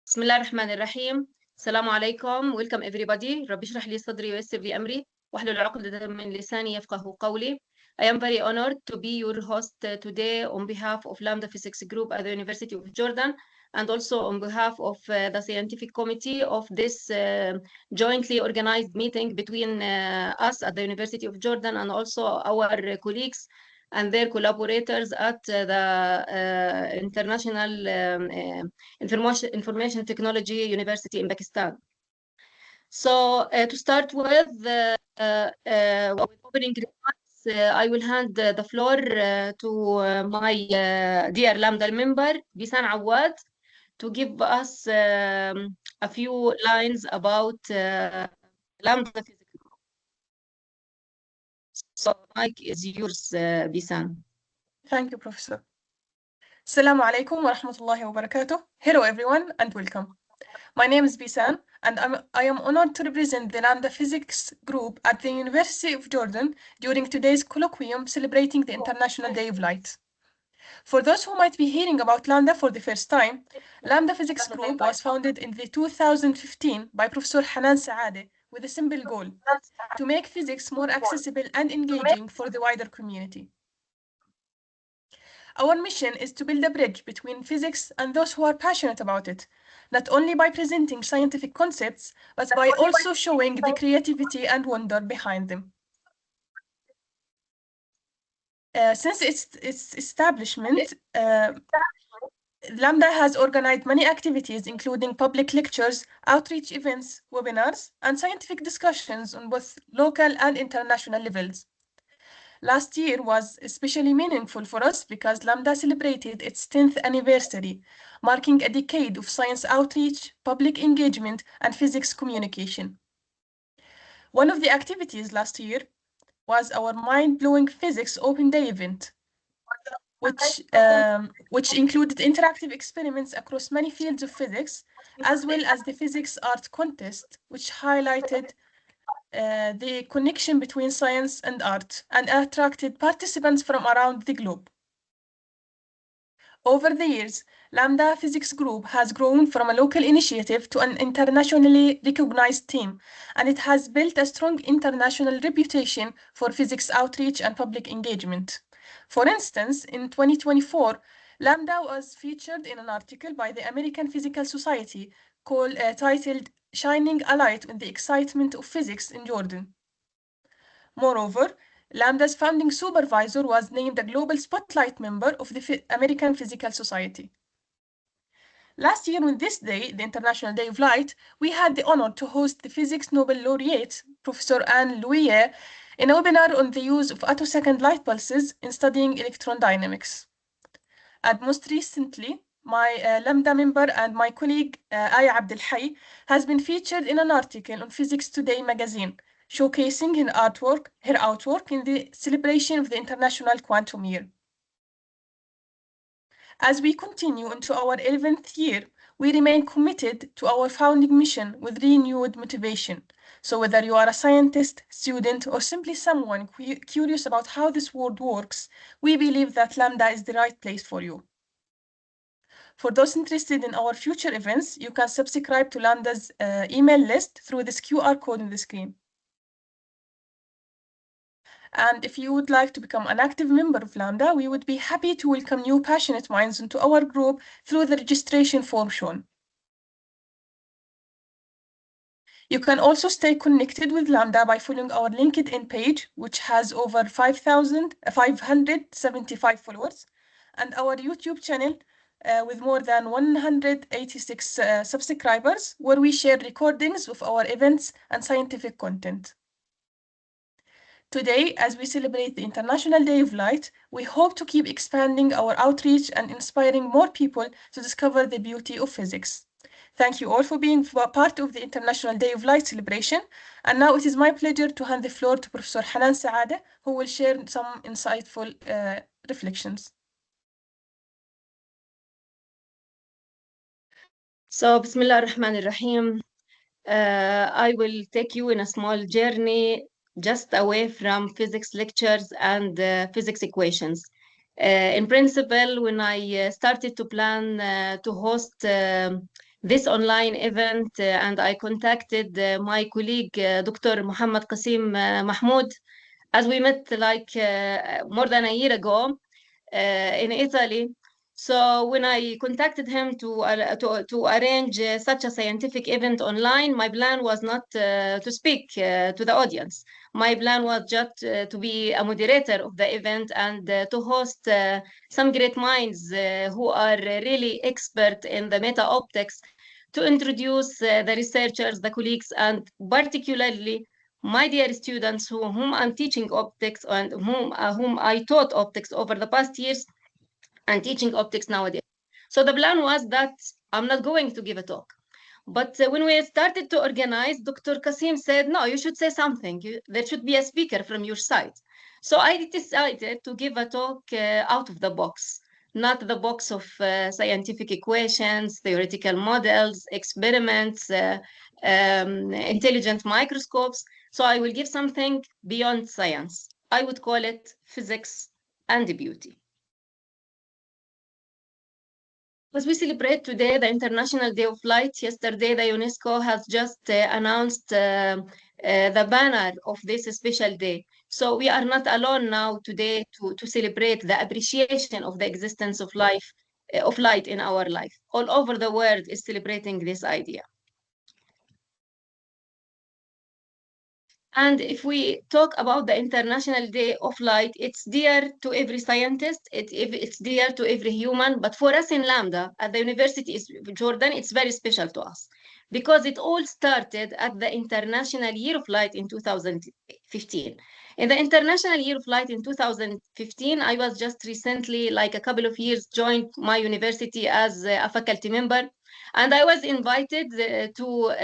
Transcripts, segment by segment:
بسم الله الرحمن الرحيم. السلام عليكم. Welcome everybody. رب اشرح لي صدري ويسر لي أمري واحلل عقدة من لساني يفقه قولي. I am very honored to be your host today on behalf of Lambda Physics Group at the University of Jordan and also on behalf of the scientific committee of this jointly organized meeting between us at the University of Jordan and also our colleagues and their collaborators at the International Information Technology University in Pakistan. So to start with opening remarks, I will hand the floor to my dear Lambda member, Bisan Awad, to give us a few lines about Lambda Physics. So, mic is yours, Bisan. Thank you, Professor. Assalamu alaikum wa rahmatullahi wa barakatuh. Hello, everyone, and welcome. My name is Bisan, and I am honored to represent the Lambda Physics Group at the University of Jordan during today's colloquium celebrating the International Day of Light. For those who might be hearing about Lambda for the first time, Lambda Physics Group was founded in 2015 by Professor Hanan Sa'adeh with a simple goal: to make physics more accessible and engaging for the wider community. Our mission is to build a bridge between physics and those who are passionate about it, not only by presenting scientific concepts, but by also showing the creativity and wonder behind them. Since its establishment, Lambda has organized many activities, including public lectures, outreach events, webinars, and scientific discussions on both local and international levels. Last year was especially meaningful for us because Lambda celebrated its 10th anniversary, marking a decade of science outreach, public engagement, and physics communication. One of the activities last year was our mind-blowing Physics Open Day event, which included interactive experiments across many fields of physics, as well as the physics art contest, which highlighted the connection between science and art and attracted participants from around the globe. Over the years, Lambda Physics Group has grown from a local initiative to an internationally recognized team, and it has built a strong international reputation for physics outreach and public engagement. For instance, in 2024, Lambda was featured in an article by the American Physical Society titled "Shining a Light on the Excitement of Physics in Jordan." Moreover, Lambda's founding supervisor was named a Global Spotlight member of the American Physical Society. Last year on this day, the International Day of Light, we had the honor to host the Physics Nobel laureate, Professor Anne Louier, in a webinar on the use of attosecond light pulses in studying electron dynamics. And most recently, my Lambda member and my colleague Aya Abdelhai has been featured in an article on Physics Today magazine, showcasing her artwork in the celebration of the International Quantum Year. As we continue into our 11th year, we remain committed to our founding mission with renewed motivation. So whether you are a scientist, student, or simply someone curious about how this world works, we believe that Lambda is the right place for you. For those interested in our future events, you can subscribe to Lambda's email list through this QR code on the screen. And if you would like to become an active member of Lambda, we would be happy to welcome new passionate minds into our group through the registration form shown. You can also stay connected with Lambda by following our LinkedIn page, which has over 575 followers, and our YouTube channel with more than 186 subscribers, where we share recordings of our events and scientific content. Today, as we celebrate the International Day of Light, we hope to keep expanding our outreach and inspiring more people to discover the beauty of physics. Thank you all for being part of the International Day of Light celebration. And now it is my pleasure to hand the floor to Professor Hanan Sa'adeh, who will share some insightful reflections. So, Bismillah ar-Rahman ar-Rahim. I will take you in a small journey just away from physics lectures and physics equations. In principle, when I started to plan to host this online event, and I contacted my colleague, Dr. Muhammad Qasim Mahmoud, as we met like more than a year ago in Italy. So when I contacted him to arrange such a scientific event online, my plan was not to speak to the audience. My plan was just to be a moderator of the event and to host some great minds who are really expert in the meta-optics to introduce the researchers, the colleagues, and particularly my dear students whom I'm teaching optics and whom I taught optics over the past years and teaching optics nowadays. So the plan was that I'm not going to give a talk. But when we started to organize, Dr. Kasim said, no, you should say something. There should be a speaker from your side. So I decided to give a talk out of the box, not the box of scientific equations, theoretical models, experiments, intelligent microscopes. So I will give something beyond science. I would call it physics and beauty. As we celebrate today the International Day of Light, yesterday the UNESCO has just announced the banner of this special day. So we are not alone now today to celebrate the appreciation of the existence of life, of light in our life. All over the world is celebrating this idea. And if we talk about the International Day of Light, it's dear to every scientist, it's dear to every human, but for us in Lambda, at the University of Jordan, it's very special to us because it all started at the International Year of Light in 2015. In the International Year of Light in 2015, I was just recently, like a couple of years, joined my university as a faculty member, and I was invited to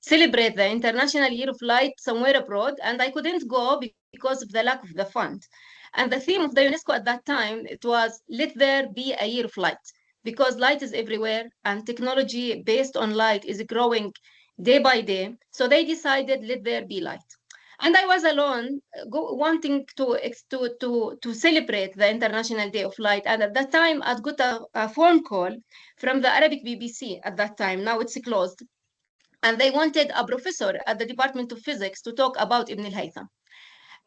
celebrate the International Year of Light somewhere abroad, and I couldn't go because of the lack of the fund. And the theme of the UNESCO at that time, it was, let there be a year of light, because light is everywhere, and technology based on light is growing day by day. So they decided, let there be light. And I was alone, wanting to celebrate the International Day of Light. And at that time, I'd got a phone call from the Arabic BBC at that time. Now it's closed. And they wanted a professor at the Department of Physics to talk about Ibn al-Haytham.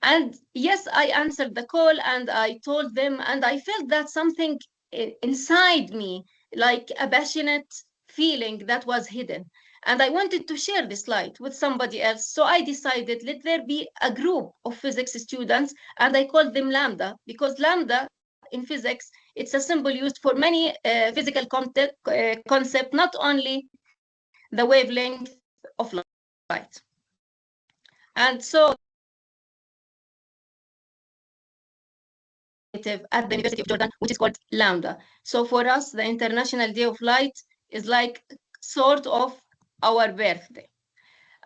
And yes, I answered the call and I told them, and I felt that something inside me, like a passionate feeling that was hidden. And I wanted to share this light with somebody else. So I decided, let there be a group of physics students, and I called them Lambda, because Lambda in physics, it's a symbol used for many physical concept, not only the wavelength of light. And so at the University of Jordan, which is called Lambda. So for us, the International Day of Light is like sort of our birthday.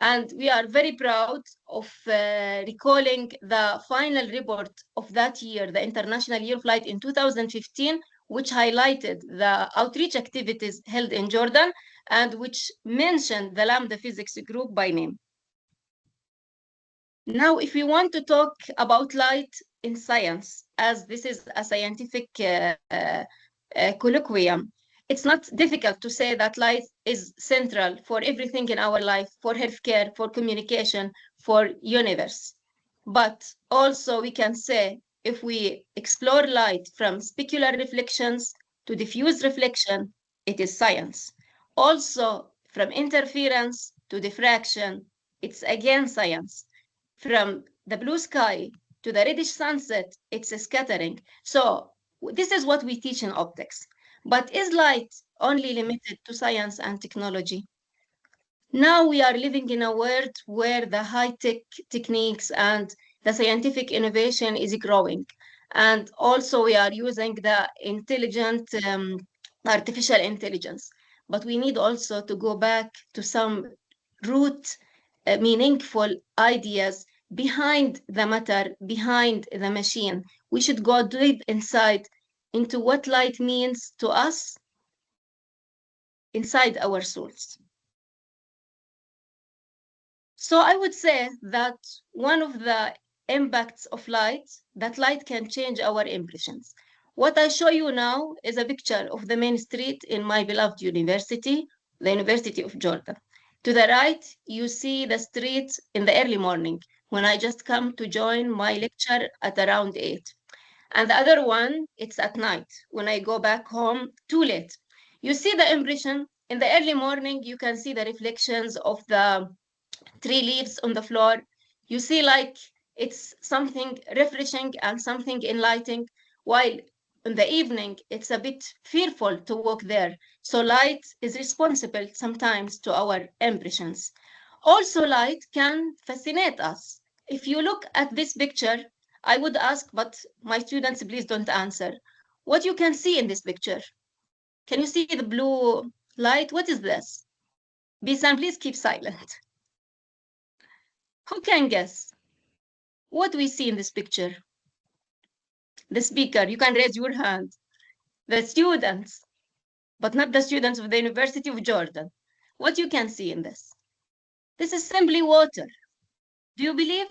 And we are very proud of recalling the final report of that year, the International Year of Light in 2015, which highlighted the outreach activities held in Jordan and which mentioned the Lambda Physics Group by name. Now, if we want to talk about light in science, as this is a scientific colloquium, it's not difficult to say that light is central for everything in our life, for healthcare, for communication, for universe. But also we can say, if we explore light from specular reflections to diffuse reflection, it is science. Also, from interference to diffraction, it's again science. From the blue sky to the reddish sunset, it's a scattering. So this is what we teach in optics. But is light only limited to science and technology? Now we are living in a world where the high-tech techniques and the scientific innovation is growing. And also we are using the intelligent artificial intelligence. But we need also to go back to some root meaningful ideas behind the matter, behind the machine. We should go deep inside into what light means to us inside our souls. So I would say that one of the impacts of light, that light can change our impressions. What I show you now is a picture of the main street in my beloved university, the University of Jordan. To the right, you see the street in the early morning when I just come to join my lecture at around 8. And the other one, it's at night when I go back home too late. You see the impression in the early morning, you can see the reflections of the tree leaves on the floor. You see like it's something refreshing and something enlightening, while in the evening, it's a bit fearful to walk there. So light is responsible sometimes to our impressions. Also, light can fascinate us. If you look at this picture, I would ask, but my students, please don't answer. What you can see in this picture? Can you see the blue light? What is this? Bisan, please keep silent. Who can guess what we see in this picture? The speaker, you can raise your hand. The students, but not the students of the University of Jordan. What you can see in this? This is simply water. Do you believe?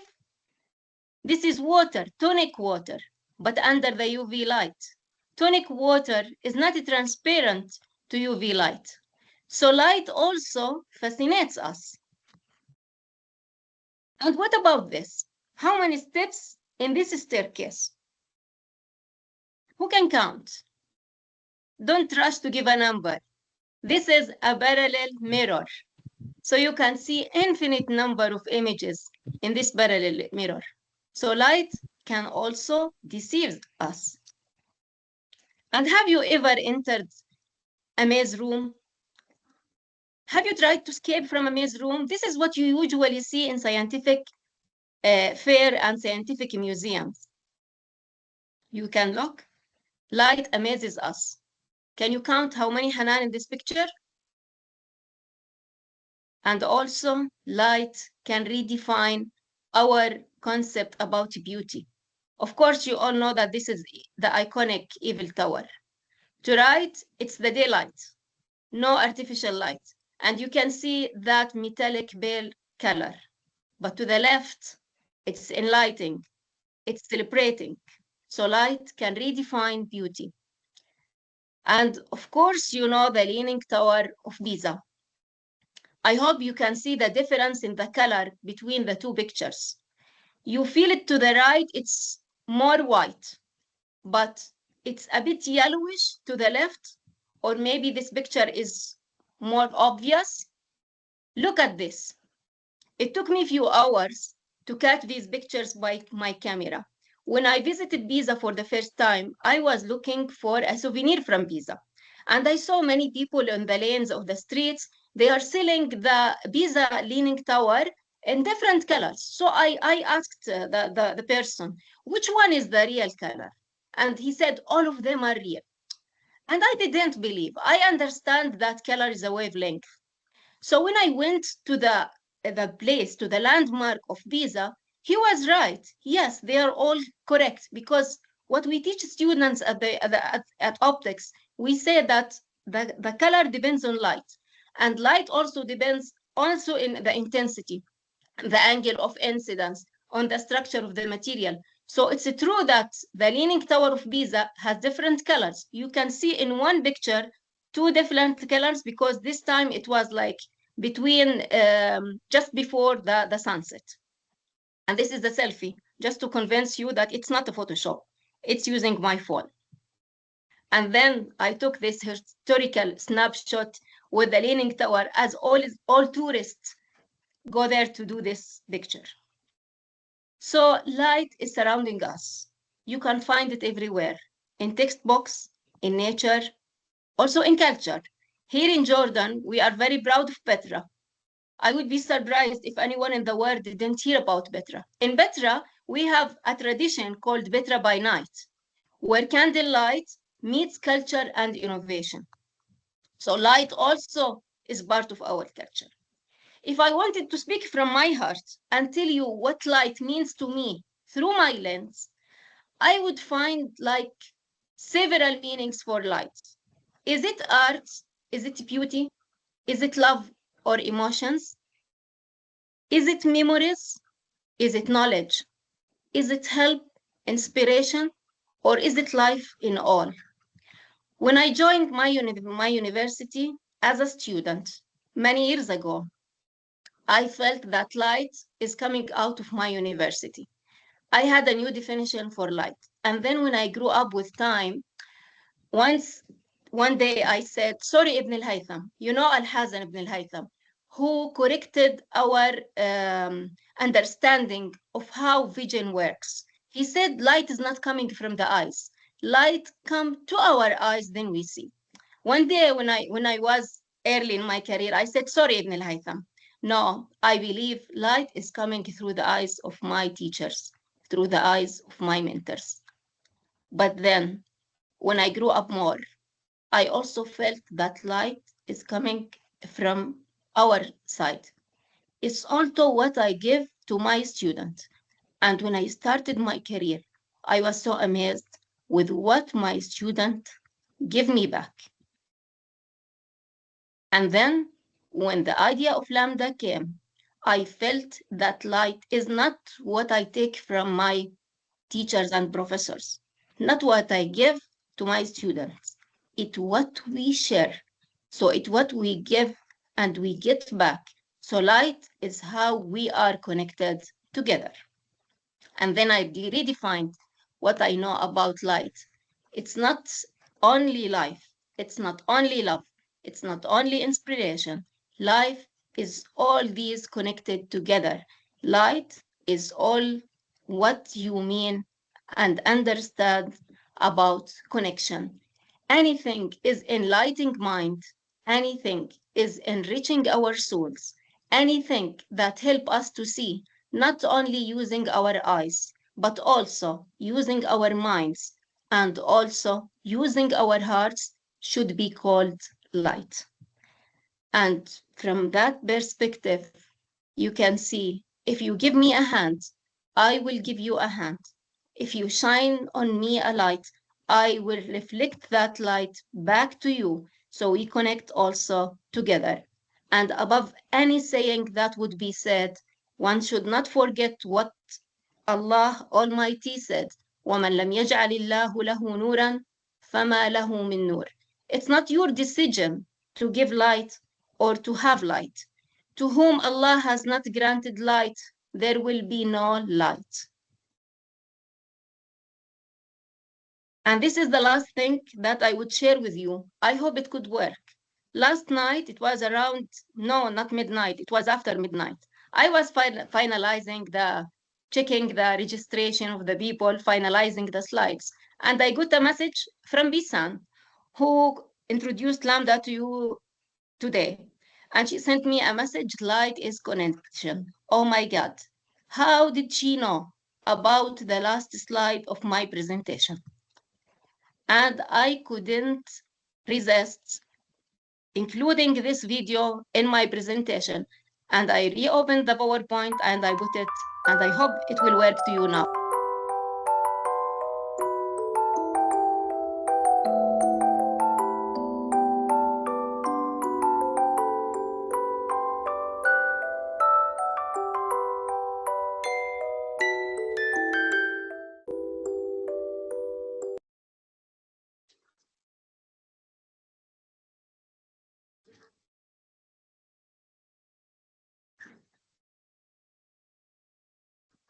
This is water, tonic water, but under the UV light. Tonic water is not transparent to UV light. So light also fascinates us. And what about this? How many steps in this staircase? Who can count? Don't rush to give a number. This is a parallel mirror. So you can see infinite number of images in this parallel mirror. So light can also deceive us. And have you ever entered a maze room? Have you tried to escape from a maze room? This is what you usually see in scientific fair and scientific museums. You can look. Light amazes us. Can you count how many Hanan in this picture? And also, light can redefine our concept about beauty. Of course, you all know that this is the iconic Eiffel Tower. To right, it's the daylight, no artificial light. And you can see that metallic pale color. But to the left, it's enlightening, it's celebrating. So light can redefine beauty. And of course, you know the Leaning Tower of Pisa. I hope you can see the difference in the color between the two pictures. You feel it to the right, it's more white, but it's a bit yellowish to the left, or maybe this picture is more obvious. Look at this. It took me a few hours to catch these pictures by my camera. When I visited Pisa for the first time, I was looking for a souvenir from Pisa. And I saw many people on the lanes of the streets. They are selling the Pisa Leaning Tower in different colors. So I asked the person, which one is the real color? And he said, all of them are real. And I didn't believe. I understand that color is a wavelength. So when I went to the place, to the landmark of Pisa, he was right. Yes, they are all correct, because what we teach students at optics, we say that the color depends on light, and light also depends also in the intensity, the angle of incidence, on the structure of the material. So it's true that the Leaning Tower of Pisa has different colors. You can see in one picture two different colors, because this time it was like between just before the sunset. And this is the selfie, just to convince you that it's not a Photoshop. It's using my phone. And then I took this historical snapshot with the Leaning Tower, as all tourists go there to do this picture. So light is surrounding us. You can find it everywhere, in textbooks, in nature, also in culture. Here in Jordan, we are very proud of Petra. I would be surprised if anyone in the world didn't hear about Petra. In Petra, we have a tradition called Petra by night, where candlelight meets culture and innovation. So light also is part of our culture. If I wanted to speak from my heart and tell you what light means to me through my lens, I would find like several meanings for light. Is it art? Is it beauty? Is it love or emotions? Is it memories? Is it knowledge? Is it help, inspiration, or is it life in all? When I joined my university as a student many years ago, I felt that light is coming out of my university. I had a new definition for light. And then when I grew up with time, one day I said, sorry, Ibn al-Haytham, you know Al-Hazan Ibn al-Haytham, who corrected our understanding of how vision works. He said light is not coming from the eyes. Light comes to our eyes, then we see. One day when I was early in my career, I said, sorry, Ibn al-Haytham. No, I believe light is coming through the eyes of my teachers, through the eyes of my mentors. But then when I grew up more, I also felt that light is coming from our side. It's also what I give to my students. And when I started my career, I was so amazed with what my students give me back. And then when the idea of Lambda came, I felt that light is not what I take from my teachers and professors, not what I give to my students. It's what we share. So it's what we give and we get back. So light is how we are connected together. And then I redefined what I know about light. It's not only life. It's not only love. It's not only inspiration. Life is all these connected together. Light is all what you mean and understand about connection. Anything is enlightening mind. Anything is enriching our souls. Anything that help us to see, not only using our eyes, but also using our minds and also using our hearts should be called light. And from that perspective, you can see, if you give me a hand, I will give you a hand. If you shine on me a light, I will reflect that light back to you, so we connect also together. And above any saying that would be said, one should not forget what Allah Almighty said, وَمَنْ لَمْ يَجْعَلِ اللَّهُ لَهُ نُورًا فَمَا لَهُ مِن نُور. It's not your decision to give light or to have light. To whom Allah has not granted light, there will be no light. And this is the last thing that I would share with you. I hope it could work. Last night, it was around, no, not midnight, it was after midnight. I was finalizing checking the registration of the people, finalizing the slides. And I got a message from Bisan, who introduced Lambda to you today. And she sent me a message, light is connection. Oh my God. How did she know about the last slide of my presentation? And I couldn't resist including this video in my presentation. And I reopened the PowerPoint and I put it, and I hope it will work to you now.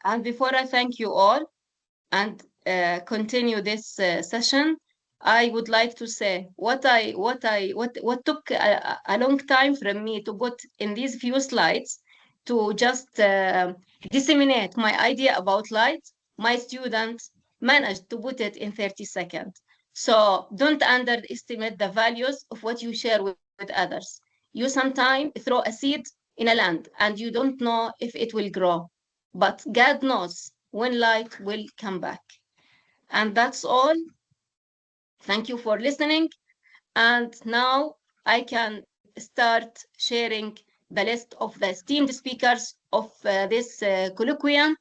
And before I thank you all and continue this session, I would like to say what took a long time from me to put in these few slides to just disseminate my idea about light. My students managed to put it in 30 seconds. So don't underestimate the values of what you share with others. You sometimes throw a seed in a land and you don't know if it will grow, but God knows when light will come back. And that's all. Thank you for listening. And now I can start sharing the list of the esteemed speakers of this colloquium.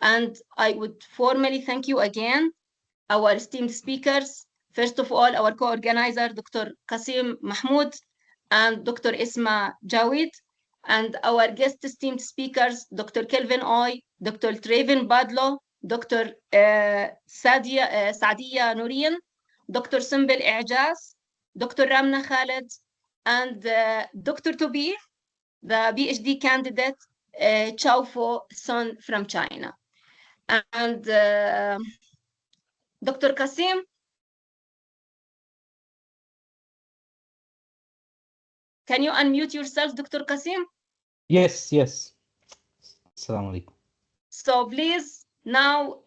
And I would formally thank you again, our esteemed speakers. First of all, our co-organizer, Dr. Qasim Mahmoud and Dr. Isma Jawid, and our guest esteemed speakers, Dr. Kelvin Oy, Dr. Trevin Badlo, Dr. Sadia Nourien, Dr. Simbel Ijaz, Dr. Ramna Khaled, and Dr. Tobi, the PhD candidate, Chaofo Son from China. And Dr. Kasim, can you unmute yourself, Dr. Kasim? Yes, yes. Assalamu alaikum. So please, now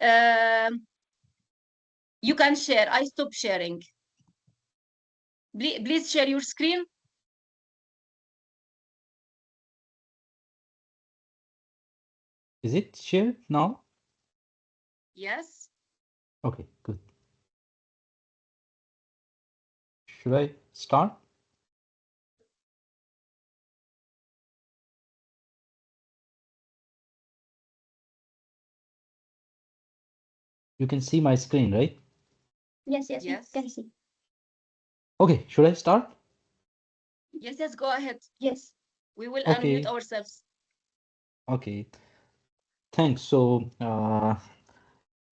you can share. I stop sharing. Please share your screen. Is it shared now? Yes. Okay, good. Should I start? You can see my screen, right? Yes, we Yes. can see. Okay, should I start? Yes, go ahead. Yes. We will Okay. unmute ourselves. Okay. Thanks. So,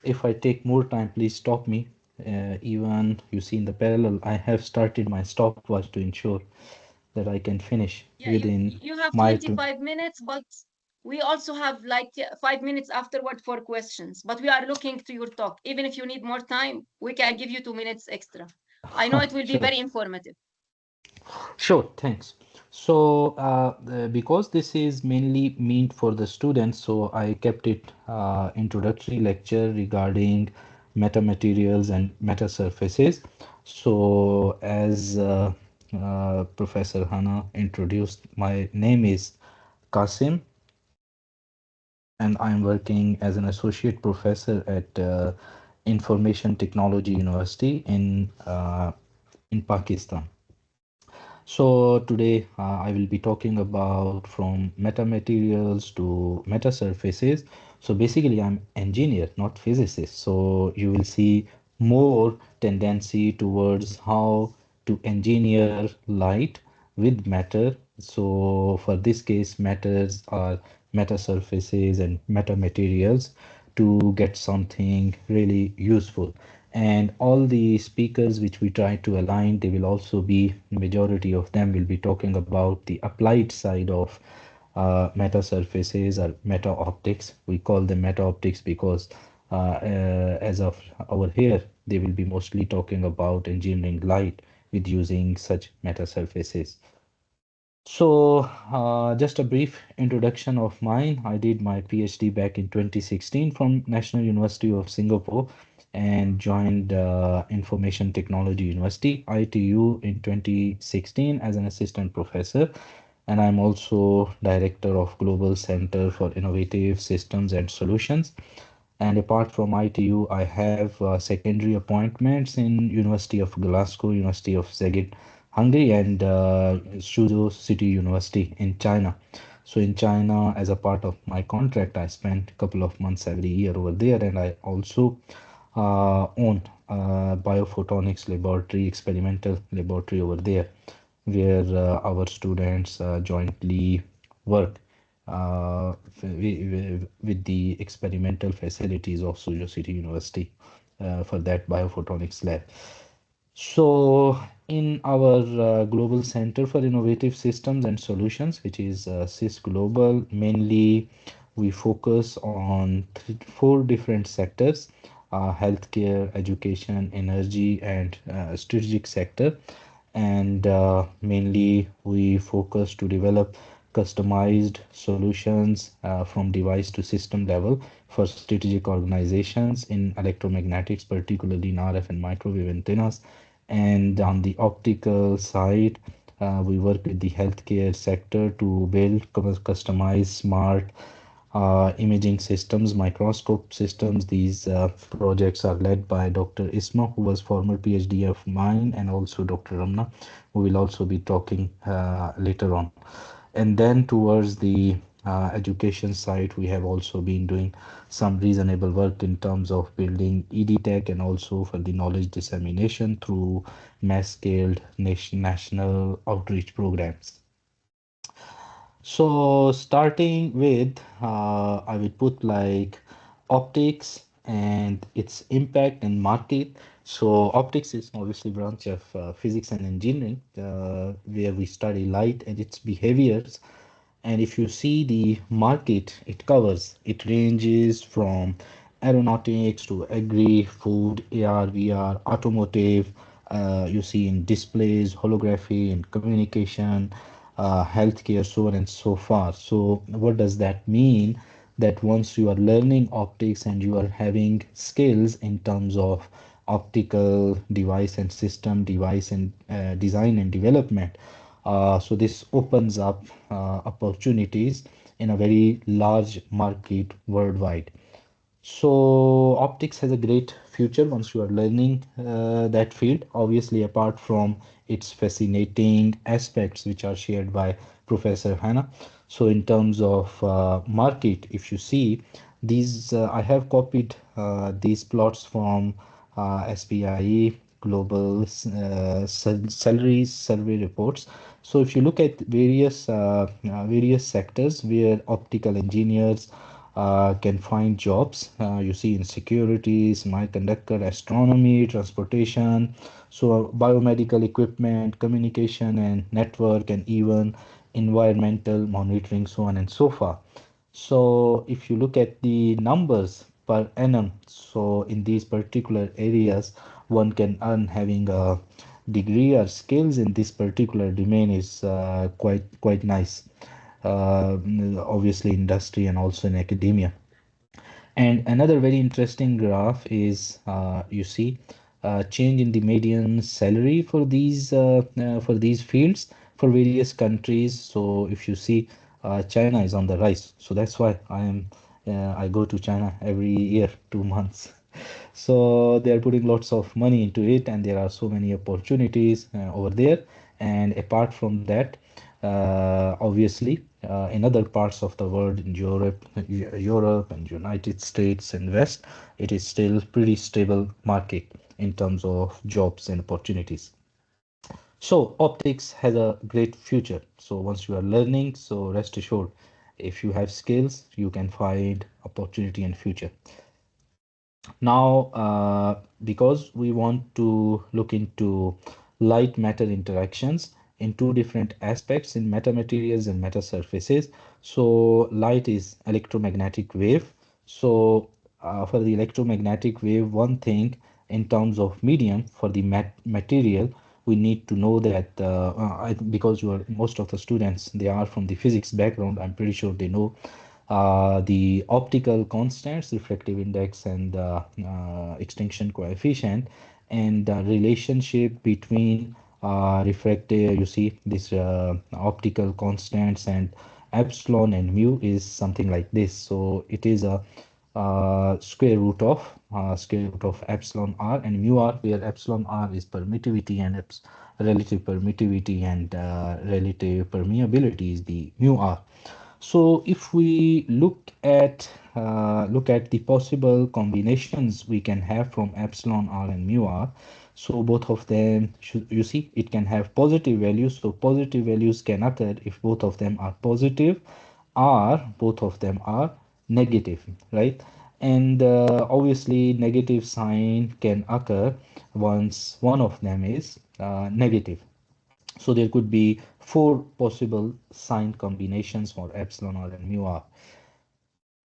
if I take more time, please stop me. Even you see in the parallel, I have started my stopwatch to ensure that I can finish Yeah, within you have my 25 minutes, but we also have like 5 minutes afterward for questions. But we are looking to your talk. Even if you need more time, we can give you 2 minutes extra. I know it will be Sure. very informative. Sure, thanks. So, because this is mainly meant for the students, so I kept it introductory lecture regarding metamaterials and metasurfaces. So, as Professor Hana introduced, my name is Kasim, and I'm working as an associate professor at Information Technology University in Pakistan. So today I will be talking about from metamaterials to metasurfaces. So basically I'm engineer, not physicist. So you will see more tendency towards how to engineer light with matter. So for this case, matters are metasurfaces and metamaterials to get something really useful. And all the speakers which we try to align, they will also be, majority of them will be talking about the applied side of meta surfaces or meta optics. We call them meta optics because as of over here, they will be mostly talking about engineering light with using such meta surfaces. So, just a brief introduction of mine. I did my PhD back in 2016 from National University of Singapore and joined Information Technology University, ITU, in 2016 as an assistant professor. And I'm also director of Global Center for Innovative Systems and Solutions. And apart from ITU, I have secondary appointments in University of Glasgow, University of Szeged, Hungary, and Suzhou City University in China. So in China, as a part of my contract, I spent a couple of months every year over there, and I also own biophotonics laboratory, experimental laboratory over there, where our students jointly work with the experimental facilities of Suzhou City University for that biophotonics lab. So, in our Global Center for Innovative Systems and Solutions, which is CISS-Global, mainly we focus on four different sectors: healthcare, education, energy, and strategic sector. And mainly we focus to develop customized solutions from device to system level for strategic organizations in electromagnetics, particularly in RF and microwave antennas. And on the optical side, we work with the healthcare sector to build customized smart imaging systems, microscope systems. These projects are led by Dr. Isma, who was former PhD of mine, and also Dr. Ramna, who will also be talking later on. And then towards the education side, we have also been doing some reasonable work in terms of building EdTech and also for the knowledge dissemination through mass-scaled national outreach programs. So starting with, I will put like optics and its impact and market. So optics is obviously branch of physics and engineering, where we study light and its behaviors. And if you see the market it covers, it ranges from aeronautics to agri, food, AR, VR, automotive. You see in displays, holography, and communication, healthcare, so on and so far. So what does that mean? That once you are learning optics and you are having skills in terms of optical device and system device and design and development, so this opens up opportunities in a very large market worldwide. So optics has a great future once you are learning that field. Obviously, apart from its fascinating aspects, which are shared by Professor Hannah. So in terms of market, if you see these, I have copied these plots from SPIE Global Salaries Survey reports. So if you look at various sectors where optical engineers can find jobs. You see in securities, semiconductor, astronomy, transportation, so biomedical equipment, communication and network, and even environmental monitoring, so on and so forth. So if you look at the numbers per annum, so in these particular areas, one can earn having a degree or skills in this particular domain is quite nice. Obviously industry and also in academia. And another very interesting graph is you see change in the median salary for these fields for various countries. So if you see China is on the rise, so that's why I go to China every year 2 months. So they are putting lots of money into it, and there are so many opportunities over there. And apart from that, obviously, in other parts of the world, in Europe and United States and West, it is still pretty stable market in terms of jobs and opportunities. So optics has a great future. So once you are learning, so rest assured, if you have skills, you can find opportunity and future. Now, because we want to look into light matter interactions in two different aspects in metamaterials and metasurfaces. So light is electromagnetic wave. So for the electromagnetic wave, one thing in terms of medium for the material, we need to know that because most of the students, they are from the physics background, I'm pretty sure they know the optical constants, refractive index and extinction coefficient, and the relationship between refractive, you see this optical constants and epsilon and mu is something like this. So it is a square root of epsilon r and mu r, where epsilon r is permittivity and relative permittivity and relative permeability is the mu r. So if we look at the possible combinations we can have from epsilon r and mu r, so both of them you see it can have positive values. So positive values can occur if both of them are positive or both of them are negative, right? And obviously negative sign can occur once one of them is negative. So there could be four possible sign combinations for epsilon r and mu r.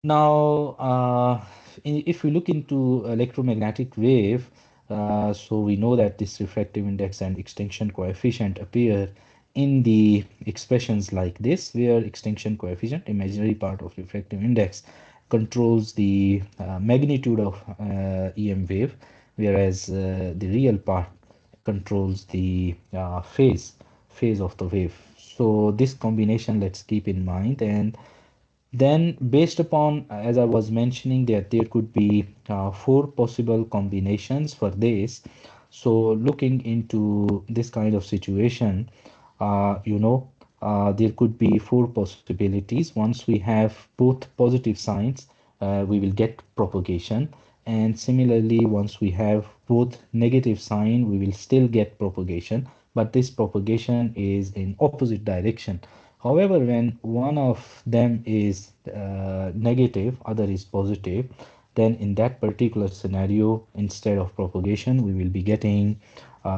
Now, if we look into electromagnetic wave, so we know that this refractive index and extinction coefficient appear in the expressions like this, where extinction coefficient, imaginary part of refractive index, controls the magnitude of EM wave, whereas the real part controls the phase of the wave. So this combination, let's keep in mind. And then based upon, as I was mentioning, that there could be four possible combinations for this. So looking into this kind of situation, there could be four possibilities. Once we have both positive signs, we will get propagation. And similarly, once we have both negative sign, we will still get propagation, but this propagation is in opposite direction. However, when one of them is negative, other is positive, then in that particular scenario, instead of propagation, we will be getting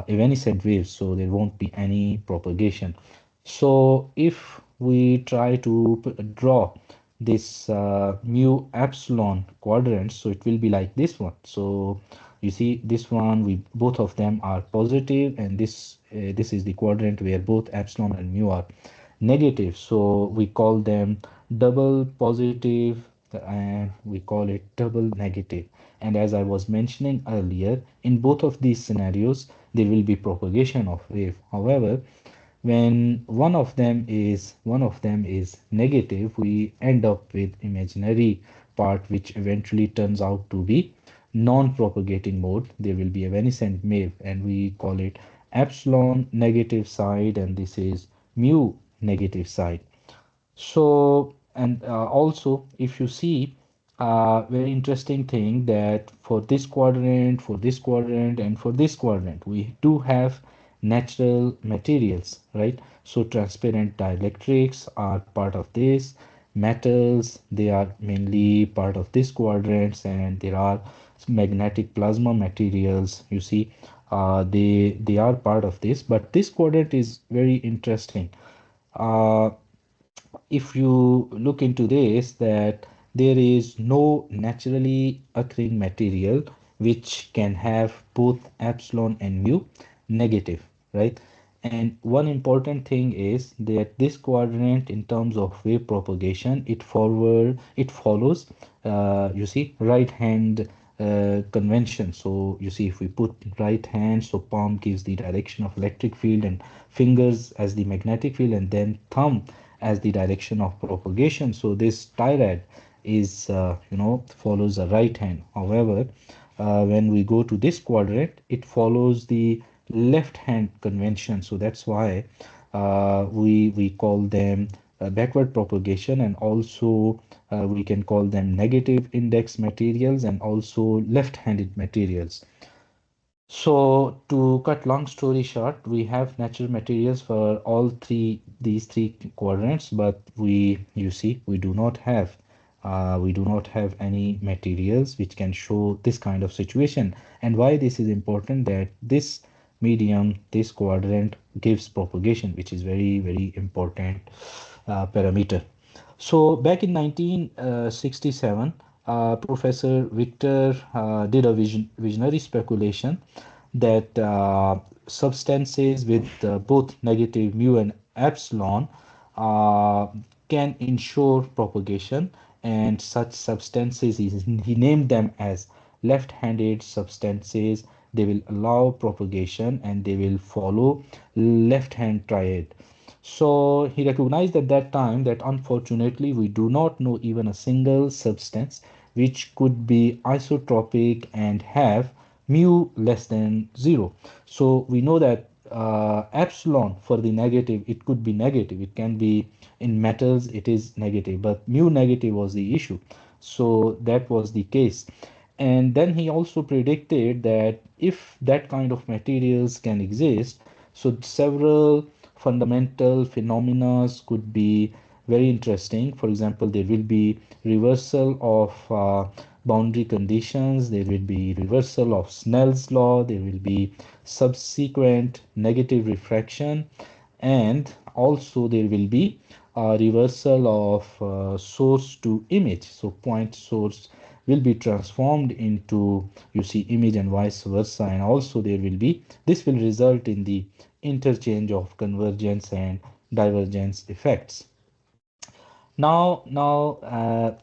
evanescent waves, so there won't be any propagation. So if we try to draw this mu epsilon quadrant, so it will be like this one. So you see this one, we both of them are positive, and this is the quadrant where both epsilon and mu are negative. So we call them double positive, and we call it double negative. And as I was mentioning earlier, in both of these scenarios, there will be propagation of wave. However, when one of them is negative, we end up with imaginary part, which eventually turns out to be non-propagating mode. There will be evanescent wave, and we call it epsilon negative side, and this is mu negative side. So, and also, if you see, very interesting thing that for this quadrant, for this quadrant, and for this quadrant, we do have natural materials, right? So transparent dielectrics are part of this. Metals, they are mainly part of this quadrants, and there are magnetic plasma materials. You see, they are part of this. But this quadrant is very interesting. Uh, if you look into this, that there is no naturally occurring material which can have both epsilon and mu negative, right? And one important thing is that this quadrant, in terms of wave propagation, it follows you see, right hand convention. So you see, if we put right hand, so palm gives the direction of electric field, and fingers as the magnetic field, and then thumb as the direction of propagation. So this tirade is follows the right hand. However, when we go to this quadrant, it follows the left hand convention. So that's why we call them backward propagation, and also we can call them negative index materials, and also left-handed materials. So to cut long story short, we have natural materials for all these three quadrants, but you see, we do not have any materials which can show this kind of situation. And why this is important, that this medium, this quadrant gives propagation, which is very, very important parameter. So back in 1967, Professor Victor did a visionary speculation that substances with both negative mu and epsilon uh, can ensure propagation, and such substances, he named them as left-handed substances. They will allow propagation, and they will follow left-hand triad. So he recognized at that time that unfortunately we do not know even a single substance which could be isotropic and have mu less than 0. So we know that epsilon for the negative, it could be negative. It can be in metals, it is negative, but mu negative was the issue. So that was the case. And then he also predicted that if that kind of materials can exist, so several fundamental phenomena could be very interesting. For example, there will be reversal of boundary conditions, there will be reversal of Snell's law, there will be subsequent negative refraction, and also there will be a reversal of source to image. So point source will be transformed into, you see, image, and vice versa. And also there will be, this will result in the interchange of convergence and divergence effects. Now,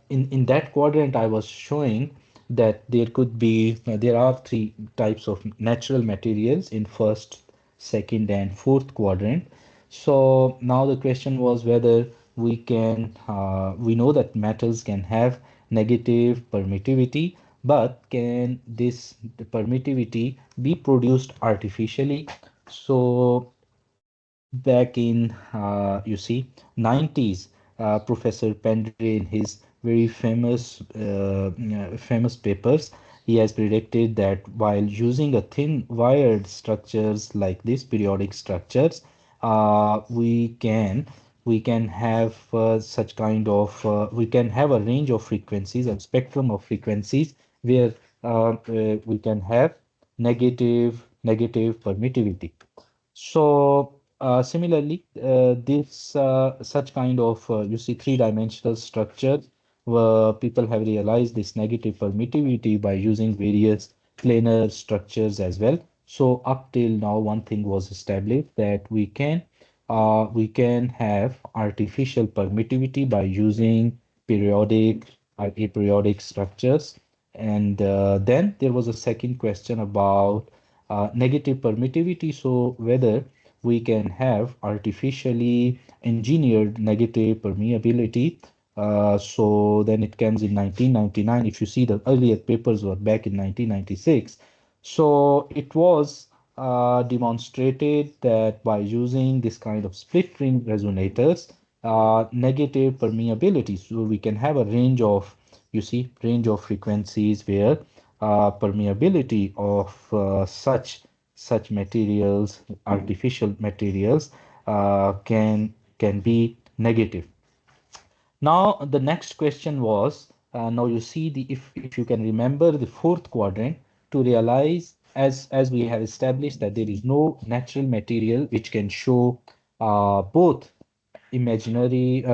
in that quadrant, I was showing that there are three types of natural materials in first, second, and fourth quadrant. So now the question was whether we know that metals can have negative permittivity, but can this permittivity be produced artificially? So back in you see 90s, Professor Pendray, in his very famous papers, he has predicted that while using a thin wired structures like these periodic structures, we can we can have such kind of we can have a range of frequencies and spectrum of frequencies where we can have negative permittivity. So similarly, this such kind of you see three-dimensional structure, people have realized this negative permittivity by using various planar structures as well. So up till now, one thing was established that we can have artificial permittivity by using periodic or aperiodic structures. And then there was a second question about negative permittivity. So whether we can have artificially engineered negative permeability. So then it comes in 1999. If you see the earlier papers were back in 1996. So it was demonstrated that by using this kind of split ring resonators, negative permeability. So we can have a range of, you see, range of frequencies where permeability of such materials, artificial materials, can be negative. Now the next question was, now you see the if you can remember the fourth quadrant to realize as we have established that there is no natural material which can show both negative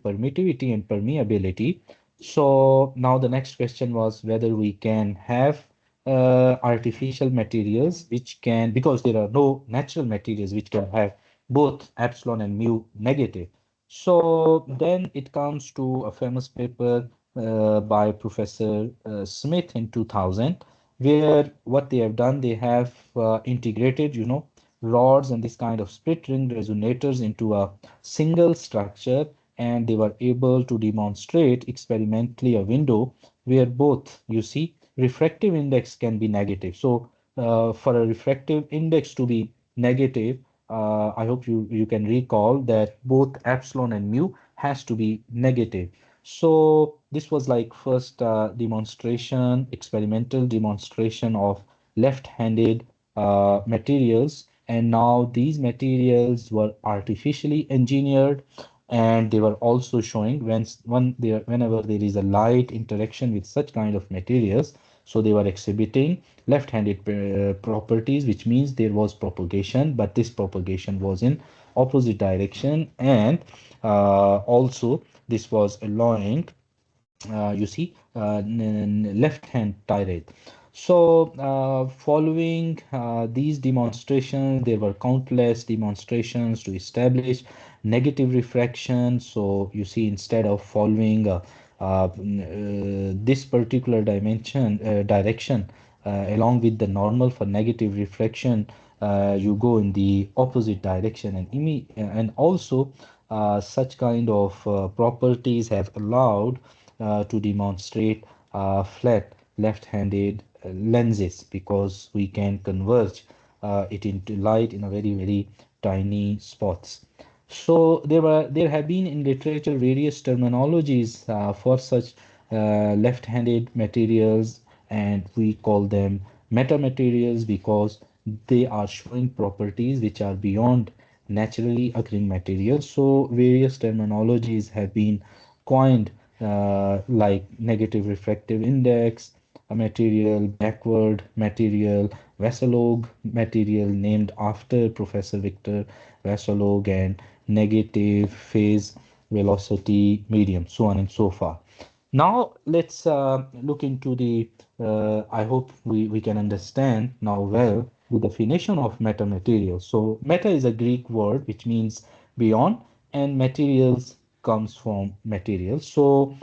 permittivity and permeability. So now the next question was whether we can have artificial materials which can, because there are no natural materials which can have both epsilon and mu negative. So then it comes to a famous paper by Professor Smith in 2000, where what they have done, they have integrated, rods and this kind of split ring resonators into a single structure, and they were able to demonstrate experimentally a window where both, you see, refractive index can be negative. So for a refractive index to be negative, I hope you can recall that both epsilon and mu has to be negative. So this was like first demonstration, experimental demonstration of left-handed materials, and now these materials were artificially engineered, and they were also showing whenever there is a light interaction with such kind of materials, so they were exhibiting left-handed properties, which means there was propagation, but this propagation was in opposite direction, and also this was allowing you see left hand tirade. So following these demonstrations, there were countless demonstrations to establish negative refraction. So you see, instead of following this particular direction along with the normal for negative refraction, you go in the opposite direction, and also such kind of properties have allowed to demonstrate flat left-handed lenses, because we can converge it into light in a very tiny spots. So there have been in literature various terminologies for such left-handed materials, and we call them metamaterials because they are showing properties which are beyond naturally occurring materials. So various terminologies have been coined, like negative refractive index, a material, backward material, Vasalog material named after Professor Victor Vasalog, and negative phase velocity medium, so on and so forth. Now let's look into the, I hope we can understand now well the definition of metamaterial. So meta is a Greek word which means beyond, and materials comes from materials. So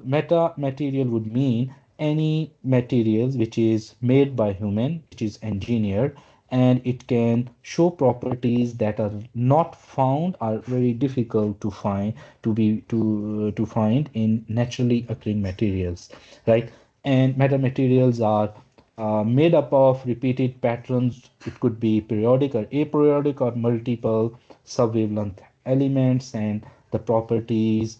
meta material would mean any materials which is made by human, which is engineered, and it can show properties that are not found, are very difficult to find, to find in naturally occurring materials, right? And metamaterials are made up of repeated patterns. It could be periodic or aperiodic or multiple subwavelength elements, and the properties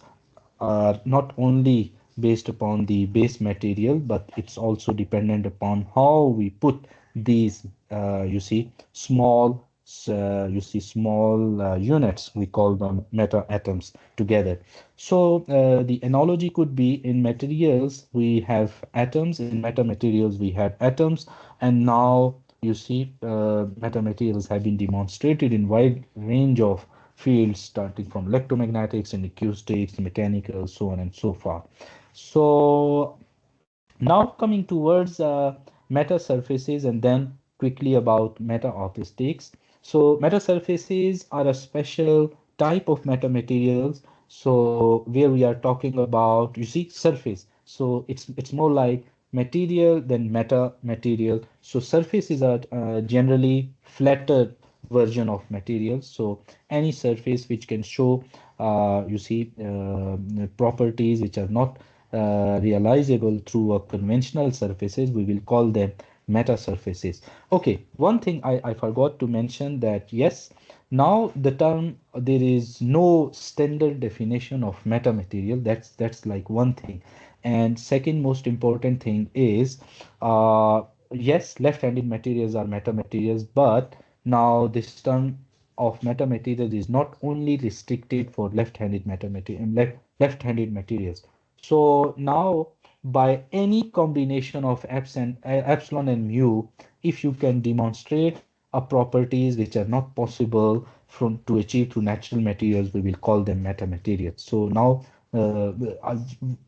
are not only based upon the base material, but it's also dependent upon how we put these, you see, small you see small units, we call them meta atoms together. So the analogy could be in materials, we have atoms, in metamaterials, we have atoms, and now you see metamaterials have been demonstrated in wide range of fields, starting from electromagnetics and acoustics, mechanical, so on and so forth. So now coming towards meta surfaces and then quickly about meta acoustics. So meta surfaces are a special type of meta materials. So where we are talking about, you see, surface. So it's more like material than meta material. So surfaces are generally flatter version of materials. So any surface which can show, you see, properties which are not realizable through a conventional surfaces, we will call them meta surfaces. Okay, one thing I forgot to mention that yes, now the term, there is no standard definition of metamaterial. That's like one thing. And second most important thing is, yes, left-handed materials are metamaterials, but now this term of metamaterials is not only restricted for left-handed metamaterial, left-handed materials. So now by any combination of epsilon and mu, if you can demonstrate a properties which are not possible from to achieve through natural materials, we will call them metamaterials. So now uh,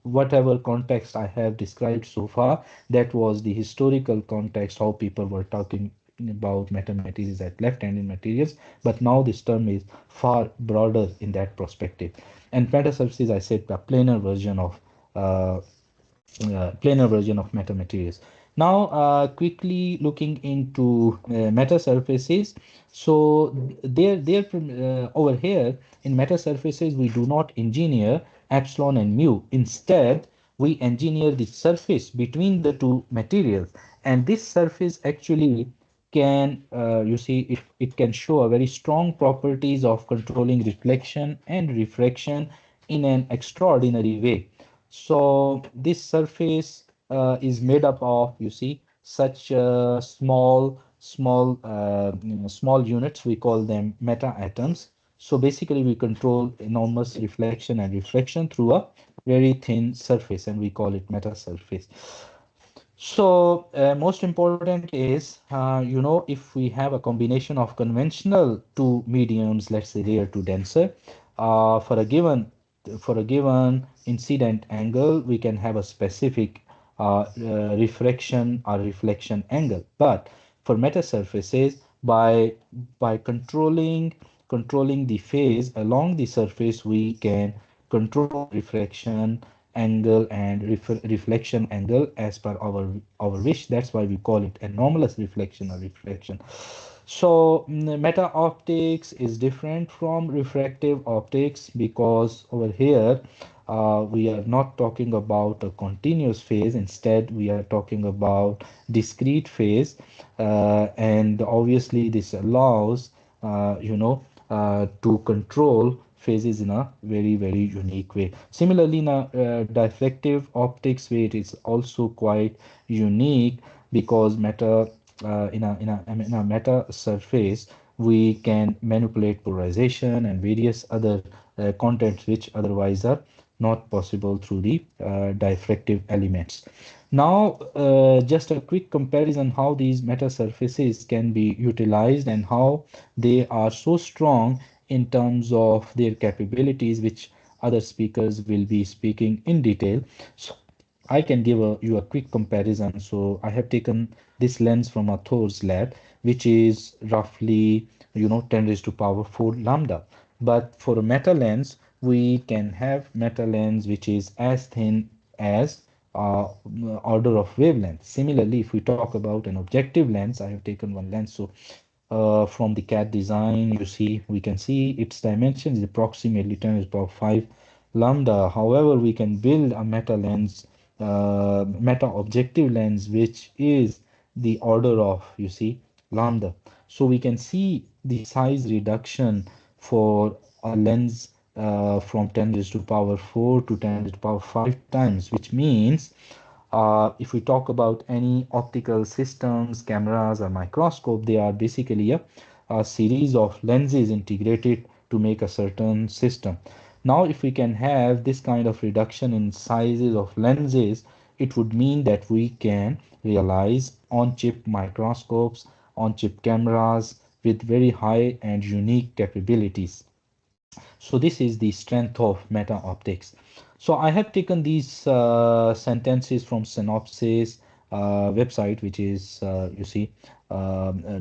whatever context I have described so far, that was the historical context, how people were talking about metamaterials as left-handed materials, but now this term is far broader in that perspective. And metasurfaces, I said, a uh, planar version of metamaterials. Now, quickly looking into metasurfaces. So over here in metasurfaces, we do not engineer epsilon and mu. Instead, we engineer the surface between the two materials, and this surface actually can, you see, it can show a very strong properties of controlling reflection and refraction in an extraordinary way. So this surface is made up of, you see, such small units. We call them meta atoms. So basically, we control enormous reflection and refraction through a very thin surface, and we call it meta surface. So most important is, if we have a combination of conventional two mediums, let's say rare to denser, for a given incident angle, we can have a specific refraction or reflection angle. But for metasurfaces, by controlling the phase along the surface, we can control refraction angle and reflection angle as per our wish. That's why we call it anomalous reflection or refraction. So meta optics is different from refractive optics because over here we are not talking about a continuous phase. Instead, we are talking about discrete phase, and obviously this allows to control phases in a very unique way. Similarly, in a diffractive optics way, it is also quite unique because in a meta surface, we can manipulate polarization and various other contents which otherwise are not possible through the diffractive elements. Now, just a quick comparison how these meta surfaces can be utilized and how they are so strong in terms of their capabilities, which other speakers will be speaking in detail. So I can give you a quick comparison. So I have taken this lens from a Thor's lab, which is roughly, 10 raised to power 4 lambda. But for a meta lens, we can have meta lens which is as thin as order of wavelength. Similarly, if we talk about an objective lens, I have taken one lens. So from the CAD design, we can see its dimension is approximately 10 to the power 5 lambda. However, we can build a meta lens, meta objective lens, which is the order of, lambda. So we can see the size reduction for a lens from 10 raised to power 4 to 10 raised to power 5 times, which means if we talk about any optical systems, cameras, or microscope, they are basically a a series of lenses integrated to make a certain system. Now, if we can have this kind of reduction in sizes of lenses, it would mean that we can realize on-chip microscopes, on-chip cameras with very high and unique capabilities. So this is the strength of meta optics. So I have taken these sentences from Synopsys website, which is you see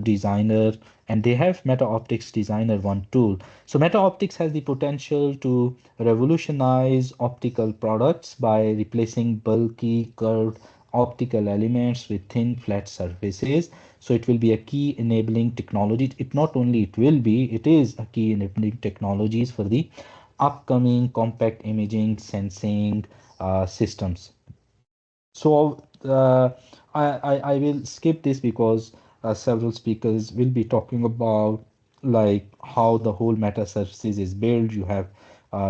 designer, and they have meta optics designer one tool. So meta optics has the potential to revolutionize optical products by replacing bulky curved optical elements with thin flat surfaces. So it will be a key enabling technology. It not only it will be, it is a key enabling technologies for the upcoming compact imaging sensing systems. So I will skip this because several speakers will be talking about like how the whole meta surfaces is built. You have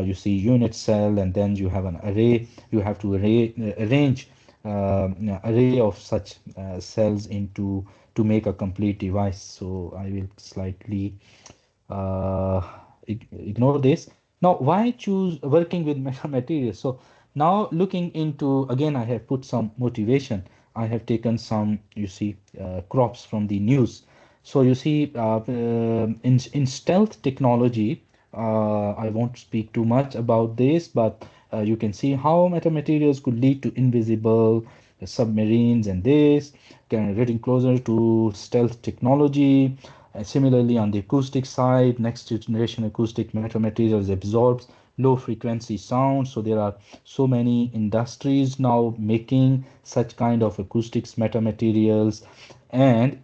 you see unit cell, and then you have an array. You have to arrange array of such cells into to make a complete device. So I will slightly uh, ignore this. Now, why choose working with metamaterials? So now looking into, again, I have put some motivation. I have taken some, you see, crops from the news. So you see, in stealth technology, I won't speak too much about this, but you can see how metamaterials could lead to invisible submarines and this, getting closer to stealth technology. Similarly, on the acoustic side, next generation acoustic metamaterials absorbs low frequency sound. So there are so many industries now making such kind of acoustics metamaterials. And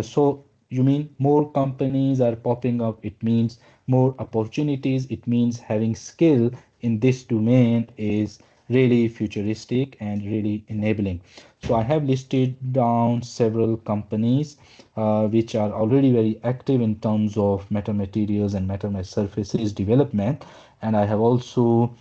so you mean more companies are popping up, it means more opportunities, it means having skill in this domain is really futuristic and really enabling. So I have listed down several companies which are already very active in terms of metamaterials and metamet surfaces development. And I have also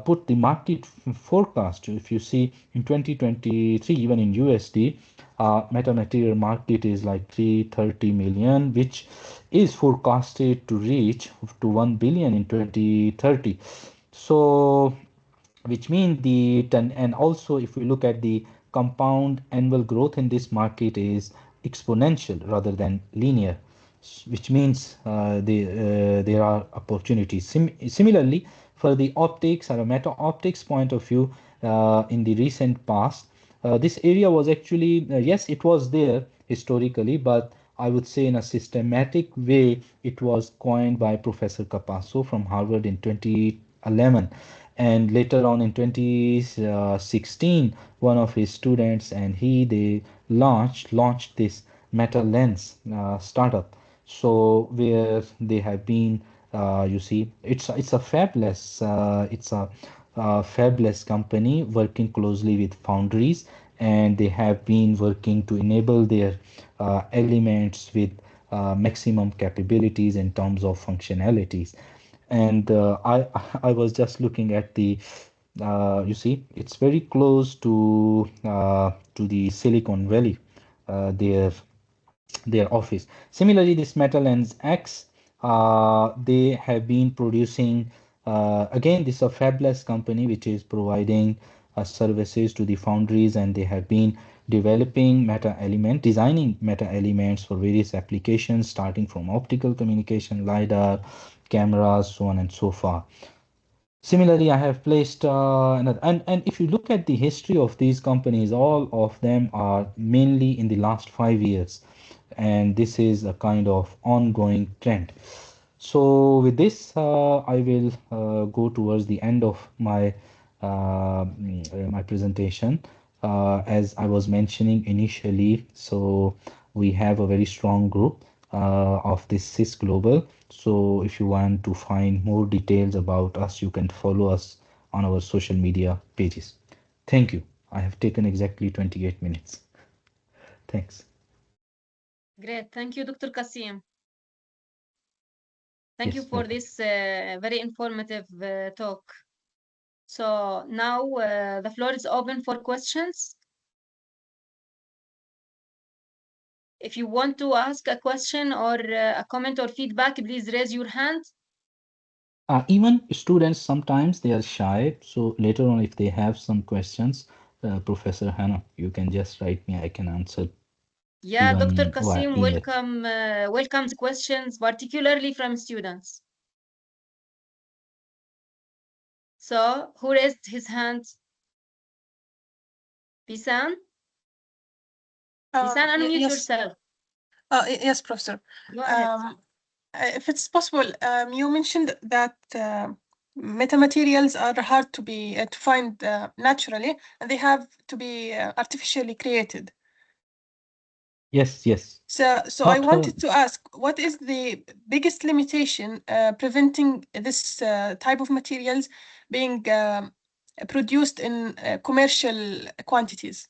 put the market forecast. If you see in 2023, even in USD, metamaterial market is like 330 million, which is forecasted to reach to 1 billion in 2030. So which means and also if we look at the compound annual growth in this market is exponential rather than linear, which means there are opportunities. Similarly, for the optics or a meta optics point of view, in the recent past, this area was actually, yes, it was there historically, but I would say in a systematic way, it was coined by Professor Capasso from Harvard in 2011. And later on in 2016, one of his students and they launched this Meta Lens startup. So where they have been, you see, it's a fabless company working closely with foundries, and they have been working to enable their elements with maximum capabilities in terms of functionalities. And I was just looking at the you see, it's very close to the Silicon Valley, their office. Similarly, this Metalens X, they have been producing, again, this is a fabless company which is providing services to the foundries, and they have been developing designing meta elements for various applications, starting from optical communication, LiDAR, cameras, so on and so forth. Similarly, I have placed and if you look at the history of these companies, all of them are mainly in the last 5 years, and this is a kind of ongoing trend. So with this, I will go towards the end of my presentation. As I was mentioning initially, so we have a very strong group of this CISS-Global. So if you want to find more details about us, you can follow us on our social media pages. Thank you. I have taken exactly 28 minutes. Thanks. Great. Thank you, Dr. Qasim. Thank you Yes, for welcome. this very informative talk. So now the floor is open for questions. If you want to ask a question or a comment or feedback, please raise your hand. Even students, sometimes they are shy. So later on, if they have some questions, Professor Hanan, you can just write me. I can answer. Yeah, Dr. Even via Qasim email. welcomes questions, particularly from students. So, who raised his hand? Bisan? Bisan, unmute Yes. yourself. Yes, Professor. Go ahead. If it's possible, you mentioned that metamaterials are hard to be to find naturally, and they have to be artificially created. Yes, yes. So I wanted to ask, what is the biggest limitation preventing this type of materials being produced in commercial quantities?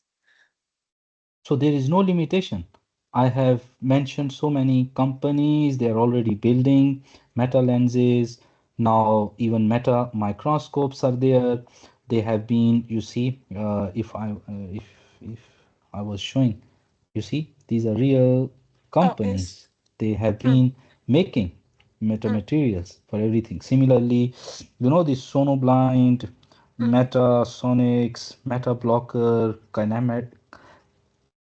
So there is no limitation. I have mentioned so many companies, they are already building meta lenses. Now even meta microscopes are there. They have been, you see, if I was showing, you see, these are real companies. They have been making metamaterials for everything. Similarly, you know, the sonoblind, metasonics, meta blocker,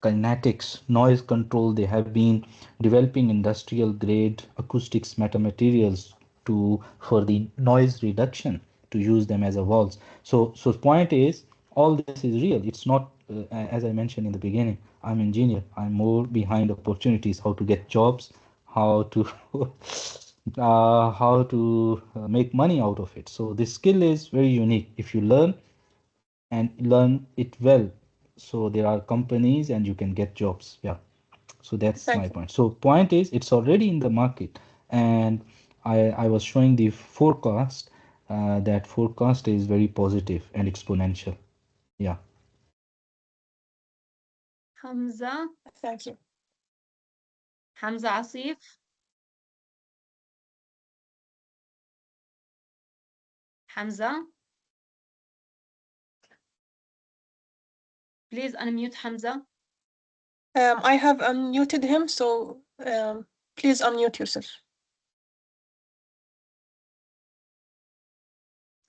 kinetics, noise control. They have been developing industrial grade acoustics metamaterials to for the noise reduction to use them as a walls. So point is, all this is real. It's not as I mentioned in the beginning. I'm engineer. I'm more behind opportunities, how to get jobs, how to make money out of it. So this skill is very unique if you learn and learn it well. So there are companies and you can get jobs. Yeah. So that's my point. So point is, it's already in the market, and I was showing the forecast. That forecast is very positive and exponential. Yeah. Hamza. Thank you. Hamza Asif. Hamza. Please unmute Hamza. I have unmuted him, so please unmute yourself.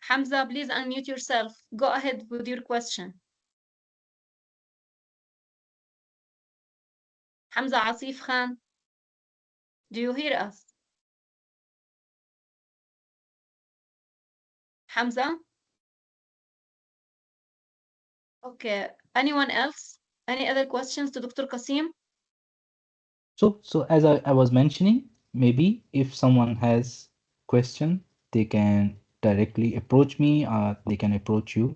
Hamza, please unmute yourself. Go ahead with your question. Hamza Asif Khan, do you hear us? Hamza? Okay. Anyone else? Any other questions to Dr. Qasim? So as I was mentioning, maybe if someone has question, they can directly approach me, they can approach you.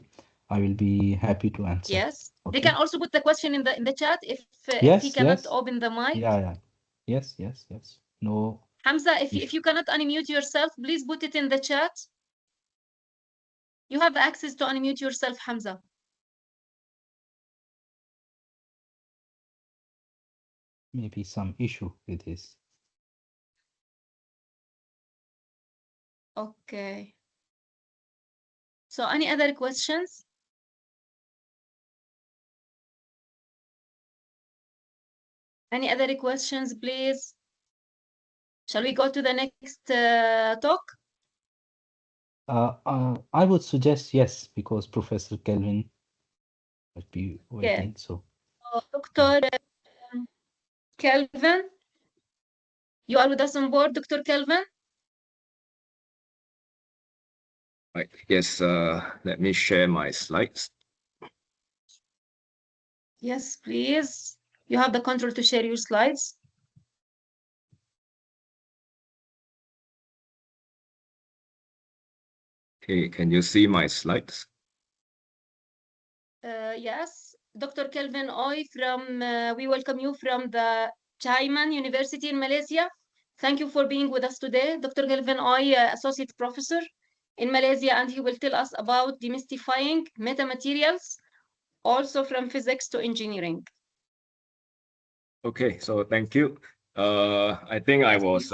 I will be happy to answer. Yes. Okay. They can also put the question in the chat if he cannot open the mic. Yeah. Yes. No. Hamza, if you cannot unmute yourself, please put it in the chat. You have access to unmute yourself, Hamza. Maybe some issue with this. Okay. So any other questions? Any other questions, please? Shall we go to the next talk? I would suggest yes, because Professor Kelvin might be waiting. Okay. So Dr. Kelvin, you are with us on board, Dr. Kelvin? Right. Yes, let me share my slides. Yes, please. You have the control to share your slides. Okay, can you see my slides? Yes, Dr. Kelvin Oy we welcome you from the Chaiman University in Malaysia. Thank you for being with us today. Dr. Kelvin Oy, Associate Professor in Malaysia, and he will tell us about demystifying metamaterials, also from physics to engineering. Okay, so thank you. I think I was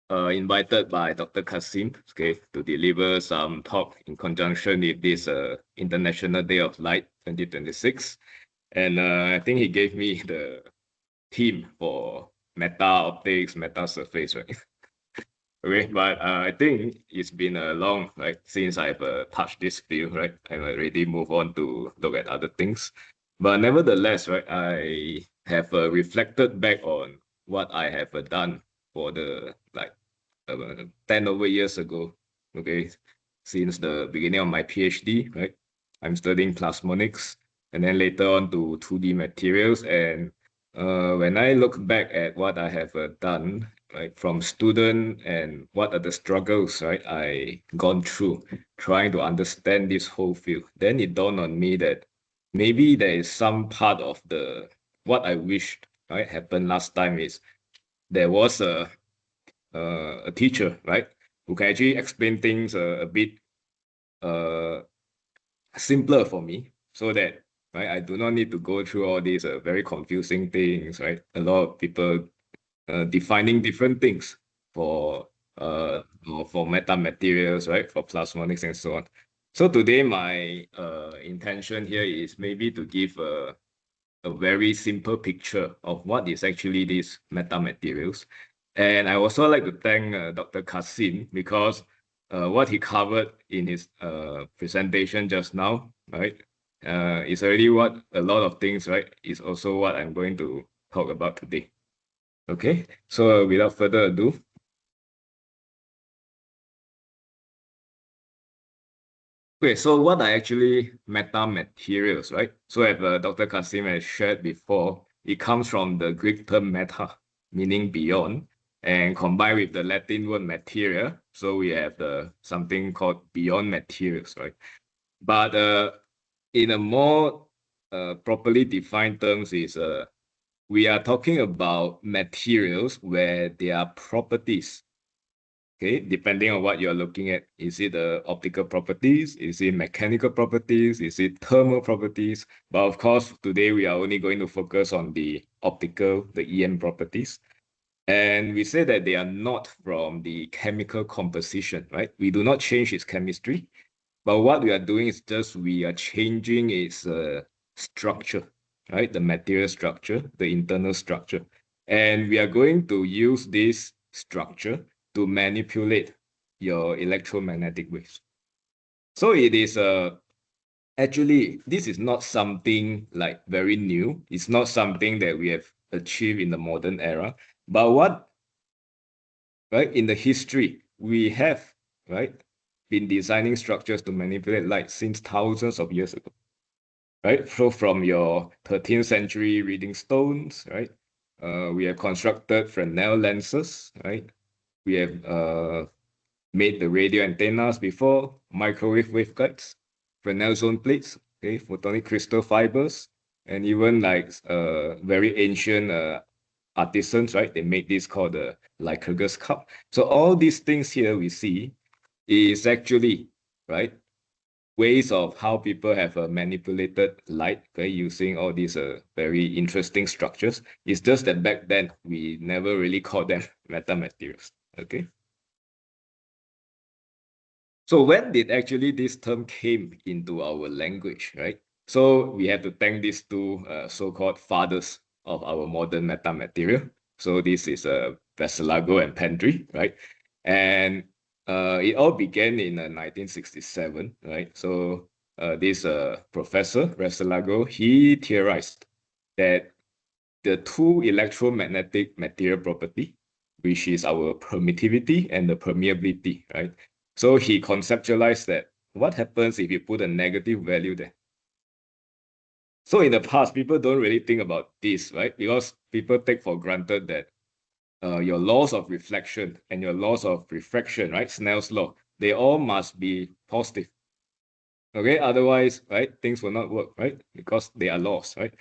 invited by Dr. Qasim, okay, to deliver some talk in conjunction with this International Day of Light 2026. And I think he gave me the team for meta optics, meta surface, right? Okay, but I think it's been a long, right, since I've touched this field, right? I've already moved on to look at other things. But nevertheless, right, I have reflected back on what I have done for the 10 over years ago, okay, since the beginning of my PhD, right? I'm studying plasmonics and then later on to 2D materials. And when I look back at what I have done, right, from student and what are the struggles, right, I gone through trying to understand this whole field, then it dawned on me that maybe there is some part of the what I wished, right, happened last time is there was a teacher, right, who can actually explain things a bit simpler for me, so that, right, I do not need to go through all these very confusing things, right? A lot of people defining different things for metamaterials, right, for plasmonics and so on. So today my intention here is maybe to give a very simple picture of what is actually these metamaterials. And I also like to thank Dr. Kasim, because what he covered in his presentation just now, right, is already what a lot of things, right, is also what I'm going to talk about today. Okay, so without further ado, okay, so what are actually metamaterials, right? So as Dr. Kasim has shared before, it comes from the Greek term meta, meaning beyond, and combined with the Latin word materia, so we have something called beyond materials, right? But in a more properly defined terms is we are talking about materials where their properties, okay, depending on what you're looking at, is it optical properties, is it mechanical properties, is it thermal properties? But of course, today we are only going to focus on the optical, the EM properties. And we say that they are not from the chemical composition, right? We do not change its chemistry, but what we are doing is just we are changing its structure, right? The material structure, the internal structure. And we are going to use this structure to manipulate your electromagnetic waves. So it is actually, this is not something like very new. It's not something that we have achieved in the modern era. But what, right, in the history, we have, right, been designing structures to manipulate light since thousands of years ago, right? So from your 13th century reading stones, right? We have constructed Fresnel lenses, right? We have made the radio antennas before, microwave waveguides, Fresnel zone plates, okay, photonic crystal fibers, and even like very ancient artisans, right? They made this called the Lycurgus cup. So all these things here we see is actually, right, ways of how people have manipulated light, okay, using all these very interesting structures. It's just that back then we never really called them metamaterials, okay? So when did actually this term came into our language, right? So we have to thank these two so-called fathers of our modern metamaterial. So this is Veselago and Pendry, right? And it all began in 1967, right? So this professor, Veselago, he theorized that the two electromagnetic material property, which is our permittivity and the permeability, right? So he conceptualized that what happens if you put a negative value there? So in the past, people don't really think about this, right? Because people take for granted that your laws of reflection and your laws of refraction, right? Snell's law, they all must be positive. Okay, otherwise, right, things will not work, right? Because they are laws, right?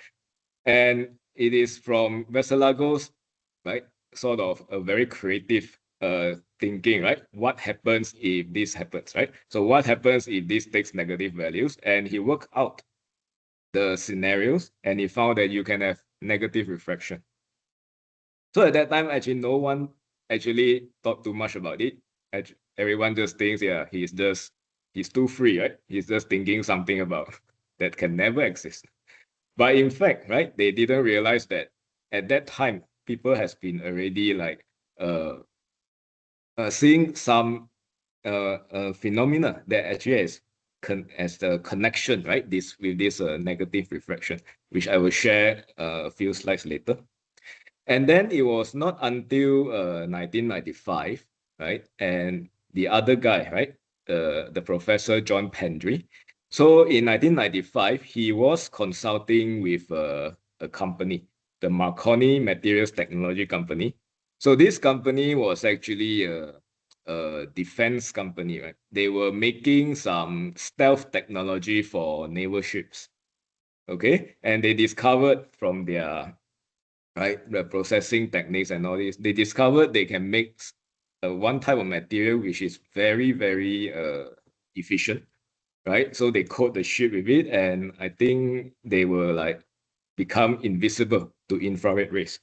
And it is from Veselago's, right, sort of a very creative thinking, right? What happens if this happens, right? So what happens if this takes negative values? And he worked out the scenarios and he found that you can have negative refraction. So at that time, actually, no one actually thought too much about it. Everyone just thinks, yeah, he's too free, right? He's just thinking something about that can never exist. But in fact, right, they didn't realize that at that time, people has been already like seeing some phenomena that actually has the connection, right? With this negative refraction, which I will share a few slides later. And then it was not until 1995, right? And the other guy, right? The Professor John Pendry. So in 1995, he was consulting with a company, the Marconi Materials Technology Company. So this company was actually a defense company, right? They were making some stealth technology for naval ships. Okay, and they discovered from their the processing techniques and all this, they discovered they can make one type of material which is very, very efficient, right? So they coat the ship with it, and I think they will like become invisible to infrared rays.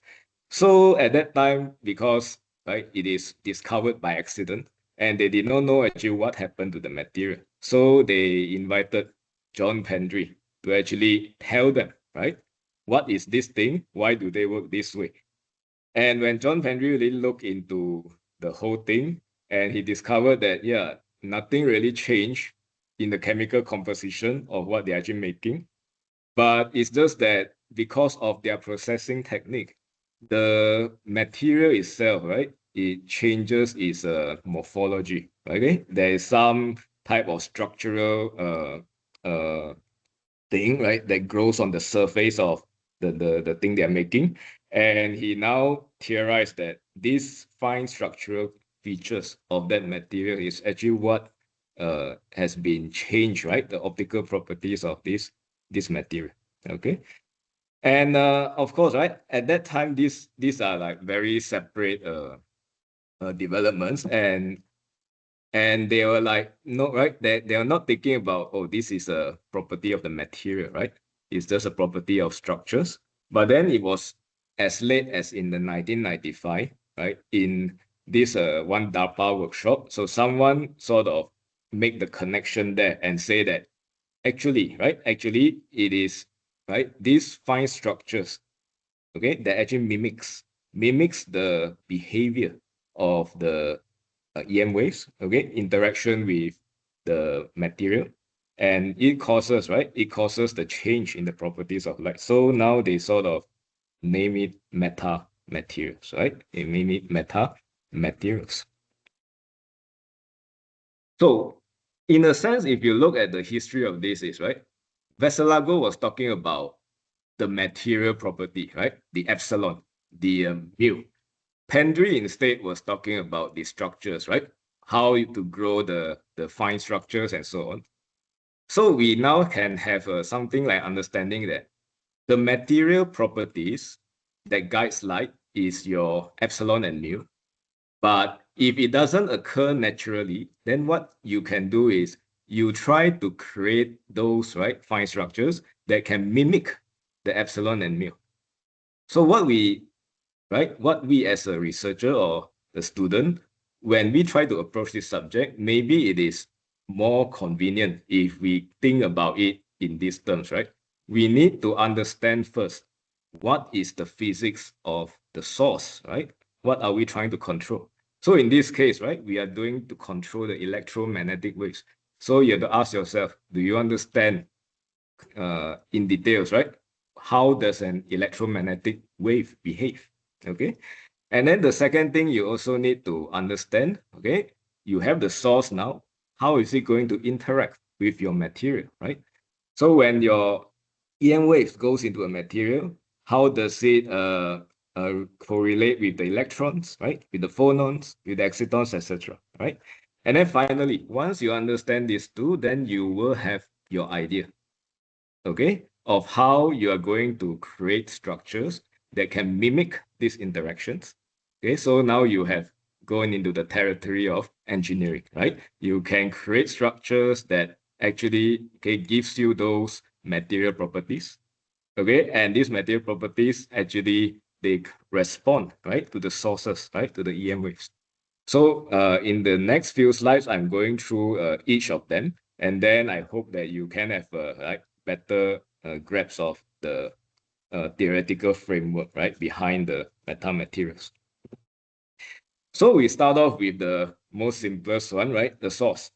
So at that time, because it is discovered by accident, and they did not know actually what happened to the material. So they invited John Pendry to actually tell them, right? What is this thing? Why do they work this way? And when John Pendry really looked into the whole thing, and he discovered that, yeah, nothing really changed in the chemical composition of what they're actually making. But it's just that because of their processing technique, the material itself, right, it changes its morphology. Okay, there is some type of structural thing, right, that grows on the surface of the thing they're making. And he now theorized that these fine structural features of that material is actually what has been changed, right? The optical properties of this material. Okay. And of course, right, at that time, these are like very separate developments, and they were like, no, right? They are not thinking about, oh, this is a property of the material, right? It's just a property of structures. But then it was as late as in the 1995, right? In this one DARPA workshop. So someone sort of make the connection there and say that actually, right? Actually, it is, right? These fine structures, okay, that actually mimics the behavior of the EM waves, okay, interaction with the material, and it causes, right? It causes the change in the properties of light. So now they sort of name it meta materials, right? They name it meta materials. So in a sense, if you look at the history of this, is right, Veselago was talking about the material property, right? The epsilon, the mu. Pendry instead was talking about the structures, right? How to grow the fine structures and so on. So we now can have something like understanding that the material properties that guides light is your epsilon and mu. But if it doesn't occur naturally, then what you can do is you try to create those, right, fine structures that can mimic the epsilon and mu. So what we as a researcher or a student, when we try to approach this subject, maybe it is more convenient if we think about it in these terms, right? We need to understand first, what is the physics of the source, right? What are we trying to control? So in this case, right, we are doing to control the electromagnetic waves. So you have to ask yourself, do you understand in details, right? How does an electromagnetic wave behave? Okay. And then the second thing you also need to understand, okay, you have the source now. How is it going to interact with your material, right? So when your EM wave goes into a material, how does it correlate with the electrons, right? With the phonons, with the excitons, etc., right? And then finally, once you understand these two, then you will have your idea, okay, of how you are going to create structures that can mimic these interactions. Okay, so now you have gone into the territory of engineering, right? You can create structures that actually, okay, gives you those material properties. Okay, and these material properties actually, they respond, right, to the sources, right, to the EM waves. So in the next few slides, I'm going through each of them, and then I hope that you can have like better grasp of the theoretical framework, right, behind the metamaterials. So we start off with the most simplest one, right, the source.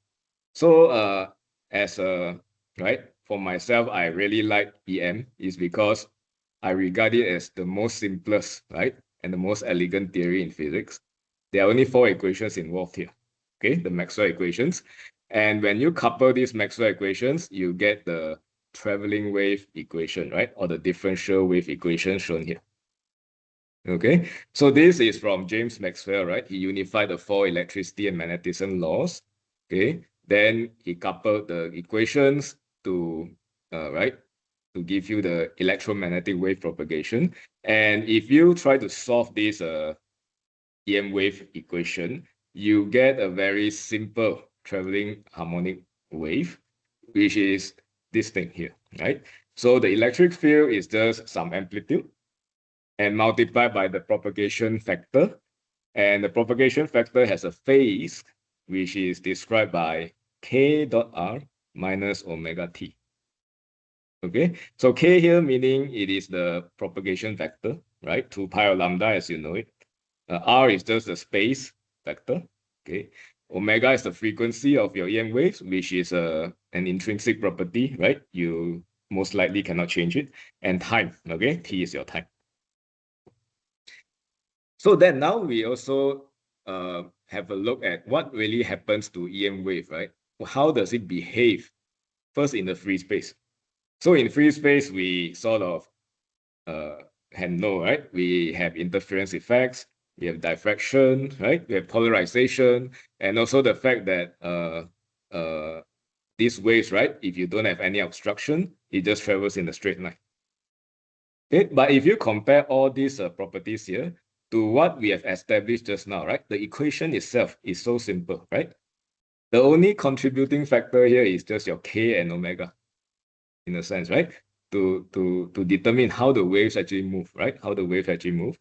So right, for myself, I really like EM is because I regard it as the most simplest, right, and the most elegant theory in physics. There are only 4 equations involved here, okay, the Maxwell equations. And when you couple these Maxwell equations, you get the traveling wave equation, right, or the differential wave equation shown here. Okay, so this is from James Maxwell, right? He unified the 4 electricity and magnetism laws. Okay, then he coupled the equations to right, to give you the electromagnetic wave propagation. And if you try to solve this EM wave equation, you get a very simple traveling harmonic wave, which is this thing here, right? So the electric field is just some amplitude and multiplied by the propagation factor. And the propagation factor has a phase, which is described by k dot r minus omega t. Okay, so k here meaning it is the propagation vector, right? 2 pi lambda as you know it. R is just the space vector. Okay, omega is the frequency of your EM waves, which is an intrinsic property, right? You most likely cannot change it. And time, okay? T is your time. So then now we also have a look at what really happens to EM wave, right? How does it behave? First in the free space. So in free space, we sort of know, right? We have interference effects, we have diffraction, right? We have polarization, and also the fact that these waves, right? If you don't have any obstruction, it just travels in a straight line. Okay, but if you compare all these properties here to what we have established just now, right? The equation itself is so simple, right? The only contributing factor here is just your k and omega, in a sense, right? To determine how the waves actually move, right? How the waves actually move.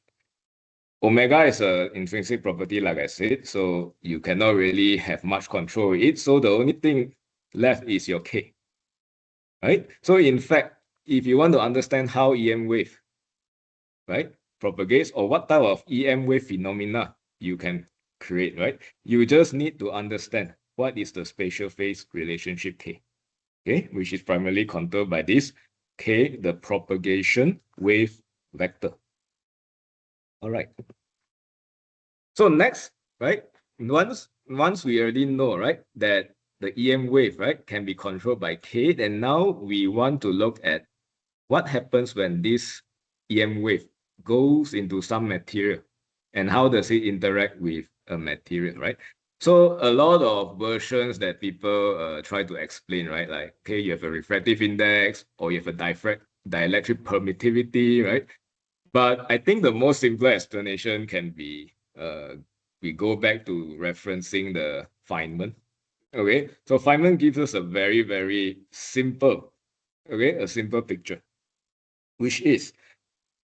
Omega is an intrinsic property, like I said, so you cannot really have much control with it. So the only thing left is your k, right? So in fact, if you want to understand how EM wave, right, propagates or what type of EM wave phenomena you can create, right, you just need to understand what is the spatial phase relationship k, okay, which is primarily controlled by this k, the propagation wave vector. All right. So next, right, once we already know, right, that the EM wave, right, can be controlled by k, then now we want to look at what happens when this EM wave goes into some material and how does it interact with a material, right? So a lot of versions that people try to explain, right? Like, okay, you have a refractive index or you have a dielectric permittivity, right? But I think the most simple explanation can be, we go back to referencing the Feynman. Okay, so Feynman gives us a very, very simple, okay, a simple picture, which is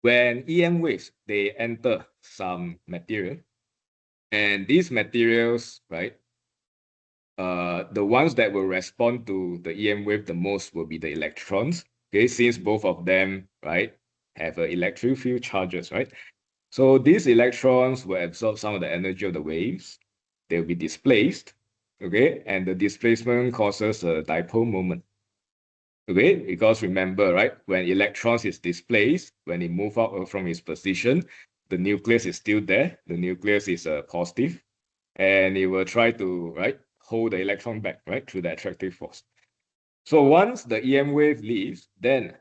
when EM waves, they enter some material, and these materials, right, the ones that will respond to the EM wave the most will be the electrons, okay, since both of them, right, have electric field charges, right? So these electrons will absorb some of the energy of the waves. They'll be displaced, okay, and the displacement causes a dipole moment. Okay, because remember, right, when electrons is displaced, when it move out from its position, the nucleus is still there. The nucleus is positive, and it will try to, right, hold the electron back, right, through the attractive force. So once the EM wave leaves, then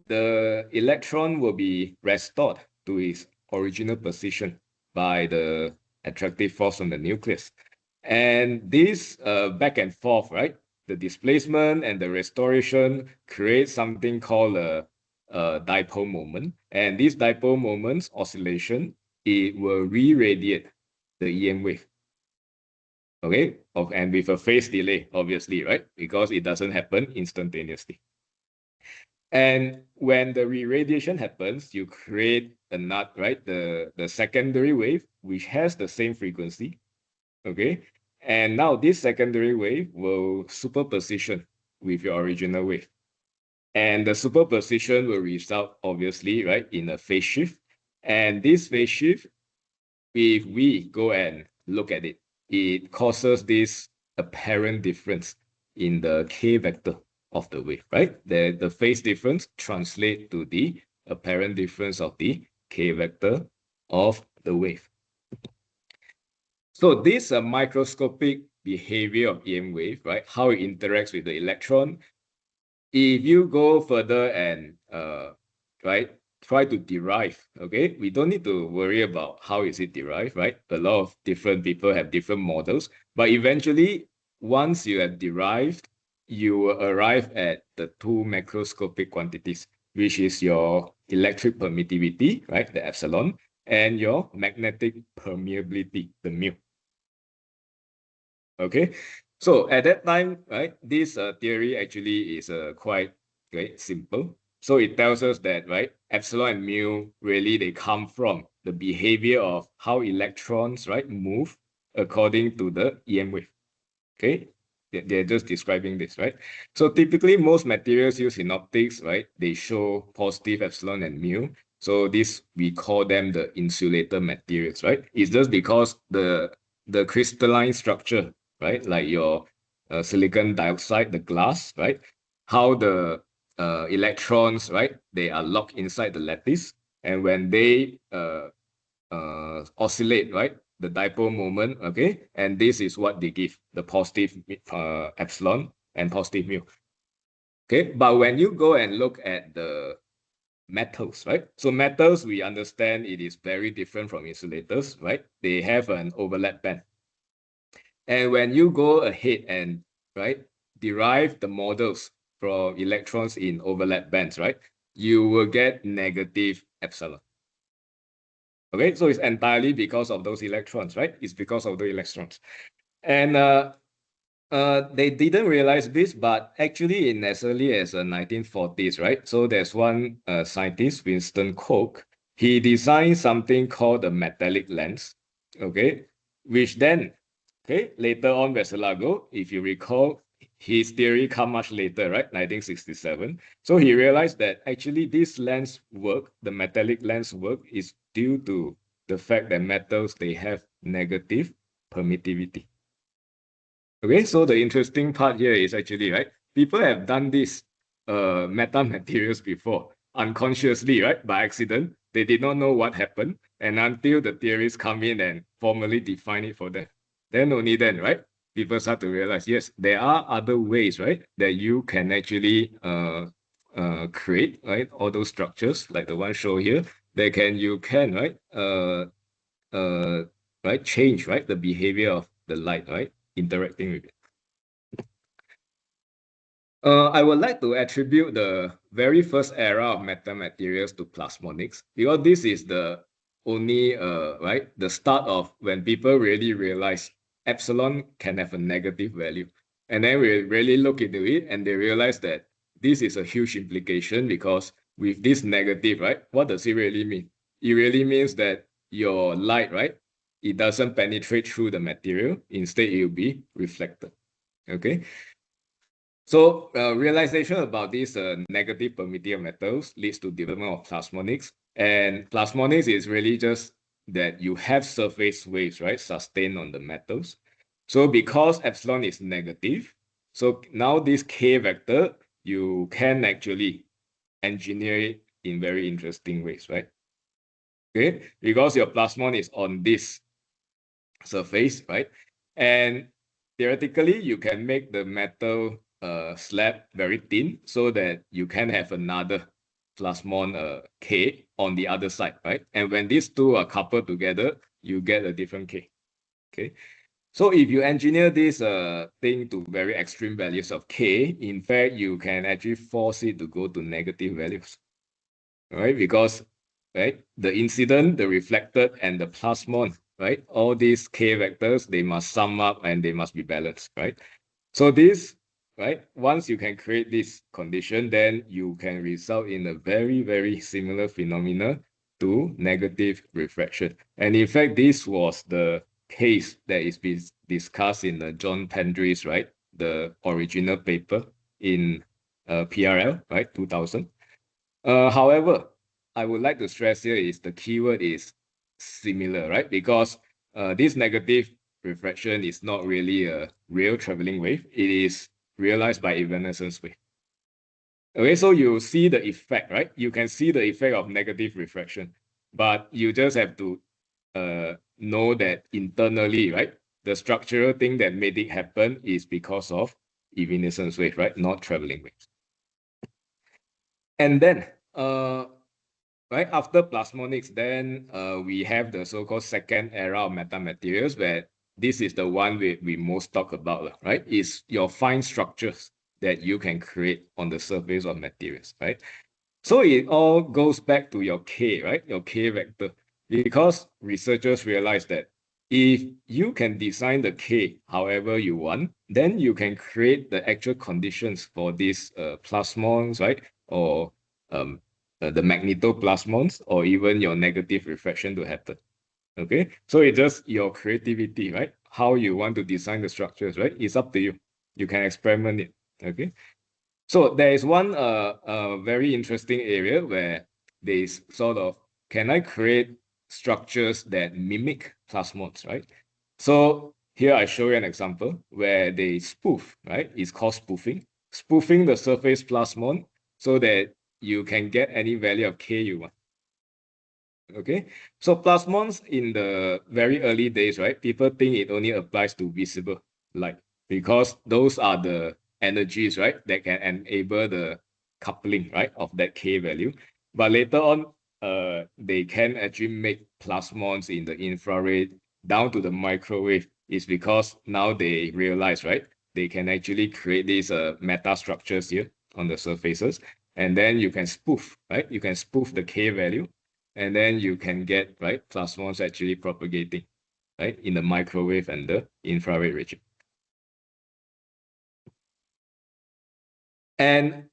the electron will be restored to its original position by the attractive force from the nucleus. And this back and forth, right, the displacement and the restoration creates something called a dipole moment. And this dipole moment's oscillation, it will re-radiate the EM wave. Okay, and with a phase delay, obviously, right? Because it doesn't happen instantaneously. And when the re-radiation happens, you create a nut, right? The secondary wave, which has the same frequency. Okay, and now this secondary wave will superposition with your original wave. And the superposition will result, obviously, right, in a phase shift. And this phase shift, if we go and look at it, it causes this apparent difference in the k vector of the wave, right? The phase difference translates to the apparent difference of the k vector of the wave. So this microscopic behavior of EM wave, right? How it interacts with the electron. If you go further and right, try to derive, okay, we don't need to worry about how is it derived, right? A lot of different people have different models, but eventually, once you have derived, you will arrive at the two macroscopic quantities, which is your electric permittivity, right, the epsilon, and your magnetic permeability, the mu. Okay, so at that time, right, this theory actually is quite simple. So it tells us that, right, epsilon and mu really they come from the behavior of how electrons, right, move according to the EM wave. Okay, they're just describing this, right? So typically most materials used in optics, right, they show positive epsilon and mu. So this, we call them the insulator materials, right? It's just because the crystalline structure, right, like your silicon dioxide, the glass, right, how the electrons, right, they are locked inside the lattice, and when they oscillate, right, the dipole moment, okay, and this is what they give, the positive epsilon and positive mu. Okay, but when you go and look at the metals, right? So metals, we understand it is very different from insulators, right? They have an overlap band. And when you go ahead and, right, derive the models from electrons in overlap bands, right, you will get negative epsilon. Okay, so it's entirely because of those electrons, right? It's because of the electrons. And they didn't realize this, but actually in as early as the 1940s, right? So there's one scientist, Winston Koch, he designed something called a metallic lens, okay? Which then, okay, later on Veselago, if you recall, his theory come much later, right? 1967. So he realized that actually this lens work, the metallic lens work, is due to the fact that metals, they have negative permittivity. Okay, so the interesting part here is actually, right, people have done this metamaterials before, unconsciously, right, by accident. They did not know what happened, and until the theories come in and formally define it for them, then only then, right, people start to realize, yes, there are other ways, right, that you can actually create, right, all those structures like the one shown here. You can, right, right, change, right, the behavior of the light, right, interacting with it. I would like to attribute the very first era of metamaterials to plasmonics, because this is the only, right, the start of when people really realize epsilon can have a negative value. And then we really look into it and they realize that this is a huge implication, because with this negative, right, what does it really mean? It really means that your light, right, it doesn't penetrate through the material. Instead, it will be reflected. Okay. So realization about these negative permittivity of metals leads to development of plasmonics. And plasmonics is really just that you have surface waves, right, sustained on the metals. So because epsilon is negative, so now this k vector, you can actually engineer it in very interesting ways, right? Okay, because your plasmon is on this surface, right? And theoretically, you can make the metal slab very thin so that you can have another plasmon K on the other side, right? And when these two are coupled together, you get a different K. Okay. So if you engineer this thing to very extreme values of K, in fact, you can actually force it to go to negative values, right? Because, right, the incident, the reflected, and the plasmon, right, all these K vectors, they must sum up and they must be balanced, right? So this, right, once you can create this condition, then you can result in a very, very similar phenomena to negative refraction. And in fact, this was the case that is being discussed in the John Pendry's, right, the original paper in PRL, right, 2000. However, I would like to stress here is the keyword is similar, right? Because this negative refraction is not really a real traveling wave. It is realized by evanescence wave. Okay, so you see the effect, right? You can see the effect of negative refraction, but you just have to know that internally, right? The structural thing that made it happen is because of evanescence wave, right? Not traveling waves. And then, right after plasmonics, then we have the so-called second era of metamaterials, where this is the one we most talk about, right? Is your fine structures that you can create on the surface of materials, right? So it all goes back to your K, right? Your K vector, because researchers realize that if you can design the K however you want, then you can create the actual conditions for these plasmons, right? Or the magnetoplasmons, or even your negative refraction to happen. Okay, so it's just your creativity, right? How you want to design the structures, right? It's up to you. You can experiment it. Okay. So there is one very interesting area where they sort of, can I create structures that mimic plasmons, right? So here I show you an example where they spoof, right? It's called spoofing. Spoofing the surface plasmon so that you can get any value of K you want. Okay, so plasmons in the very early days, right? People think it only applies to visible light because those are the energies, right, that can enable the coupling, right, of that K value. But later on, they can actually make plasmons in the infrared down to the microwave. Is because now they realize, right, they can actually create these meta structures here on the surfaces, and then you can spoof, right? You can spoof the K value, and then you can get, right, plasmons actually propagating, right, in the microwave and the infrared region. And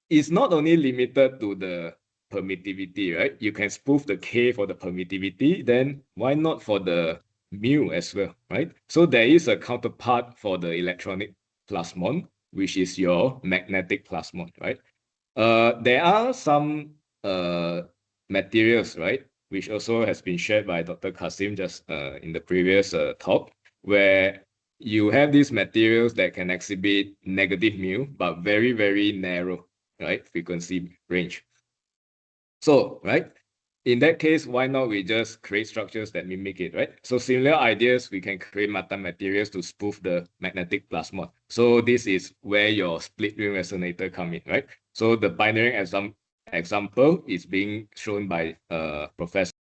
it's not only limited to the permittivity, right? You can spoof the K for the permittivity, then why not for the mu as well, right? So there is a counterpart for the electronic plasmon, which is your magnetic plasmon, right? There are some materials, right, which also has been shared by Dr. Kasim just in the previous talk, where you have these materials that can exhibit negative mu, but very, very narrow, right, frequency range. So, right, in that case, why not we just create structures that mimic it, right? So similar ideas, we can create metamaterials to spoof the magnetic plasmon. So this is where your split ring resonator come in, right? So the binary example is being shown by Professor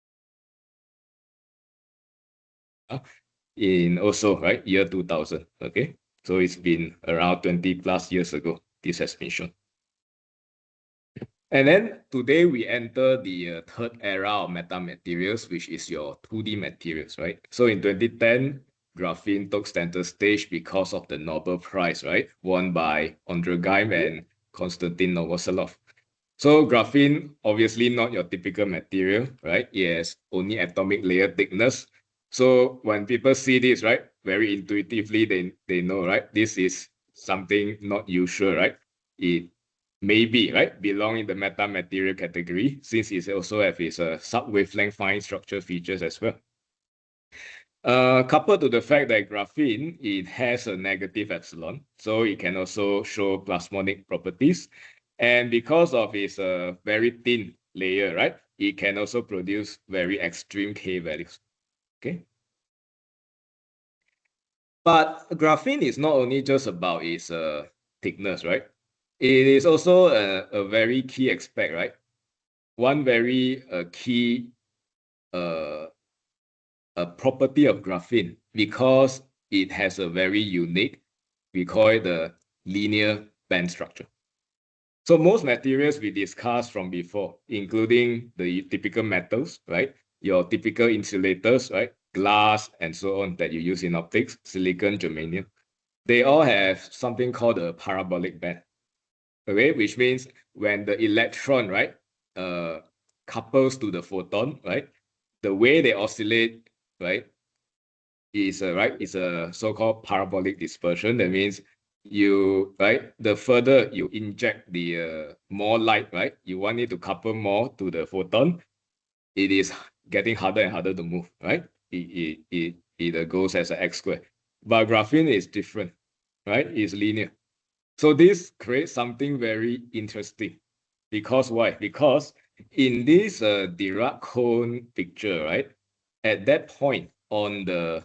in also, right, year 2000, okay? So it's been around 20 plus years ago, this has been shown. And then today we enter the third era of metamaterials, which is your 2D materials, right? So in 2010, graphene took center stage because of the Nobel Prize, right? Won by Ondrogeim and Konstantin Novoselov. So graphene, obviously not your typical material, right? It has only atomic layer thickness. So when people see this, right, very intuitively, they know, right, this is something not usual, right? It maybe, right, belong in the metamaterial category, since it also have its sub-wavelength fine structure features as well. Coupled to the fact that graphene, it has a negative epsilon, so it can also show plasmonic properties. And because of its very thin layer, right, it can also produce very extreme K values, okay? But graphene is not only just about its thickness, right? It is also a very key aspect, right? One very key property of graphene, because it has a very unique, we call it the linear band structure. So most materials we discussed from before, including the typical metals, right? Your typical insulators, right? Glass and so on that you use in optics, silicon, germanium, they all have something called a parabolic band. Okay, which means when the electron, right, couples to the photon, right, the way they oscillate, right, is a so-called parabolic dispersion. That means the further you inject the more light, right? You want it to couple more to the photon. It is getting harder and harder to move, right? It goes as an X square. But graphene is different, right? It's linear. So this creates something very interesting. Because why? Because in this Dirac cone picture, right? At that point on the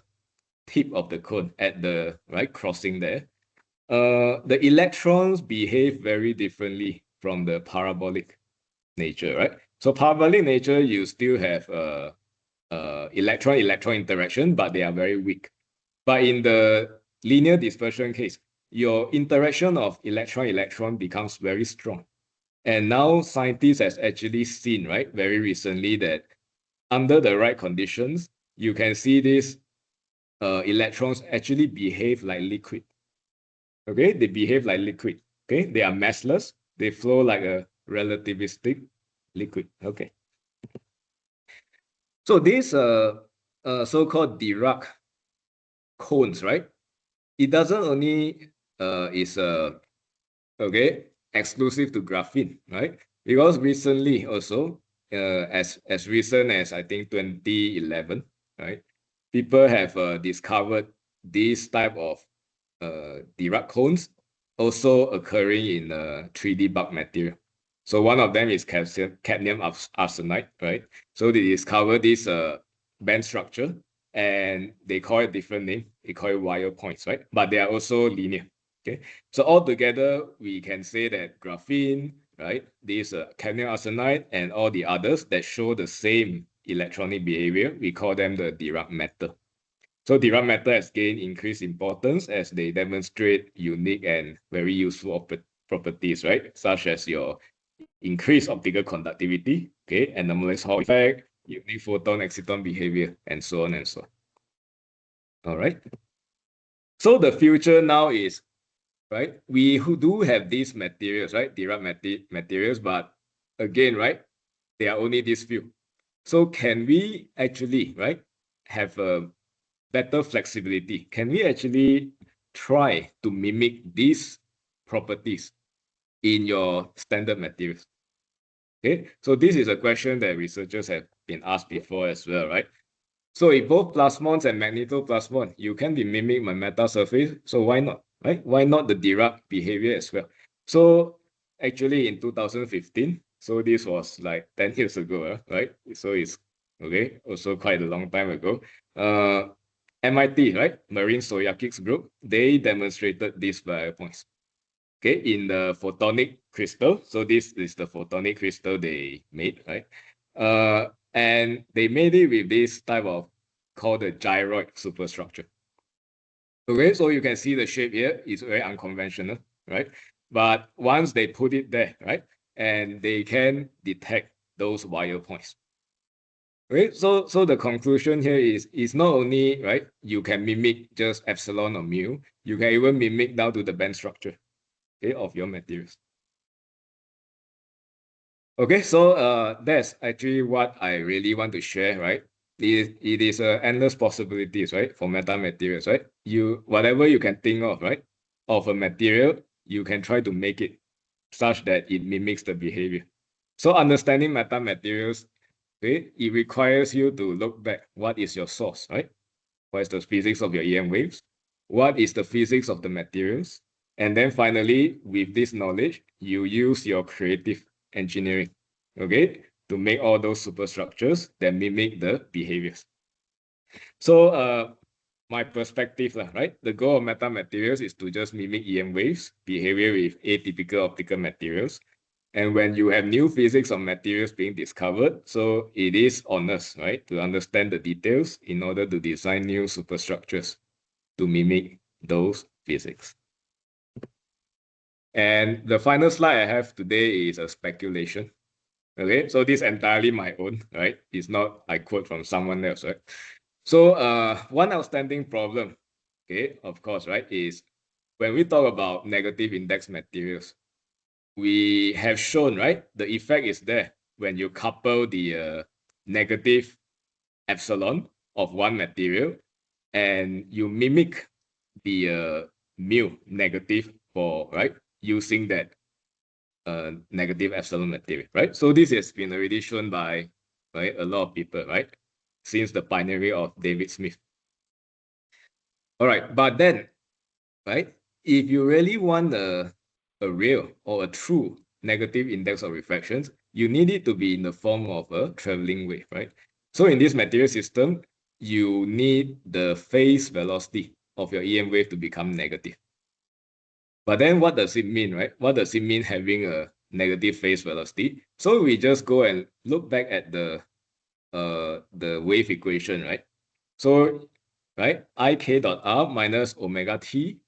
tip of the cone, at the crossing there, the electrons behave very differently from the parabolic nature, right? So parabolic nature, you still have electron-electron interaction, but they are very weak. But in the linear dispersion case, your interaction of electron-electron becomes very strong. And now scientists have actually seen, right, very recently that under the right conditions, you can see these electrons actually behave like liquid. Okay, they behave like liquid. Okay, they are massless. They flow like a relativistic liquid. Okay. So these so-called Dirac cones, right? It doesn't only is okay exclusive to graphene, right? Because recently also, as recent as I think 2011, right? People have discovered this type of Dirac cones also occurring in 3D bulk material. So one of them is cadmium arsenide, right? So they discovered this band structure and they call it different name. They call it wire points, right? But they are also linear. Okay, so altogether we can say that graphene, right? This cadmium arsenide and all the others that show the same electronic behavior, we call them the Dirac metal. So Dirac metal has gained increased importance as they demonstrate unique and very useful properties, right? Such as your increased optical conductivity, okay, anomalous Hall effect, unique photon-exciton behavior, and so on and so on. All right. So the future now is, right, we do have these materials, right, Dirac materials, but again, right, they are only these few. So can we actually, right, have a better flexibility? Can we actually try to mimic these properties in your standard materials? Okay, so this is a question that researchers have been asked before as well, right? So if both plasmons and magnetoplasmon, you can be mimic my meta surface, so why not, right? Why not the Dirac behavior as well? So actually in 2015, so this was like 10 years ago, right? So it's okay, also quite a long time ago. MIT, right? Marine Soyakiks group, they demonstrated these value points. Okay, in the photonic crystal. So this is the photonic crystal they made, right? And they made it with this type of called the gyroid superstructure. Okay, so you can see the shape here is very unconventional, right? But once they put it there, right, and they can detect those wire points. Okay, so the conclusion here is not only, right, you can mimic just epsilon or mu, you can even mimic down to the band structure, okay, of your materials. Okay, so that's actually what I really want to share, right? It is endless possibilities, right, for metamaterials, right? Whatever you can think of, right, of a material, you can try to make it such that it mimics the behavior. So understanding metamaterials, okay, it requires you to look back. What is your source, right? What is the physics of your EM waves? What is the physics of the materials? And then finally, with this knowledge, you use your creative engineering, okay, to make all those superstructures that mimic the behaviors. So my perspective, right? The goal of metamaterials is to just mimic EM waves behavior with atypical optical materials. And when you have new physics of materials being discovered, so it is on us, right, to understand the details in order to design new superstructures to mimic those physics. And the final slide I have today is a speculation. Okay, so this is entirely my own, right? It's not I quote from someone else, right? So one outstanding problem, okay, of course, right, is when we talk about negative index materials, we have shown, right, the effect is there when you couple the negative epsilon of one material and you mimic the mu negative for, right, using that negative epsilon material, right? So this has been already shown by, right, a lot of people, right, since the pioneer of David Smith. All right, but then, right, if you really want a real or a true negative index of refractions, you need it to be in the form of a traveling wave, right? So in this material system, you need the phase velocity of your EM wave to become negative. But then what does it mean, right? What does it mean having a negative phase velocity? So we just go and look back at the wave equation, right? So, right, ik dot r minus omega t.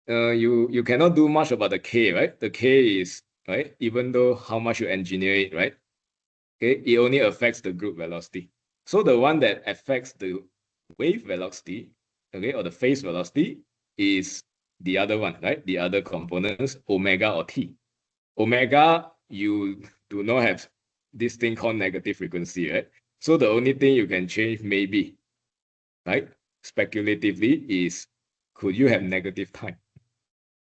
You cannot do much about the k, right? The k is, right, even though how much you engineer it, right? Okay, it only affects the group velocity. So the one that affects the wave velocity, okay, or the phase velocity is the other one, right? The other components, omega or t. Omega, you do not have this thing called negative frequency, right? So the only thing you can change maybe, right, speculatively, is could you have negative time?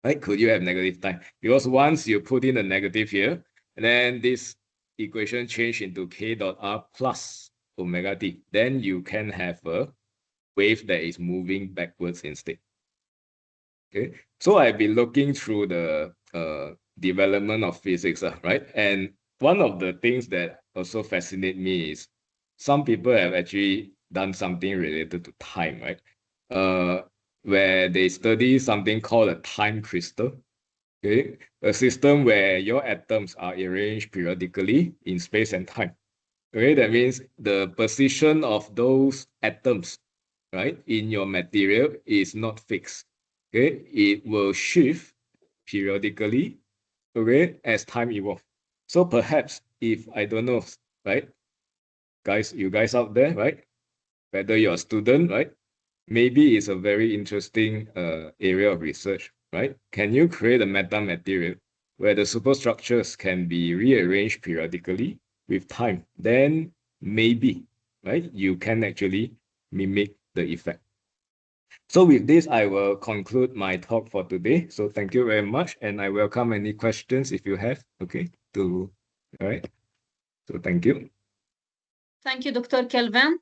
Right? Could you have negative time? Because once you put in a negative here, and then this equation change into k dot r plus omega t, then you can have a wave that is moving backwards instead. Okay, so I've been looking through the development of physics, right? And one of the things that also fascinate me is some people have actually done something related to time, right? Where they study something called a time crystal. Okay, a system where your atoms are arranged periodically in space and time. Okay, that means the position of those atoms, right, in your material is not fixed. Okay, it will shift periodically, okay, as time evolves. So perhaps if, I don't know, right, guys, you guys out there, right, whether you're a student, right, maybe it's a very interesting area of research, right? Can you create a metamaterial where the superstructures can be rearranged periodically with time? Then maybe, right, you can actually mimic the effect. So with this, I will conclude my talk for today. So thank you very much, and I welcome any questions if you have, okay, all right. So thank you. Thank you, Dr. Kelvin.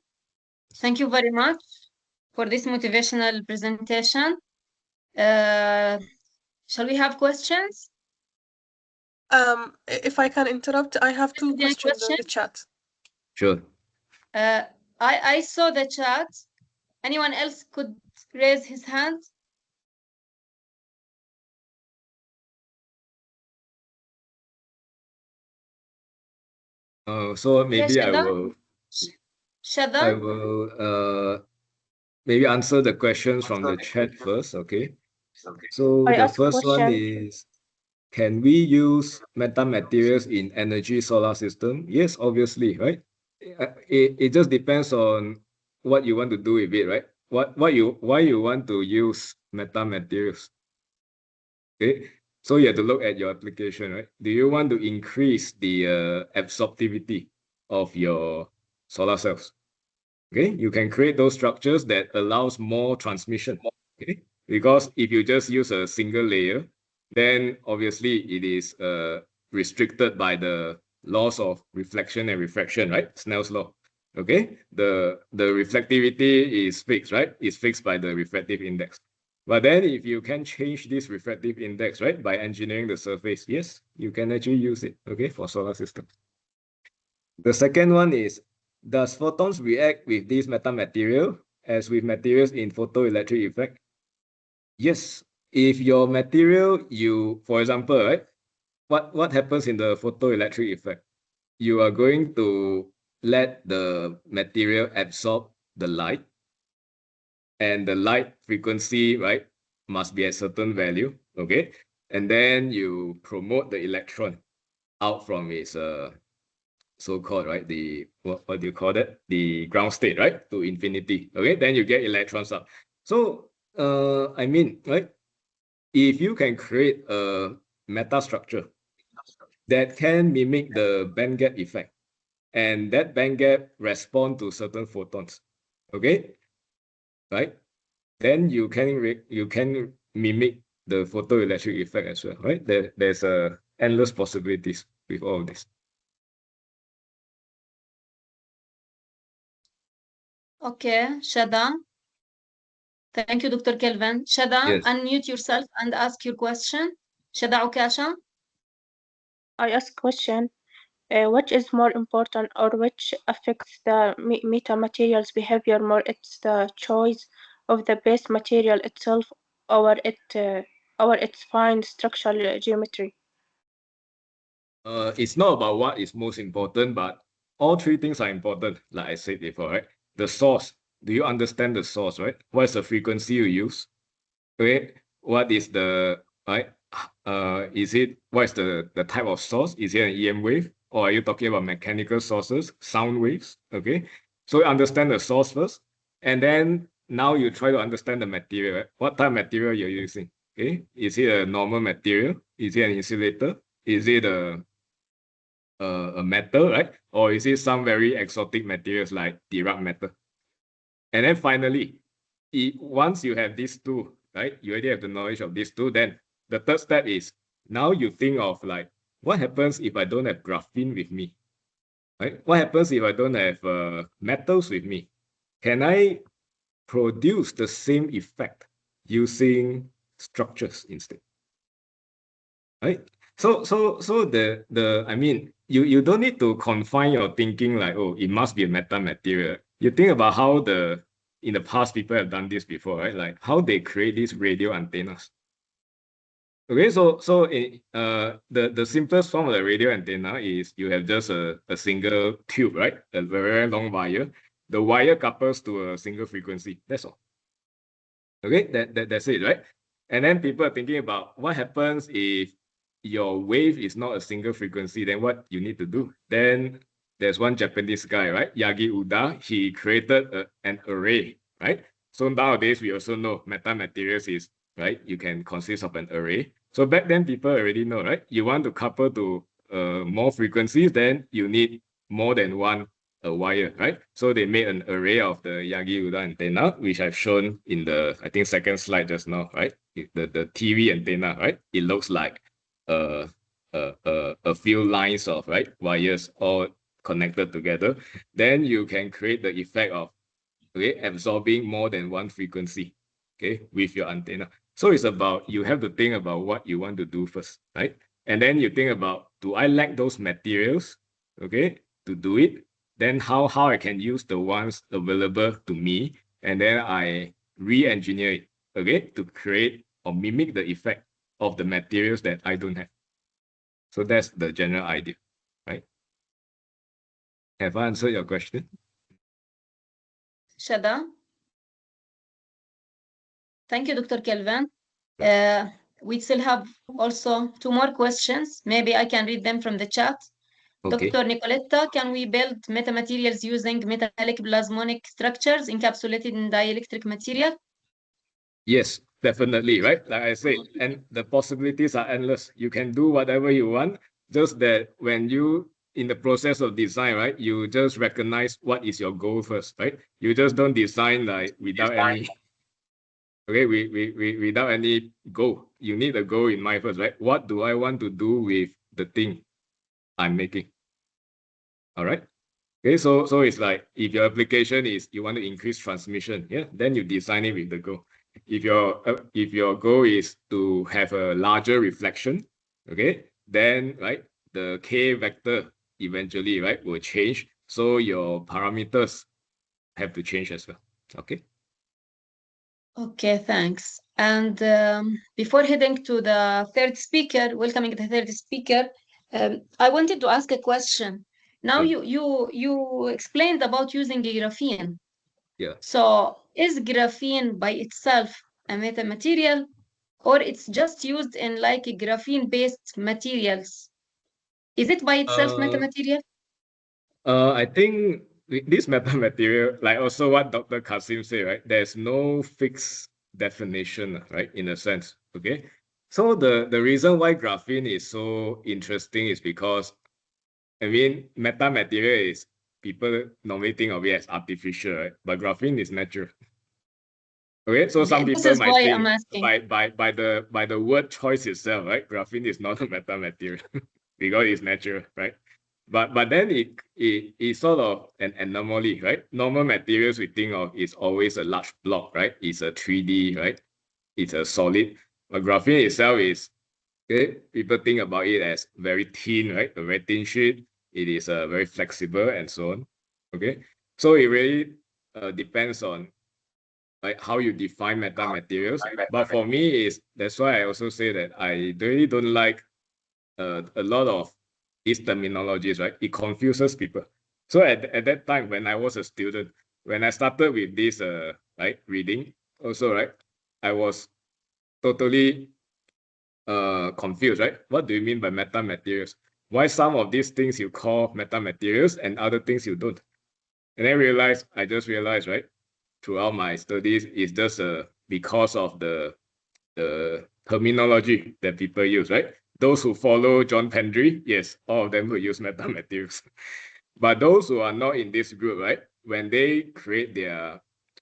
Thank you very much for this motivational presentation. Shall we have questions? If I can interrupt, I have two questions in the chat. Sure. I saw the chat. Anyone else could raise his hand? So maybe I Shada? will maybe answer the questions from the chat first, okay? So the first one is, can we use metamaterials in energy solar system? Yes, obviously, right? It just depends on what you want to do with it, right? Why you want to use metamaterials? Okay, so you have to look at your application, right? Do you want to increase the absorptivity of your solar cells? Okay, you can create those structures that allows more transmission. Okay, because if you just use a single layer, then obviously it is restricted by the laws of reflection and refraction, right? Snell's law. Okay, the reflectivity is fixed, right? It's fixed by the refractive index. But then if you can change this refractive index, right, by engineering the surface, yes, you can actually use it, okay, for solar systems. The second one is, does photons react with this metamaterial as with materials in photoelectric effect? Yes. If your material, for example, right, what happens in the photoelectric effect? You are going to let the material absorb the light, and the light frequency, right, must be at certain value, okay? And then you promote the electron out from its so-called, right, the what do you call that? The ground state, right, to infinity. Okay, then you get electrons up. So I mean, right, if you can create a meta structure that can mimic the band gap effect, and that band gap respond to certain photons, okay, right, then you can mimic the photoelectric effect as well, right? There's endless possibilities with all of this. Okay, Shada. Thank you, Dr. Kelvin. Shada, Yes. unmute yourself and ask your question. Shada Ukasha. I ask question, which is more important or which affects the metamaterial's behavior more? It's the choice of the base material itself or its fine structural geometry. It's not about what is most important, but all three things are important, like I said before, right? The source. Do you understand the source, right? What's the frequency you use? Okay. What is the right? What is the type of source? Is it an EM wave? Or are you talking about mechanical sources, sound waves? Okay. So you understand the source first, and then now you try to understand the material, right? What type of material you're using? Okay. Is it a normal material? Is it an insulator? Is it a metal, right? Or is it some very exotic materials like Dirac metal? And then finally, once you have these two, right? You already have the knowledge of these two, then the third step is now you think of like, what happens if I don't have graphene with me, right? What happens if I don't have metals with me? Can I produce the same effect using structures instead? Right? So I mean, you don't need to confine your thinking like, oh, it must be a metamaterial. You think about how in the past people have done this before, right? Like how they create these radio antennas. Okay, so the simplest form of the radio antenna is you have just a single tube, right? A very long wire. The wire couples to a single frequency. That's all. Okay, that's it, right? And then people are thinking about what happens if your wave is not a single frequency, then what you need to do? Then there's one Japanese guy, right? Yagi Uda, he created an array, right? So nowadays we also know metamaterials is, right? You can consist of an array. So back then people already know, right? You want to couple to more frequencies, then you need more than one wire, right? So they made an array of the Yagi-Uda antenna, which I've shown in the, I think, second slide just now, right? The TV antenna, right? It looks like a few lines of, right, wires all connected together. Then you can create the effect of, okay, absorbing more than one frequency, okay, with your antenna. So it's about, you have to think about what you want to do first, right? And then you think about, do I lack those materials, okay, to do it? Then how I can use the ones available to me, and then I re-engineer it, okay, to create or mimic the effect of the materials that I don't have. So that's the general idea, right? Have I answered your question? Shada. Thank you, Dr. Kelvin. We still have also two more questions. Maybe I can read them from the chat. Okay. Dr. Nicoletta, can we build metamaterials using metallic plasmonic structures encapsulated in dielectric material? Yes, definitely, right? Like I said, and the possibilities are endless. You can do whatever you want, just that when you, in the process of design, right, you just recognize what is your goal first, right? You just don't design like without any, okay, without any goal. You need a goal in mind first, right? What do I want to do with the thing I'm making? All right. Okay, so it's like if your application is you want to increase transmission, yeah, then you design it with the goal. If your goal is to have a larger reflection, okay, then right, the K vector eventually, right, will change. So your parameters have to change as well. Okay. Okay, thanks. And before heading to the third speaker, welcoming the third speaker, I wanted to ask a question. Now you explained about using graphene. Yeah. So is graphene by itself a metamaterial, or it's just used in like graphene-based materials? Is it by itself metamaterial? I think this metamaterial, like also what Dr. Kasim said, right? There's no fixed definition, right? In a sense, okay? So the reason why graphene is so interesting is because, I mean, metamaterial is, people normally think of it as artificial, right? But graphene is natural. Okay, so some This people is might why think I'm asking. by the word choice itself, right? Graphene is not a metamaterial because it's natural, right? But then it's sort of an anomaly, right? Normal materials we think of is always a large block, right? It's a 3D, right? It's a solid. But graphene itself is, okay, people think about it as very thin, right? A very thin sheet. It is very flexible and so on. Okay, so it really depends on like how you define metamaterials. But for me, that's why I also say that I really don't like a lot of these terminologies, right? It confuses people. So at that time, when I was a student, when I started with this like reading also, right, I was totally confused, right? What do you mean by metamaterials? Why some of these things you call metamaterials and other things you don't? And I just realized, right, throughout my studies, it's just because of the terminology that people use, right? Those who follow John Pendry, yes, all of them will use metamaterials. But those who are not in this group, right, when they create their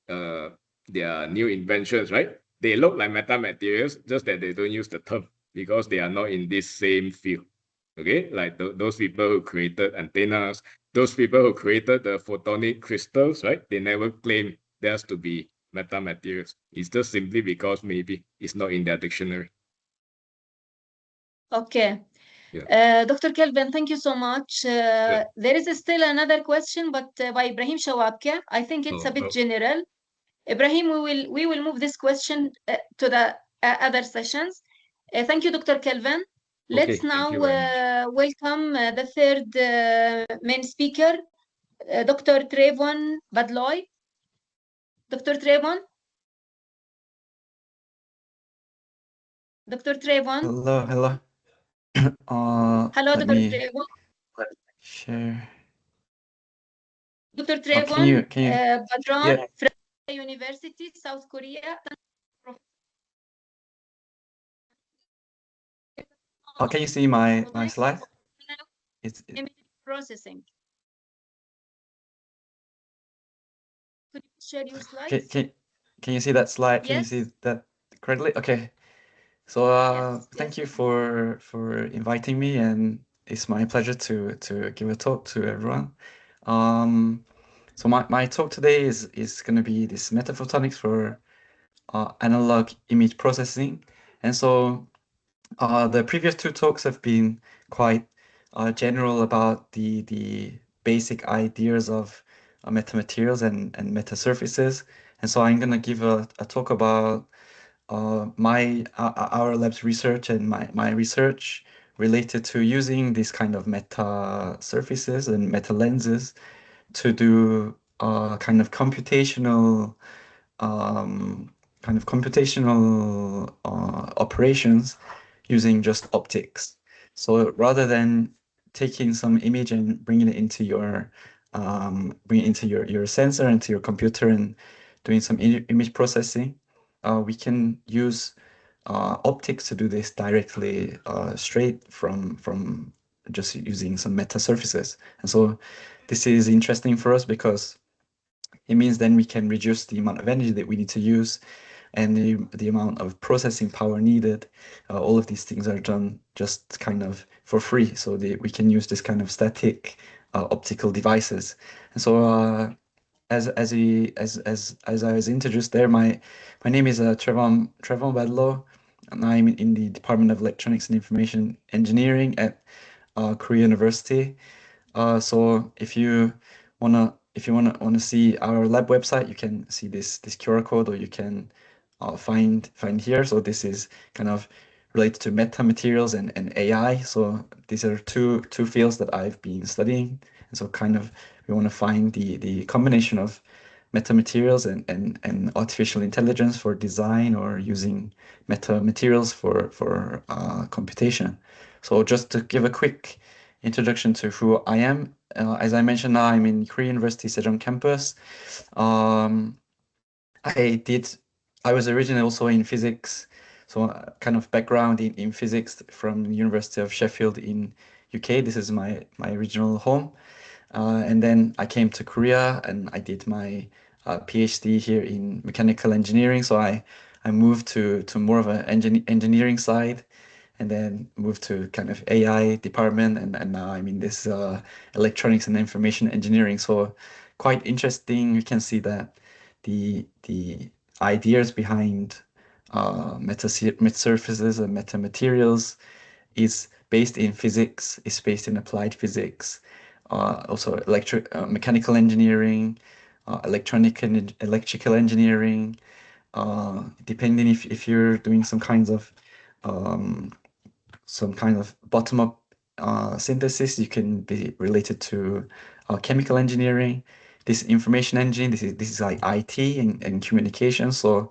new inventions, right, they look like metamaterials, just that they don't use the term because they are not in this same field. Okay, like those people who created antennas, those people who created the photonic crystals, right? They never claim theirs to be metamaterials. It's just simply because maybe it's not in their dictionary. Okay. Yeah. Dr. Kelvin, thank you so much. There is still another question, but by Ibrahim Shawabke. I think it's a bit general. Ibrahim, we will move this question to the other sessions. Thank you, Dr. Kelvin. Let's now welcome the third main speaker, Dr. Trayvon Badloy. Dr. Trayvon? Dr. Trayvon? Hello. Hello, Let Dr. me Trayvon. share. Dr. Trayvon Badron Yeah. from University, South Korea. Can you see my slide? Image processing. Could you share your slides? Can you see that slide? Yes. Can you see that correctly? Okay. So Yes, thank you for inviting me, and it's my pleasure to give a talk to everyone. So my talk today is going to be this metaphotonics for analog image processing, and so the previous two talks have been quite general about the basic ideas of metamaterials and metasurfaces, and so I'm going to give a talk about our lab's research and my research related to using this kind of meta surfaces and meta lenses to do kind of computational operations using just optics. So rather than taking some image and bringing it into your your sensor, into your computer, and doing some image processing, we can use optics to do this directly, straight from just using some meta surfaces. And so this is interesting for us because it means then we can reduce the amount of energy that we need to use and the amount of processing power needed. All of these things are done just kind of for free, so we can use this kind of static optical devices. And so as I was introduced there, my name is Trayvon Badlow, and I'm in the Department of Electronics and Information Engineering at Korea University. So if you wanna see our lab website, you can see this QR code, or you can find here. So this is kind of related to metamaterials and AI. So these are two fields that I've been studying, and so kind of we want to find the combination of metamaterials and artificial intelligence for design, or using metamaterials for computation. So just to give a quick introduction to who I am. As I mentioned, now I'm in Korea University Sejong campus. I was originally also in physics, so kind of background in physics from the University of Sheffield in UK. This is my original home. And then I came to Korea and I did my PhD here in mechanical engineering. So I moved to more of an engineering side, and then moved to kind of AI department, and now I'm in this electronics and information engineering. So quite interesting. You can see that the ideas behind metasurfaces and metamaterials is based in physics, is based in applied physics, also mechanical engineering, electrical engineering, depending if you're doing some kind of bottom-up synthesis, you can be related to chemical engineering. This information engineering, this is like IT and communication. So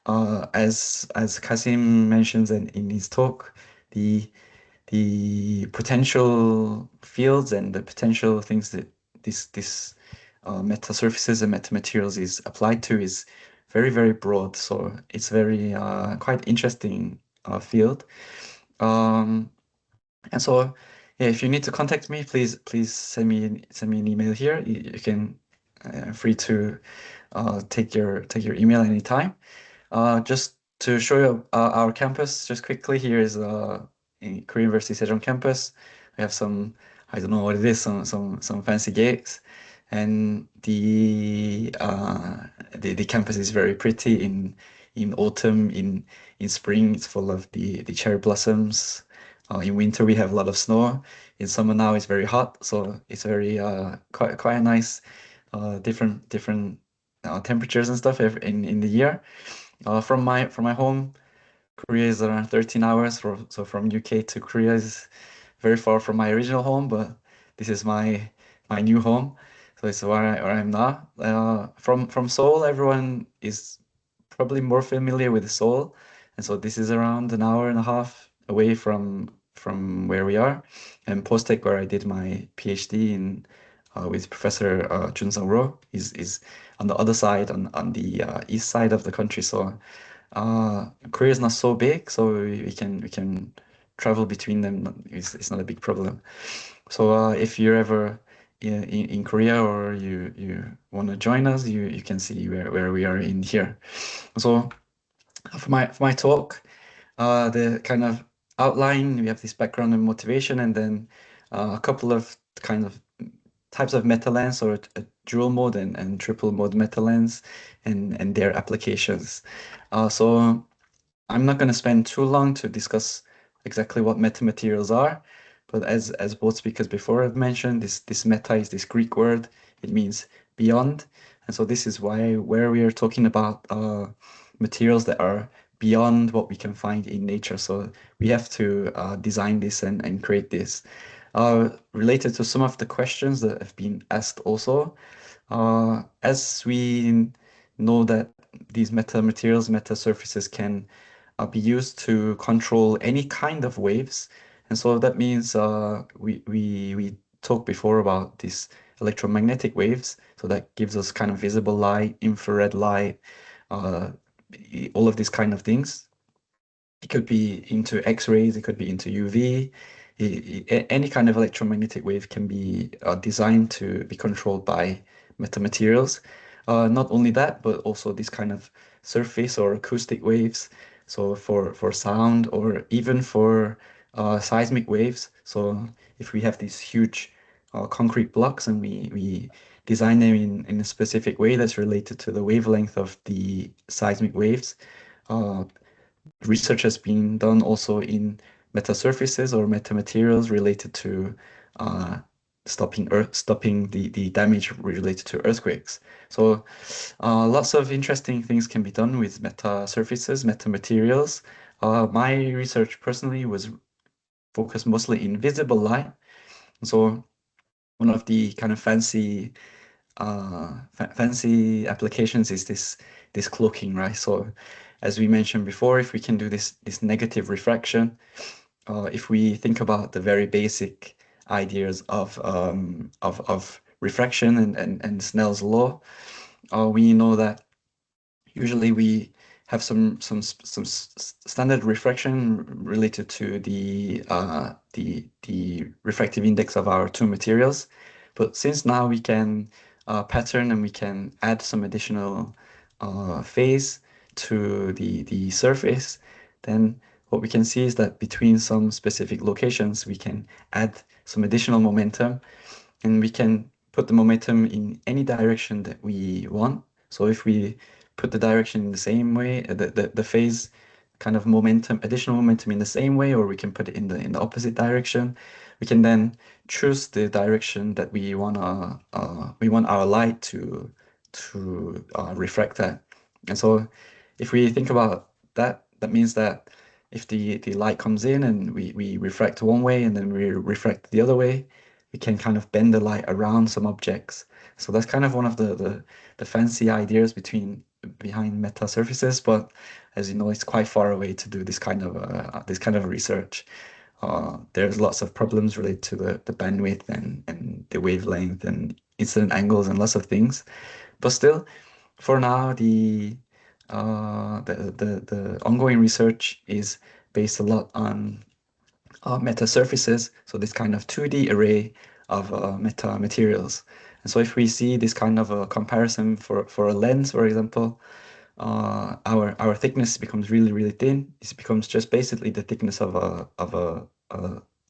as Kasim mentions in his talk, the potential fields and the potential things that this meta surfaces and metamaterials is applied to is very, very broad. So it's very quite interesting field. And so yeah, if you need to contact me, please send me an email here. You can free to take your email anytime. Just to show you our campus, just quickly, here is in Korea University Sejong campus. We have some, I don't know what it is, some fancy gates, and the campus is very pretty in autumn. In spring, it's full of the cherry blossoms. In winter, we have a lot of snow. In summer now, it's very hot, so it's very quite a nice different temperatures and stuff in the year. From my home, Korea is around 13 hours. So from UK to Korea is very far from my original home, but this is my new home. So it's where I'm now. From Seoul, everyone is probably more familiar with Seoul, and so this is around an hour and a half away from where we are. And Posttech, where I did my PhD in with Professor Jun Sung-ro, is on the other side, on the east side of the country. So Korea is not so big, so we can travel between them. It's not a big problem. So if you're ever in Korea, or you want to join us, you can see where we are in here. So for my talk, the kind of outline, we have this background and motivation, and then a couple of kind of types of metalens, or a dual mode and triple mode metalens, and their applications. So I'm not going to spend too long to discuss exactly what metamaterials are, but as both speakers before have mentioned, this meta is this Greek word. It means beyond, and so this is where we are talking about materials that are beyond what we can find in nature. So we have to design this and create this. Related to some of the questions that have been asked also, as we know that these metamaterials, metasurfaces can be used to control any kind of waves. And so that means we talked before about these electromagnetic waves. So that gives us kind of visible light, infrared light, all of these kind of things. It could be into X-rays, it could be into UV. Any kind of electromagnetic wave can be designed to be controlled by metamaterials. Not only that, but also these kind of surface or acoustic waves. So for sound, or even for seismic waves. So if we have these huge concrete blocks and we design them in a specific way that's related to the wavelength of the seismic waves, research has been done also in metasurfaces or metamaterials related to stopping the damage related to earthquakes. So lots of interesting things can be done with metasurfaces, metamaterials. My research personally was focused mostly in visible light. So one of the kind of fancy applications is this cloaking, right? So as we mentioned before, if we can do this negative refraction, if we think about the very basic ideas of refraction and Snell's law, we know that usually we have some standard refraction related to the refractive index of our two materials. But since now we can pattern and we can add some additional phase to the surface, then what we can see is that between some specific locations, we can add some additional momentum, and we can put the momentum in any direction that we want. So if we put the direction in the same way, the phase kind of momentum, additional momentum in the same way, or we can put it in the opposite direction, we can then choose the direction that we want our light to refract at. And so if we think about that, that means that if the light comes in and we refract one way and then we refract the other way, we can kind of bend the light around some objects. So that's kind of one of the fancy ideas behind meta surfaces, but as you know, it's quite far away to do this kind of research. There's lots of problems related to the bandwidth and the wavelength and incident angles and lots of things. But still, for now, the ongoing research is based a lot on meta surfaces, so this kind of 2D array of meta materials. And so if we see this kind of a comparison for a lens, for example, our thickness becomes really thin. It becomes just basically the thickness of our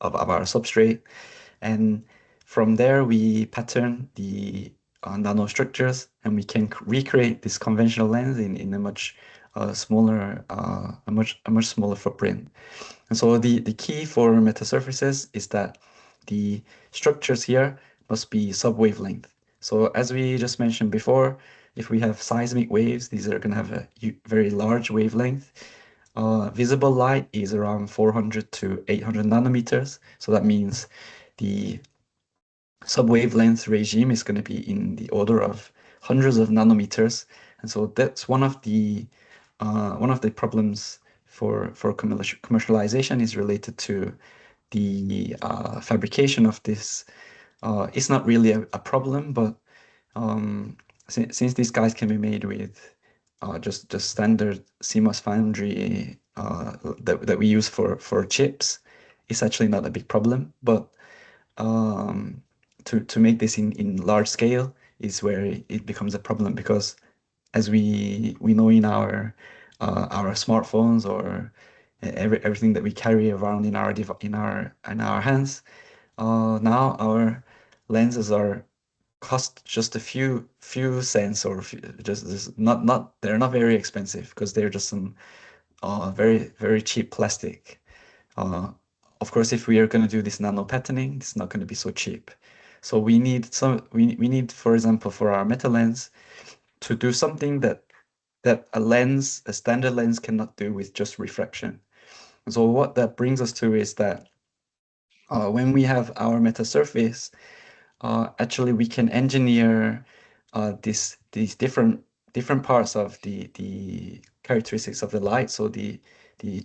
substrate, and from there we pattern the nanostructures, and we can recreate this conventional lens in a much smaller, a much smaller footprint. And so the key for metasurfaces is that the structures here must be sub-wavelength. So as we just mentioned before, if we have seismic waves, these are going to have a very large wavelength. Visible light is around 400 to 800 nanometers. So that means the sub-wavelength regime is going to be in the order of hundreds of nanometers. And so that's one of the problems for commercialization is related to the fabrication of this. It's not really a problem, but since these guys can be made with just standard CMOS foundry that we use for chips, it's actually not a big problem. But to make this in large scale is where it becomes a problem, because as we know in our smartphones or everything that we carry around in our hands, now our lenses cost just a few cents, or they're not very expensive, because they're just some very cheap plastic. Of course, if we are going to do this nano patterning, it's not going to be so cheap. So we need for example, for our meta lens, to do something that a standard lens cannot do with just refraction. So what that brings us to is that when we have our meta surface, actually we can engineer these different parts of the characteristics of the light. So the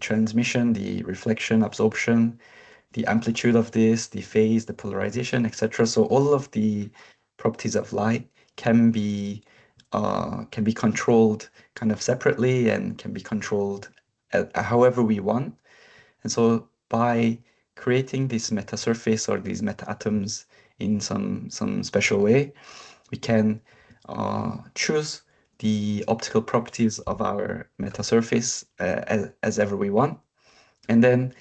transmission, the reflection, absorption, the amplitude of this, the phase, the polarization, etc. So all of the properties of light can be controlled kind of separately, and can be controlled however we want. And so by creating this meta surface or these meta atoms in some special way, we can choose the optical properties of our meta surface as ever we want. And then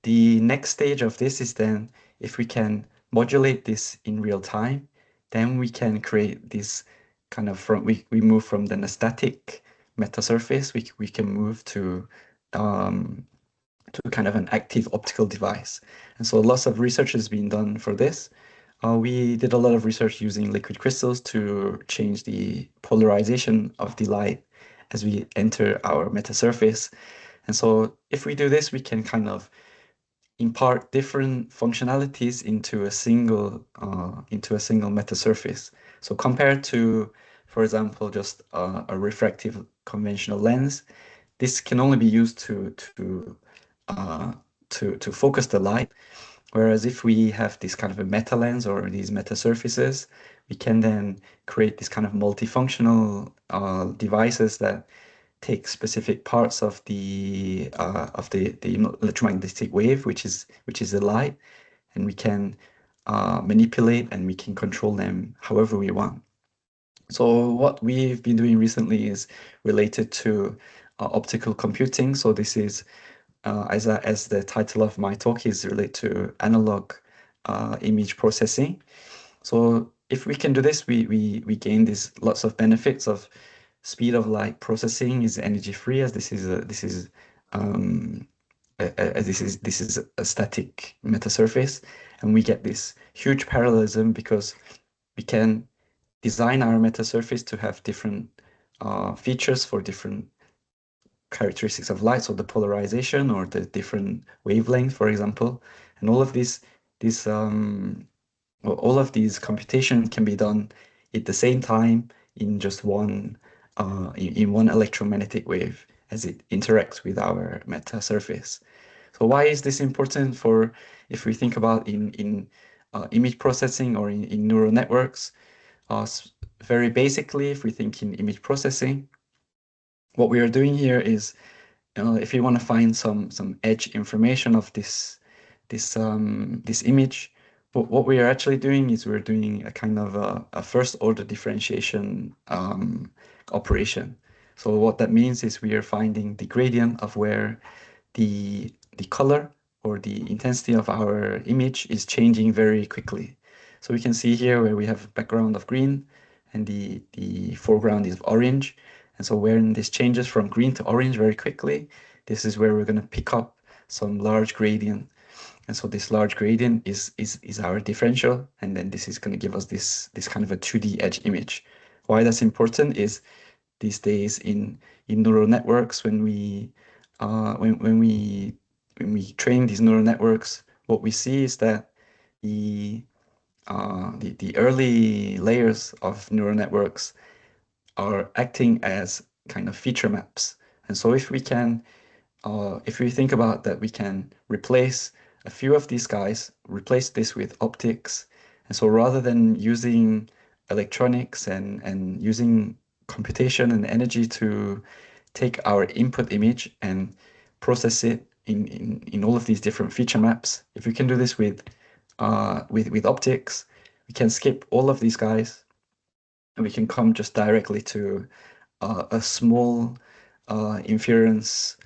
the next stage of this is then, if we can modulate this in real time, then we can create this kind of we move from then a static meta surface, we can move to kind of an active optical device. And so lots of research has been done for this. We did a lot of research using liquid crystals to change the polarization of the light as we enter our meta surface. And so if we do this, we can kind of impart different functionalities into a single meta surface. So compared to, for example, just a refractive conventional lens, this can only be used to focus the light. Whereas if we have this kind of a meta lens or these meta surfaces, we can then create this kind of multifunctional devices that take specific parts of the electromagnetic wave, which is the light, and we can manipulate and we can control them however we want. So what we've been doing recently is related to optical computing. So this is, as the title of my talk is, related to analog image processing. So if we can do this, we gain these lots of benefits of speed of light processing is energy free, as this is a static metasurface, and we get this huge parallelism because we can design our metasurface to have different features for different characteristics of light, so the polarization or the different wavelength, for example, and all of all of these computations can be done at the same time in just one electromagnetic wave as it interacts with our metasurface. So why is this important for if we think about in image processing or in neural networks? Very basically, if we think in image processing, what we are doing here is, if you want to find some edge information of this image, what we are actually doing is we're doing a kind of a first order differentiation operation. So what that means is we are finding the gradient of where the color or the intensity of our image is changing very quickly. So we can see here where we have a background of green and the foreground is orange. And so when this changes from green to orange very quickly, this is where we're going to pick up some large gradient. And so this large gradient is our differential, and then this is going to give us this kind of a 2D edge image. Why that's important is these days in neural networks, when we train these neural networks, what we see is that the early layers of neural networks are acting as kind of feature maps. And so if we think about that, we can replace a few of these guys, replace this with optics. And so rather than using electronics and using computation and energy to take our input image and process it in all of these different feature maps, if we can do this with optics, we can skip all of these guys and we can come just directly to a small inference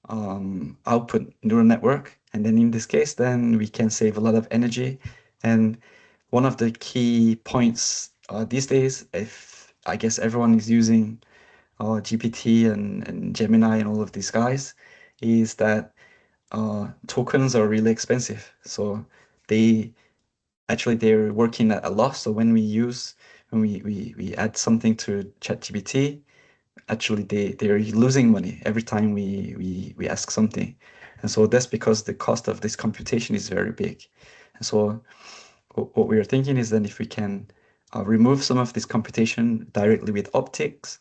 output neural network. And then in this case, then we can save a lot of energy. And one of the key points these days, if I guess everyone is using GPT and Gemini and all of these guys, is that tokens are really expensive. So they're working at a loss. So when we add something to ChatGPT, actually they're losing money every time we ask something. And so that's because the cost of this computation is very big. And so what we are thinking is that if we can remove some of this computation directly with optics,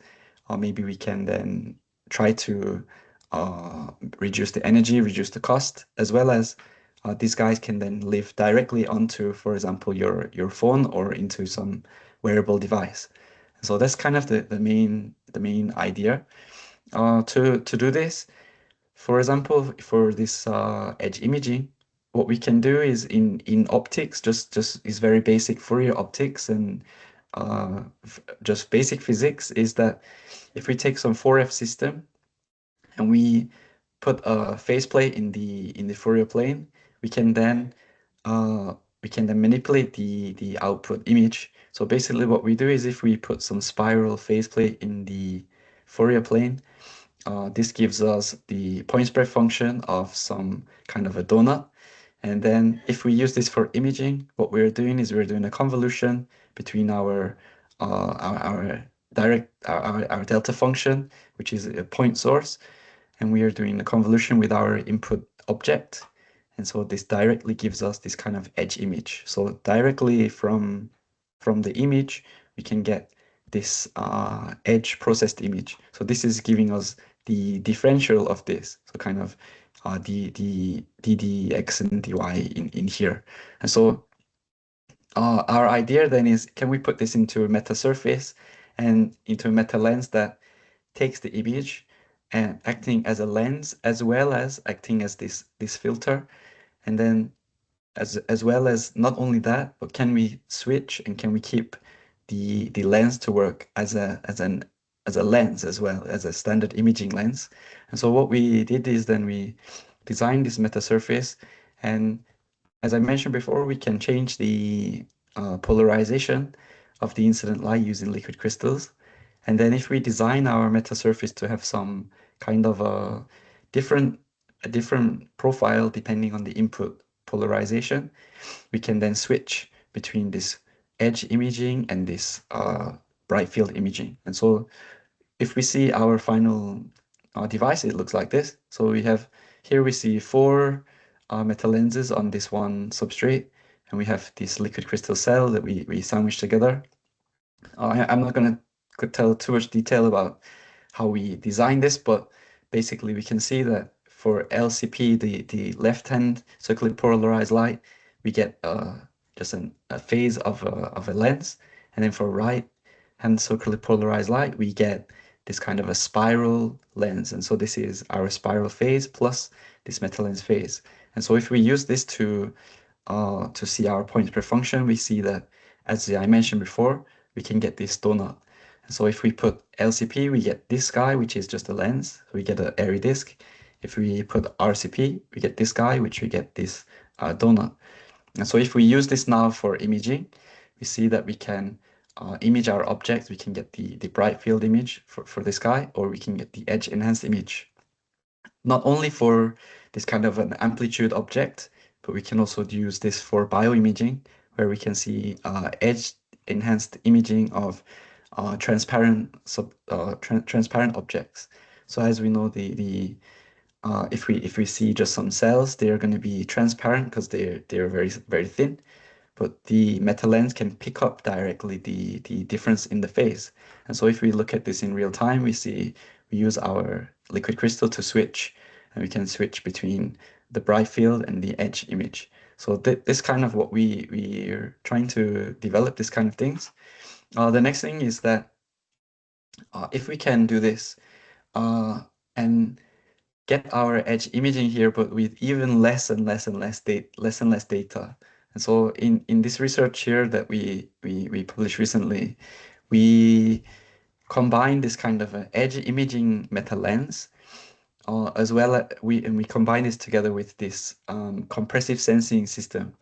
maybe we can then try to reduce the energy, reduce the cost, as well as these guys can then live directly onto, for example, your phone or into some wearable device. So that's kind of the main idea. To do this, for example, for this edge imaging, what we can do is in optics, just is very basic Fourier optics and just basic physics, is that if we take some 4F system and we put a faceplate in the Fourier plane, we can then manipulate the output image. So basically what we do is if we put some spiral faceplate in the Fourier plane, this gives us the point spread function of some kind of a donut. And then if we use this for imaging, what we're doing is we're doing a convolution between our delta function, which is a point source, and we are doing a convolution with our input object. And so this directly gives us this kind of edge image. So directly from the image, we can get this edge processed image. So this is giving us the differential of this. So kind of the dx and dy in here. And so our idea then is, can we put this into a meta surface and into a meta lens that takes the image and acting as a lens as well as acting as this filter, and then as well as not only that, but can we switch and can we keep the lens to work as a lens as well, as a standard imaging lens. And so what we did is then we designed this metasurface, and as I mentioned before, we can change the polarization of the incident light using liquid crystals. And then if we design our metasurface to have some kind of a different profile depending on the input polarization, we can then switch between this edge imaging and this bright field imaging. And so if we see our final device, it looks like this. So we have here we see 4 metal lenses on this one substrate, and we have this liquid crystal cell that we sandwich together. I'm not going to tell too much detail about how we designed this, but basically we can see that for LCP, the left-hand circularly polarized light, we get just a phase of a lens, and then for right-hand circularly polarized light, we get this kind of a spiral lens. And so this is our spiral phase plus this metal lens phase. And so if we use this to see our point per function, we see that, as I mentioned before, we can get this donut. And so if we put LCP, we get this guy, which is just a lens. So we get an airy disk. If we put RCP, we get this guy, which we get this donut. And so if we use this now for imaging, we see that we can image our objects. We can get the bright field image for this guy, or we can get the edge enhanced image. Not only for this kind of an amplitude object, but we can also use this for bioimaging, where we can see edge enhanced imaging of transparent objects. So as we know, if we see just some cells, they are going to be transparent because they're very thin. But the metal lens can pick up directly the difference in the phase. And so if we look at this in real time, we use our liquid crystal to switch, and we can switch between the bright field and the edge image. So this kind of what we're trying to develop, this kind of things. The next thing is that if we can do this and get our edge imaging here, but with even less and less data. And so in this research here that we published recently, we combine this kind of an edge imaging meta lens, as well as we combine this together with this compressive sensing system.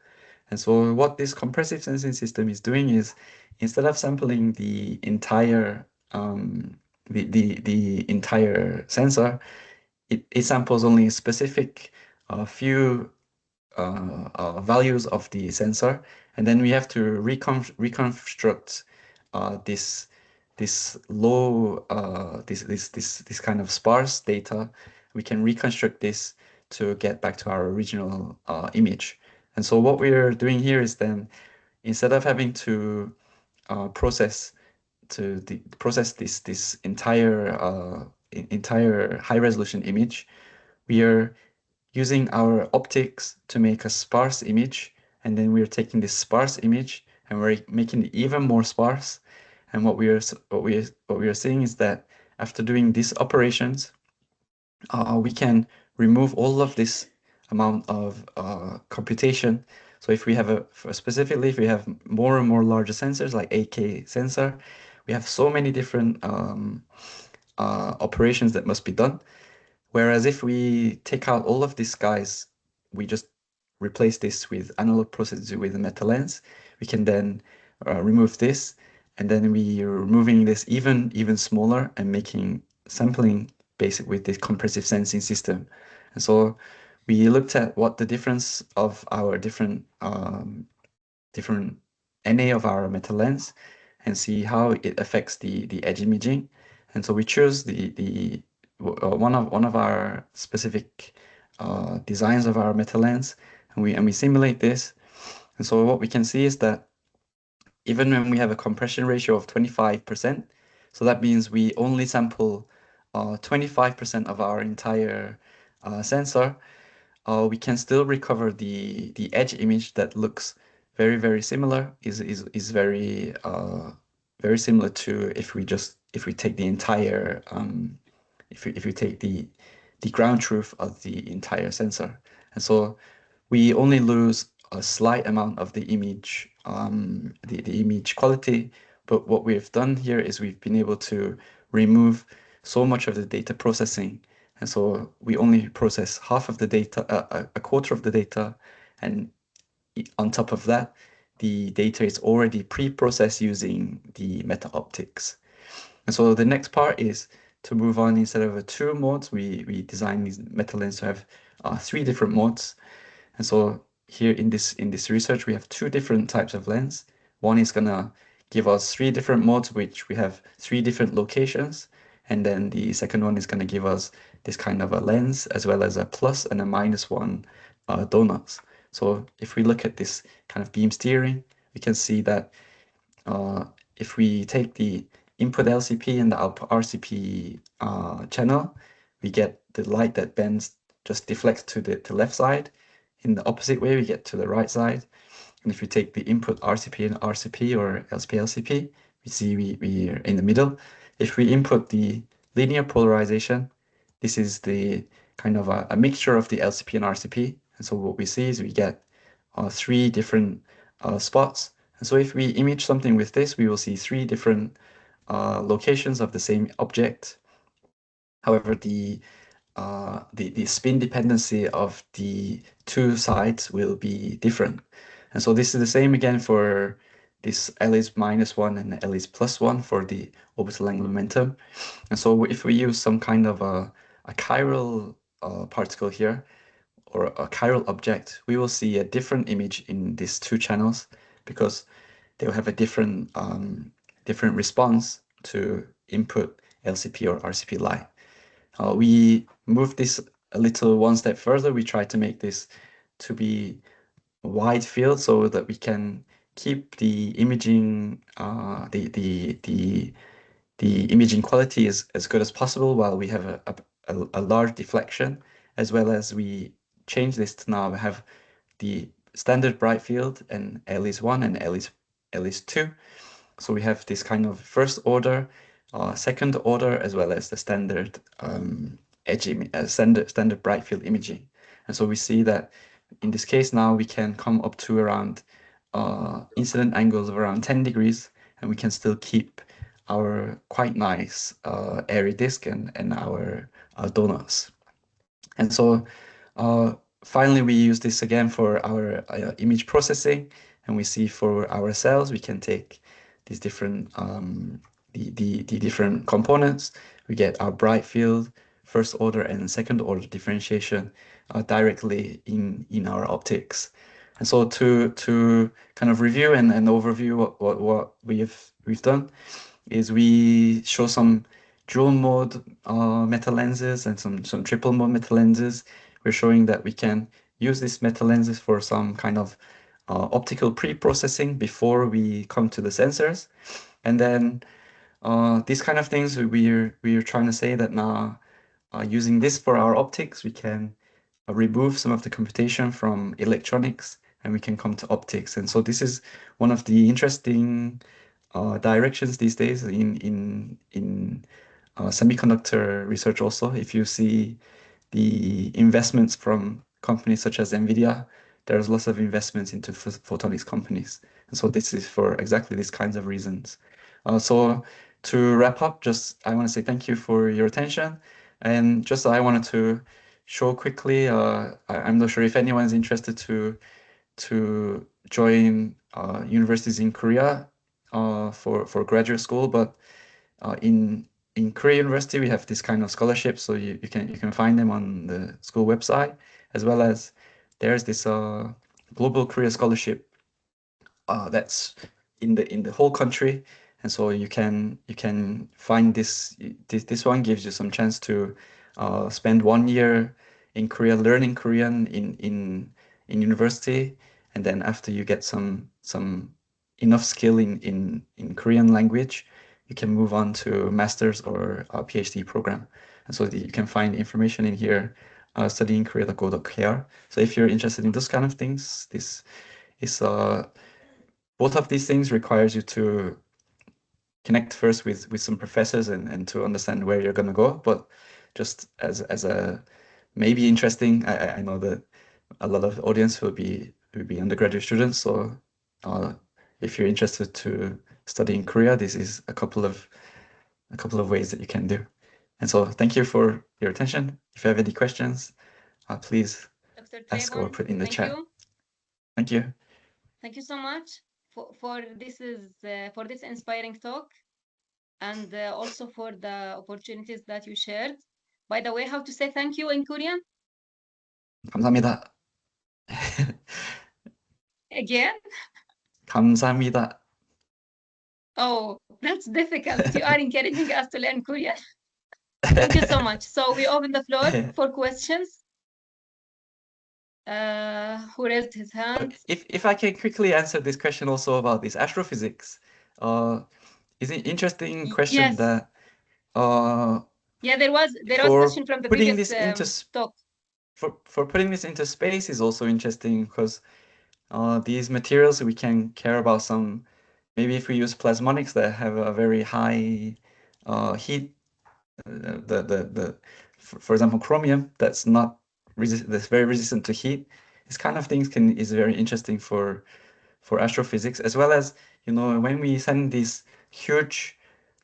And so what this compressive sensing system is doing is, instead of sampling the entire the entire sensor, it samples only a specific few values of the sensor, and then we have to reconstruct this low this kind of sparse data. We can reconstruct this to get back to our original image. And so what we're doing here is then, instead of having to process this entire high resolution image, we are using our optics to make a sparse image, and then we're taking this sparse image and we're making it even more sparse. And what we are seeing is that after doing these operations, we can remove all of this amount of computation. So if we have specifically, if we have more and more larger sensors like 8K sensor, we have so many different operations that must be done. Whereas if we take out all of these guys, we just replace this with analog processing with a metal lens, we can then remove this, and then we are removing this even smaller and making sampling basic with this compressive sensing system. And so we looked at what the difference of our different NA of our metal lens and see how it affects the edge imaging. And so we chose one of our specific designs of our metal lens, and we simulate this. And so what we can see is that even when we have a compression ratio of 25%, so that means we only sample 25% of our entire sensor, we can still recover the edge image that looks very similar, is very similar to if we take the entire if we take the ground truth of the entire sensor. And so we only lose a slight amount of the image the image quality, But what we've done here is we've been able to remove so much of the data processing. And so we only process half of the data, a quarter of the data, and on top of that, the data is already pre-processed using the meta optics. And so the next part is to move on. Instead of 2 modes, we design these meta lens to have 3 different modes. And so here in this research, we have 2 different types of lens. One is gonna give us 3 different modes, which we have 3 different locations. And then the second one is gonna give us this kind of a lens, as well as a plus and a -1 donuts. So if we look at this kind of beam steering, we can see that if we take the input LCP and the output RCP channel, we get the light that bends just deflects to the left side. In the opposite way, we get to the right side. And if we take the input RCP and RCP or LCP, we see we are in the middle. If we input the linear polarization, this is the kind of a mixture of the LCP and RCP. And so what we see is we get 3 different spots. And so if we image something with this, we will see 3 different locations of the same object. However, the spin dependency of the 2 sides will be different. And so this is the same again for this L is -1 and L is +1 for the orbital angular momentum. And so if we use some kind of a chiral particle here, or a chiral object, we will see a different image in these 2 channels, because they will have a different different response to input LCP or RCP light. We move this a little one step further. We try to make this to be a wide field so that we can keep the imaging the imaging quality as good as possible, while we have a large deflection, as well as we change this to now have the standard bright field and L is 1 and L is 2. So we have this kind of first order, second order, as well as the standard standard bright field imaging. And so we see that in this case now we can come up to around incident angles of around 10 degrees, and we can still keep our quite nice airy disk and our donuts. And so finally, we use this again for our image processing, and we see for our cells, we can take these different the different components. We get our bright field, first order and second order differentiation directly in our optics. And so to kind of review and overview what we've done is we show some dual mode meta lenses and some triple mode meta lenses. We're showing that we can use these meta lenses for some kind of optical pre-processing before we come to the sensors. And then these kind of things, we're trying to say that now using this for our optics, we can remove some of the computation from electronics, and we can come to optics. And so this is one of the interesting directions these days in semiconductor research also. If you see the investments from companies such as NVIDIA, there's lots of investments into photonics companies. And so this is for exactly these kinds of reasons. So to wrap up, I want to say thank you for your attention. And just I wanted to show quickly, I'm not sure if anyone's interested to join universities in Korea for graduate school, but in Korea University we have this kind of scholarship, so you can find them on the school website, as well as there's this Global Korea Scholarship that's in the whole country, and so you can find this one gives you some chance to spend 1 year in Korea learning Korean in university, and then after you get some enough skill in Korean language, you can move on to master's or a PhD program. And so you can find information in here, studyingkorea.go.kr. So if you're interested in those kind of things, this is both of these things requires you to connect first with some professors and to understand where you're going to go. But just as a maybe interesting, I know that a lot of the audience will be undergraduate students. So if you're interested to study in Korea, this is a couple of ways that you can do. And so thank you for your attention. If you have any questions, please Dr. ask or Trayvon, put in the thank chat. you. Thank you. Thank you so much for this inspiring talk, and also for the opportunities that you shared. By the way, how to say thank you in Korean? 감사합니다. Again? 감사합니다. Oh, that's difficult. You are encouraging us to learn Korean. Thank you so much. So we open the floor for questions. Who raised his hand? If I can quickly answer this question also about this astrophysics, is an interesting question. Yes. That yeah, there was for question from the putting previous this into talk. For putting this into space is also interesting, because these materials we can care about some. Maybe if we use plasmonics that have a very high heat, for example, chromium that's very resistant to heat. This kind of things is very interesting for astrophysics, as well as, you know, when we send these huge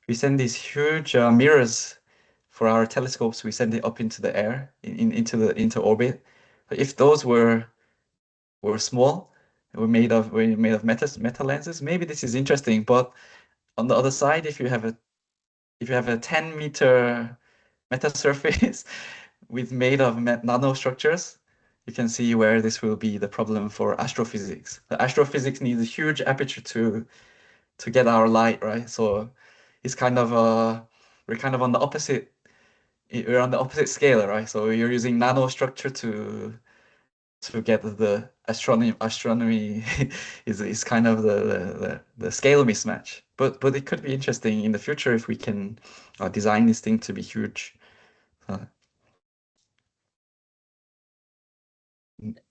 mirrors for our telescopes, we send it up into the air, into orbit. If those were small, were made of metal lenses, maybe this is interesting. But on the other side, if you have a 10-meter meta surface made of nanostructures, you can see where this will be the problem for astrophysics. The astrophysics needs a huge aperture to get our light, right? So it's kind of we're kind of on the opposite. We're on the opposite scale, right? So you're using nanostructure to get the astronomy is kind of the scale mismatch. But it could be interesting in the future if we can design this thing to be huge.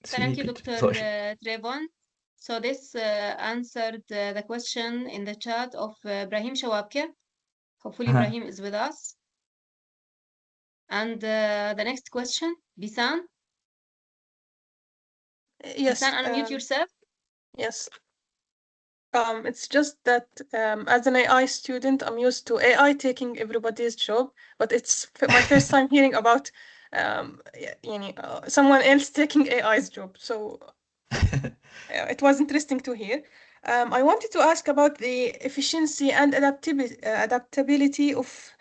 Thank you, Dr. Trayvon. So this answered the question in the chat of Ibrahim Shawabke. Hopefully Ibrahim is with us. And the next question, Bisan. Yes. Bisan, unmute yourself. Yes. It's just that as an AI student, I'm used to AI taking everybody's job, but it's my first time hearing about someone else taking AI's job. So it was interesting to hear. I wanted to ask about the efficiency and adaptability of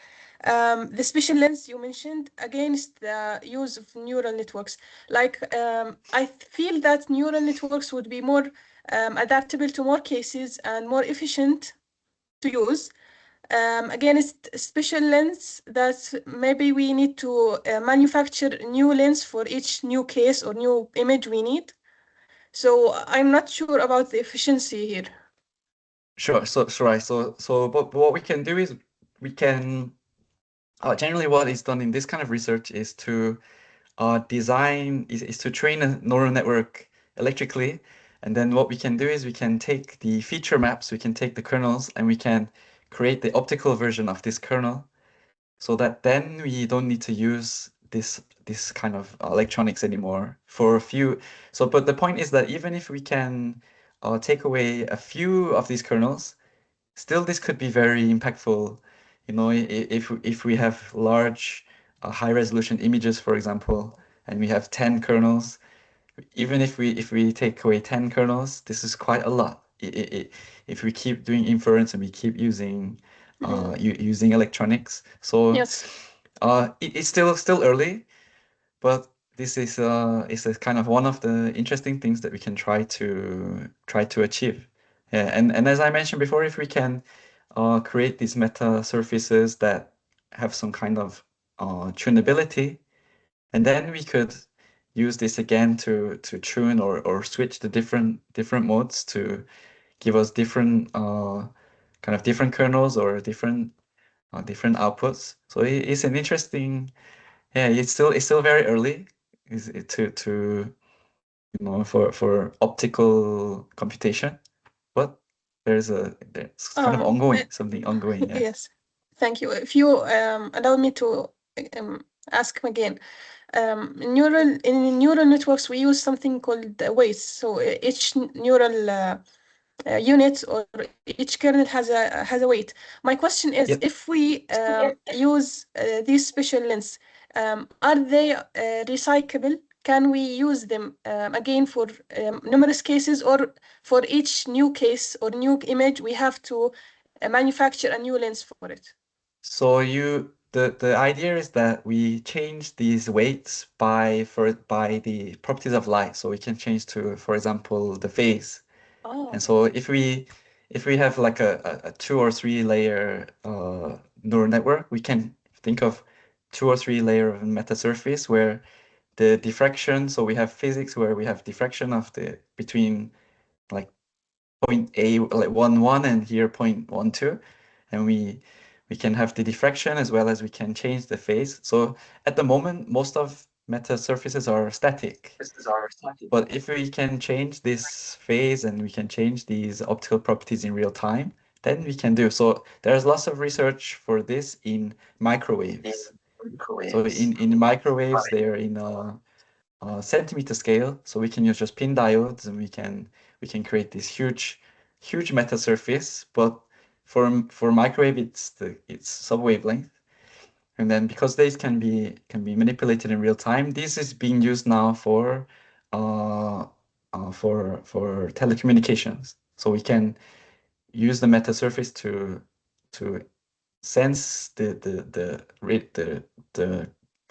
the special lens you mentioned against the use of neural networks. Like, I feel that neural networks would be more adaptable to more cases and more efficient to use against special lens that maybe we need to manufacture new lens for each new case or new image we need. So I'm not sure about the efficiency here. Sure. So but what we can do is we can generally what is done in this kind of research is to to train a neural network electrically, and then what we can do is we can take the feature maps, we can take the kernels, and we can create the optical version of this kernel, so that then we don't need to use this kind of electronics anymore for a few. So, but the point is that even if we can take away a few of these kernels, still this could be very impactful. You know, if we have large high resolution images, for example, and we have 10 kernels, even if we take away 10 kernels, this is quite a lot. If we keep doing inference and we keep using using electronics, so yes, it's still early, but this is a kind of one of the interesting things that we can try to achieve. Yeah, and as I mentioned before, if we can create these meta surfaces that have some kind of tunability, and then we could use this again to tune or switch the different modes to give us different kind of different kernels or different outputs. So it's an interesting, yeah. It's still very early, to you know, for optical computation, but there's kind of something ongoing. Yeah. Yes, thank you. If you allow me to ask again, in neural networks we use something called weights. So each neural units, or each kernel has a weight. My question is, Yep. if we use these special lens, are they recyclable? Can we use them again for numerous cases, or for each new case or new image we have to manufacture a new lens for it? So the idea is that we change these weights by the properties of light. So we can change to, for example, the phase. Oh. And so if we have like a 2 or 3 layer neural network, we can think of 2 or 3 layer of meta surface where the diffraction, so we have physics where we have diffraction of between like point A, like 1, 1, and here 0.12, and we can have the diffraction as well as we can change the phase. So at the moment, most of meta surfaces are static. But if we can change this phase and we can change these optical properties in real time, then we can do. So there's lots of research for this in microwaves. So in microwaves, they're in a centimeter scale. So we can use just pin diodes, and we can create this huge meta surface. But for microwave, it's sub-wavelength. And then because these can be manipulated in real time, this is being used now for telecommunications. So we can use the meta surface to sense the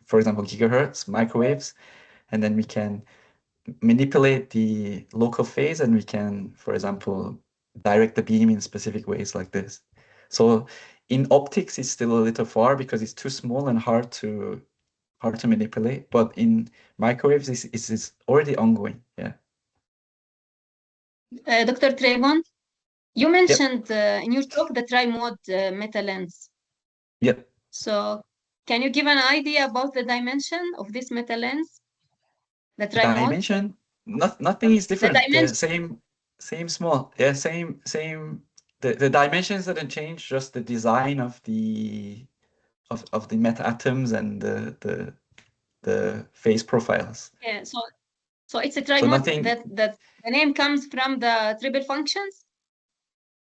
for example gigahertz microwaves, and then we can manipulate the local phase, and we can, for example, direct the beam in specific ways like this. So in optics, it's still a little far because it's too small and hard to manipulate. But in microwaves, it's already ongoing. Yeah. Dr. Trayvon, you mentioned in your talk the tri-mode meta lens. Yep. So can you give an idea about the dimension of this meta lens? The tri-mode? Dimension? Nothing is different. The dimension. Same small. Yeah, same. The dimensions didn't change, just the design of the meta atoms and the phase profiles. Yeah, so it's a tri-mode. nothing- that the name comes from the triple functions?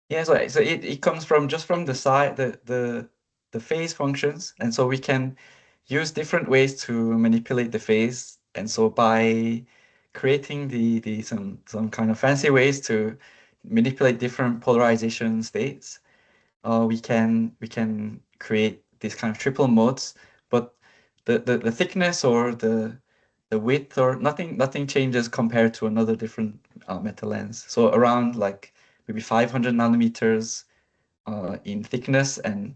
Yeah, so it comes from the side, the phase functions, and so we can use different ways to manipulate the phase. And so by creating some kind of fancy ways to manipulate different polarization states, we can create these kind of triple modes. But the thickness or the width or nothing changes compared to another different meta lens. So around like maybe 500 nanometers in thickness, and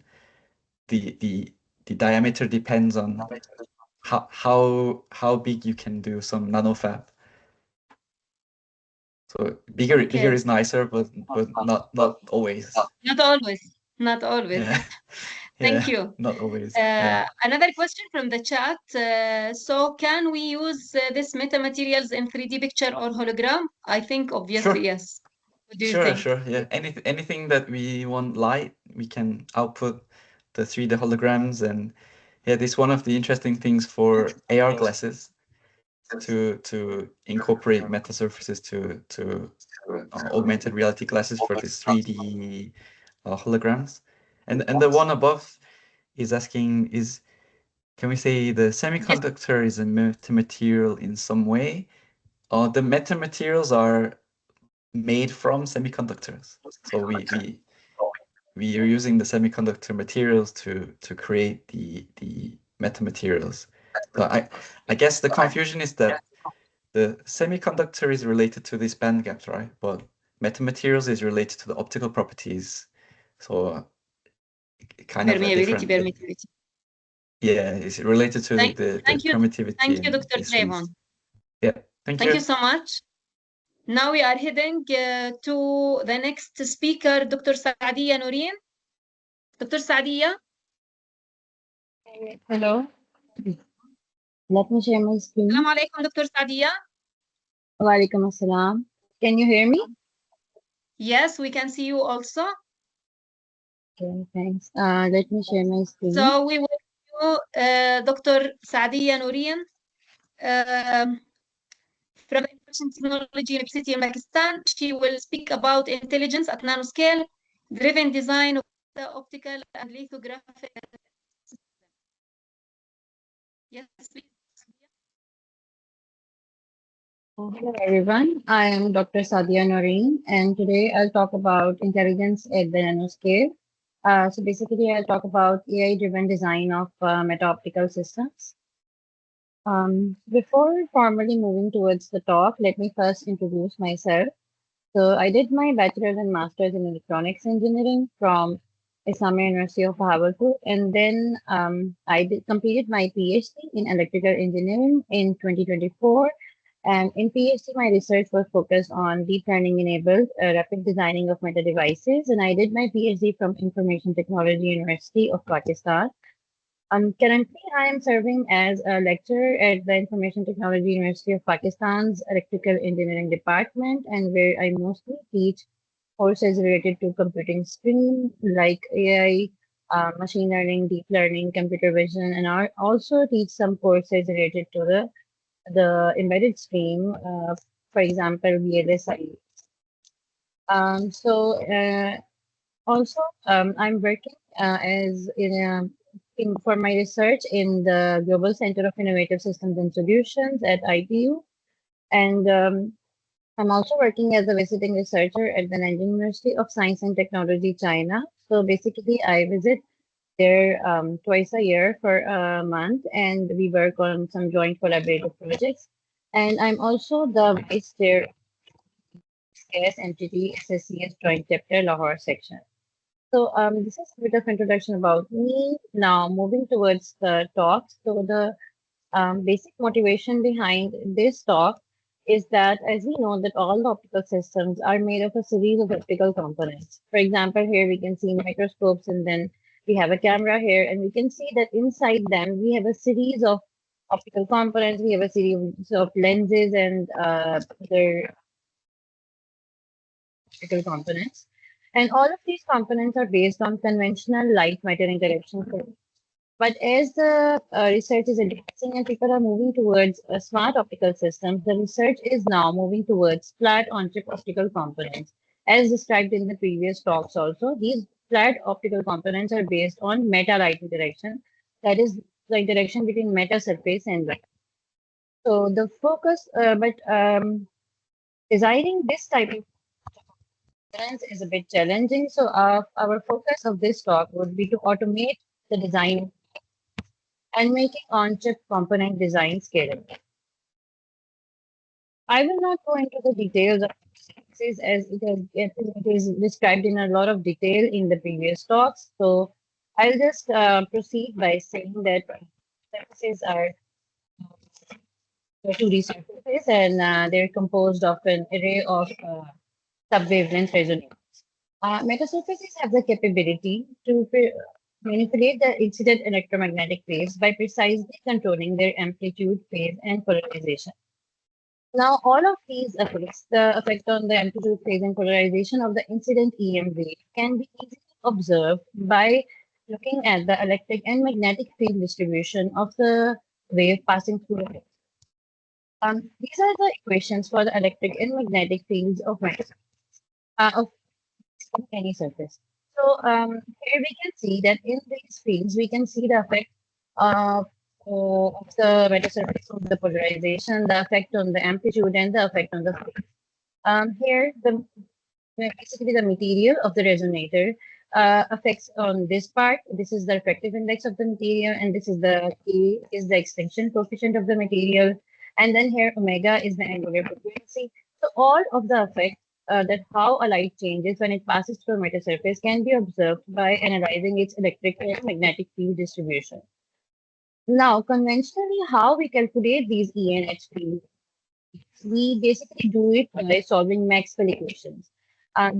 the diameter depends on how big you can do some nanofab. So bigger is nicer, but not always. Not always. Yeah. Thank you. Not always. Another question from the chat. So can we use this metamaterials in 3D picture or hologram? I think obviously yes. What do you think? Sure. Yeah. Anything that we want light, we can output the 3D holograms. And yeah, this is one of the interesting things for AR glasses, to incorporate meta surfaces to augmented reality glasses for this 3D holograms. And the one above is asking, can we say the semiconductor is a metamaterial in some way? The metamaterials are made from semiconductors. So we are using the semiconductor materials to create the metamaterials. So I guess the confusion is that the semiconductor is related to these band gaps, right? But metamaterials is related to the optical properties. So kind of a different. Permittivity. Yeah, it's related to the permittivity. Thank you, Dr. Trayvon. Yeah, thank you. Thank you so much. Now we are heading to the next speaker, Dr. Sa'adeh Noreen. Dr. Sa'adeh. Hello. Let me share my screen. Assalamu alaikum, Dr. Sa'adeh. Wa alaikum assalam. Can you hear me? Yes, we can see you also. Okay, thanks. Let me share my screen. So we will do Dr. Sa'adeh Noreen from the Information Technology University in Pakistan. She will speak about intelligence at nanoscale, driven design of the optical and lithographic systems. Yes, please. Hello everyone, I am Dr. Sadia Noreen, and today I'll talk about intelligence at the nanoscale. So basically, I'll talk about AI-driven design of meta-optical systems. Before formally moving towards the talk, let me first introduce myself. So I did my bachelor's and master's in electronics engineering from Islamia University of Bahawalpur, and then completed my PhD in electrical engineering in 2024. And in PhD, my research was focused on deep learning enabled rapid designing of meta devices, and I did my PhD from Information Technology University of Pakistan. Currently, I am serving as a lecturer at the Information Technology University of Pakistan's Electrical Engineering Department, and where I mostly teach courses related to computing stream like AI, machine learning, deep learning, computer vision, and I also teach some courses related to the embedded stream, for example, VLSI. Also, I'm working for my research in the Global Center of Innovative Systems and Solutions at ITU. And I'm also working as a visiting researcher at the Nanjing University of Science and Technology, China. So basically, I visit there twice a year for a month, and we work on some joint collaborative projects. And I'm also the vice chair CISS entity SSCS Joint Chapter Lahore section. So this is a bit of introduction about me. Now moving towards the talk. So the basic motivation behind this talk is that, as we know, that all the optical systems are made of a series of optical components. For example, here we can see microscopes, and then we have a camera here, and we can see that inside them we have a series of optical components. We have a series of lenses and other optical components. And all of these components are based on conventional light-matter interaction theory. But as the research is advancing and people are moving towards smart optical systems, the research is now moving towards flat on-chip optical components. As described in the previous talks also, these flat optical components are based on meta-light interaction, that is the interaction between meta surface and light. So the focus, designing this type of is a bit challenging. So our focus of this talk would be to automate the design and making on-chip component design scalable. I will not go into the details of this as it is described in a lot of detail in the previous talks. So I'll just proceed by saying that surfaces are 2D surfaces, and they're composed of an array of sub-wavelength resonators. Metasurfaces have the capability to manipulate the incident electromagnetic waves by precisely controlling their amplitude, phase, and polarization. Now, all of these effects, the effect on the amplitude, phase, and polarization of the incident EM wave, can be easily observed by looking at the electric and magnetic field distribution of the wave passing through the phase. These are the equations for the electric and magnetic fields of any surface. So here we can see that in these fields, we can see the effect of the metasurface of the polarization, the effect on the amplitude, and the effect on the phase. Here, basically the material of the resonator affects on this part. This is the refractive index of the material, and this is the K is the extinction coefficient of the material. And then here omega is the angular frequency. So all of the effects that how a light changes when it passes through a metasurface can be observed by analyzing its electric and magnetic field distribution. Now, conventionally, how we calculate these E and H fields, we basically do it by solving Maxwell equations,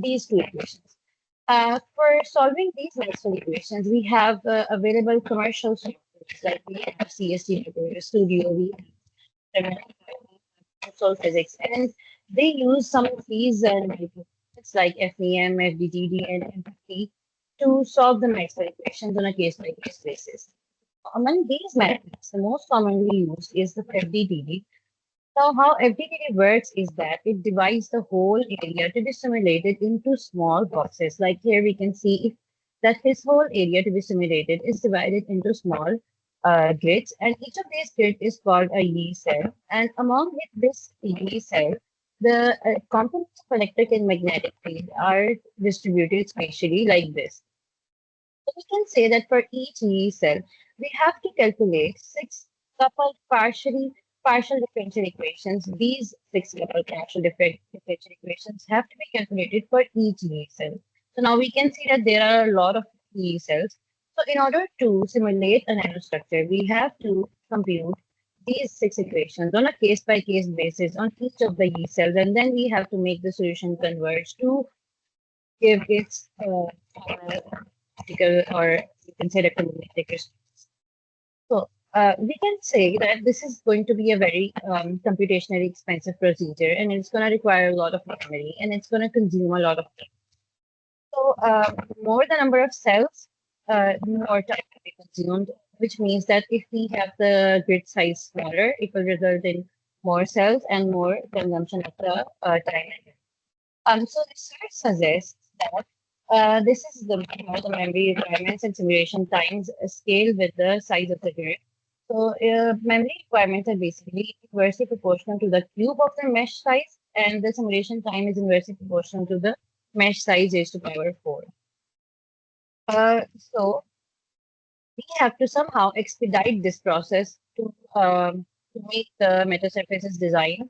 these two equations. For solving these Maxwell equations, we have available commercial software like we have CST Studio, we have Solve Physics, and they use some of these methods like FEM, FDTD, and MFT to solve the Maxwell equations on a case-by-case basis. Among these methods, the most commonly used is the FDTD, Now, how FDTD works is that it divides the whole area to be simulated into small boxes. Like here we can see that this whole area to be simulated is divided into small grids, and each of these grids is called a Yee cell. And among this Yee cell, the components of electric and magnetic field are distributed spatially like this. So we can say that for each Yee cell, we have to calculate 6 coupled partial differential equations. These 6 coupled partial differential equations have to be calculated for each Yee cell. So now we can see that there are a lot of Yee cells. So in order to simulate a nanostructure, we have to compute these 6 equations on a case-by-case basis on each of the Yee cells, and then we have to make the solution converge to give its optical, or you can say electromagnetic response. So we can say that this is going to be a very computationally expensive procedure, and it's going to require a lot of memory, and it's going to consume a lot of time. So more the number of cells, more time will be consumed, which means that if we have the grid size smaller, it will result in more cells and more consumption of the time. So research suggests that this is the memory requirements and simulation times scale with the size of the grid. So memory requirements are basically inversely proportional to the cube of the mesh size, and the simulation time is inversely proportional to the mesh size raised to power 4. So we have to somehow expedite this process to make the metasurfaces design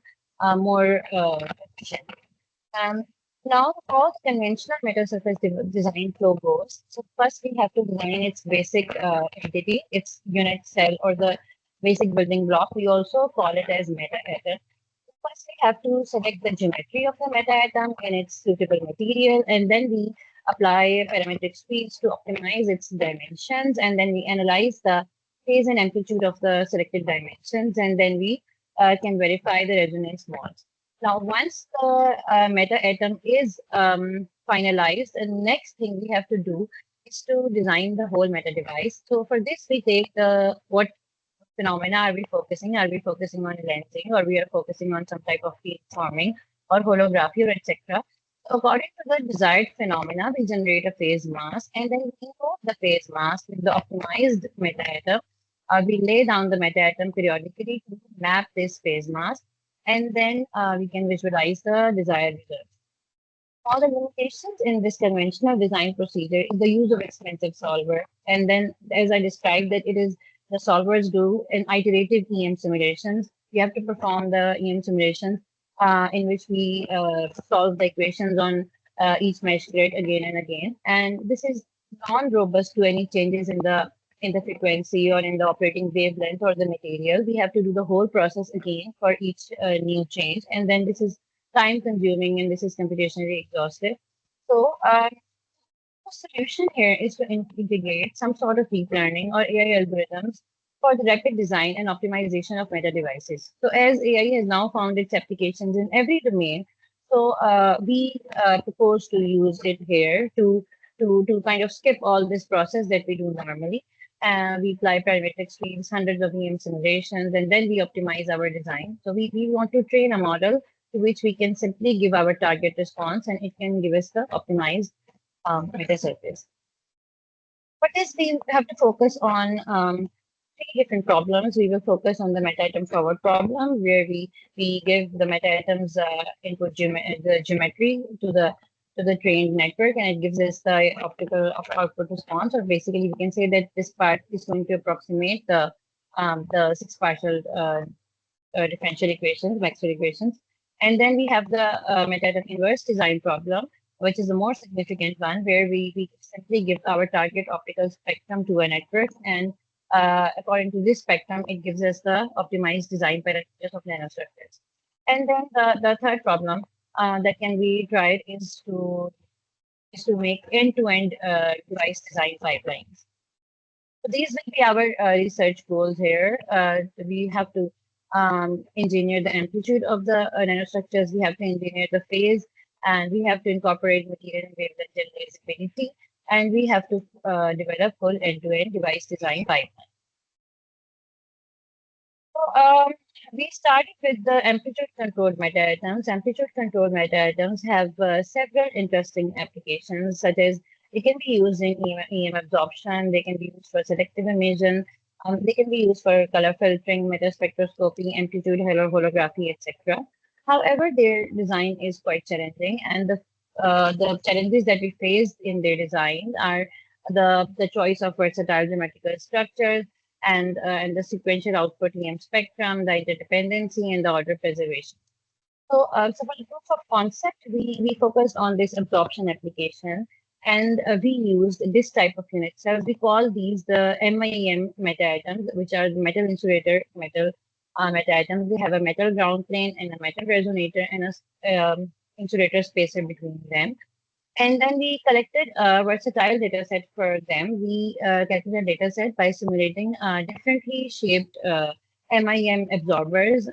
more efficient. Now, how the conventional metasurface design flow goes. So first, we have to design its basic entity, its unit cell, or the basic building block. We also call it as meta-atom. First, we have to select the geometry of the meta-atom and its suitable material, and then we apply parametric speeds to optimize its dimensions, and then we analyze the phase and amplitude of the selected dimensions, and then we can verify the resonance modes. Now, once the meta-atom is finalized, the next thing we have to do is to design the whole meta-device. So for this, we take what phenomena are we focusing? Are we focusing on lensing, or we are focusing on some type of field forming or holography, or etc. According to the desired phenomena, we generate a phase mask, and then we encode the phase mask with the optimized meta-atom. We lay down the meta-atom periodically to map this phase mask, and then we can visualize the desired results. All the limitations in this conventional design procedure is the use of expensive solver. And then, as I described, that it is the solvers do an iterative EM simulations. We have to perform the EM simulations in which we solve the equations on each mesh grid again and again. And this is non-robust to any changes in the frequency or in the operating wavelength or the material. We have to do the whole process again for each new change. And then this is time consuming, and this is computationally exhaustive. So the solution here is to integrate some sort of deep learning or AI algorithms for the rapid design and optimization of meta devices. So as AI has now found its applications in every domain, so we propose to use it here to kind of skip all this process that we do normally. We apply parametric speeds, hundreds of EM simulations, and then we optimize our design. So we want to train a model to which we can simply give our target response, and it can give us the optimized metasurface. For this, we have to focus on 3 different problems. We will focus on the meta-atom forward problem, where we give the meta-atoms input the geometry to the trained network, and it gives us the optical output response. Or basically, we can say that this part is going to approximate the 6 partial differential equations, Maxwell equations. And then we have the meta-atom inverse design problem, which is the more significant one, where we simply give our target optical spectrum to a network, and according to this spectrum, it gives us the optimized design parameters of nanostructures. And then the third problem that can be tried is to make end-to-end device design pipelines. So these will be our research goals here. We have to engineer the amplitude of the nanostructures. We have to engineer the phase, and we have to incorporate material and wavelength generalizability, and we have to develop full end-to-end device design pipeline. So we started with the amplitude-controlled meta-atoms. Amplitude-controlled meta-atoms have several interesting applications, such as they can be used in EM absorption, they can be used for selective emission, they can be used for color filtering, metaspectroscopy, amplitude holography, etc. However, their design is quite challenging, and the challenges that we faced in their design are the choice of versatile geometrical structures, and the sequential output EM spectrum, the interdependency, and the order preservation. So, so for the proof of concept, we focused on this absorption application, and we used this type of unit cells. We call these the MIM meta-atoms, which are the metal insulator meta-atoms. We have a metal ground plane and a metal resonator and a insulator spacer between them. And then we collected a versatile data set for them. We collected a data set by simulating differently shaped MIM absorbers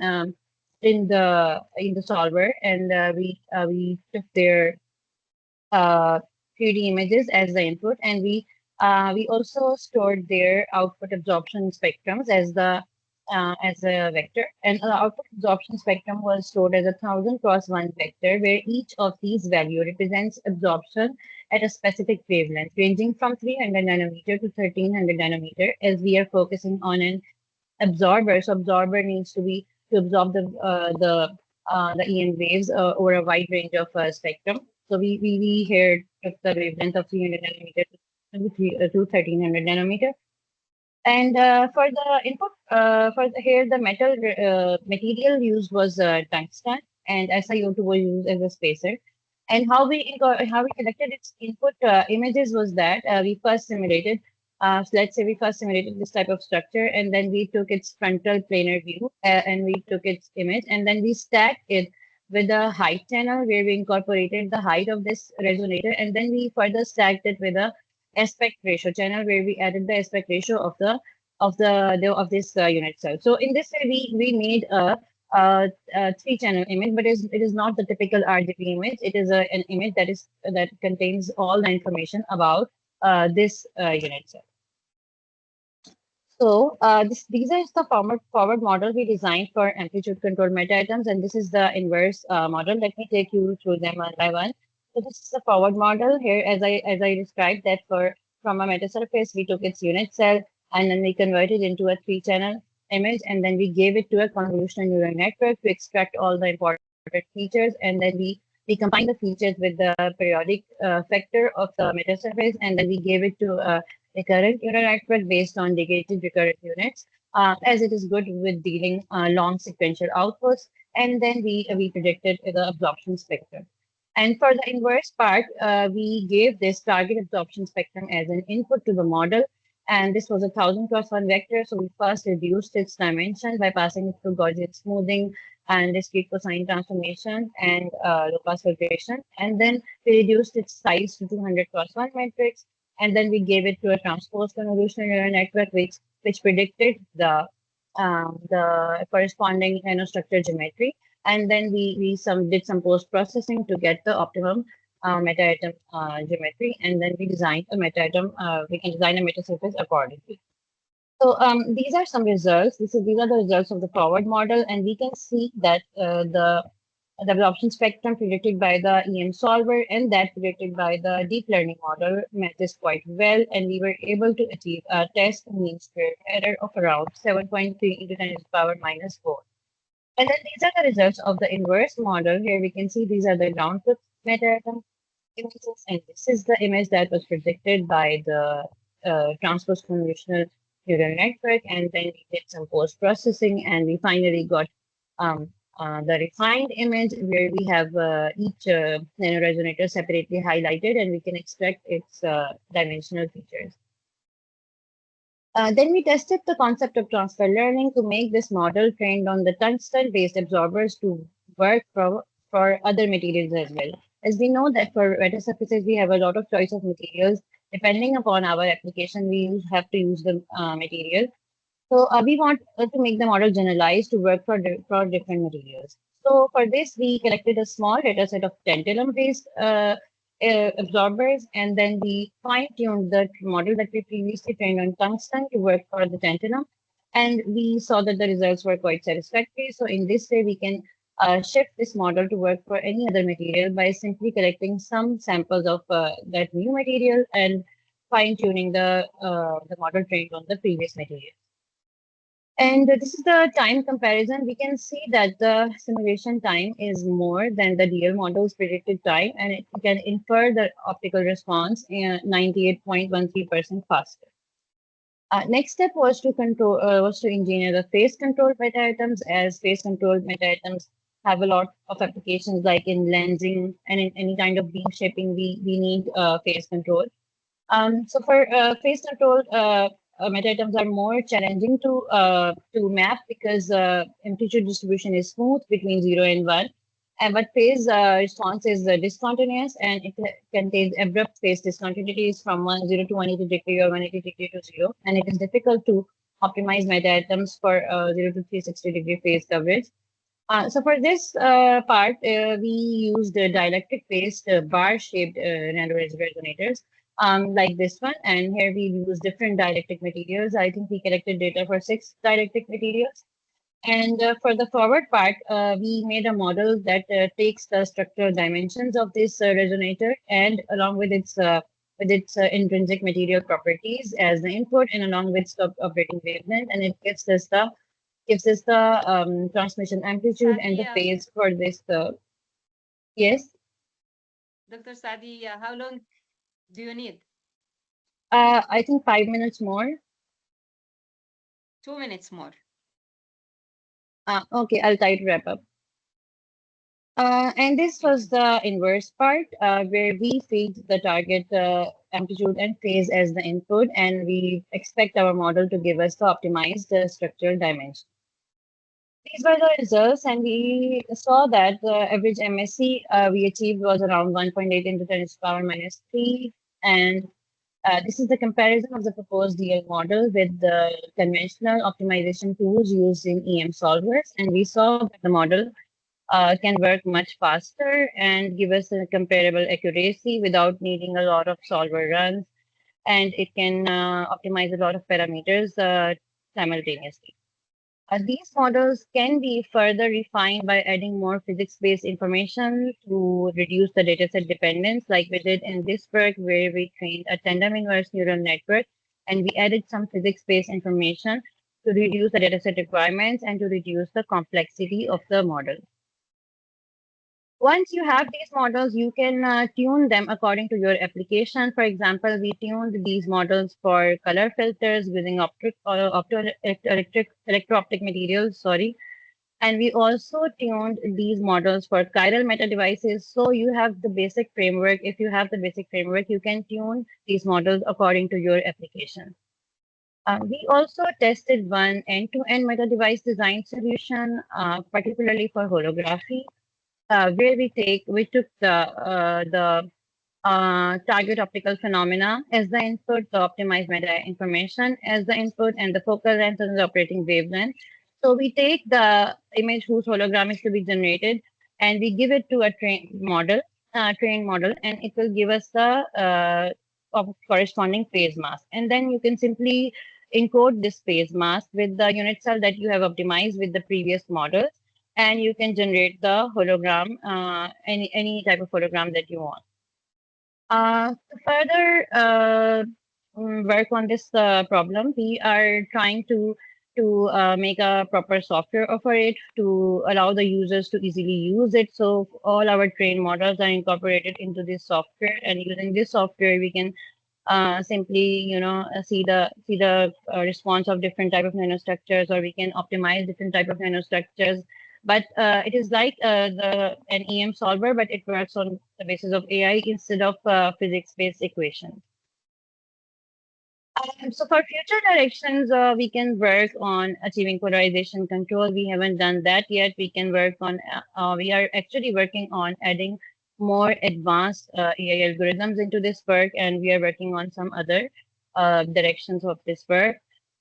in the solver, and we took their 3D images as the input, and we also stored their output absorption spectrums as a vector, and the output absorption spectrum was stored as a 1000 × 1 vector, where each of these values represents absorption at a specific wavelength, ranging from 300 nanometer to 1300 nanometer, as we are focusing on an absorber. So absorber needs to absorb the EM waves over a wide range of spectrum. So we here took the wavelength of 300 nanometer to 1300 nanometer. And for the input, here the material used was tungsten, and SiO2 was used as a spacer. And how we collected its input images was that we first simulated. So let's say we first simulated this type of structure, and then we took its frontal planar view, and we took its image, and then we stacked it with a height channel where we incorporated the height of this resonator, and then we further stacked it with a aspect ratio channel where we added the aspect ratio of this unit cell. So in this way, we made a 3-channel image, but it is not the typical RGB image. It is an image that contains all the information about this unit cell. So these are the forward model we designed for amplitude controlled meta-atoms, and this is the inverse model. Let me take you through them one by one. So this is the forward model here, as I described that from a metasurface, we took its unit cell, and then we converted into a 3-channel image, and then we gave it to a convolutional neural network to extract all the important features, and then we combined the features with the periodic factor of the metasurface, and then we gave it to a recurrent neural network based on negated recurrent units, as it is good with dealing long sequential outputs, and then we predicted the absorption spectrum. And for the inverse part, we gave this target absorption spectrum as an input to the model. And this was a 1000 × 1 vector. So we first reduced its dimension by passing it through Gaussian smoothing and discrete cosine transformation and low-pass filtration. And then we reduced its size to 200 × 1 matrix. And then we gave it to a transposed convolutional neural network, which predicted the corresponding nanostructure geometry. And then we did some post-processing to get the optimum meta-atom geometry, and then we designed a meta-atom. We can design a metasurface accordingly. So these are some results. These are the results of the forward model, and we can see that the absorption spectrum predicted by the EM solver and that predicted by the deep learning model matches quite well, and we were able to achieve a test mean squared error of around 7.3 × 10⁻⁴. And then these are the results of the inverse model. Here we can see these are the ground truth meta-atom images, and this is the image that was predicted by the transposed convolutional neural network. And then we did some post-processing, and we finally got the refined image where we have each nanoresonator separately highlighted, and we can extract its dimensional features. Then we tested the concept of transfer learning to make this model trained on the tungsten-based absorbers to work for other materials as well. As we know that for metasurfaces, we have a lot of choice of materials. Depending upon our application, we have to use the material. So we want to make the model generalized to work for different materials. So for this, we collected a small data set of tantalum-based absorbers, and then we fine-tuned the model that we previously trained on tungsten to work for the tantalum. And we saw that the results were quite satisfactory. So in this way, we can shift this model to work for any other material by simply collecting some samples of that new material and fine-tuning the model trained on the previous material. And this is the time comparison. We can see that the simulation time is more than the DL model's predicted time, and it can infer the optical response 98.13% faster. Next step was to engineer the phase control meta items, as phase controlled meta items have a lot of applications, like in lensing and in any kind of beam shaping. We need phase control. So for phase control, meta items are more challenging to map because amplitude distribution is smooth between 0 and 1. But phase response is discontinuous, and it contains abrupt phase discontinuities from 180 to 180 degree or 180 degree to 0. And it is difficult to optimize meta items for 0 to 360 degree phase coverage. So for this part, we used dielectric based bar-shaped nano-resonators like this one. And here we use different dielectric materials. I think we collected data for 6 dielectric materials. And for the forward part, we made a model that takes the structural dimensions of this resonator and along with its intrinsic material properties as the input and along with the operating wavelength, and it gives us the transmission amplitude and the phase for this. Yes. Dr. Sa'adeh, how long do you need? I think 5 minutes more. 2 minutes more. Okay, I'll try to wrap up. And this was the inverse part where we feed the target amplitude and phase as the input, and we expect our model to give us the optimized structural dimension. These were the results, and we saw that the average MSE we achieved was around 1.8 into 10 to the power minus 3. And this is the comparison of the proposed DL model with the conventional optimization tools used in EM solvers. And we saw that the model can work much faster and give us a comparable accuracy without needing a lot of solver runs. And it can optimize a lot of parameters simultaneously. These models can be further refined by adding more physics-based information to reduce the dataset dependence, like we did in this work where we trained a tandem inverse neural network, and we added some physics-based information to reduce the dataset requirements and to reduce the complexity of the model. Once you have these models, you can tune them according to your application. For example, we tuned these models for color filters using electro-optic materials, And we also tuned these models for chiral meta devices. So you have the basic framework. If you have the basic framework, you can tune these models according to your application. We also tested one end-to-end meta device design solution, particularly for holography. Where we took the target optical phenomena as the input, the optimized meta information as the input, and the focal length and the operating wavelength. So we take the image whose hologram is to be generated, and we give it to a trained model, and it will give us the corresponding phase mask. And then you can simply encode this phase mask with the unit cell that you have optimized with the previous models, and you can generate the hologram, any type of hologram that you want. To further work on this problem, we are trying to make a proper software for it to allow the users to easily use it. So all our trained models are incorporated into this software, and using this software, we can simply, see the response of different type of nanostructures, or we can optimize different type of nanostructures. But it is like an EM solver, but it works on the basis of AI instead of physics-based equations. So for future directions, we can work on achieving polarization control. We haven't done that yet. We can work on, we are actually working on adding more advanced AI algorithms into this work, and we are working on some other directions of this work.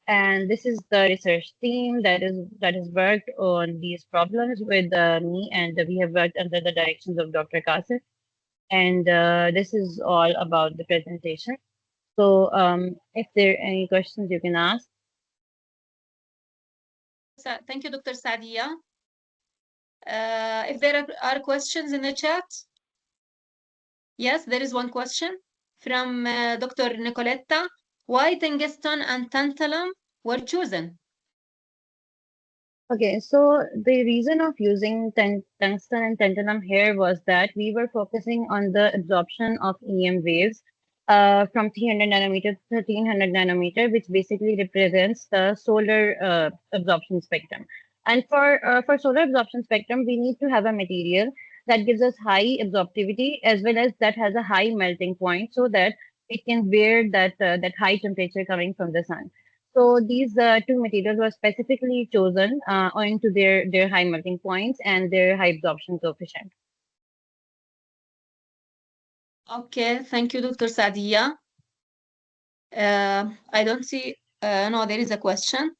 And this is the research team that has worked on these problems with me, and we have worked under the directions of Dr. Kazakhstan. And this is all about the presentation. So if there are any questions, you can ask. Thank you, Dr. Sa'adeh. If there are questions in the chat. Yes, there is one question from Dr. Nicoletta. Why tungsten and tantalum were chosen? Okay, so the reason of using tungsten and tantalum here was that we were focusing on the absorption of EM waves from 300 nanometer to 1300 nanometer, which basically represents the solar absorption spectrum. And for solar absorption spectrum, we need to have a material that gives us high absorptivity as well as that has a high melting point so that it can bear that high temperature coming from the sun. So these two materials were specifically chosen owing to their high melting points and their high absorption coefficient. Okay, thank you, Dr. Sa'adeh. I don't see. No, there is a question.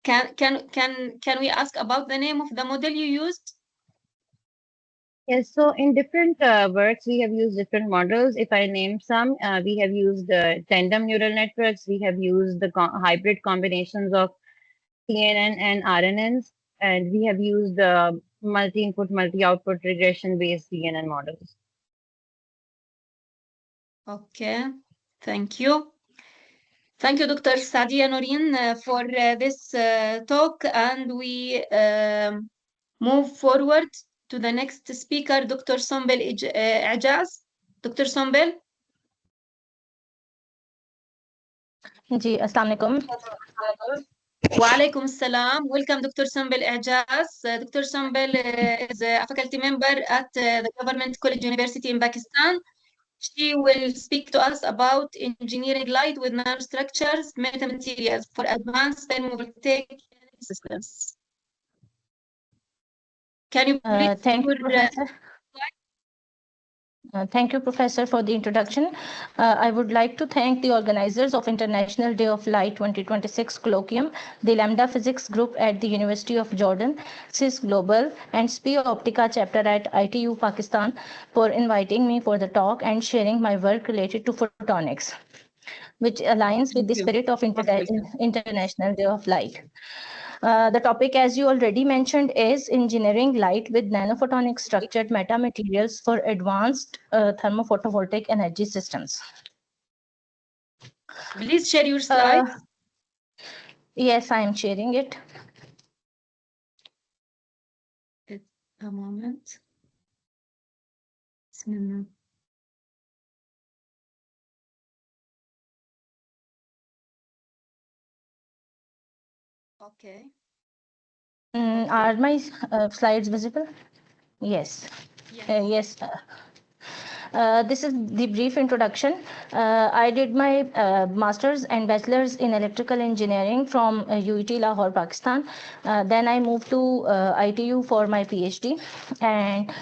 Can we ask about the name of the model you used? Yes, so in different works, we have used different models. If I name some, we have used tandem neural networks. We have used the hybrid combinations of CNN and RNNs, and we have used multi-input, multi-output regression-based CNN models. Okay, thank you. Thank you, Dr. Sa'adeh Noreen, for this talk, and we move forward to the next speaker, Dr. Sombel Ijaz. Dr. Sombel. जी अस्सलाम वालेकुम Walaikum salam. Welcome, Dr. Sombel Ijaz. Dr. Sombel is a faculty member at the Government College University in Pakistan. She will speak to us about engineering light with nanostructures, metamaterials for advanced thermovoltaic systems. Can you please thank you, Professor, for the introduction. I would like to thank the organizers of International Day of Light 2026 Colloquium, the Lambda Physics Group at the University of Jordan, CISS-Global, and SPIE-Optica chapter at ITU Pakistan for inviting me for the talk and sharing my work related to photonics, which aligns with the spirit of International Day of Light. The topic, as you already mentioned, is engineering light with nanophotonic structured metamaterials for advanced thermophotovoltaic energy systems. Please share your slides. Yes, I am sharing it. A moment. Okay. Are my slides visible? Yes. Yes. This is the brief introduction. I did my master's and bachelor's in electrical engineering from UET Lahore, Pakistan. Then I moved to ITU for my PhD. And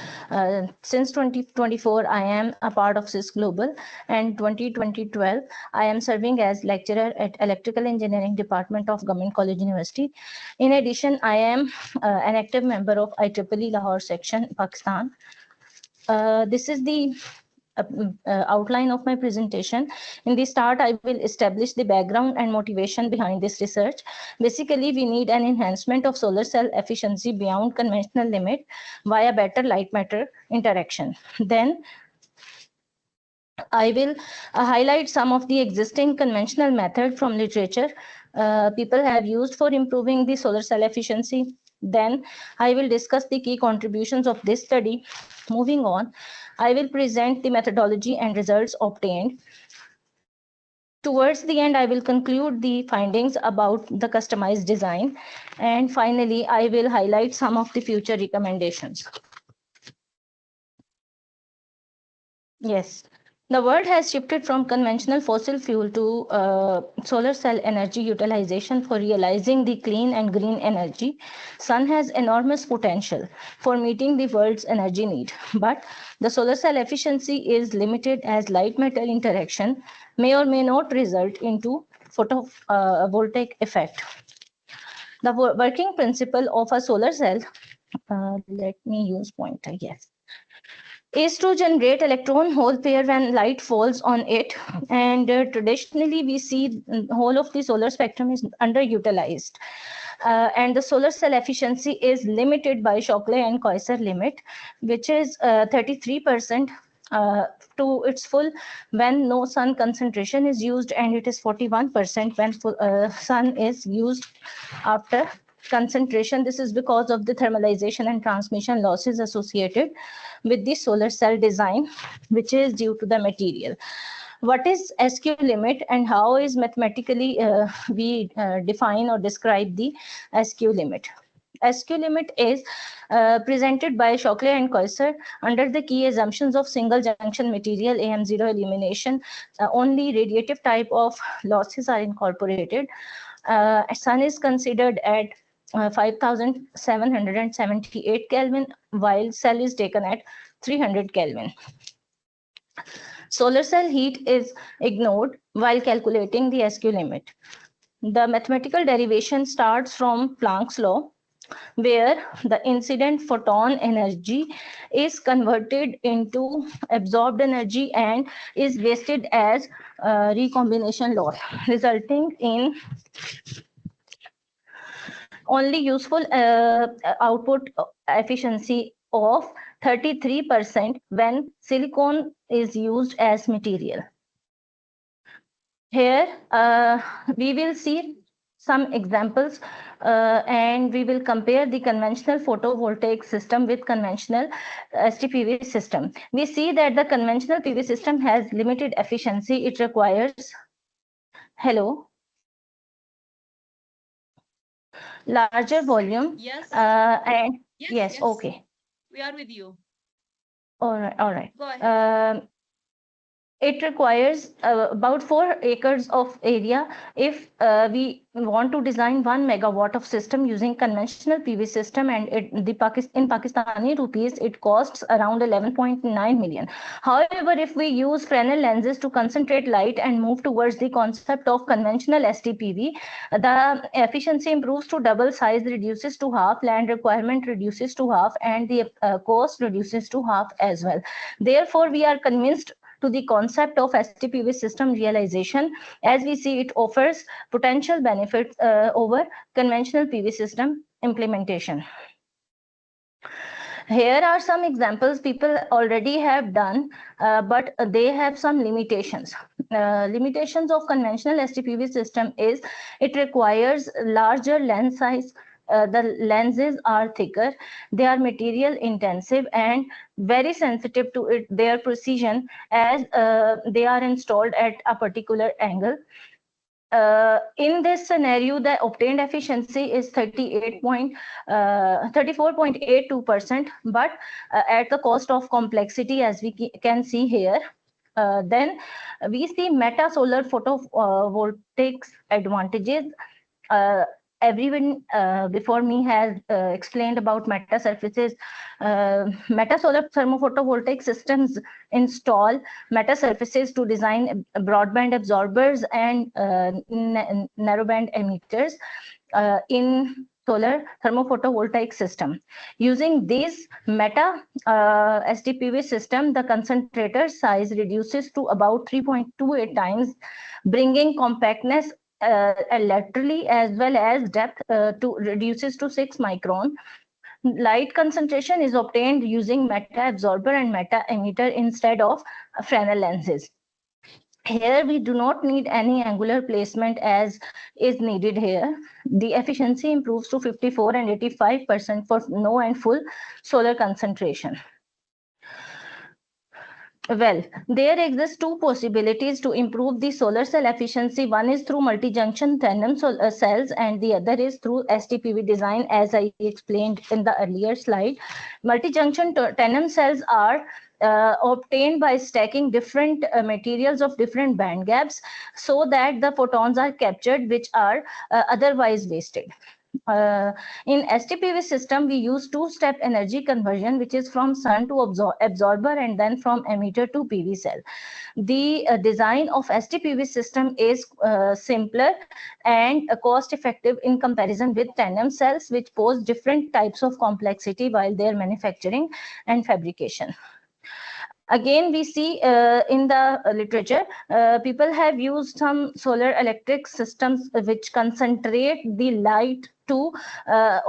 since 2024, I am a part of CISS-Global. And 2012, I am serving as lecturer at Electrical Engineering Department of Government College University. In addition, I am an active member of IEEE Lahore section, Pakistan. This is the outline of my presentation. In the start, I will establish the background and motivation behind this research. Basically, we need an enhancement of solar cell efficiency beyond conventional limit via better light-matter interaction. Then I will highlight some of the existing conventional methods from literature people have used for improving the solar cell efficiency. Then I will discuss the key contributions of this study. Moving on, I will present the methodology and results obtained. Towards the end, I will conclude the findings about the customized design. And finally, I will highlight some of the future recommendations. Yes. The world has shifted from conventional fossil fuel to solar cell energy utilization for realizing the clean and green energy. Sun has enormous potential for meeting the world's energy need, but the solar cell efficiency is limited as light-metal interaction may or may not result into photovoltaic effect. The working principle of a solar cell, let me use pointer, yes. is to generate electron-hole pair when light falls on it. And traditionally, we see whole of the solar spectrum is underutilized. And the solar cell efficiency is limited by Shockley and Koisser limit, which is 33% to its full when no sun concentration is used, and it is 41% when sun is used after concentration. This is because of the thermalization and transmission losses associated with the solar cell design, which is due to the material. What is SQ limit and how is mathematically we define or describe the SQ limit? SQ limit is presented by Shockley and Koisser under the key assumptions of single junction material AM0 elimination. Only radiative type of losses are incorporated. Sun is considered at 5778 Kelvin, while cell is taken at 300 Kelvin. Solar cell heat is ignored while calculating the SQ limit. The mathematical derivation starts from Planck's law, where the incident photon energy is converted into absorbed energy and is wasted as recombination loss, resulting in only useful output efficiency of 33% when silicon is used as material. Here we will see some examples and we will compare the conventional photovoltaic system with conventional STPV system. We see that the conventional PV system has limited efficiency. It requires, larger volume. Yes. And yes, okay. We are with you. All right. Go ahead. It requires about 4 acres of area if we want to design 1 megawatt of system using conventional PV system, and in Pakistani rupees it costs around 11.9 million. However, if we use Fresnel lenses to concentrate light and move towards the concept of conventional STPV, the efficiency improves to double, size reduces to half, land requirement reduces to half, and the cost reduces to half as well. Therefore, we are convinced to the concept of STPV system realization, as we see it offers potential benefits over conventional PV system implementation. Here are some examples people already have done, but they have some limitations. Limitations of conventional STPV system is it requires larger lens size. The lenses are thicker, they are material intensive and very sensitive to their precision, as they are installed at a particular angle. In this scenario, the obtained efficiency is 34.82%, but at the cost of complexity, as we can see here. Then we see meta solar photovoltaics advantages. Everyone before me has explained about meta surfaces. Meta solar thermophotovoltaic systems install meta surfaces to design broadband absorbers and narrowband emitters in solar thermophotovoltaic system. Using this meta STPV system, the concentrator size reduces to about 3.28 times, bringing compactness laterally as well as depth to reduces to 6 micron. Light concentration is obtained using meta absorber and meta emitter instead of Fresnel lenses. Here we do not need any angular placement as is needed here. The efficiency improves to 54 and 85% for no and full solar concentration. Well, there exist two possibilities to improve the solar cell efficiency. One is through multi-junction tandem cells and the other is through STPV design, as I explained in the earlier slide. Multi-junction tandem cells are obtained by stacking different materials of different band gaps so that the photons are captured which are otherwise wasted. In STPV system, we use two-step energy conversion, which is from sun to absorber and then from emitter to PV cell. The design of STPV system is simpler and cost-effective in comparison with tandem cells, which pose different types of complexity while their manufacturing and fabrication. Again, we see in the literature, people have used some solar electric systems which concentrate the light to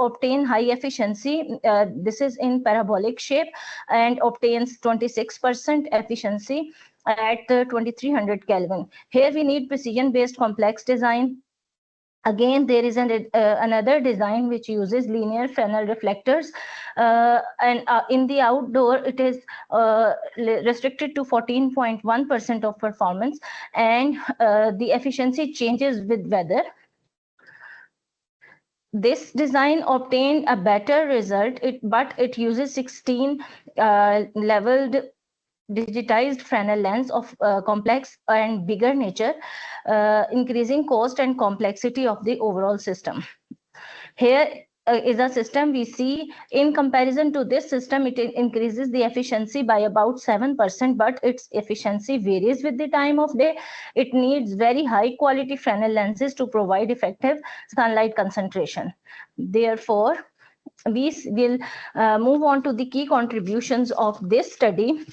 obtain high efficiency. This is in parabolic shape and obtains 26% efficiency at 2300 Kelvin. Here we need precision-based complex design. Again, there is another design which uses linear Fresnel reflectors, and in the outdoor it is restricted to 14.1% of performance, and the efficiency changes with weather. This design obtained a better result, but it uses 16 leveled digitized Fresnel lens of complex and bigger nature, increasing cost and complexity of the overall system. Here is a system we see. In comparison to this system, it increases the efficiency by about 7%, but its efficiency varies with the time of day. It needs very high quality Fresnel lenses to provide effective sunlight concentration. Therefore, we will move on to the key contributions of this study,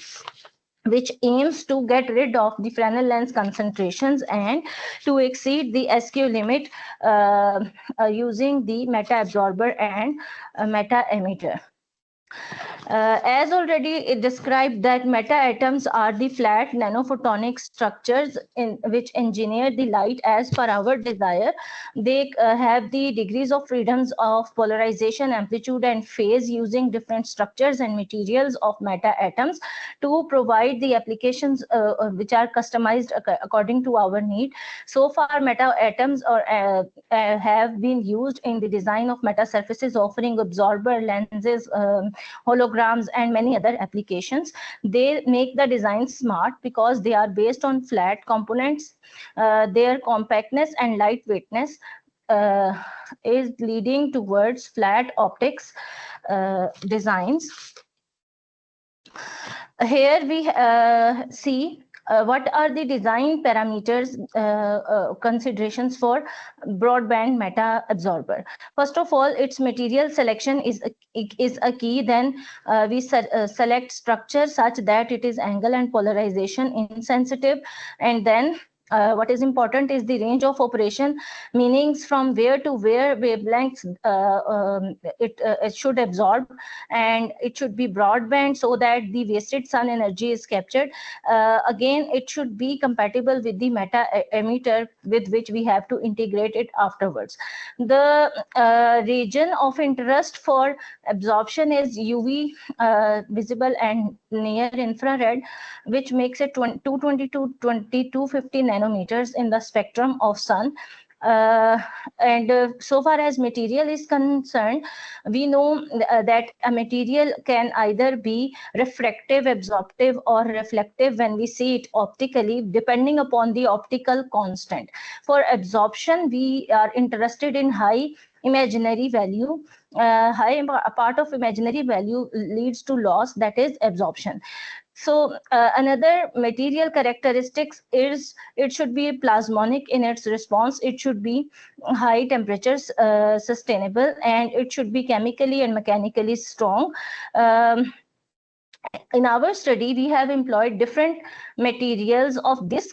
which aims to get rid of the Fresnel lens concentrations and to exceed the SQ limit using the meta-absorber and meta-emitter. As already described, that meta-atoms are the flat nanophotonic structures in which engineer the light as per our desire. They have the degrees of freedoms of polarization, amplitude, and phase using different structures and materials of meta-atoms to provide the applications which are customized according to our need. So far, meta-atoms have been used in the design of meta-surfaces, offering absorber lenses, holograms, and many other applications. They make the design smart because they are based on flat components. Their compactness and lightweightness is leading towards flat optics designs. Here we see what are the design parameters considerations for broadband meta absorber. First of all, its material selection is a key. Then we select structure such that it is angle and polarization insensitive, and then what is important is the range of operation, meanings from where to where wavelengths it should absorb, and it should be broadband so that the wasted sun energy is captured. Again, it should be compatible with the meta emitter with which we have to integrate it afterwards. The region of interest for absorption is UV, visible and near infrared, which makes it 220 to 2250 nanometers in the spectrum of sun. So far as material is concerned, we know that a material can either be refractive, absorptive, or reflective when we see it optically, depending upon the optical constant. For absorption, we are interested in high imaginary value. A part of imaginary value leads to loss, that is absorption. So another material characteristics is it should be plasmonic in its response, it should be high temperatures sustainable, and it should be chemically and mechanically strong. In our study, we have employed different materials of this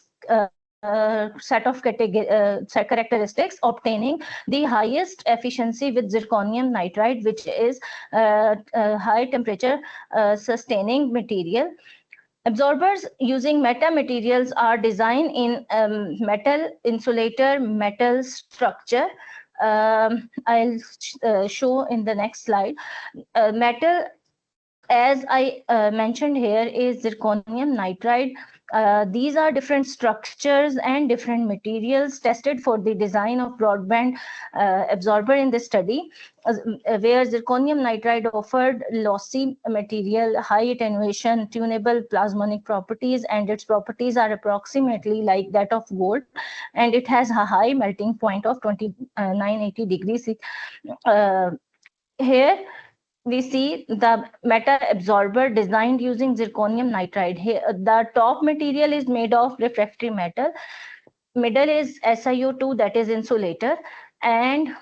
set of characteristics, obtaining the highest efficiency with zirconium nitride, which is high temperature sustaining material. Absorbers using meta materials are designed in metal insulator, metal structure. I'll show in the next slide. Metal, as I mentioned here, is zirconium nitride. These are different structures and different materials tested for the design of broadband absorber in this study, where zirconium nitride offered lossy material, high attenuation, tunable plasmonic properties, and its properties are approximately like that of gold, and it has a high melting point of 2980 degrees. Here we see the meta absorber designed using zirconium nitride. Here, the top material is made of refractory metal. Middle is SiO2, that is insulator. and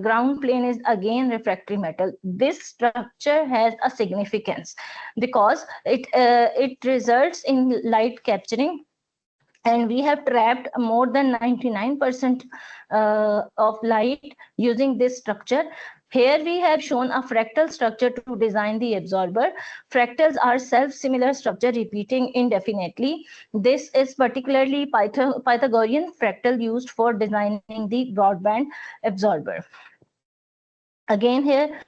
ground plane is again refractory metal. This structure has a significance because it results in light capturing, and we have trapped more than 99% of light using this structure. Here we have shown a fractal structure to design the absorber. Fractals are self-similar structure repeating indefinitely. This is particularly Pythagorean fractal used for designing the broadband absorber. Again here,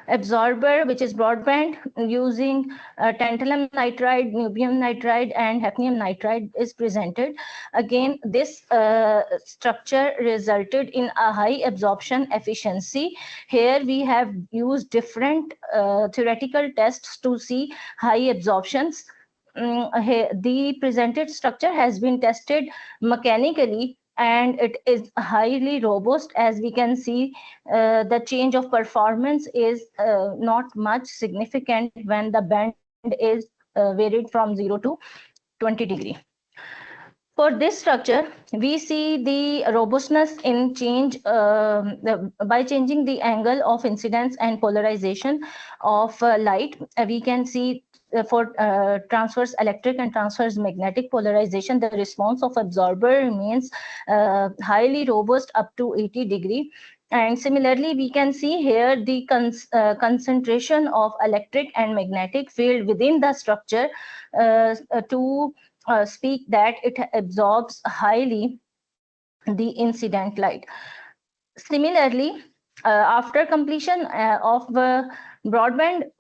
absorber which is broadband using tantalum nitride, niobium nitride, and hafnium nitride is presented. Again, this structure resulted in a high absorption efficiency. Here we have used different theoretical tests to see high absorptions. The presented structure has been tested mechanically, and it is highly robust. As we can see, the change of performance is not much significant when the bend is varied from 0 to 20 degree. For this structure, we see the robustness in change by changing the angle of incidence and polarization of light. We can see for transverse electric and transverse magnetic polarization, the response of absorber remains highly robust up to 80 degree. And similarly, we can see here the concentration of electric and magnetic field within the structure to speak that it absorbs highly the incident light. Similarly, after completion of broadband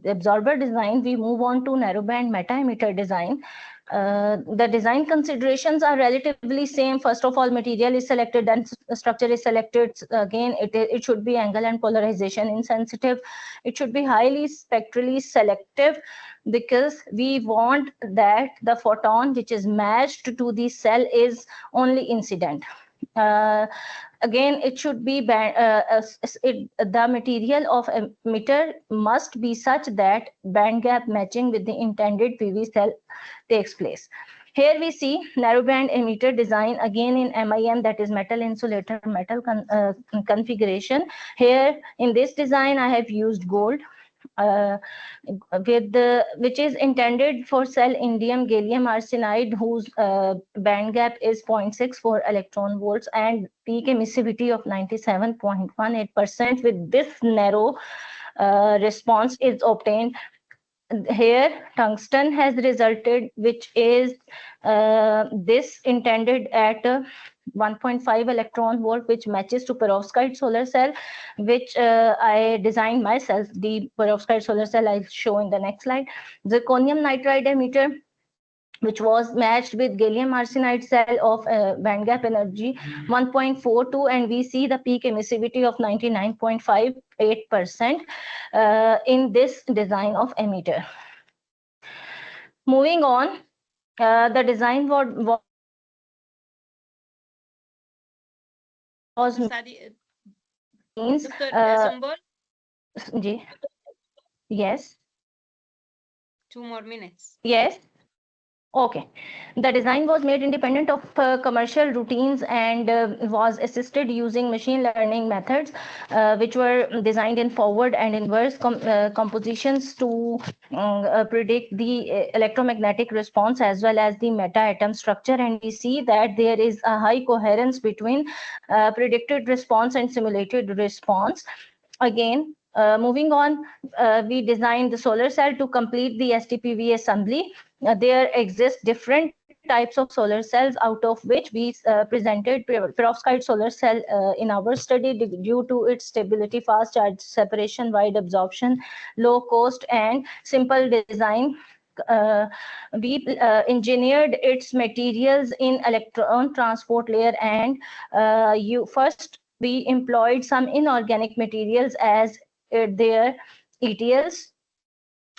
absorber design, we move on to narrowband meta-emitter design. The design considerations are relatively same. First of all, material is selected, then structure is selected. Again, it should be angle and polarization insensitive. It should be highly spectrally selective, because we want that the photon which is matched to the cell is only incident. Again, it should be the material of emitter must be such that band gap matching with the intended PV cell takes place. Here we see narrowband emitter design again in MIM, that is metal insulator metal configuration. Here in this design I have used gold which is intended for cell indium gallium arsenide, whose band gap is 0.64 electron volts and peak emissivity of 97.18%. With this narrow response is obtained. Here tungsten has resulted, which is this intended at 1.5 electron volt, which matches to perovskite solar cell, which I designed myself. The perovskite solar cell I'll show in the next slide. Zirconium nitride emitter, which was matched with gallium arsenide cell of band gap energy 1.42, and we see the peak emissivity of 99.58% in this design of emitter. Moving on, the design was means yes. 2 more minutes. Yes. Okay. The design was made independent of commercial routines and was assisted using machine learning methods, which were designed in forward and inverse compositions to predict the electromagnetic response as well as the meta-atom structure. And we see that there is a high coherence between predicted response and simulated response. Again, moving on, we designed the solar cell to complete the STPV assembly. There exist different types of solar cells, out of which we presented perovskite solar cell in our study due to its stability, fast charge separation, wide absorption, low cost, and simple design. We engineered its materials in electron transport layer, and we employed some inorganic materials as their ETLs,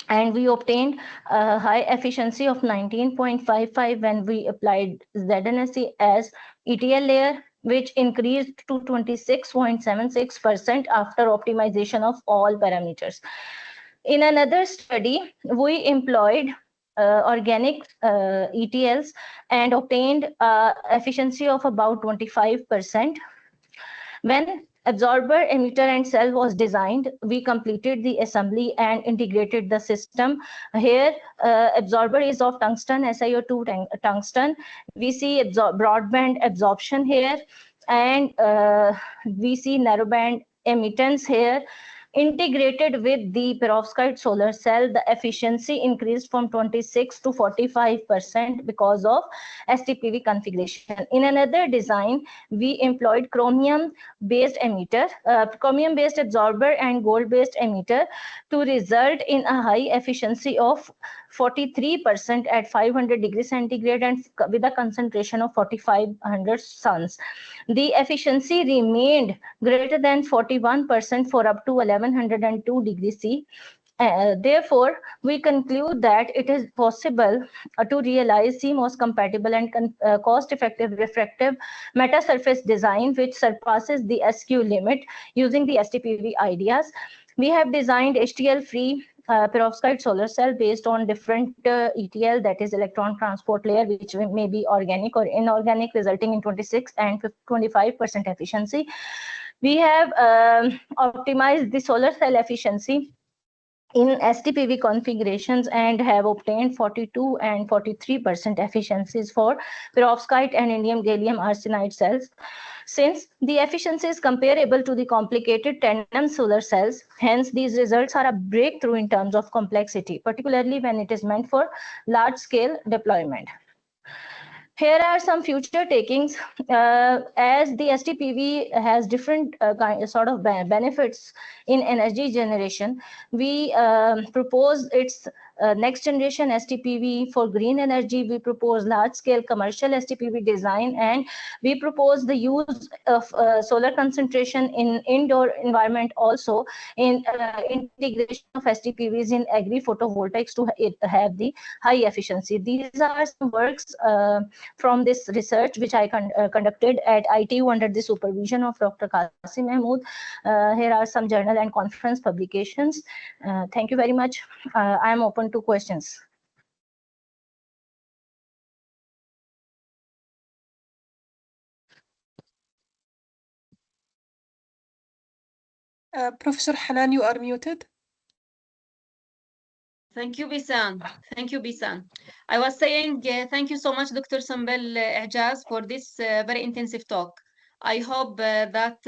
and we obtained a high efficiency of 19.55 when we applied ZNSC as ETL layer, which increased to 26.76% after optimization of all parameters. In another study, we employed organic ETLs and obtained efficiency of about 25%. When absorber, emitter, and cell was designed, we completed the assembly and integrated the system. Here, absorber is of tungsten, SiO2 tungsten. We see broadband absorption here, and we see narrowband emittance here. Integrated with the perovskite solar cell, the efficiency increased from 26 to 45% because of STPV configuration. In another design, we employed chromium-based emitter, chromium-based absorber and gold-based emitter to result in a high efficiency of 43% at 500 degrees centigrade and with a concentration of 4500 suns. The efficiency remained greater than 41% for up to 1102 degrees C. Therefore, we conclude that it is possible to realize CMOS compatible and cost-effective refractive metasurface design which surpasses the SQ limit using the STPV ideas. We have designed HTL-free perovskite solar cell based on different ETL, that is electron transport layer, which may be organic or inorganic, resulting in 26 and 25% efficiency. We have optimized the solar cell efficiency in STPV configurations and have obtained 42 and 43% efficiencies for perovskite and indium gallium arsenide cells. Since the efficiency is comparable to the complicated tandem solar cells, hence these results are a breakthrough in terms of complexity, particularly when it is meant for large-scale deployment. Here are some future takings. As the STPV has different sort of benefits in energy generation, we propose its next generation STPV for green energy. We propose large scale commercial STPV design, and we propose the use of solar concentration in indoor environment also, in integration of STPVs in agri photovoltaics to have the high efficiency. These are some works from this research which I conducted at ITU under the supervision of Dr. Qasim Mahmood. Here are some journal and conference publications. Thank you very much. I am open to questions. Professor Hanan, you are muted. Thank you, Bisan. Thank you, Bisan. I was saying thank you so much, Dr. Sambel Ijaz, for this very intensive talk. I hope that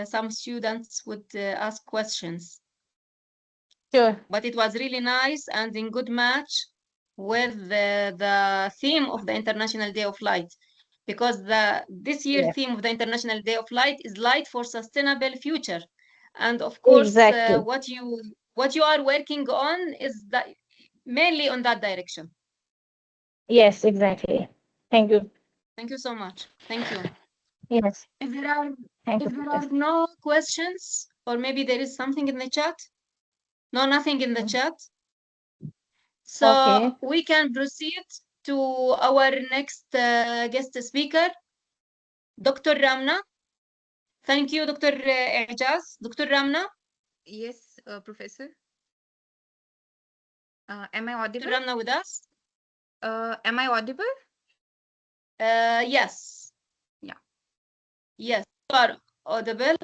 some students would ask questions. Sure. But it was really nice and in good match with the theme of the International Day of Light, because this year's theme of the International Day of Light is Light for Sustainable Future. And of course, exactly. what you are working on is mainly on that direction. Yes, exactly. Thank you. Thank you so much. Thank you. Yes. If there are no questions, or maybe there is something in the chat. No, nothing in the chat. So we can proceed to our next guest speaker, Dr. Ramna. Thank you, Dr. Ijaz. Dr. Ramna? Yes, Professor. Am I audible? Dr. Ramna with us? Am I audible? Yes. Yeah. Yes, you are audible.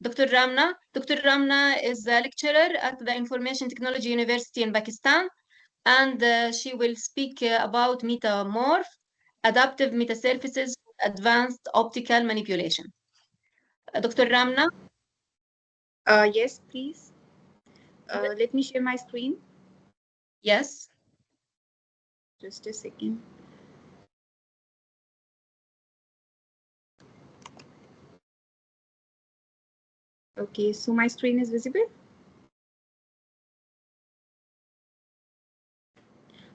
Dr. Ramna. Dr. Ramna is a lecturer at the Information Technology University in Pakistan, and she will speak about metamorph, adaptive metasurfaces, advanced optical manipulation. Dr. Ramna? Yes, please. Let me share my screen. Yes. Just a second. Okay, so my screen is visible.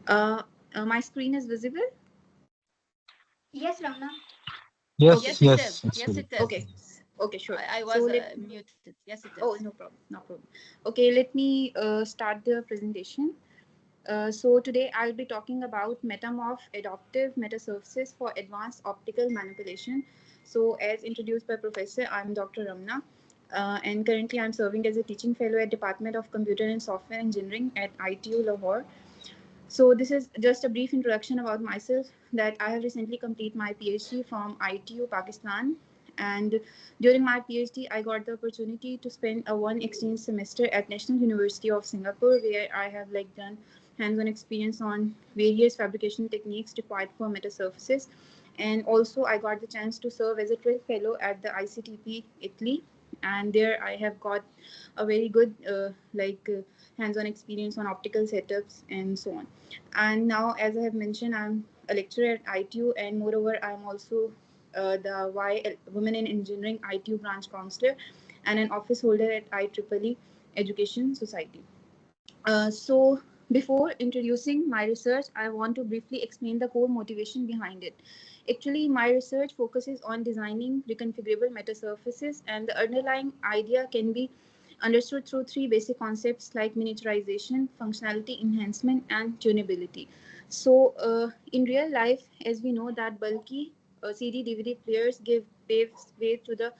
My screen is visible. Yes, Ramna. Yes, yes, yes, yes, it is. Okay. Okay, sure. I was muted. Yes, it is. Oh, no problem. No problem. Okay, let me start the presentation. So today I'll be talking about metamorph adaptive metasurfaces for advanced optical manipulation. So as introduced by Professor, I'm Dr. Ramna, and currently I'm serving as a teaching fellow at Department of Computer and Software Engineering at ITU Lahore. So this is just a brief introduction about myself, that I have recently completed my PhD from ITU Pakistan, And during my PhD, I got the opportunity to spend a one exchange semester at National University of Singapore, where I have like done hands-on experience on various fabrication techniques required for metasurfaces. And also I got the chance to serve as a trail fellow at the ICTP Italy, and there I have got a very good hands-on experience on optical setups and so on. And now, as I have mentioned, I'm a lecturer at ITU, and moreover I'm also the Women in Engineering ITU branch counselor and an office holder at IEEE Education Society. So before introducing my research, I want to briefly explain the core motivation behind it. Actually, my research focuses on designing reconfigurable metasurfaces, and the underlying idea can be understood through three basic concepts like miniaturization, functionality enhancement, and tunability. So in real life, as we know that bulky CD DVD players paves way to the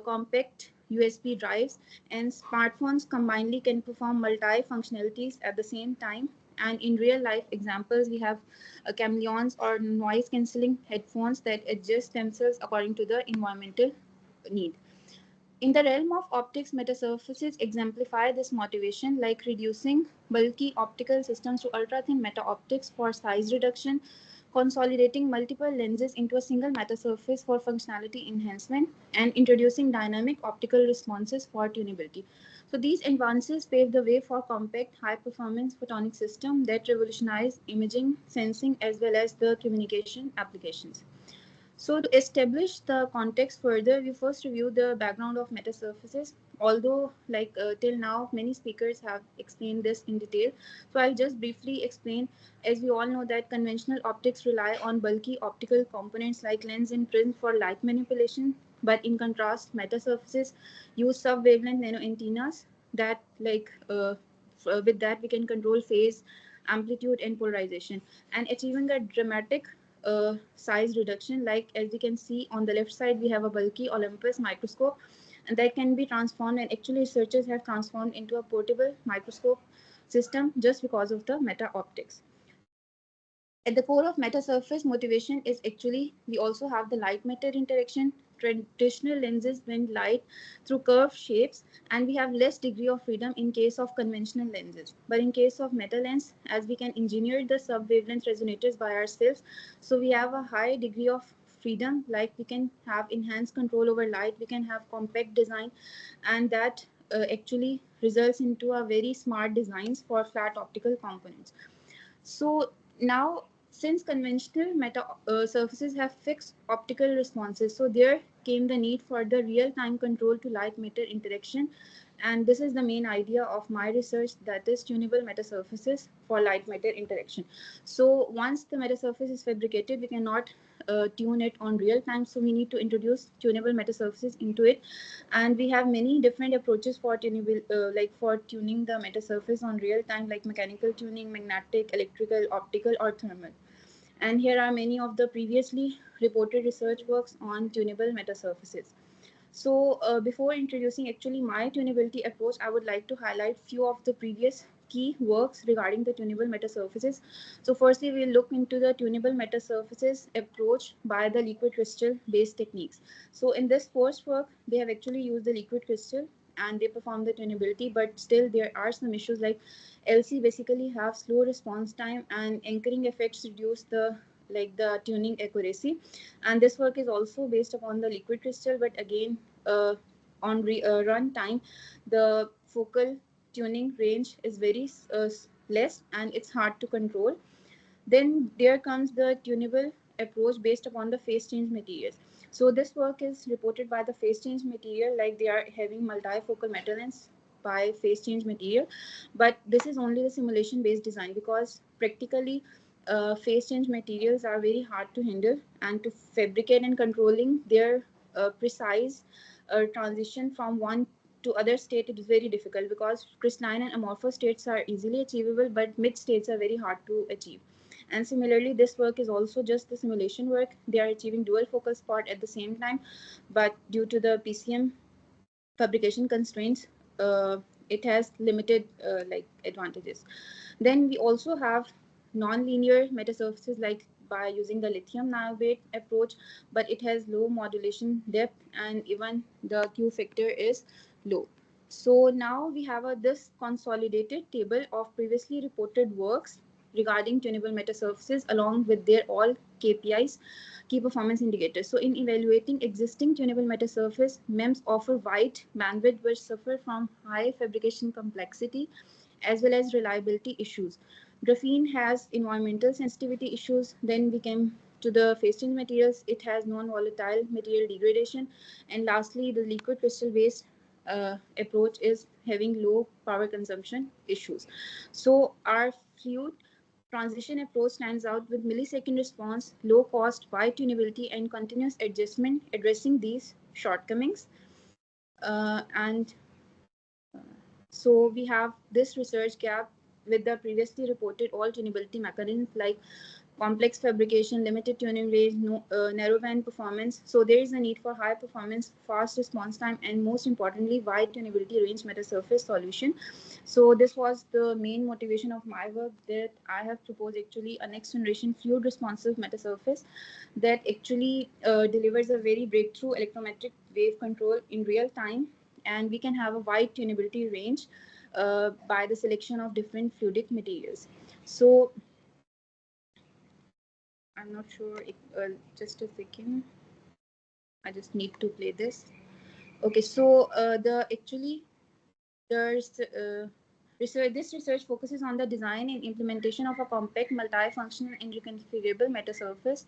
compact USB drives, and smartphones combinedly can perform multi-functionalities at the same time. And in real life examples, we have chameleons or noise cancelling headphones that adjust themselves according to the environmental need. In the realm of optics, metasurfaces exemplify this motivation, like reducing bulky optical systems to ultra-thin meta-optics for size reduction, consolidating multiple lenses into a single metasurface for functionality enhancement, and introducing dynamic optical responses for tunability. So these advances pave the way for compact, high-performance photonic systems that revolutionize imaging, sensing, as well as the communication applications. So to establish the context further, we first review the background of metasurfaces. Although till now, many speakers have explained this in detail. So I'll just briefly explain. As we all know that conventional optics rely on bulky optical components like lens and prism for light manipulation. But in contrast, metasurfaces use sub-wavelength nano antennas that with that we can control phase, amplitude, and polarization, and achieving a dramatic size reduction. Like as you can see on the left side, we have a bulky Olympus microscope, and that can be transformed, and actually researchers have transformed into a portable microscope system just because of the meta optics. At the core of metasurface motivation is actually we also have the light matter interaction. Traditional lenses bend light through curved shapes, and we have less degree of freedom in case of conventional lenses. But in case of meta lens, as we can engineer the sub-wavelength resonators by ourselves, so we have a high degree of freedom, like we can have enhanced control over light, we can have compact design, and that actually results into a very smart designs for flat optical components. So now, since conventional surfaces have fixed optical responses, so there came the need for the real-time control to light-matter interaction. And this is the main idea of my research, that is tunable metasurfaces for light-matter interaction. So once the metasurface is fabricated, we cannot tune it on real time. So we need to introduce tunable metasurfaces into it. And we have many different approaches for tunable, for tuning the metasurface on real time, like mechanical tuning, magnetic, electrical, optical, or thermal. And here are many of the previously reported research works on tunable metasurfaces. So before introducing actually my tunability approach, I would like to highlight few of the previous key works regarding the tunable metasurfaces. So firstly, we'll look into the tunable metasurfaces approach by the liquid crystal based techniques. So in this first work, they have actually used the liquid crystal and they perform the tunability, but still there are some issues, like LC basically have slow response time, and anchoring effects reduce the tuning accuracy. And this work is also based upon the liquid crystal, but again on run time, the focal tuning range is very less, and it's hard to control. Then there comes the tunable approach based upon the phase change materials. So this work is reported by the phase change material, like they are having multifocal metal lens by phase change material, but this is only the simulation based design, because practically phase change materials are very hard to handle, and to fabricate and controlling their precise transition from one to other state, it is very difficult, because crystalline and amorphous states are easily achievable, but mid states are very hard to achieve. And similarly, this work is also just the simulation work. They are achieving dual focal spot at the same time, but due to the PCM fabrication constraints, it has limited advantages. Then we also have non-linear metasurfaces, like by using the lithium niobate approach, but it has low modulation depth and even the Q factor is low. So now we have this consolidated table of previously reported works regarding tunable metasurfaces along with their all KPIs, key performance indicators. So in evaluating existing tunable metasurface, MEMS offer wide bandwidth which suffer from high fabrication complexity as well as reliability issues. Graphene has environmental sensitivity issues. Then we came to the phase change materials. It has non-volatile material degradation. And lastly, the liquid crystal based approach is having low power consumption issues. So our fluid transition approach stands out with millisecond response, low cost, wide tunability, and continuous adjustment, addressing these shortcomings. So we have this research gap with the previously reported all tunability mechanisms like complex fabrication, limited tuning range, narrowband performance. So there is a need for high performance, fast response time, and most importantly, wide tunability range metasurface solution. So this was the main motivation of my work, that I have proposed actually a next generation fluid responsive metasurface that actually delivers a very breakthrough electrometric wave control in real time, and we can have a wide tunability range by the selection of different fluidic materials. So I'm not sure if, just a second, I just need to play this. Okay, so this research focuses on the design and implementation of a compact, multifunctional, and reconfigurable metasurface.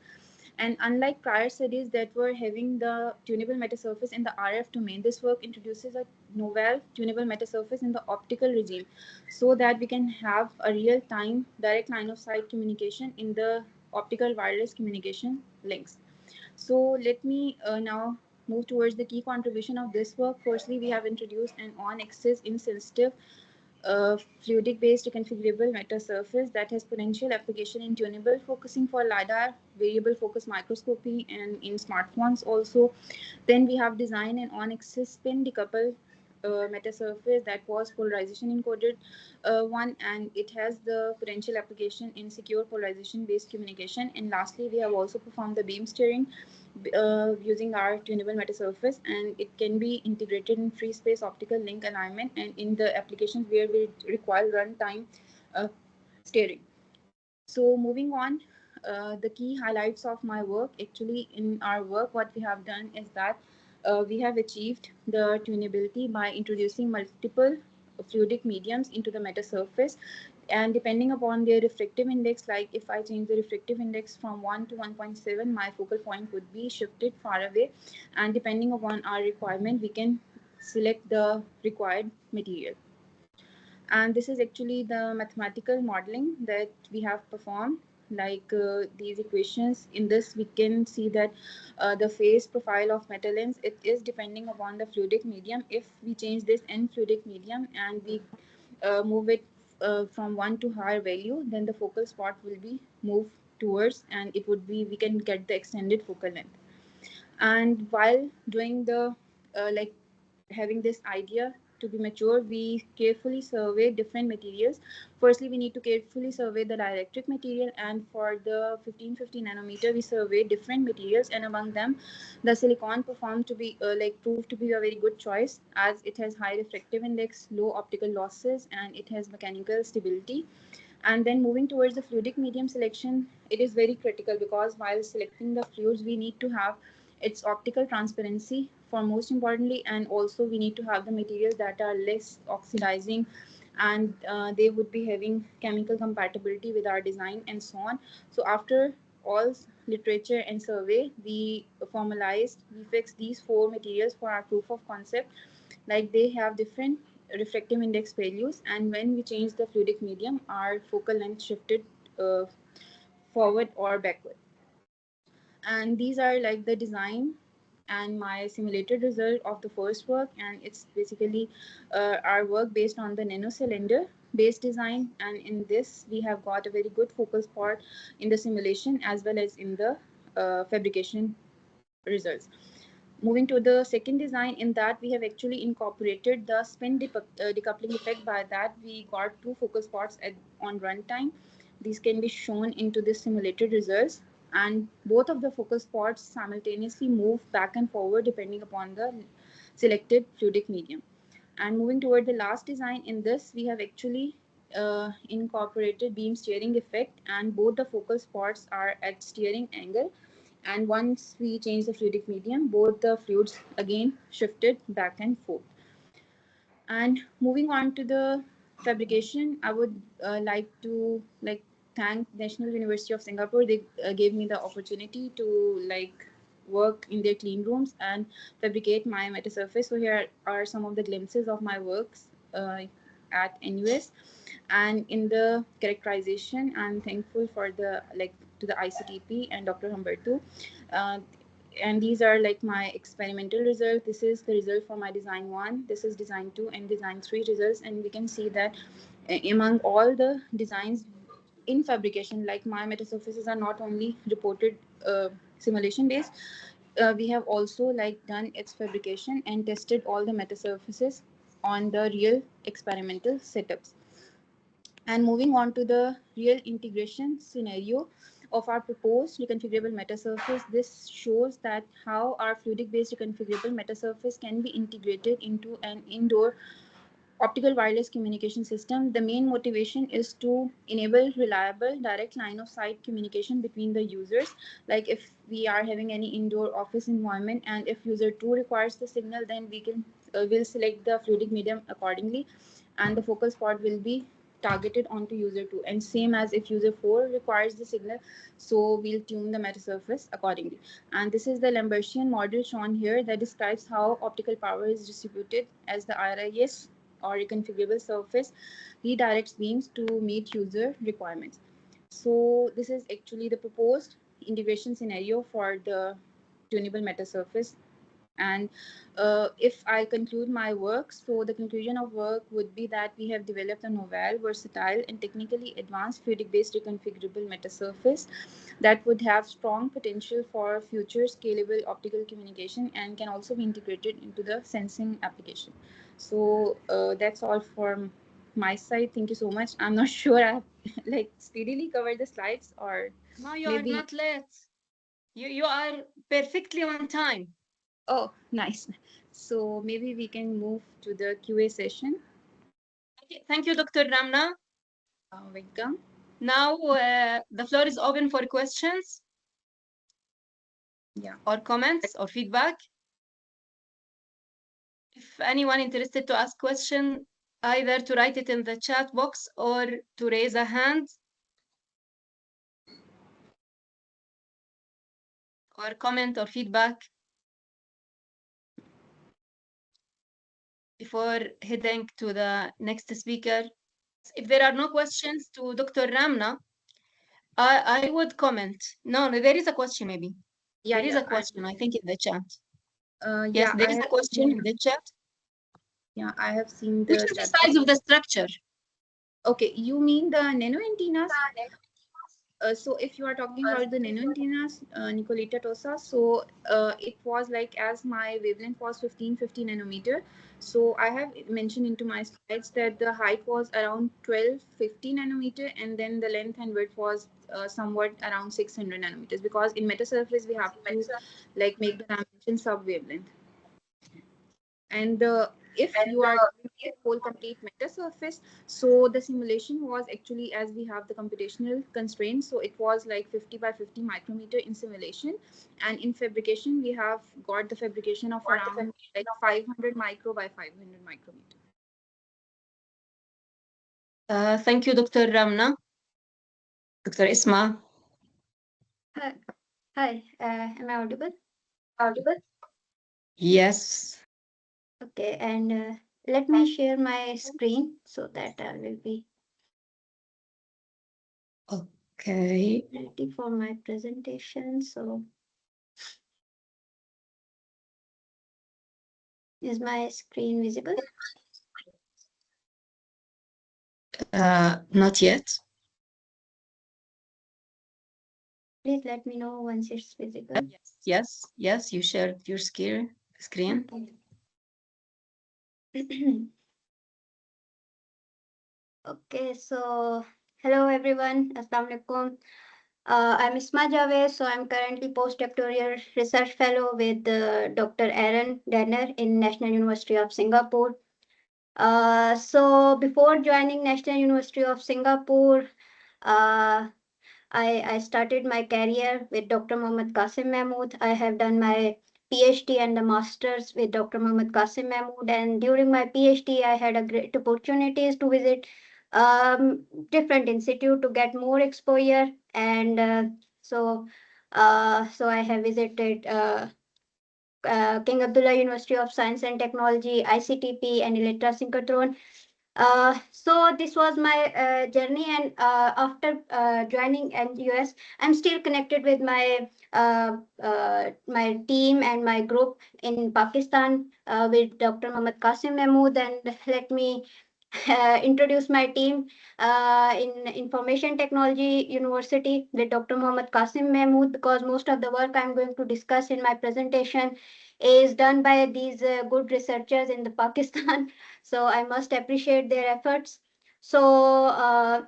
And unlike prior studies that were having the tunable metasurface in the RF domain, this work introduces a novel tunable metasurface in the optical regime, so that we can have a real-time direct line of sight communication in the optical wireless communication links. So let me now move towards the key contribution of this work. Firstly, we have introduced an on-axis insensitive fluidic-based reconfigurable metasurface that has potential application in tunable focusing for LiDAR, variable focus microscopy, and in smartphones also. Then we have designed an on-axis spin decoupled metasurface that was polarization encoded one, and it has the potential application in secure polarization-based communication. And lastly, we have also performed the beam steering using our tunable metasurface, and it can be integrated in free space optical link alignment and in the applications where we require runtime steering. So moving on, the key highlights of my work. Actually, in our work, what we have done is that we have achieved the tunability by introducing multiple fluidic mediums into the metasurface, and depending upon their refractive index, like if I change the refractive index from 1 to 1.7, my focal point would be shifted far away, and depending upon our requirement, we can select the required material. And this is actually the mathematical modeling that we have performed, like these equations. In this, we can see that the phase profile of metal lens, it is depending upon the fluidic medium. If we change this n fluidic medium and we move it from 1 to higher value, then the focal spot will be moved towards, and it would be, we can get the extended focal length. And while doing the like having this idea to be mature, we carefully survey different materials. Firstly, we need to carefully survey the dielectric material, and for the 1550 nanometer, we survey different materials, and among them, the silicon performed to be proved to be a very good choice, as it has high refractive index, low optical losses, and it has mechanical stability. And then moving towards the fluidic medium selection, it is very critical, because while selecting the fluids, we need to have its optical transparency for most importantly, and also we need to have the materials that are less oxidizing, and they would be having chemical compatibility with our design and so on. So after all literature and survey, we fixed these 4 materials for our proof of concept. Like, they have different refractive index values, and when we change the fluidic medium, our focal length shifted forward or backward. And these are like the design and my simulated result of the first work, and it's basically our work based on the nanocylinder based design, and in this we have got a very good focal spot in the simulation as well as in the fabrication results. Moving to the second design, in that we have actually incorporated the spin decoupling effect. By that, we got 2 focal spots on runtime. These can be shown into the simulated results. and both of the focal spots simultaneously move back and forward depending upon the selected fluidic medium. And moving toward the last design, in this we have actually incorporated beam steering effect, and both the focal spots are at steering angle, and once we change the fluidic medium, both the fluids again shifted back and forth. And moving on to the fabrication, I would like to thank National University of Singapore. They gave me the opportunity to work in their clean rooms and fabricate my metasurface. So here are some of the glimpses of my works at NUS. And in the characterization, I'm thankful for the to the ICTP and Dr. Humberto. And these are my experimental result. This is the result for my design 1, this is design 2 and design 3 results. And we can see that among all the designs in fabrication, my metasurfaces are not only reported simulation based, we have also done its fabrication and tested all the metasurfaces on the real experimental setups. And moving on to the real integration scenario of our proposed reconfigurable metasurface, this shows that how our fluidic-based reconfigurable metasurface can be integrated into an indoor optical wireless communication system. The main motivation is to enable reliable direct line of sight communication between the users. Like if we are having any indoor office environment and if user 2 requires the signal, then we can will select the fluidic medium accordingly, and the focal spot will be targeted onto user 2, and same as if user 4 requires the signal, so we'll tune the metasurface accordingly. And this is the Lambertian model shown here that describes how optical power is distributed as the RIS or reconfigurable surface redirects beams to meet user requirements. So this is actually the proposed integration scenario for the tunable metasurface. And if I conclude my work, so the conclusion of work would be that we have developed a novel, versatile, and technically advanced fluidic-based reconfigurable metasurface that would have strong potential for future scalable optical communication and can also be integrated into the sensing application. So that's all from my side. Thank you so much. I'm not sure I have speedily covered the slides, or no, you are not late. You are perfectly on time. Oh, nice. So maybe we can move to the QA session. Thank you, Dr. Ramna. Welcome. Now the floor is open for questions. Yeah. Or comments or feedback. If anyone interested to ask question, either to write it in the chat box or to raise a hand. Or comment or feedback. Before heading to the next speaker, if there are no questions to Dr. Ramna, I would comment. No, there is a question maybe. Yeah, there is a question, I think, in the chat. Yes, there is a question in the chat. Yeah, I have seen the... Which is the size of the structure? Okay, you mean the nano antennas? So if you are talking about the nano antennas, Nicolita Tosa, so it was as my wavelength was 1550 nanometer. So I have mentioned into my slides that the height was around 1250 nanometer, and then the length and width was somewhat around 600 nanometers, because in metasurface we have to make the dimension sub wavelength. And if you are doing a whole complete metasurface, so the simulation was actually, as we have the computational constraints, so it was 50 by 50 micrometer in simulation, and in fabrication we have got the fabrication of around 500 micro by 500 micrometer. Thank you, Dr. Ramna. Dr. Isma. Hi, am I audible? Yes. Okay, and let me share my screen so that I will be ready for my presentation. So, is my screen visible? Not yet. Please let me know once it's visible. Yes, you shared your screen. Okay. Okay, so hello everyone. Assalamu alaikum. I'm Isma Javed, so I'm currently postdoctoral research fellow with Dr. Aaron Denner in National University of Singapore. So before joining National University of Singapore, I started my career with Dr. Mohammad Qasim Mahmood. I have done my PhD and the master's with Dr. Mohammad Qasim Mahmood. And during my PhD, I had a great opportunities to visit different institute to get more exposure. And so I have visited King Abdullah University of Science and Technology, ICTP, and Electra Synchrotron. So this was my journey, and after joining NUS, I'm still connected with my my team and my group in Pakistan with Dr. Mohammad Qasim Mahmood. And let me introduce my team in Information Technology University with Dr. Mohammad Qasim Mahmood, because most of the work I'm going to discuss in my presentation is done by these good researchers in the Pakistan. So I must appreciate their efforts. So uh,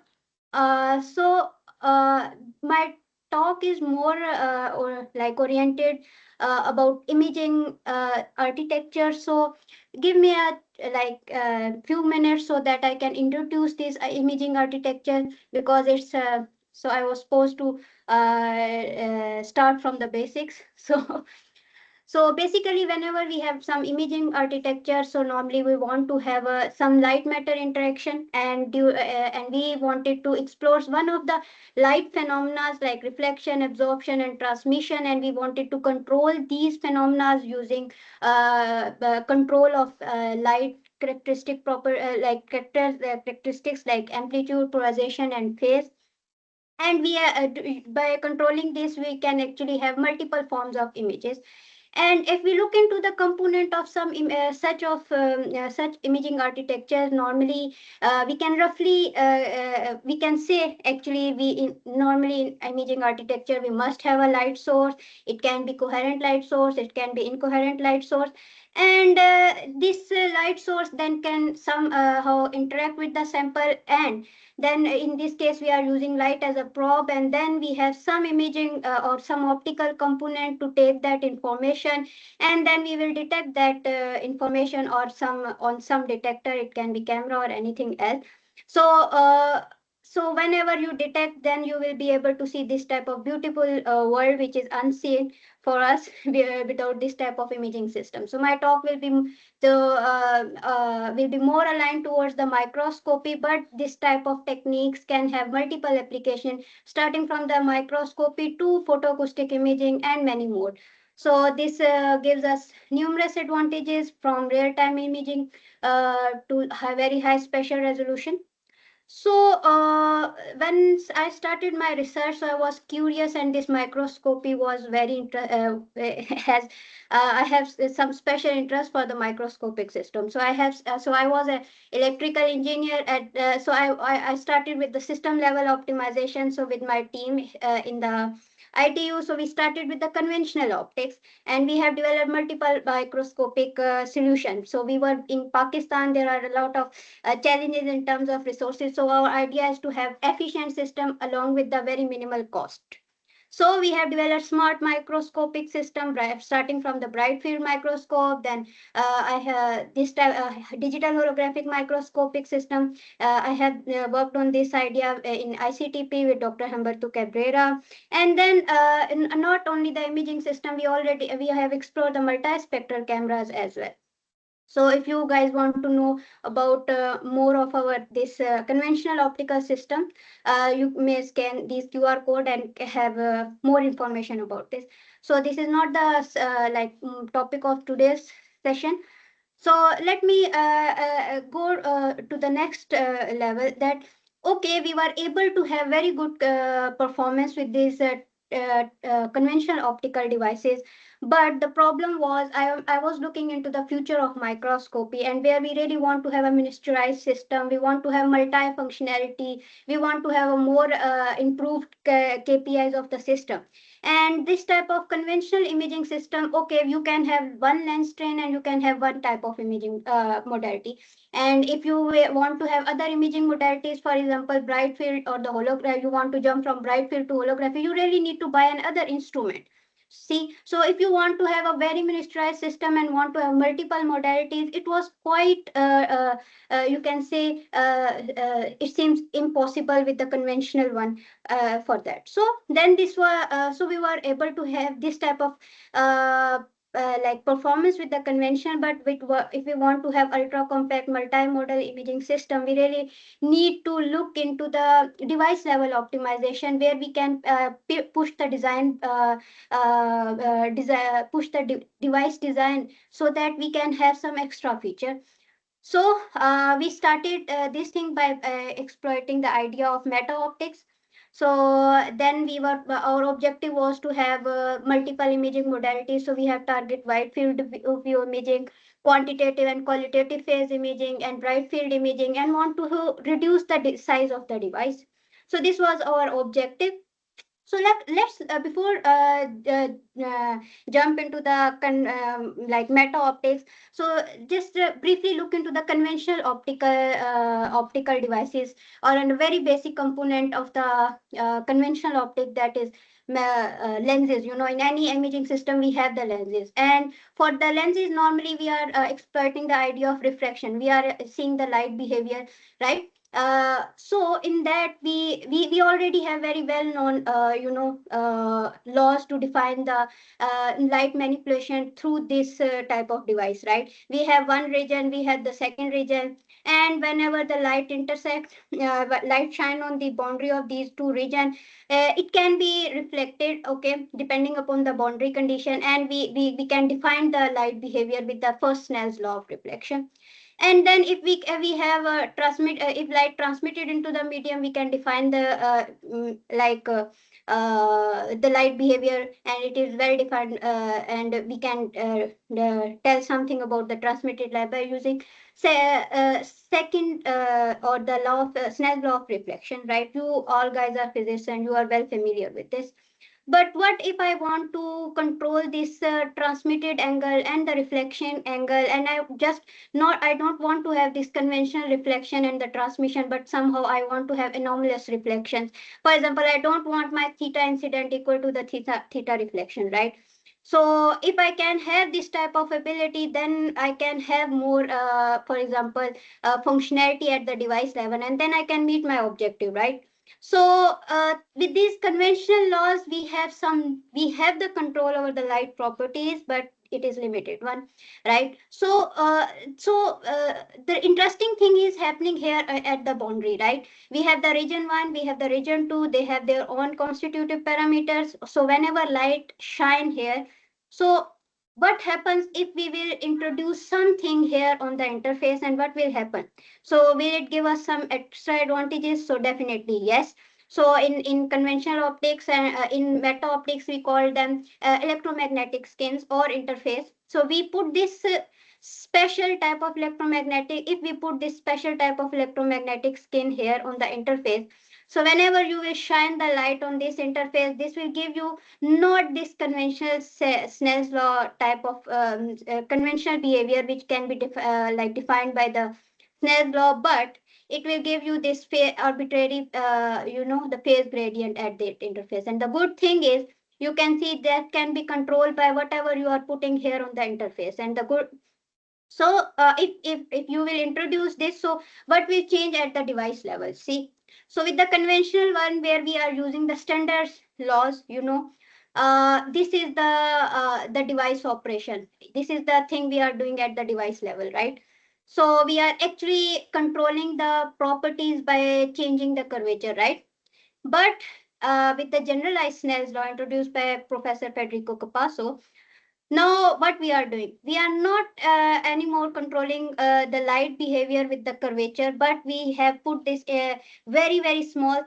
so my talk is more or like oriented about imaging architecture. So give me a few minutes so that I can introduce this imaging architecture, because it's so I was supposed to start from the basics. So basically, whenever we have some imaging architecture, so normally we want to have some light matter interaction, and we wanted to explore one of the light phenomena like reflection, absorption, and transmission, and we wanted to control these phenomena using the control of light characteristic characteristics like amplitude, polarization, and phase. And by controlling this, we can actually have multiple forms of images. And if we look into the component of some such imaging architectures, normally we can roughly we can say actually normally in imaging architecture we must have a light source. It can be coherent light source, it can be incoherent light source, and this light source then can somehow interact with the sample, and then in this case we are using light as a probe, and then we have some imaging or some optical component to take that information, and then we will detect that information or some detector. It can be camera or anything else. So whenever you detect, then you will be able to see this type of beautiful world which is unseen for us without this type of imaging system. So my talk will be will be more aligned towards the microscopy, but this type of techniques can have multiple application, starting from the microscopy to photoacoustic imaging and many more. So this gives us numerous advantages, from real-time imaging to very high spatial resolution. So when I started my research, so I was curious, and this microscopy was very has I have some special interest for the microscopic system. So I was an electrical engineer at I started with the system level optimization. So with my team in the ITU, so we started with the conventional optics, and we have developed multiple microscopic solutions. So we were in Pakistan. There are a lot of challenges in terms of resources. So our idea is to have efficient system along with the very minimal cost. So we have developed smart microscopic system, starting from the bright field microscope. Then I have this digital holographic microscopic system. I have worked on this idea in ICTP with Dr. Humberto Cabrera. And then not only the imaging system, we have explored the multispectral cameras as well. So if you guys want to know about more of our this conventional optical system, you may scan this QR code and have more information about this. So this is not the topic of today's session. So let me go to the next level. That okay, we were able to have very good performance with these conventional optical devices, but the problem was I was looking into the future of microscopy, and where we really want to have a miniaturized system, we want to have multi-functionality, we want to have a more improved KPIs of the system. And this type of conventional imaging system, okay, you can have one lens strain and you can have one type of imaging modality. And if you want to have other imaging modalities, for example, bright field or the holography, you want to jump from bright field to holography, you really need to buy another instrument. See, so if you want to have a very miniaturized system and want to have multiple modalities, it was quite, you can say, it seems impossible with the conventional one for that. So then this was, so we were able to have this type of like performance with the convention, but if we want to have ultra compact multimodal imaging system, we really need to look into the device level optimization, where we can push the design push the device design so that we can have some extra feature. So we started this thing by exploiting the idea of meta optics. So then our objective was to have multiple imaging modalities. So we have target wide field view imaging, quantitative and qualitative phase imaging, and bright field imaging, and want to reduce the size of the device. So this was our objective. So let's before jump into the like meta optics. So just briefly look into the conventional optical devices, or a very basic component of the conventional optic, that is lenses. You know, in any imaging system we have the lenses, and for the lenses normally we are exploiting the idea of refraction. We are seeing the light behavior, right? So in that we already have very well known laws to define the light manipulation through this type of device, right? We have one region, we have the second region, and whenever the light intersects, light shine on the boundary of these two regions, it can be reflected, okay, depending upon the boundary condition, and we can define the light behavior with the first Snell's law of reflection. And then if we have a if light transmitted into the medium, we can define the the light behavior, and it is well defined, and we can tell something about the transmitted light by using second or the law of Snell's law of reflection, right? You all guys are physicists and you are well familiar with this. But what if I want to control this transmitted angle and the reflection angle, and I don't want to have this conventional reflection and the transmission, but somehow I want to have anomalous reflections. For example, I don't want my theta incident equal to the theta reflection, right? So if I can have this type of ability, then I can have more, for example, functionality at the device level, and then I can meet my objective, right? So with these conventional laws, we have the control over the light properties, but it is limited one, right? So the interesting thing is happening here at the boundary, right? We have the region 1, we have the region 2, they have their own constitutive parameters. So whenever light shine here, so what happens if we will introduce something here on the interface, and what will happen? So will it give us some extra advantages? So definitely yes. So in conventional optics and in meta optics, we call them electromagnetic skins or interface. So we put this special type of electromagnetic, if we put this special type of electromagnetic skin here on the interface, so whenever you will shine the light on this interface, this will give you not this conventional Snell's law type of conventional behavior, which can be defined by the Snell's law, but it will give you this arbitrary, the phase gradient at that interface. And the good thing is, you can see that can be controlled by whatever you are putting here on the interface. And the good, so if you will introduce this, so what will change at the device level? See, so with the conventional one, where we are using the standard laws, this is the device operation. This is the thing we are doing at the device level, right? So we are actually controlling the properties by changing the curvature, right? But with the generalized Snell's law introduced by Professor Federico Capasso, now what we are doing, we are not anymore controlling the light behavior with the curvature, but we have put this very, very small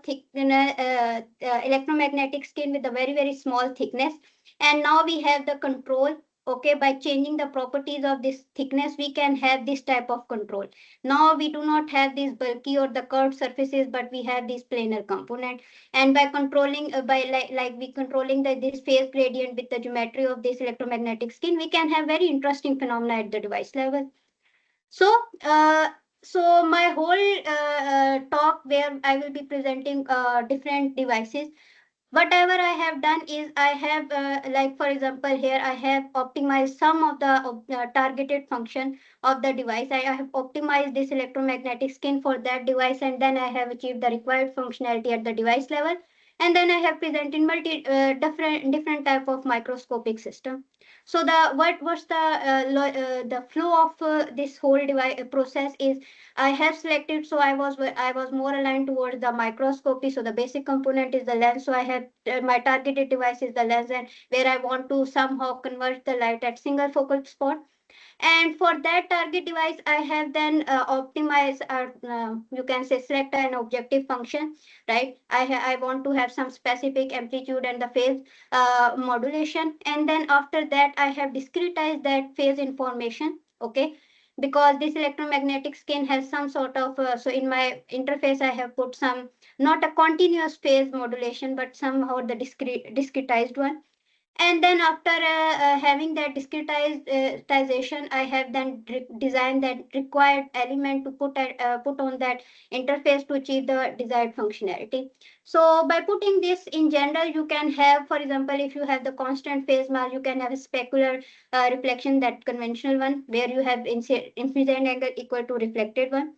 electromagnetic skin with a very, very small thickness. And now we have the control Okay, by changing the properties of this thickness, we can have this type of control. Now we do not have these bulky or the curved surfaces, but we have this planar component. And by controlling, we controlling this phase gradient with the geometry of this electromagnetic skin, we can have very interesting phenomena at the device level. So, so my whole talk where I will be presenting different devices. Whatever I have done is I have, like for example, here I have optimized some of the targeted function of the device. I have optimized this electromagnetic skin for that device, and then I have achieved the required functionality at the device level. And then I have presented different type of microscopic system. So what's the flow of this whole device process is I have selected, so I was more aligned towards the microscopy. So the basic component is the lens. So I have my targeted device is the lens, and where I want to somehow convert the light at single focal spot. And for that target device, I have then optimized, you can say, select an objective function, right? I want to have some specific amplitude and the phase modulation. And then after that, I have discretized that phase information, okay? Because this electromagnetic skin has some sort of, so in my interface, I have put some, not a continuous phase modulation, but somehow the discretized one. And then after having that discretization, I have then designed that required element to put on that interface to achieve the desired functionality. So by putting this in general, you can have, for example, if you have the constant phase mask, you can have a specular reflection, that conventional one, where you have incident angle equal to reflected one.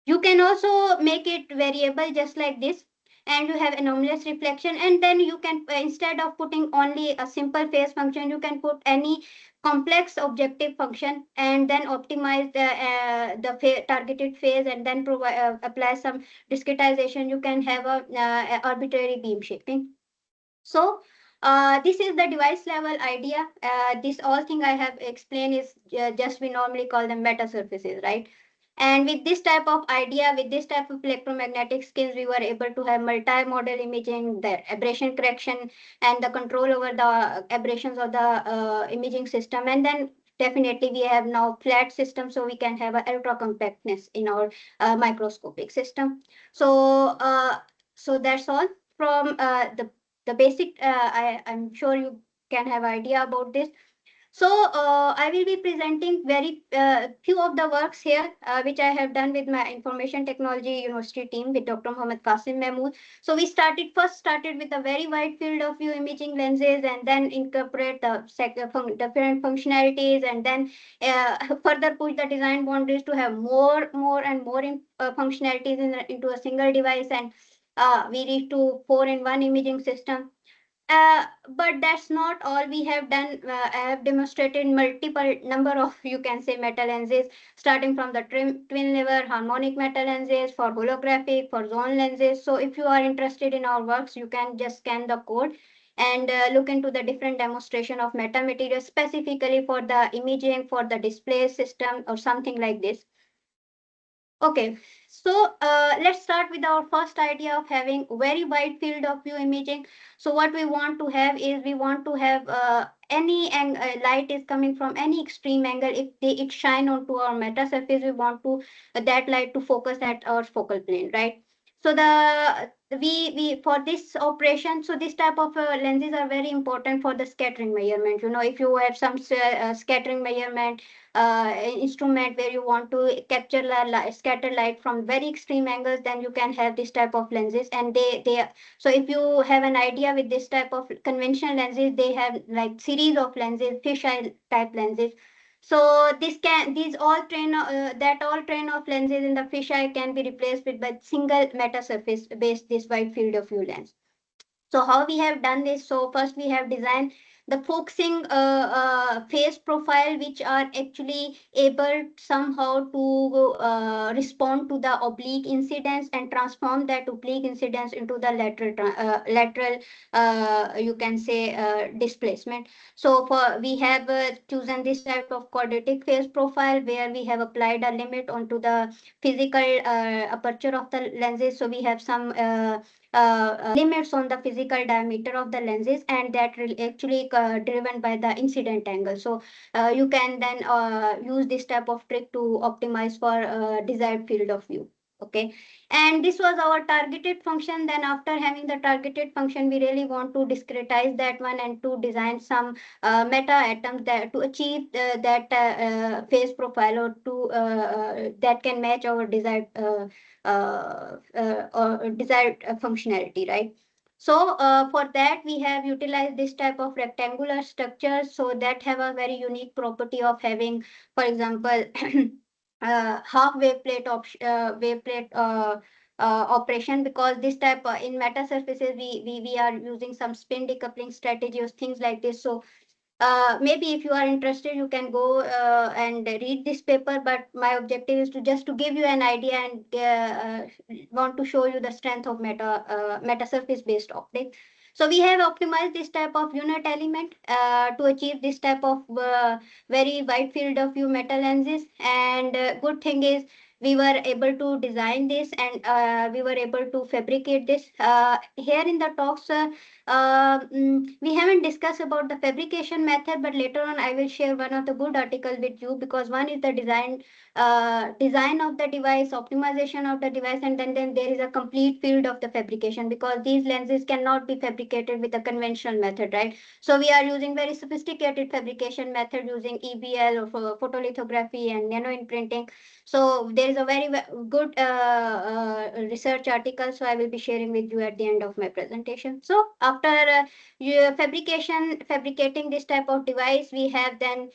You can also make it variable just like this, and you have anomalous reflection. And then you can, instead of putting only a simple phase function, you can put any complex objective function and then optimize the targeted phase, and then provide apply some discretization. You can have a arbitrary beam shaping. So this is the device level idea. This all thing I have explained is just, we normally call them meta surfaces, right? And with this type of idea, with this type of electromagnetic skills, we were able to have multi-model imaging, the aberration correction, and the control over the aberrations of the imaging system. And then definitely we have now flat system, so we can have a ultra compactness in our microscopic system. So so that's all from the basic. I'm sure you can have idea about this. So I will be presenting very few of the works here, which I have done with my Information Technology University team with Dr. Mohammed Qasim Mahmood. So we first started with a very wide field of view imaging lenses, and then incorporate the different functionalities, and then further push the design boundaries to have more and more functionalities into a single device. And we reached to 4-in-1 imaging system. But that's not all we have done. I have demonstrated multiple number of, you can say, meta lenses, starting from the twin lever harmonic meta lenses, for holographic, for zone lenses. So if you are interested in our works, you can just scan the code and look into the different demonstration of meta materials, specifically for the imaging, for the display system, or something like this. Okay, so let's start with our first idea of having very wide field of view imaging. So what we want to have is, we want to have any light is coming from any extreme angle. If it shine onto our meta surface, we want to that light to focus at our focal plane, right? So we for this operation, so this type of lenses are very important for the scattering measurement. You know, if you have some scattering measurement instrument where you want to capture scatter light from very extreme angles, then you can have this type of lenses. And they so if you have an idea with this type of conventional lenses, they have like series of lenses, fisheye type lenses. So these all train of lenses in the fisheye can be replaced with by single meta surface based this wide field of view lens. So how we have done this? So first we have designed the focusing phase profile, which are actually able somehow to respond to the oblique incidence and transform that oblique incidence into the lateral you can say displacement. So we have chosen this type of quadratic phase profile, where we have applied a limit onto the physical aperture of the lenses. So we have some limits on the physical diameter of the lenses, and that actually driven by the incident angle. So you can then use this type of trick to optimize for desired field of view. Okay, and this was our targeted function. Then after having the targeted function, we really want to discretize that one and to design some meta atoms that to achieve that phase profile, or to that can match our desired or desired functionality, right? So for that, we have utilized this type of rectangular structures, so that have a very unique property of having, for example, half waveplate operation, because this type in meta surfaces we are using some spin decoupling strategies, things like this. So maybe if you are interested, you can go and read this paper, but my objective is to just to give you an idea and want to show you the strength of meta surface based optics. So we have optimized this type of unit element to achieve this type of very wide field of view meta lenses. And good thing is we were able to design this, and we were able to fabricate this. Here in the talks, we haven't discussed about the fabrication method, but later on I will share one of the good articles with you, because one is the design of the device, optimization of the device, and then there is a complete field of the fabrication, because these lenses cannot be fabricated with a conventional method, right? So we are using very sophisticated fabrication method using EBL or photolithography and nano imprinting. So there is a very good research article, so I will be sharing with you at the end of my presentation. So after fabricating this type of device, we have then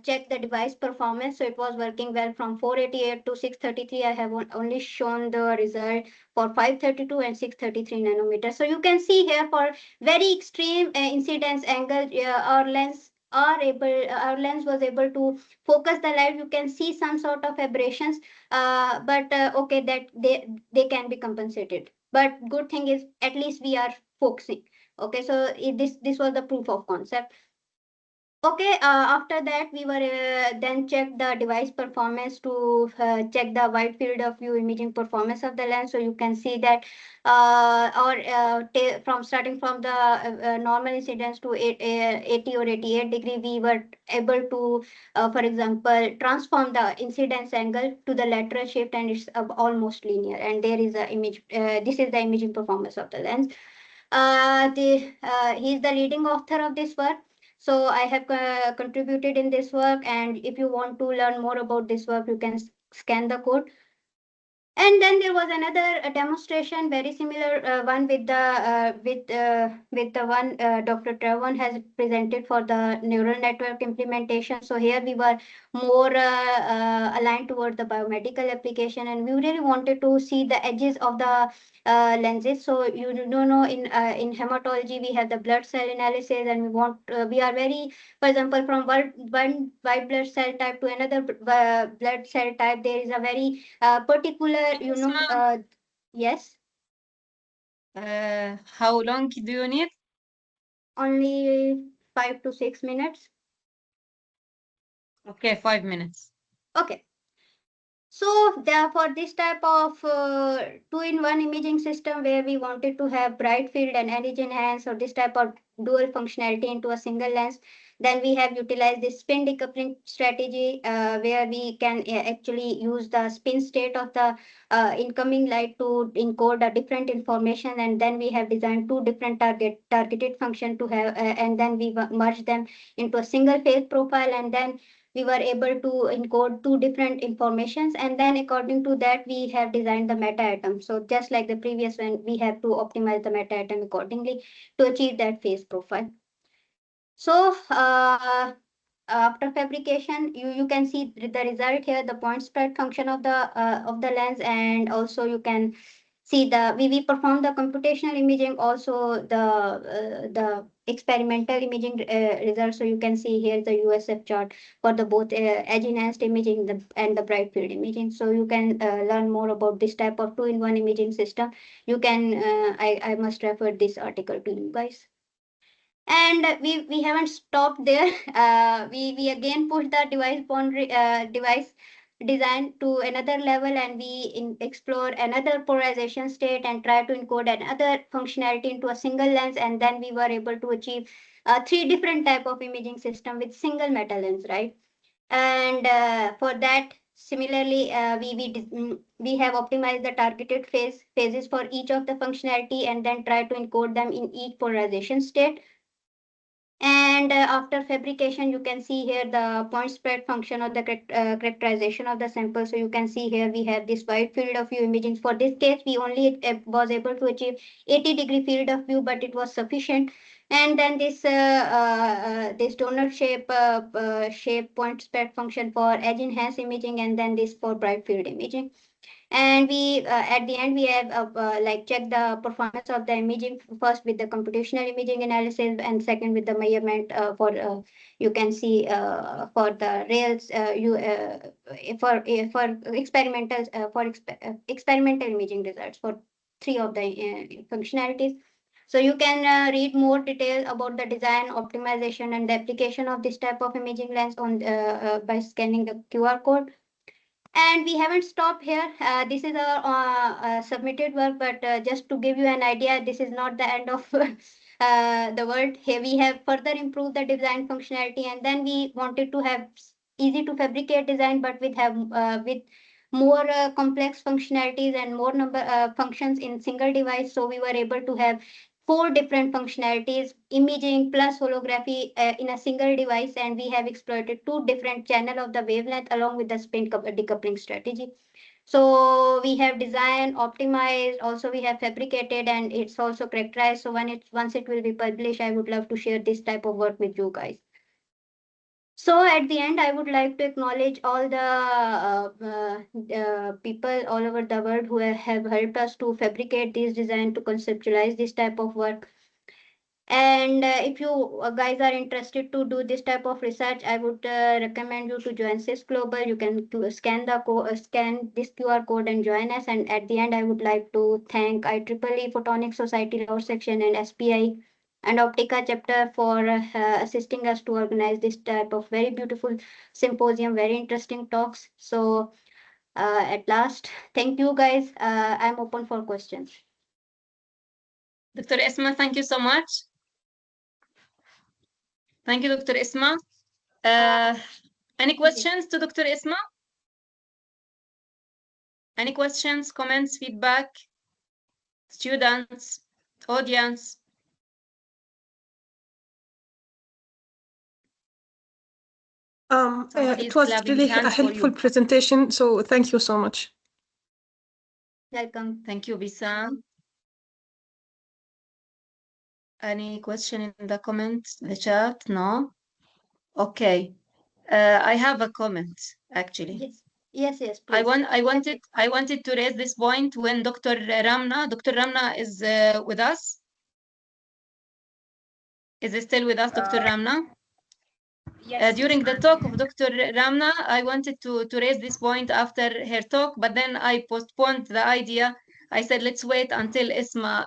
checked the device performance. So it was working well from 488 to 633. I have only shown the result for 532 and 633 nanometers. So you can see here for very extreme incidence angle, our lens was able to focus the light. You can see some sort of aberrations, but okay, that they can be compensated. But good thing is at least we are focusing. Okay, so this was the proof of concept. Okay, after that we were then check the device performance to check the wide field of view imaging performance of the lens. So you can see that from starting from the normal incidence to 80 or 88 degree, we were able to, for example, transform the incidence angle to the lateral shift, and it's almost linear. And there is a image. This is the imaging performance of the lens. He is the leading author of this work. So I have contributed in this work, and if you want to learn more about this work, you can scan the code. And then there was another demonstration, very similar one with the one Dr. Trevon has presented for the neural network implementation. So here we were more aligned toward the biomedical application, and we really wanted to see the edges of the lenses. So you know in hematology we have the blood cell analysis, and we are very, for example, from one white blood cell type to another blood cell type, there is a very particular, yes. How long do you need? Only 5 to 6 minutes. Okay, 5 minutes. Okay. So for this type of two-in-one imaging system, where we wanted to have bright field and energy enhance, or this type of dual functionality into a single lens, then we have utilized this spin decoupling strategy, where we can actually use the spin state of the incoming light to encode a different information, and then we have designed two different targeted function to have, and then we merge them into a single phase profile, and then we were able to encode two different informations, and then according to that we have designed the meta atom. So just like the previous one, we have to optimize the meta atom accordingly to achieve that phase profile. So after fabrication, you can see the result here, the point spread function of the lens, and also you can see we perform the computational imaging, also the experimental imaging results. So you can see here the USF chart for the both edge enhanced imaging and the bright field imaging. So you can learn more about this type of two-in-one imaging system. You can I must refer this article to you guys. And we haven't stopped there. We again push the device boundary device. design to another level, and we explore another polarization state and try to encode another functionality into a single lens, and then we were able to achieve 3 different type of imaging system with single meta lens, right? And for that, similarly, we have optimized the targeted phases for each of the functionality and then try to encode them in each polarization state. And after fabrication, you can see here the point spread function of the characterization of the sample. So you can see here we have this wide field of view imaging. For this case, we only was able to achieve 80-degree field of view, but it was sufficient. And then this donut shape point spread function for edge enhanced imaging, and then this for bright field imaging. And we at the end we have like check the performance of the imaging, first with the computational imaging analysis and second with the measurement for you can see for the rails for experimental experimental imaging results for 3 of the functionalities. So you can read more detail about the design, optimization, and the application of this type of imaging lens on by scanning the QR code. And we haven't stopped here. This is our submitted work, but just to give you an idea, this is not the end of the world. Here we have further improved the design functionality, and then we wanted to have easy to fabricate design, but with more complex functionalities and more number functions in single device. So we were able to have 4 different functionalities, imaging plus holography in a single device, and we have exploited 2 different channel of the wavelength along with the spin decoupling strategy. So we have designed, optimized, also we have fabricated, and it's also characterized. So once it will be published, I would love to share this type of work with you guys. So at the end, I would like to acknowledge all the people all over the world who have helped us to fabricate this design, to conceptualize this type of work. And if you guys are interested to do this type of research, I would recommend you to join CISS-Global. You can scan this QR code and join us. And at the end, I would like to thank IEEE Photonics Society Lahore section and SPI and Optica chapter for assisting us to organize this type of very beautiful symposium, very interesting talks. So at last, thank you guys. I'm open for questions. Dr. Isma, thank you so much. Thank you, Dr. Isma. Any questions to Dr. Isma? Any questions, comments, feedback? Students, audience? It was really a helpful presentation, so thank you so much. Welcome. Thank you, Bisa. Any question in the comments, the chat? No? Okay. I have a comment, actually. Yes, please. I wanted to raise this point when Dr. Ramna is with us. Is it still with us, Dr. Ramna? Yes. During the talk of Dr. Ramna, I wanted to raise this point after her talk, but then I postponed the idea. I said, let's wait until Isma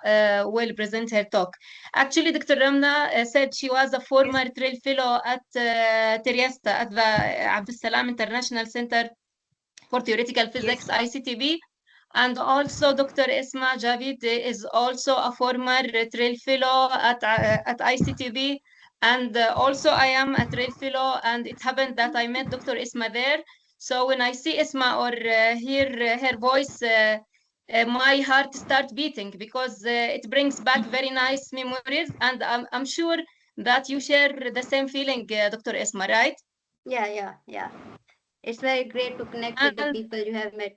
will present her talk. Actually, Dr. Ramna said she was a former Trill Fellow at Trieste at the Abdus Salam International Center for Theoretical Physics, yes. ICTB. And also Dr. Isma Javid is also a former Trill Fellow at ICTB. And also I am a Trill Fellow, and it happened that I met Dr. Isma there. So when I see Isma or hear her voice, my heart starts beating because it brings back very nice memories. And I'm sure that you share the same feeling, Dr. Isma, right? Yeah. It's very great to connect with the people you have met.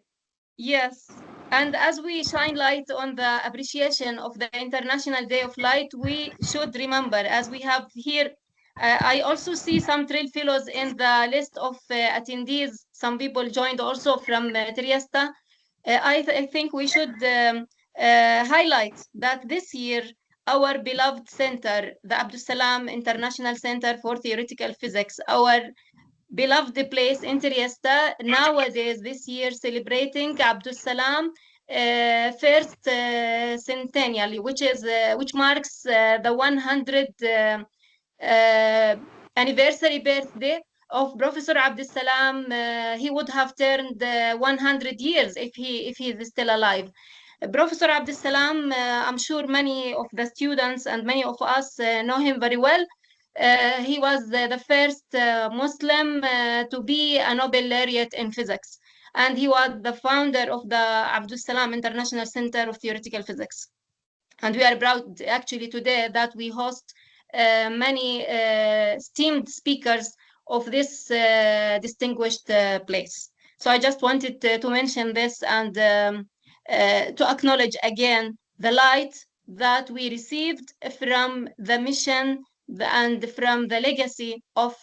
Yes. And as we shine light on the appreciation of the International Day of Light, we should remember, as we have here, I also see some Trill Fellows in the list of attendees. Some people joined also from Trieste. I think we should highlight that this year, our beloved center, the Abdus Salam International Center for Theoretical Physics, our beloved place in Trieste, nowadays this year celebrating Abdus Salam first centennial, which marks the 100th anniversary birthday of Professor Abdussalam, he would have turned 100 years if he is still alive. Professor Abdussalam, I'm sure many of the students and many of us know him very well. He was the first Muslim to be a Nobel laureate in physics, and he was the founder of the Abdussalam International Center of Theoretical Physics. And we are proud actually today that we host many esteemed speakers of this distinguished place. So I just wanted to mention this and to acknowledge again the light that we received from the mission and from the legacy of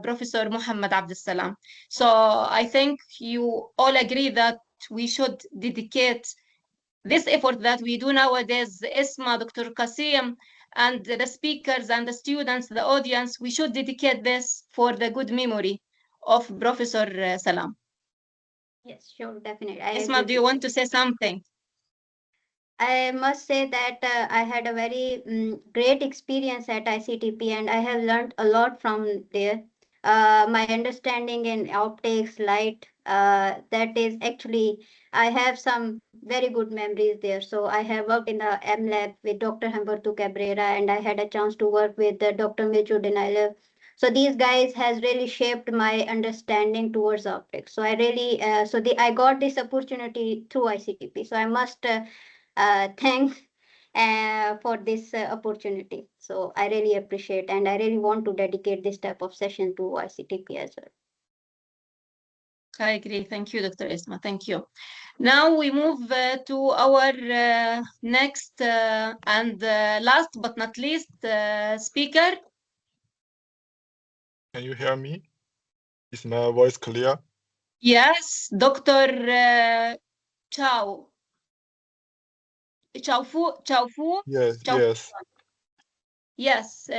Professor Muhammad Abdussalam. So I think you all agree that we should dedicate this effort that we do nowadays, Isma, Dr. Qasim, and the speakers and the students, the audience, we should dedicate this for the good memory of Professor Salam. Yes, sure, definitely. Isma, do you want to say something? I must say that I had a very great experience at ICTP, and I have learned a lot from there. My understanding in optics, light, that is actually, I have some very good memories there. So I have worked in the M lab with Dr. Humberto Cabrera, and I had a chance to work with Dr. Milcho Deniler. So these guys has really shaped my understanding towards optics. So I really, I got this opportunity through ICTP. So I must thanks for this opportunity. So I really appreciate, and I really want to dedicate this type of session to ICTP as well. I agree. Thank you, Dr. Isma. Thank you. Now we move to our next and last but not least speaker. Can you hear me? Is my voice clear? Yes, Dr. Chao. Chaofu. Yes, yes. Yes,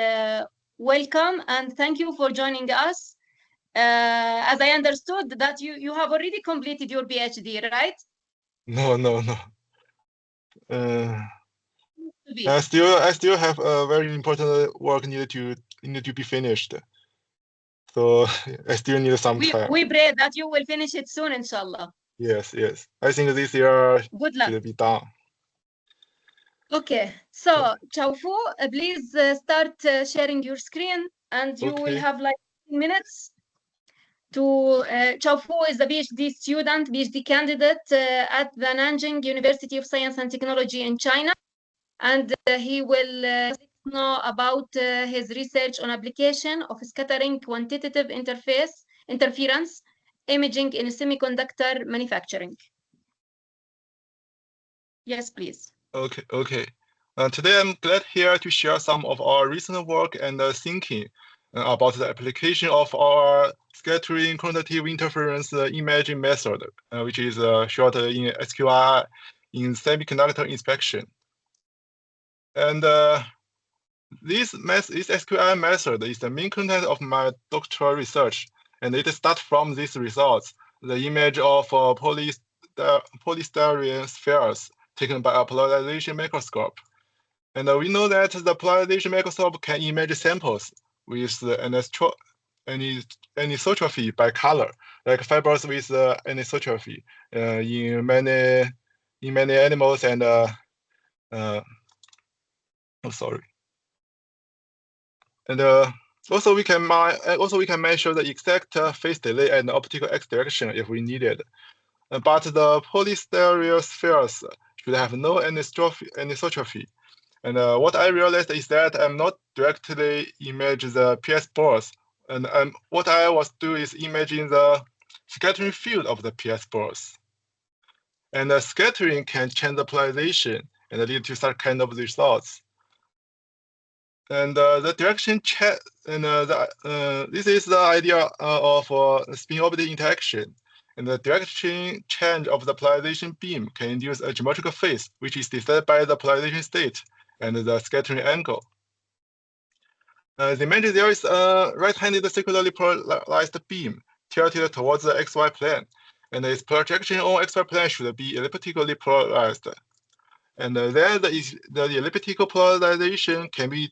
welcome and thank you for joining us. As I understood that you have already completed your PhD, right? No. I still have a very important work needed to be finished. So I still need some time. We pray that you will finish it soon, inshallah. Yes. I think this year Good luck. should be done. Okay, so Chaofu, please start sharing your screen, and you will have like 10 minutes to. Chaofu is a PhD student, PhD candidate at the Nanjing University of Science and Technology in China, and he will know about his research on application of scattering quantitative interference imaging in semiconductor manufacturing. Yes, please. Okay. Today I'm glad here to share some of our recent work and thinking about the application of our scattering quantitative interference imaging method, which is short in SQI in semiconductor inspection. And this SQI method is the main content of my doctoral research, and it starts from these results: the image of polystyrene spheres taken by a polarization microscope. And we know that the polarization microscope can image samples with anisotropy by color, like fibers with anisotropy in many animals and And also we can measure the exact phase delay and optical x direction if we needed. But the polystyrene spheres should have no anisotropy. And what I realized is that I'm not directly image the PS balls. And what I was doing is imaging the scattering field of the PS balls. And the scattering can change the polarization and lead to some kind of results. And the direction check, and this is the idea of spin-optic interaction. And the direction change of the polarization beam can induce a geometric phase, which is decided by the polarization state and the scattering angle. Imagine there is a right-handed circularly polarized beam tilted towards the XY plane, and its projection on XY plane should be elliptically polarized. And then the elliptical polarization can be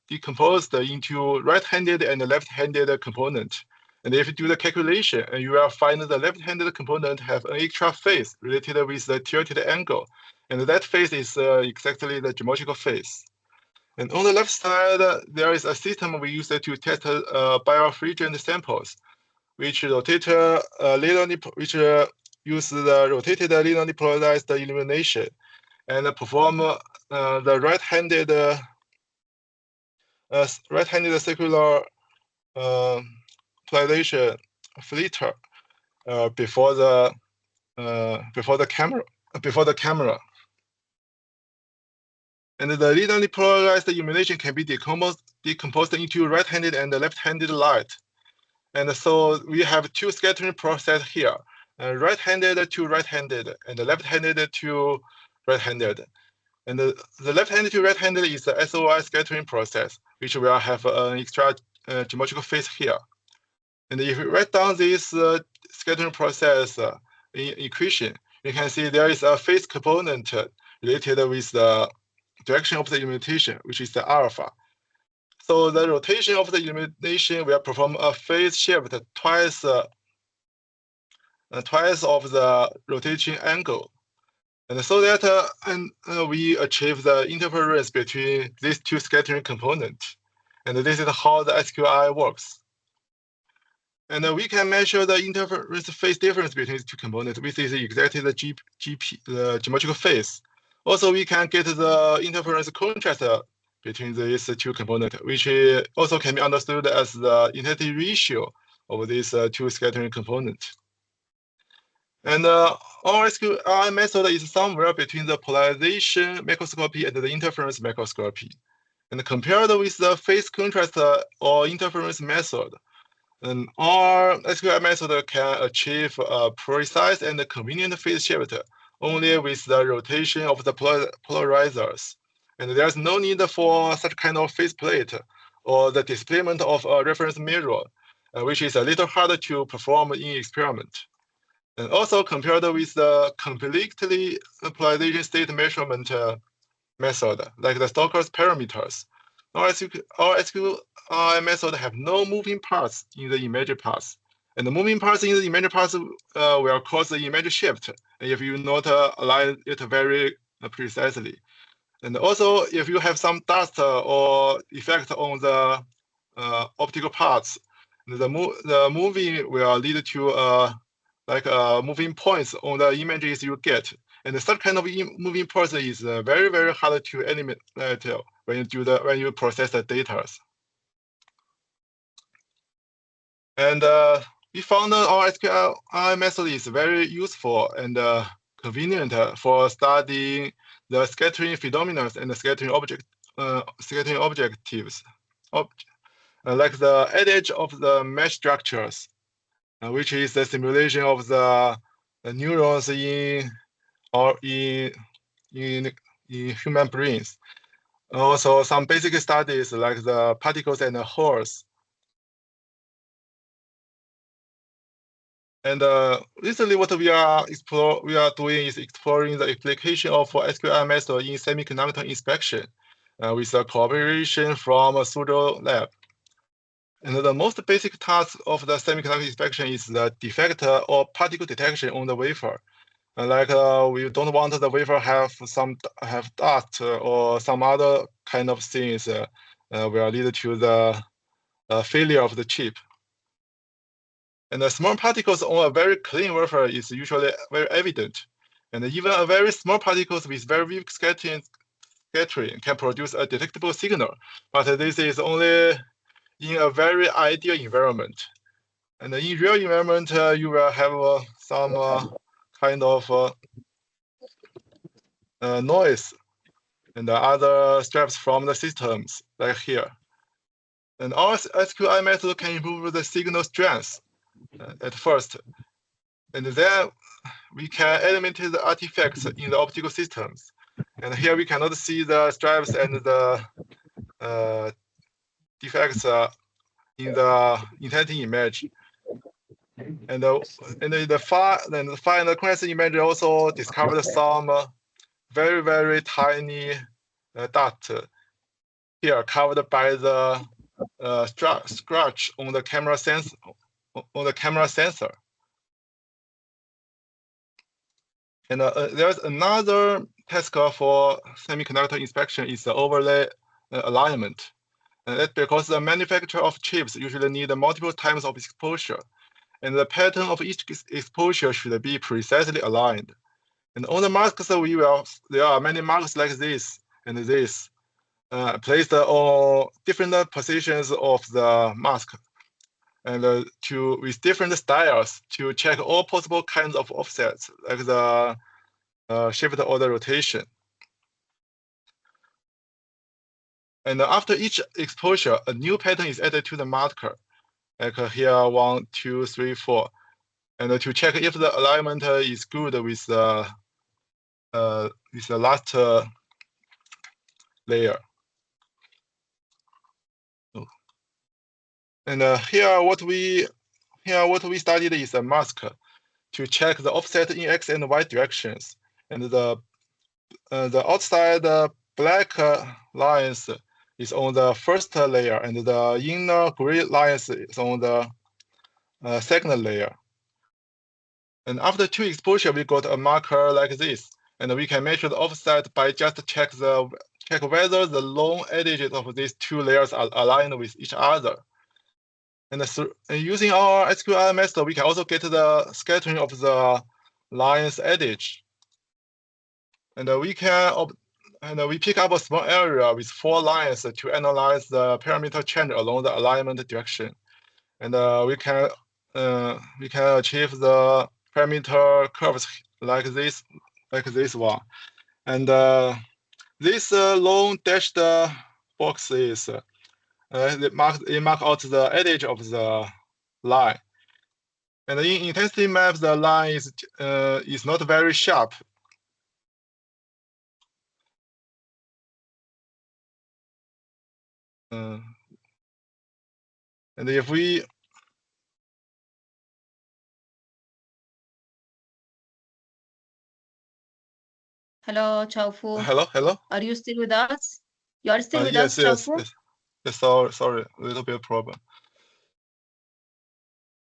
decomposed into right-handed and left-handed component. And if you do the calculation, and you will find the left-handed component have an extra phase related with the tilted angle. And that phase is exactly the geometrical phase. And on the left side, there is a system we use to test birefringent samples, which rotate which use the rotated linearly polarized illumination and perform the right-handed circular polarization filter before the camera. And the linearly polarized illumination can be decomposed into right-handed and left-handed light. And so we have two scattering process here, right-handed to right-handed and left-handed to right-handed. And the left-handed to right-handed is the SOI scattering process, which will have an extra geometrical phase here. And if you write down this scattering process in equation, you can see there is a phase component related with the direction of the illumination, which is the alpha. So the rotation of the illumination will perform a phase shift twice of the rotation angle. And so that we achieve the interference between these two scattering components. And this is how the SQI works. And we can measure the interference phase difference between these two components, which is exactly the geometrical phase. Also, we can get the interference contrast between these two components, which also can be understood as the intensity ratio of these two scattering components. And our SQI method is somewhere between the polarization microscopy and the interference microscopy. And compared with the phase contrast or interference method, and our SQI method can achieve a precise and convenient phase shift only with the rotation of the polarizers. And there's no need for such kind of phase plate or the displacement of a reference mirror, which is a little harder to perform in experiment. And also compared with the completely polarization state measurement method, like the Stoker's parameters, our SQI method have no moving parts in the image path. And the moving parts in the image path will cause the image shift if you not align it very precisely. And also, if you have some dust or effect on the optical parts, the moving will lead to moving points on the images you get. And such kind of moving parts is very, very hard to eliminate when you process the data. And we found our SQI method is very useful and convenient for studying the scattering phenomena and the scattering objectives, like the edge of the mesh structures, which is the simulation of the neurons in human brains. Also, some basic studies like the particles and the holes. And recently, what we are doing is exploring the application of SQI method in semiconductor inspection with a collaboration from a pseudo lab. And the most basic task of the semiconductor inspection is the defect or particle detection on the wafer. Like we don't want the wafer have dust or some other kind of things will lead to the failure of the chip. And the small particles on a very clean wafer is usually very evident. And even a very small particles with very weak scattering can produce a detectable signal. But this is only in a very ideal environment. And in real environment, you will have some kind of noise and other straps from the systems, like here. And our SQI method can improve the signal strength at first. And then we can eliminate the artifacts in the optical systems. And here we cannot see the stripes and the defects in the intensity image. And the final contrast image also discovered some very, very tiny dot here covered by the scratch on the camera sensor, on the camera sensor. And there's another task for semiconductor inspection is the overlay alignment. And that's because the manufacturer of chips usually need multiple times of exposure. And the pattern of each exposure should be precisely aligned. And on the masks, there are many marks like this and this, placed on different positions of the mask, and with different styles to check all possible kinds of offsets, like the shift or the rotation. And after each exposure, a new pattern is added to the marker, like here 1, 2, 3, 4, and to check if the alignment is good with the last layer. And here what we studied is a mask to check the offset in X and Y directions. And the outside black lines is on the first layer, and the inner gray lines is on the second layer. And after 2 exposure, we got a marker like this, and we can measure the offset by just check whether the long edges of these 2 layers are aligned with each other. And using our SQL method, we can also get the scattering of the lines edge. And we pick up a small area with 4 lines to analyze the parameter change along the alignment direction. And we can achieve the parameter curves like this one. And this long dashed boxes they mark out the edge of the line. And in intensity map, the line is not very sharp. And if we Hello, Chaufu. Hello. Are you still with us? You are still with yes, us, Chaufu? Yes. Sorry, a little bit of problem.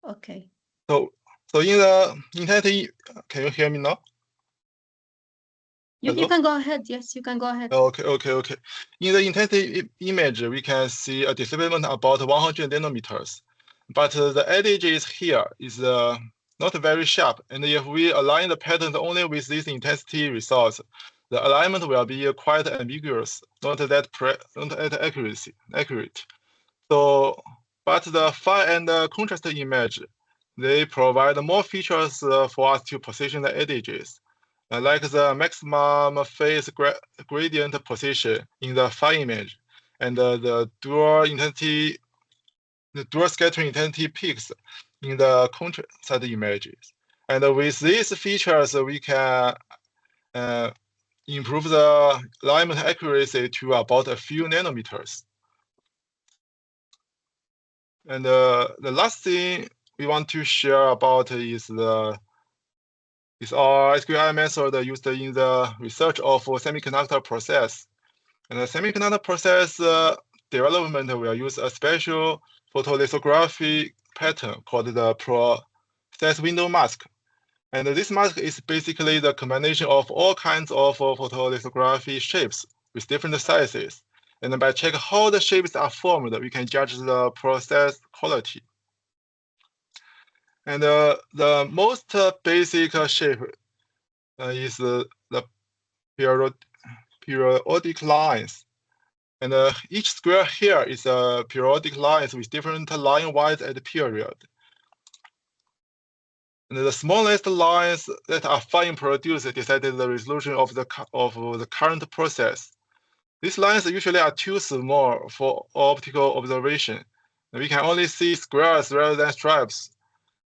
Okay. So in the intensity, can you hear me now? You can go ahead. Yes, you can go ahead. Okay. In the intensity image, we can see a displacement about 100 nanometers, but the edge here is not very sharp. And if we align the patterns only with these intensity results, the alignment will be quite ambiguous, not that accurate. So, but the phi and the contrast image, they provide more features for us to position the edges, like the maximum phase gradient position in the phi image, and the dual scattering intensity peaks in the contrast images. And with these features, we can improve the alignment accuracy to about a few nanometers. And the last thing we want to share about is our SQL method used in the research of semiconductor process. And the semiconductor process development will use a special photolithography pattern called the process window mask. And this mask is basically the combination of all kinds of photolithography shapes with different sizes. And by checking how the shapes are formed, we can judge the process quality. And the most basic shape is the periodic lines. And each square here is a periodic lines with different line width at the period. And the smallest lines that are fine produced decided the resolution of the current process. These lines usually are too small for optical observation. We can only see squares rather than stripes.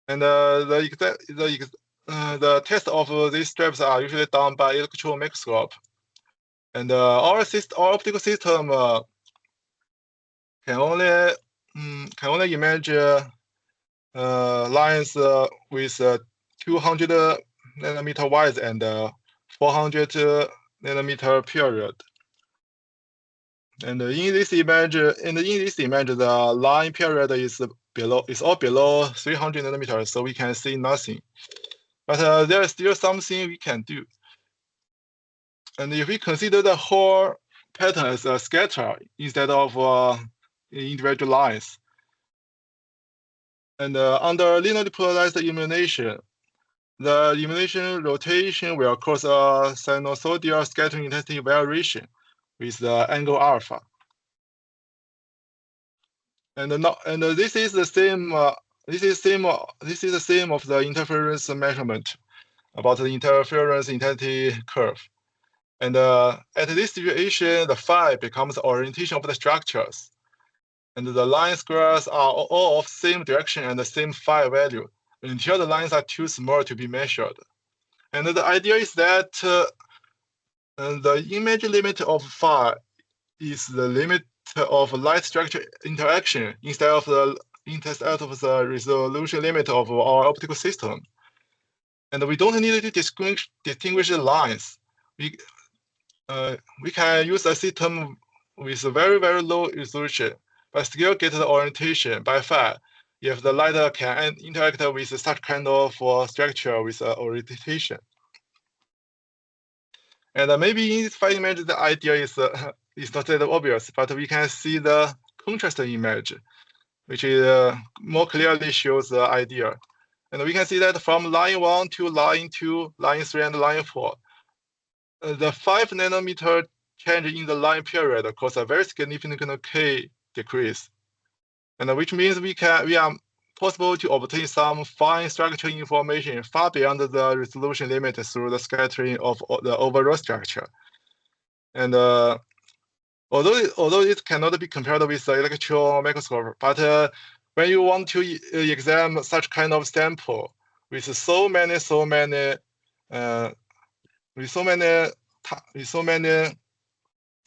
And the test of these stripes are usually done by electron microscope. And our optical system can only image lines with 200 nanometer wide and 400 nanometer period. And in this image, the line period is all below 300 nanometers, so we can see nothing. But there is still something we can do. And if we consider the whole pattern as a scatter instead of individual lines, and under linearly polarized illumination, the illumination rotation will cause a sinusoidal scattering intensity variation with the angle alpha. And this is the same. This is the same of the interference measurement about the interference intensity curve. And at this situation, the phi becomes the orientation of the structures. And the line squares are all of same direction and the same phi value until the lines are too small to be measured. And the idea is that the image limit of phi is the limit of light structure interaction instead of the resolution limit of our optical system. And we don't need to distinguish the lines. We can use a system with a very, very low resolution, but still get the orientation by phi if the light can interact with such kind of structure with orientation. And maybe in this phi image, the idea is not that obvious, but we can see the contrast image, which is more clearly shows the idea. And we can see that from line 1 to line 2, line 3, and line 4, the 5 nanometer change in the line period causes a very significant K decrease, and which means we are possible to obtain some fine structural information far beyond the resolution limit through the scattering of the overall structure. And although it cannot be compared with the electron microscope, but when you want to examine such kind of sample with so many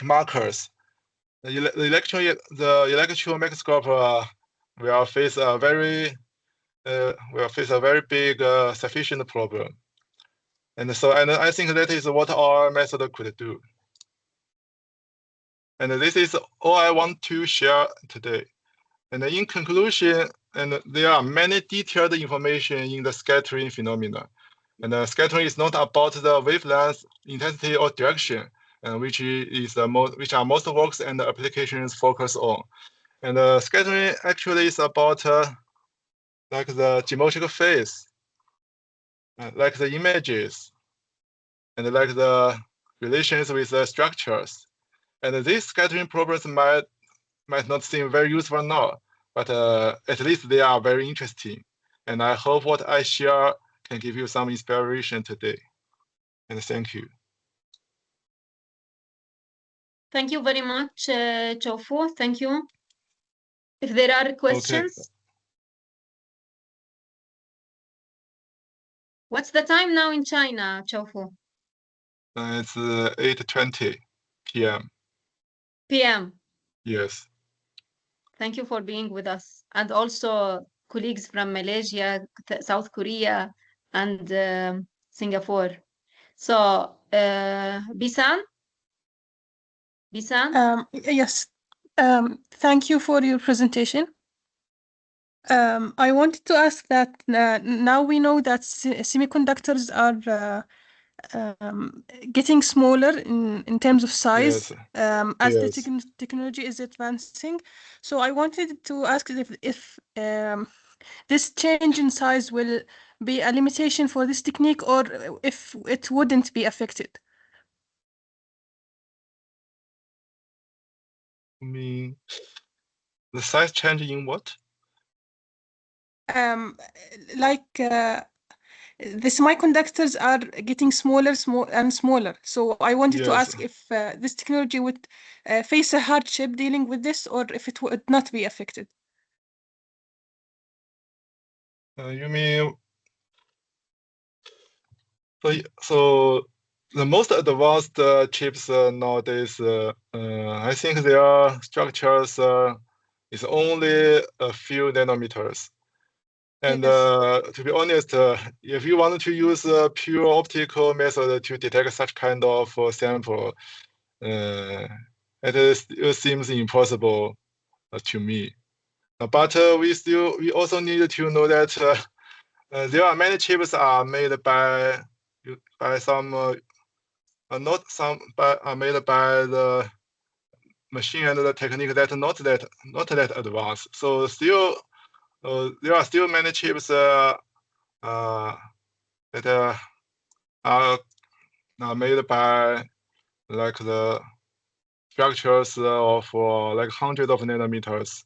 markers, the electron microscope will face a very big sufficient problem. And I think that is what our method could do. And this is all I want to share today. And in conclusion, there are many detailed information in the scattering phenomena. And scattering is not about the wavelength, intensity, or direction, which are most works and applications focus on. And scattering actually is about like the geometric phase, like the images, and like the relations with the structures. And these scattering problems might not seem very useful now, but at least they are very interesting. And I hope what I share can give you some inspiration today. And thank you. Thank you very much, Chofu. Thank you. If there are questions. Okay. What's the time now in China, Chofu? It's 8:20 p.m. p.m. Yes. Thank you for being with us. And also colleagues from Malaysia, South Korea, and Singapore. So, Bisan? Yes. Thank you for your presentation. I wanted to ask that now we know that semiconductors are getting smaller in terms of size, yes. As yes. The technology is advancing. So I wanted to ask if this change in size will be a limitation for this technique, or if it wouldn't be affected. I mean, the size change in what? Like the semiconductors are getting smaller and smaller. So I wanted to ask if this technology would face a hardship dealing with this, or if it would not be affected. You mean so the most advanced chips nowadays, I think their structures is only a few nanometers. And to be honest, if you want to use a pure optical method to detect such kind of sample, it seems impossible to me. But we also need to know that there are many chips are made by some are made by the machine and the technique that not that advanced. So still there are still many chips that are made by like the structures of like hundreds of nanometers.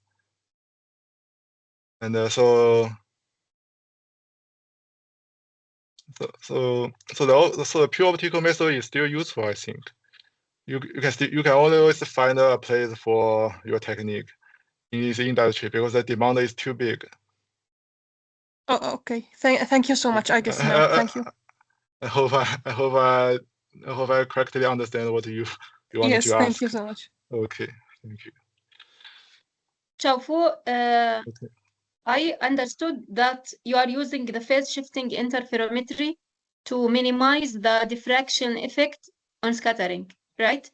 And so the pure optical method is still useful, I think. You can always find a place for your technique in this industry because the demand is too big. Oh, okay. Thank you so much. I guess now. Thank you. I hope I correctly understand what you wanted Yes, to ask. thank you so much. Okay, thank you. Chaufo, Okay. I understood that you are using the phase shifting interferometry to minimize the diffraction effect on scattering, right?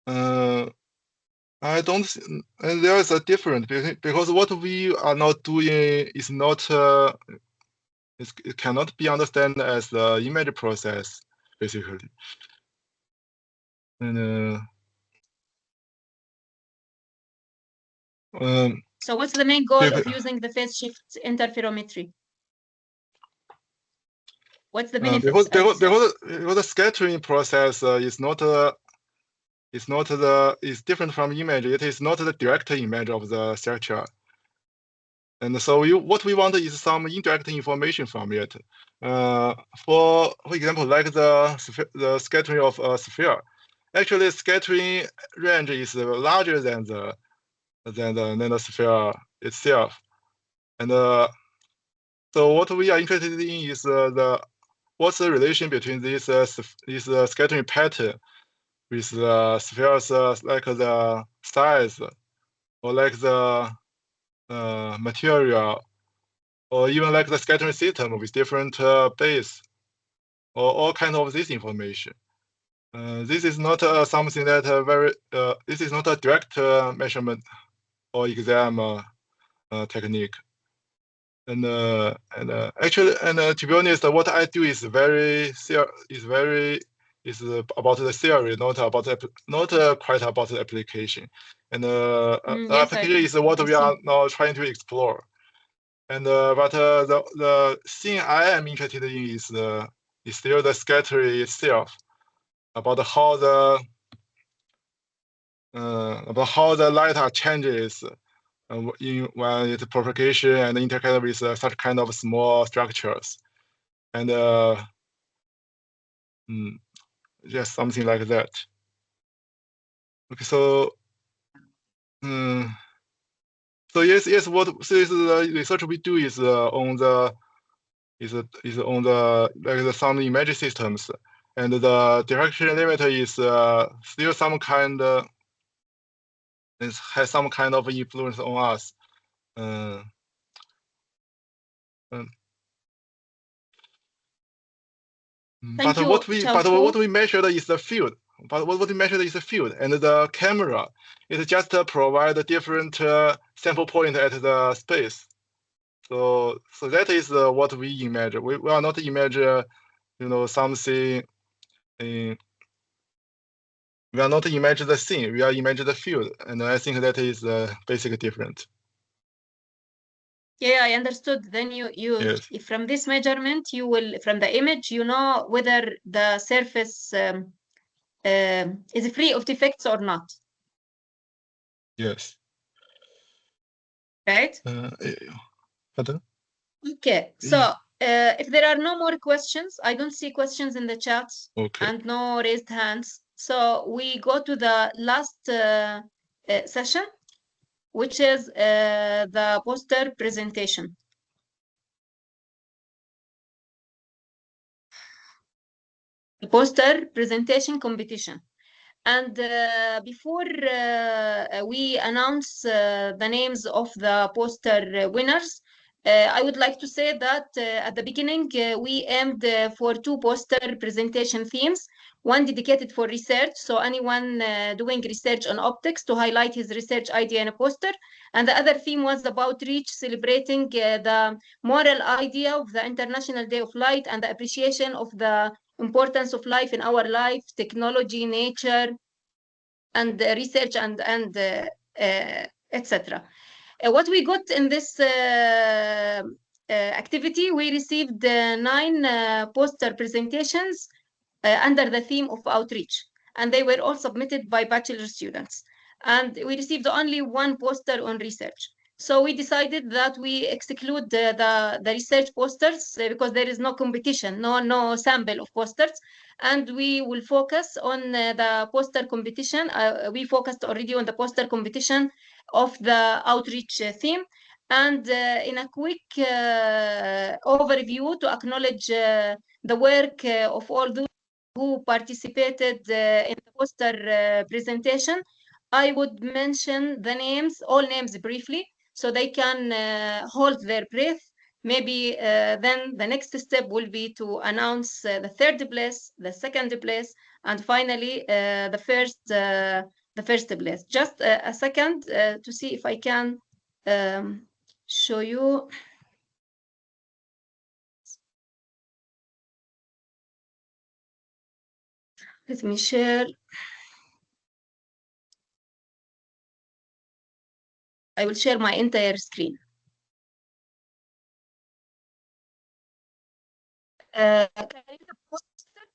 I don't. There is a difference because what we are not doing is not. It cannot be understood as the image process, basically. And so what's the main goal of using the phase shift interferometry? What's the benefit? Because the scattering process is different from image. It is not the direct image of the structure. And so what we want is some indirect information from it. For example, like the scattering of a sphere. Actually, scattering range is larger than the nanosphere itself. And so what we are interested in is what's the relation between this scattering pattern with the spheres, like the size or like the material, or even like the scattering system with different base, or all kind of this information. This is not something that this is not a direct measurement or exam technique. And actually, to be honest, what I do is about the theory, not quite about the application. And the application is what we are now trying to explore. And but the thing I am interested in is still the scattering itself, about how the light changes when it's propagation and interacts with such kind of small structures, and just something like that. Okay, so yes, what the research we do is on the like the sound image systems, and the diffraction limiter is still some kind. It has some kind of influence on us. But what we measured is the field. But what we measured is the field, and the camera is just provide a different sample point at the space. So that is what we imagine. We are not imagine, something. We are not imagine the scene. We are imagine the field, and I think that is basically different. Yeah, I understood. Then yes. From this measurement, you will, from the image, you know whether the surface is free of defects or not. Yes. Right? Pardon? Okay. So if there are no more questions, I don't see questions in the chat and no raised hands. So we go to the last session, which is the poster presentation. The poster presentation competition. And before we announce the names of the poster winners, I would like to say that at the beginning, we aimed for 2 poster presentation themes. one dedicated for research, so anyone doing research on optics to highlight his research idea in a poster. And the other theme was about REACH, celebrating the moral idea of the International Day of Light and the appreciation of the importance of life in our life, technology, nature, and research, and etc. What we got in this activity, we received 9 poster presentations under the theme of outreach, and they were all submitted by bachelor students. And we received only 1 poster on research. So we decided that we exclude the research posters because there is no competition, no sample of posters, and we will focus on the poster competition. We focused already on the poster competition of the outreach theme. And in a quick overview to acknowledge the work of all those who participated in the poster presentation, I would mention the names, all names briefly, so they can hold their breath. Maybe then the next step will be to announce the 3rd place, the 2nd place, and finally the first place. Just a second to see if I can show you. Let me share. I will share my entire screen. Can you post it?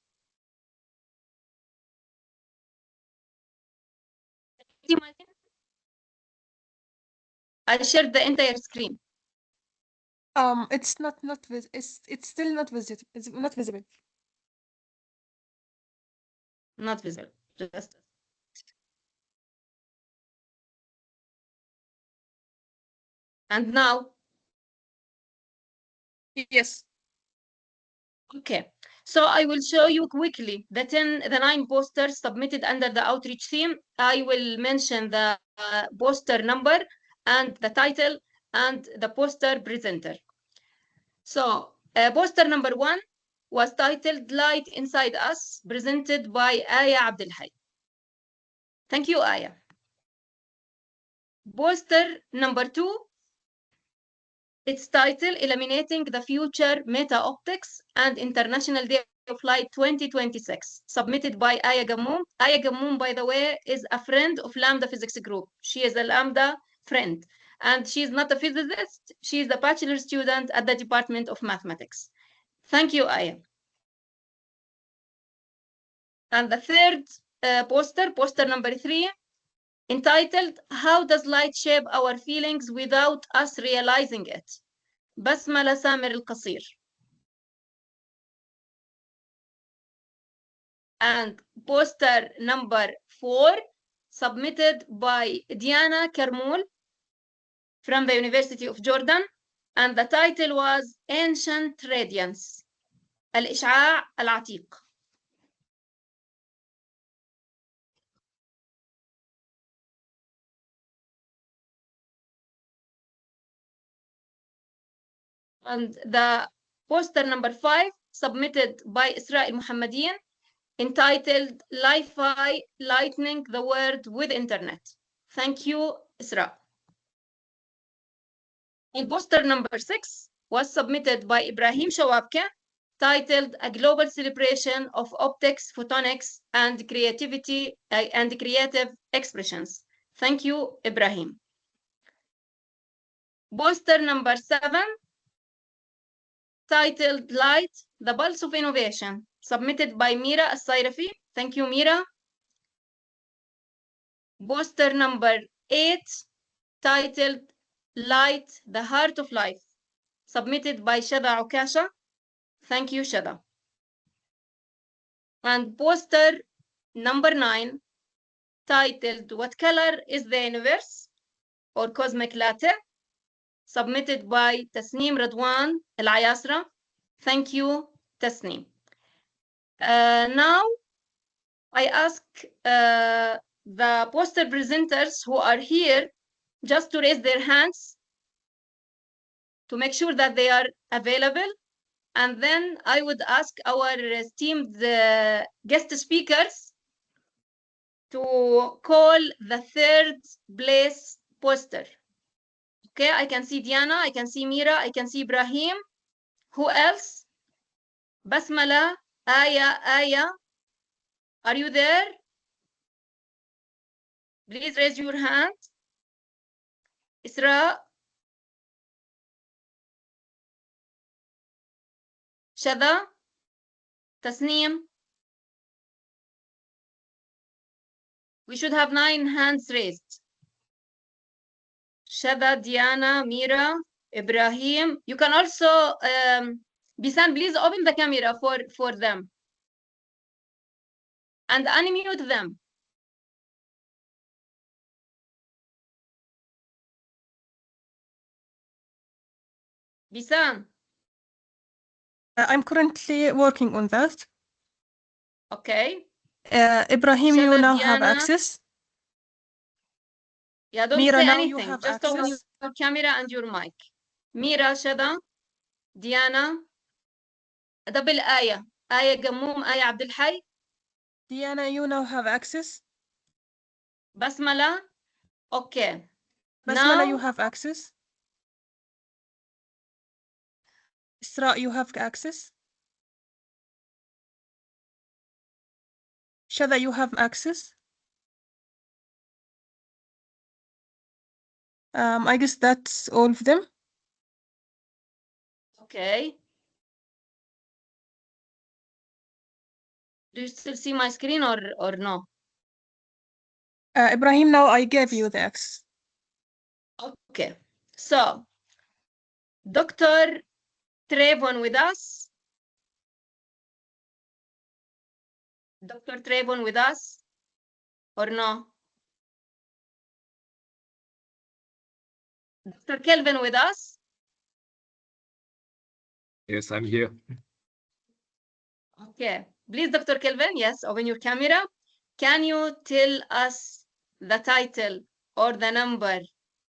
I shared the entire screen. It's it's still not visible. It's not visible. Not visible. Just. And now? Yes. Okay. So I will show you quickly the 9 posters submitted under the outreach theme. I will mention the poster number and the title and the poster presenter. So poster number 1 was titled Light Inside Us, presented by Aya Abdelhai. Thank you, Aya. Poster number 2, its title, Illuminating the Future Meta-Optics and International Day of Light 2026, submitted by Aya Gammoum. Aya Gammoum, by the way, is a friend of Lambda Physics Group. She is a Lambda friend, and she's not a physicist. She's a bachelor student at the Department of Mathematics. Thank you, Aya. And the 3rd poster number 3, entitled, How Does Light Shape Our Feelings Without Us Realizing It? بسملة سامر القصير. And poster number 4, submitted by Diana Kermoul from the University of Jordan, and the title was Ancient Radiance, الإشعاع العتيق. And the poster number 5, submitted by Isra Muhammadian, entitled Li-Fi Lightening the World with Internet. Thank you, Isra. And poster number 6 was submitted by Ibrahim Shawabke, titled A Global Celebration of Optics, Photonics, and Creativity and Creative Expressions. Thank you, Ibrahim. Poster number 7, titled Light, the Pulse of Innovation, submitted by Mira Al-Sayrafi. Thank you, Mira. Poster number 8, titled Light, the Heart of Life, submitted by Shada Ukasha. Thank you, Shada. And poster number 9, titled What Color is the Universe, or Cosmic Latte, submitted by Tasneem Radwan Al-Ayasra. Thank you, Tasneem. Now, I ask the poster presenters who are here just to raise their hands to make sure that they are available And then I would ask our esteemed guest speakers to call the third place poster. Okay, I can see Diana, I can see Mira, I can see Ibrahim. Who else? Basmala, Aya. Are you there? Please raise your hand. Isra. Shada. Tasneem. We should have 9 hands raised. Shada, Diana, Mira, Ibrahim. You can also, Bisan, please open the camera for them. And unmute them. Bisan. I'm currently working on that. Okay. Ibrahim, you Shada, now Diana. have access. Yeah, don't Mira, say now anything. you have Just access. open your camera and your mic. Mira, Shada, Diana, double Aya. Aya Gamoum, Aya Abdul Hay. Diana, you now have access. Basmala. Okay. Basmala, Now, you have access. Isra, you have access. Shada, you have access. I guess that's all of them. okay. Do you still see my screen or no? Ibrahim, now I gave you the access. Okay. So, Dr. Trayvon with us. Dr. Trayvon with us or no? Dr. Kelvin with us? Yes, I'm here. Okay. Please, Dr. Kelvin, yes, open your camera. Can you tell us the title or the number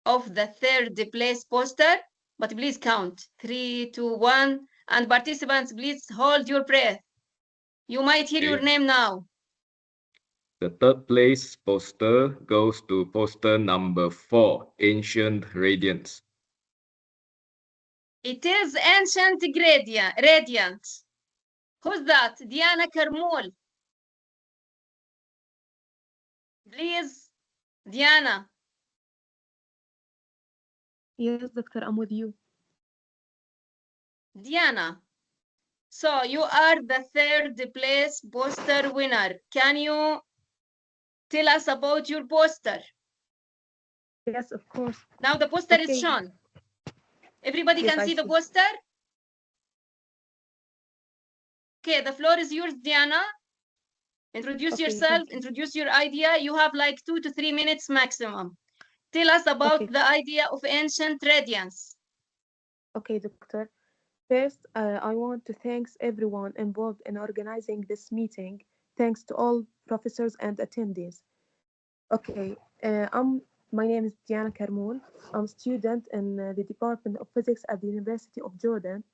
of the third place poster? But please count 3, 2, 1. And participants, please hold your breath. You might hear your name now. The third place poster goes to poster number 4, Ancient Radiance. It is Ancient Radiant. Who's that? Diana Karmul. Please, Diana. Yes, doctor, I'm with you. Diana. So you are the third place poster winner. Can you tell us about your poster? Yes, of course. Now the poster is Okay. shown. Everybody Yes, can I see the see. poster? Okay, the floor is yours, Diana. Introduce Okay, yourself, thank you. introduce your idea. You have like 2 to 3 minutes maximum. Tell us about Okay. the idea of ancient radiance. Okay, doctor. First, I want to thank everyone involved in organizing this meeting. Thanks to all professors and attendees. Okay, my name is Diana Karmoul. I'm a student in the Department of Physics at the University of Jordan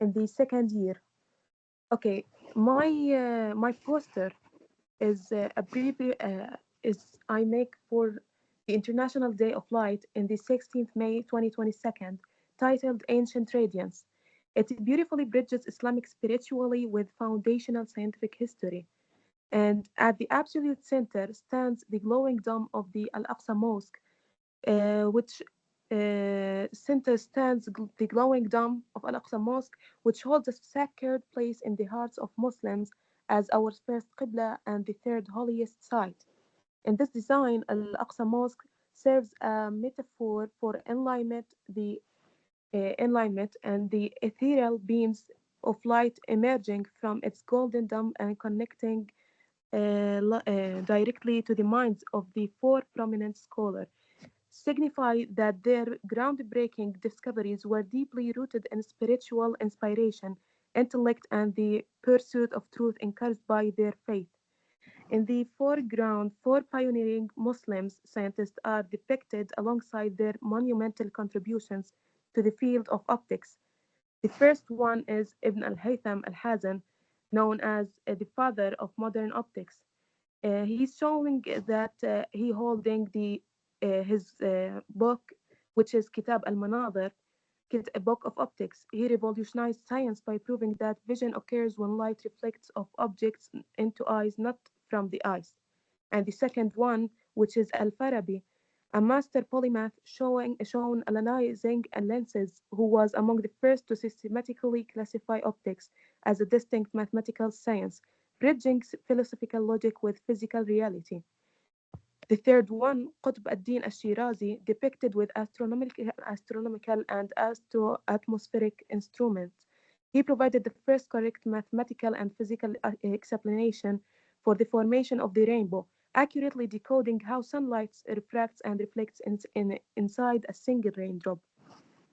in the second year. Okay, my poster is I make for the International Day of Light in the 16th May 2022, titled Ancient Radiance. It beautifully bridges Islamic spirituality with foundational scientific history. And at the absolute center stands the glowing dome of the Al-Aqsa Mosque, which center stands the glowing dome of Al-Aqsa Mosque, which holds a sacred place in the hearts of Muslims as our first Qibla and the third holiest site. In this design, Al-Aqsa Mosque serves a metaphor for enlightenment and the ethereal beams of light emerging from its golden dome and connecting directly to the minds of the four prominent scholars, signify that their groundbreaking discoveries were deeply rooted in spiritual inspiration, intellect, and the pursuit of truth encouraged by their faith. In the foreground, four pioneering Muslim scientists are depicted alongside their monumental contributions to the field of optics. The first one is Ibn al-Haytham al-Hazan, known as the father of modern optics. He's showing that he holding his book, which is Kitab al-Manadhir, a book of optics. He revolutionized science by proving that vision occurs when light reflects off objects into eyes, not from the eyes. And the second one, which is Al-Farabi, a master polymath shown analyzing lenses, who was among the first to systematically classify optics as a distinct mathematical science, bridging philosophical logic with physical reality. The third one, Qutb ad-Din al-Shirazi, depicted with astronomical and atmospheric instruments. He provided the first correct mathematical and physical explanation for the formation of the rainbow, accurately decoding how sunlight refracts and reflects inside a single raindrop.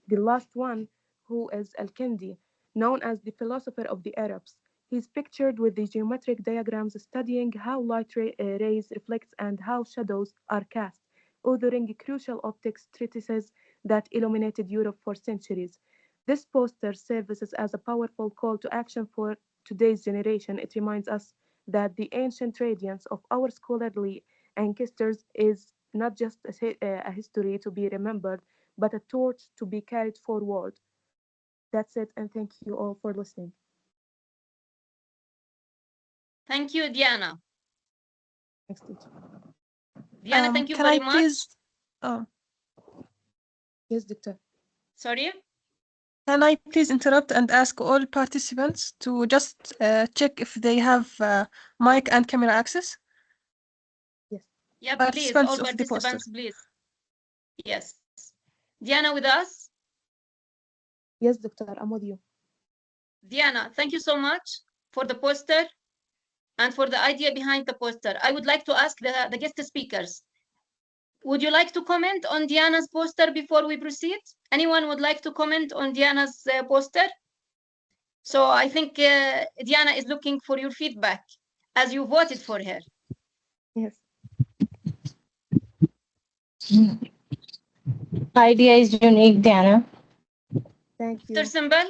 The last one, who is Al-Kindi, known as the philosopher of the Arabs. He's pictured with the geometric diagrams studying how light rays reflect and how shadows are cast, authoring crucial optics treatises that illuminated Europe for centuries. This poster serves as a powerful call to action for today's generation. It reminds us that the ancient radiance of our scholarly ancestors is not just a history to be remembered, but a torch to be carried forward. That's it, and thank you all for listening. Thank you, Diana. Next teacher. Diana, thank you Can very I much. please? Oh, Yes, Doctor. Sorry? can I please interrupt and ask all participants to just check if they have mic and camera access? Yes. Yeah, please, all Participants of the poster. participants, please. Yes. Diana with us? Yes, Doctor, I'm with you. Diana, thank you so much for the poster and for the idea behind the poster. I would like to ask the guest speakers. Would you like to comment on Diana's poster before we proceed? Anyone would like to comment on Diana's poster? So I think Diana is looking for your feedback as you voted for her. Yes. Idea is unique, Diana. Thank you. Dr. Symbol?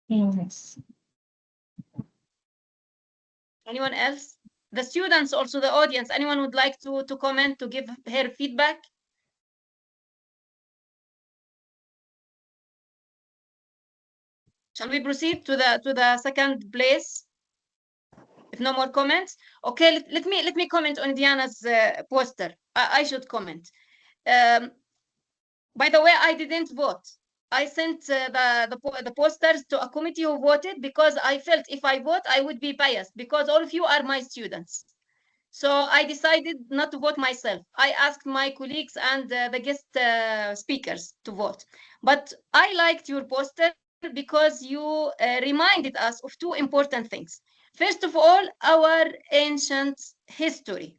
Yes. Anyone else? The students, also the audience, anyone would like to comment, to give her feedback? Shall we proceed to the second place? If no more comments, okay. Let me comment on Diana's poster. I should comment. By the way, I didn't vote. I sent the posters to a committee who voted because I felt if I vote, I would be biased because all of you are my students. So I decided not to vote myself. I asked my colleagues and the guest speakers to vote. But I liked your poster because you reminded us of two important things. First of all, our ancient history,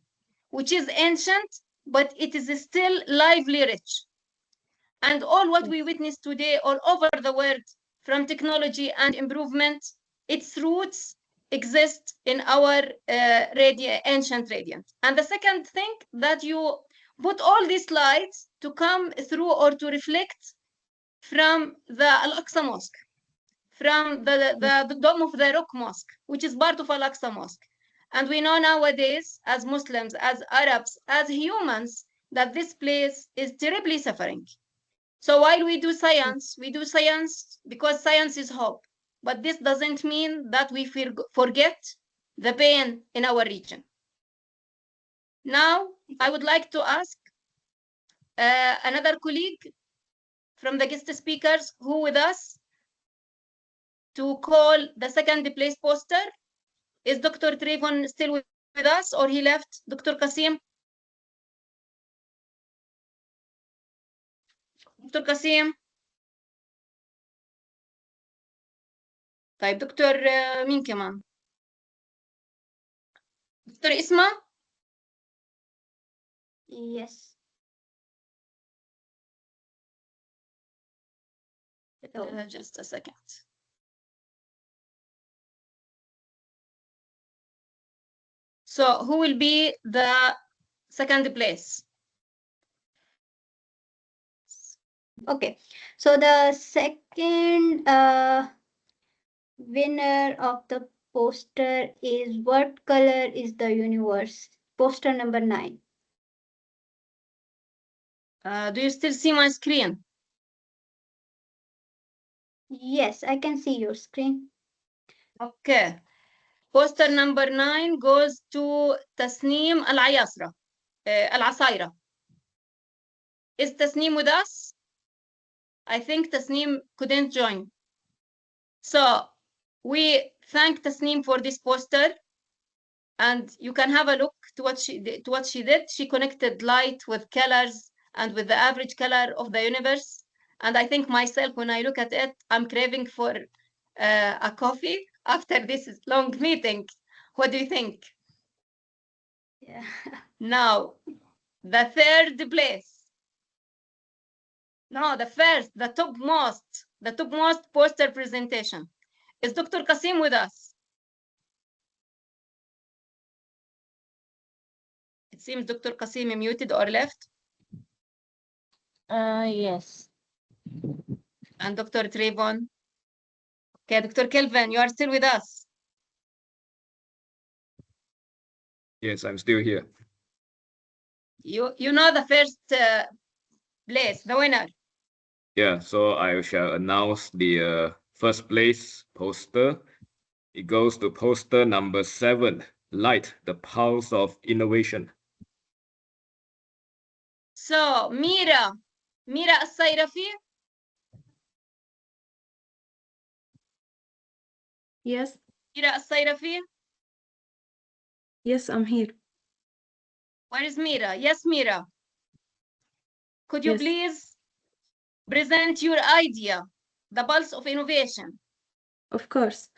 which is ancient, but it is still lively rich. And all what we witness today all over the world, from technology and improvement, its roots exist in our ancient radiant. And the second thing, that you put all these slides to come through or to reflect from the Al-Aqsa Mosque, from the Dome of the Rock Mosque, which is part of Al-Aqsa Mosque. And we know nowadays, as Muslims, as Arabs, as humans, that this place is terribly suffering. So while we do science because science is hope. But this doesn't mean that we forget the pain in our region. Now, I would like to ask another colleague from the guest speakers who with us to call the second place poster. Is Dr. Trayvon still with us or he left? Dr. Qasim? Dr. Qasim? طيب دكتور مين كمان؟ دكتور إسماء؟ Yes. Just a second. So who will be the second place? Okay, so the second winner of the poster is What Color is the Universe? Poster number 9. Do you still see my screen? Yes, I can see your screen. Okay. Poster number 9 goes to Tasneem Al-Ayasra, Al-Asaira. Is Tasneem with us? I think Tasneem couldn't join. So we thank Tasneem for this poster, and you can have a look to what she did. She connected light with colors and with the average color of the universe. And I think myself, when I look at it, I'm craving for a coffee after this long meeting. What do you think? Yeah. Now, the third place. No, the first, the topmost poster presentation. Is Dr. Qasim with us? It seems Dr. Qasim muted or left. Yes. And Dr. Trayvon. Okay, Dr. Kelvin, you are still with us. Yes, I'm still here. You know the first place, the winner. Yeah, so I shall announce the first place poster. It goes to poster number 7, Light, the Pulse of Innovation. So, Mira Al-Sayrafi. Yes, Mira Al-Sayrafi. yes, I'm here. Where is Mira? Yes, Mira. Could you Yes. please present your idea, the pulse of innovation? Of course.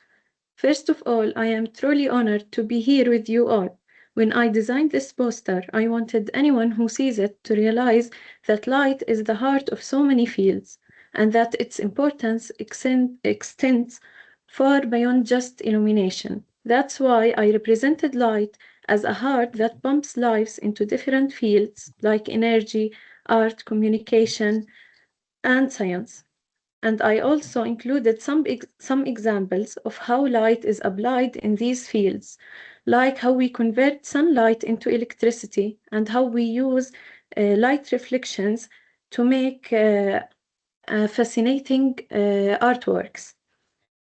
First of all, I am truly honored to be here with you all. When I designed this poster, I wanted anyone who sees it to realize that light is the heart of so many fields, and that its importance extends far beyond just illumination. That's why I represented light as a heart that pumps lives into different fields like energy, art, communication, and science. And I also included some examples of how light is applied in these fields, like how we convert sunlight into electricity and how we use light reflections to make fascinating artworks.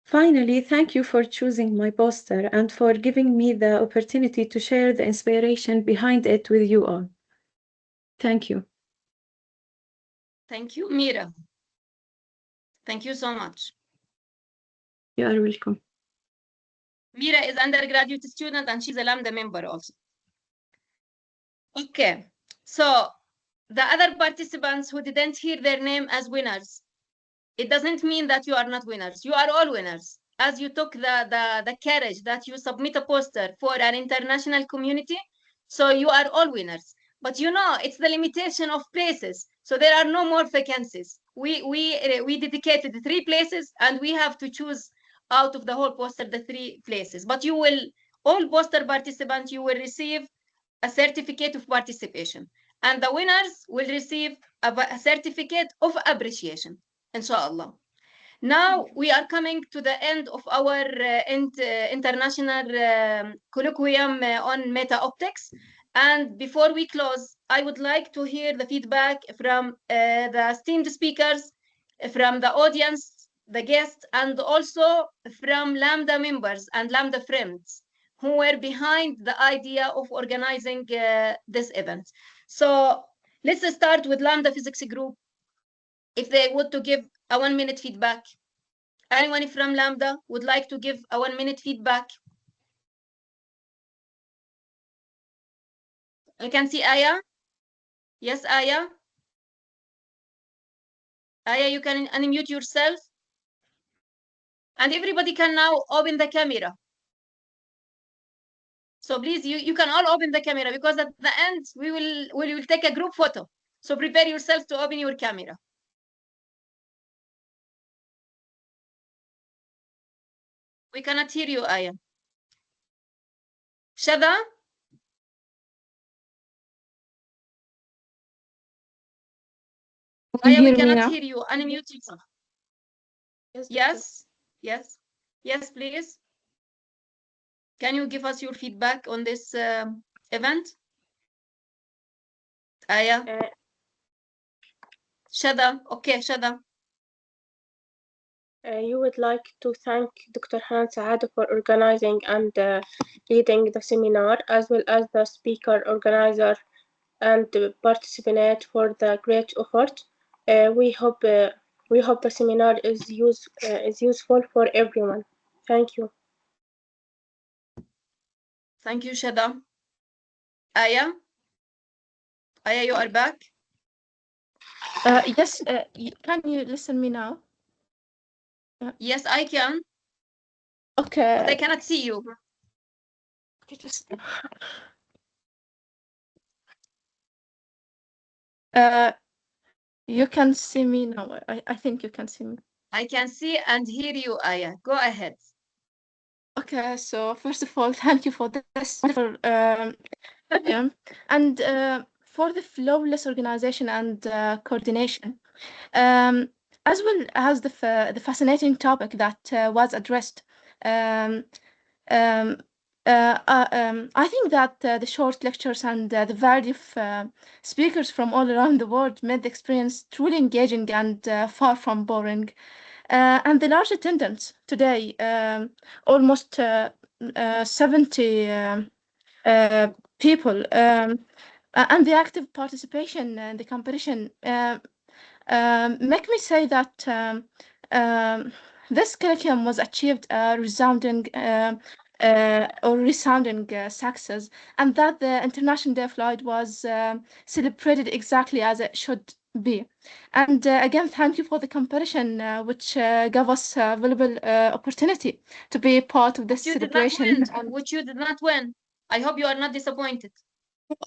Finally, thank you for choosing my poster and for giving me the opportunity to share the inspiration behind it with you all. Thank you. Thank you, Mira. Thank you so much. You are welcome. Mira is undergraduate student and she's a Lambda member also. Okay, so the other participants who didn't hear their name as winners, it doesn't mean that you are not winners. You are all winners. As you took the courage that you submit a poster for an international community, so you are all winners. But you know, it's the limitation of places. So there are no more vacancies. We dedicated 3 places and we have to choose out of the whole poster the 3 places. But you will, all poster participants, you will receive a certificate of participation. And the winners will receive a certificate of appreciation, inshallah. Now we are coming to the end of our international colloquium on meta-optics. And before we close, I would like to hear the feedback from the esteemed speakers, from the audience, the guests, and also from Lambda members and Lambda friends who were behind the idea of organizing this event. So let's start with Lambda Physics Group. If they would to give a 1-minute feedback. Anyone from Lambda would like to give a 1-minute feedback? I can see Aya. Yes, Aya. Aya, you can unmute yourself. And everybody can now open the camera. So please, you can all open the camera because at the end, we will take a group photo. So prepare yourself to open your camera. We cannot hear you, Aya. Shada? Aya, we hear me cannot now? hear you. Unmute yourself. Yes, Yes, yes, yes, please. Can you give us your feedback on this event? Aya? Shada. Okay, Shada. You would like to thank Dr. Hanan Sa'adeh for organizing and leading the seminar, as well as the speaker organizer and the participant for the great effort. We hope the seminar is useful for everyone. Thank you. Thank you, Shada. Aya? Aya, you are back? Yes, can you listen me now? Yes, I can. Okay. But I cannot see you. Just, you can see me now. I think you can see me. I can see and hear you, Aya. Go ahead. Okay, so first of all, thank you for this wonderful and for the flawless organization and coordination, as well as the fascinating topic that was addressed. I think that the short lectures and the variety of speakers from all around the world made the experience truly engaging and far from boring. And the large attendance today, almost 70 people, and the active participation in the competition make me say that this curriculum was achieved resounding success, and that the International Day of Light was celebrated exactly as it should be. And again, thank you for the competition, which gave us a valuable opportunity to be part of this celebration. Which you did not win. I hope you are not disappointed.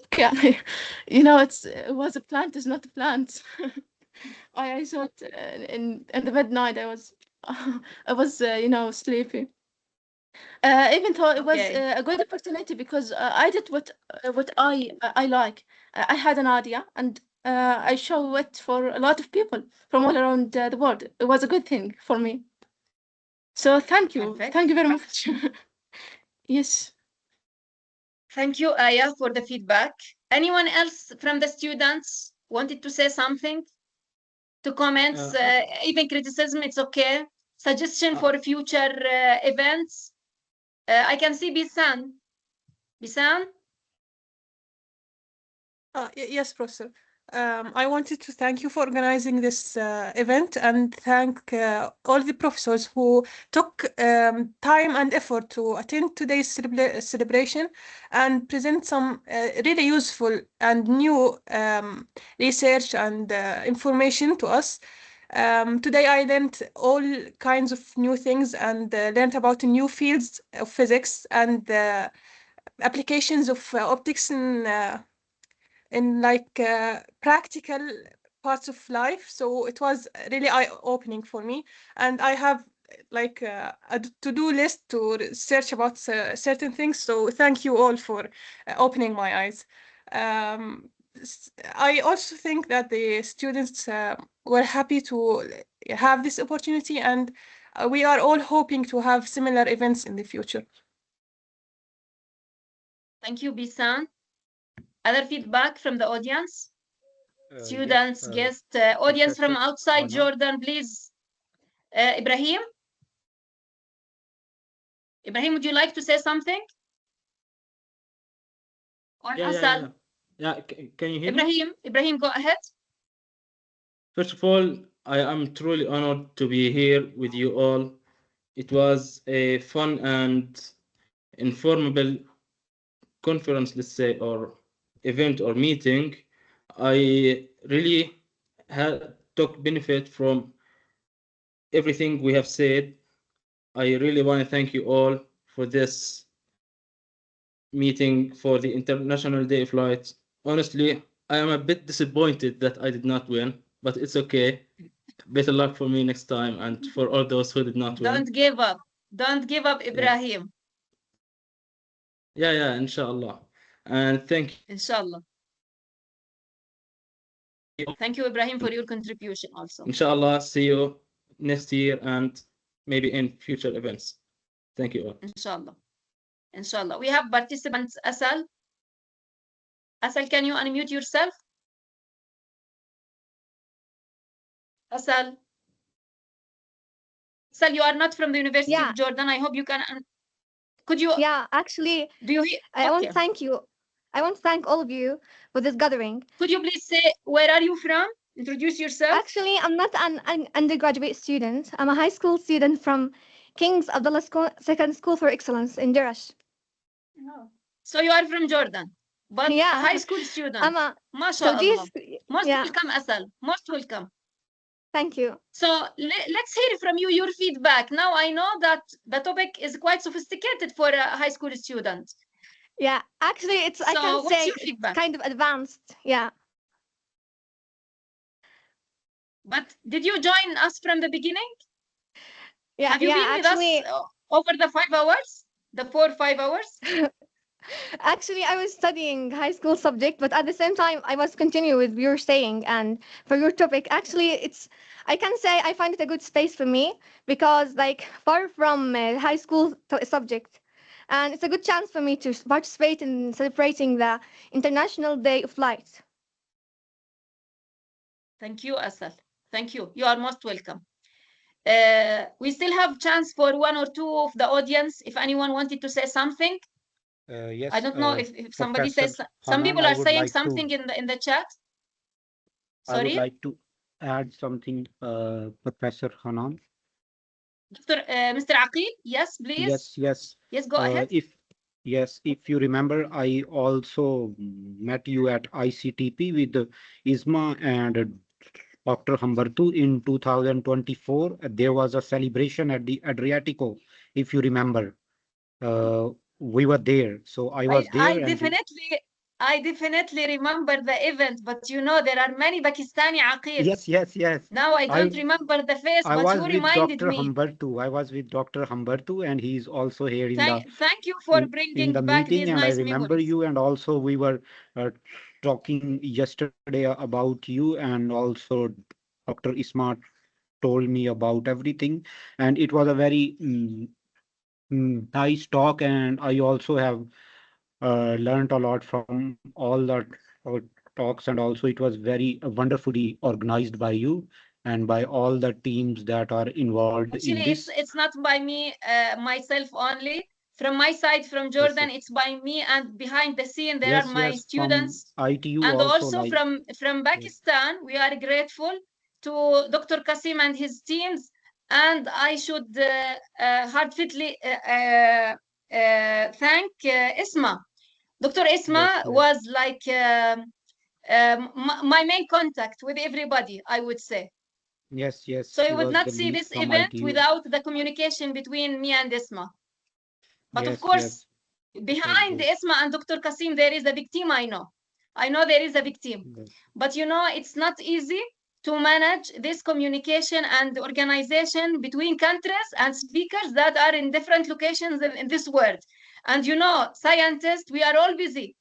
Okay, you know, it was a plant, it's not a plant. I thought in the midnight I was you know, sleepy. Even though it was a good opportunity because I did what I like. I had an idea and I show it for a lot of people from all around the world. It was a good thing for me. So thank you. Perfect. Thank you very much. Yes. Thank you, Aya, for the feedback. Anyone else from the students wanted to say something? To comments, even criticism, it's okay. Suggestion for future events. I can see Bisan. Bisan? Yes, Professor. I wanted to thank you for organizing this event and thank all the professors who took time and effort to attend today's celebration and present some really useful and new research and information to us. Today I learned all kinds of new things and learned about new fields of physics and applications of optics in like practical parts of life. So it was really eye-opening for me, and I have like a to-do list to search about certain things. So thank you all for opening my eyes. I also think that the students were happy to have this opportunity, and we are all hoping to have similar events in the future. Thank you, Bisan. Other feedback from the audience? Students, guests, audience from outside Jordan, please. Ibrahim? Ibrahim, would you like to say something? Or Hassan? Yeah. Can you hear me? Ibrahim, go ahead. First of all, I am truly honored to be here with you all. It was a fun and informable conference, let's say, or event or meeting. I really took benefit from everything we have said. I really want to thank you all for this meeting for the International Day of Light. Honestly, I am a bit disappointed that I did not win, but it's okay. Better luck for me next time and for all those who did not win. Don't give up. Don't give up, Ibrahim. Yeah, inshallah. And thank you. Inshallah. Thank you, Ibrahim, for your contribution also. Inshallah, see you next year and maybe in future events. Thank you all. Inshallah. Inshallah. We have participants, Asal. Asal, can you unmute yourself? Asal. Asal, you are not from the University of Jordan. I hope you can. Could you? Yeah, actually, do you hear? I want to thank you. I want to thank all of you for this gathering. Could you please say where are you from? Introduce yourself. Actually, I'm not an undergraduate student. I'm a high school student from King's Abdullah Second School for Excellence in Jerash. So you are from Jordan, but Yeah. a high school student. I'm a MashaAllah. Most welcome, Asal. Most welcome. Thank you. So let's hear from you your feedback. Now I know that the topic is quite sophisticated for a high school student. Yeah, actually, it's I can what's say your feedback? It's kind of advanced. Yeah. But did you join us from the beginning? Yeah. Have you been with us over the 5 hours? The 4 or 5 hours? Actually, I was studying high school subject, but at the same time, I was continue with your saying and for your topic. Actually, I can say I find it a good space for me because like far from high school subject, and it's a good chance for me to participate in celebrating the International Day of Light. Thank you, Asal. Thank you. You are most welcome. We still have chance for 1 or 2 of the audience if anyone wanted to say something. Yes, I don't know if somebody Professor says some Hanan, people I are would saying like something in the chat. I would Sorry, like to add something, Professor Hanan. Mr. Aqil, yes, please. Yes, go ahead. If you remember, I also met you at ICTP with Isma and Dr. Humberto in 2024. There was a celebration at the Adriatico, if you remember. We were there, so I was there. I definitely remember the event, but you know there are many Pakistani Aqil. Yes. Now I don't remember the face, but you reminded me. I was with Dr. Humberto, and he's also here in Thank you for bringing the back meeting, these and nice I remember memories. you, and also we were talking yesterday about you, and also Dr. Isma told me about everything, and it was a very nice talk, and I also have learned a lot from all the talks, and also it was very wonderfully organized by you and by all the teams that are involved in this. It's not by me myself only. From my side, from Jordan, it's by me, and behind the scene there are my students. From ITU and also like, from Pakistan, we are grateful to Dr. Qasim and his teams, and I should heartfully thank Isma. Dr. Isma was like my main contact with everybody, I would say. Yes. So you would not see this event without the communication between me and Isma. But of course, behind Isma and Dr. Qasim, there is a big team, I know. I know there is a big team. But you know, it's not easy to manage this communication and organization between countries and speakers that are in different locations in this world. And you know, scientists, we are all busy.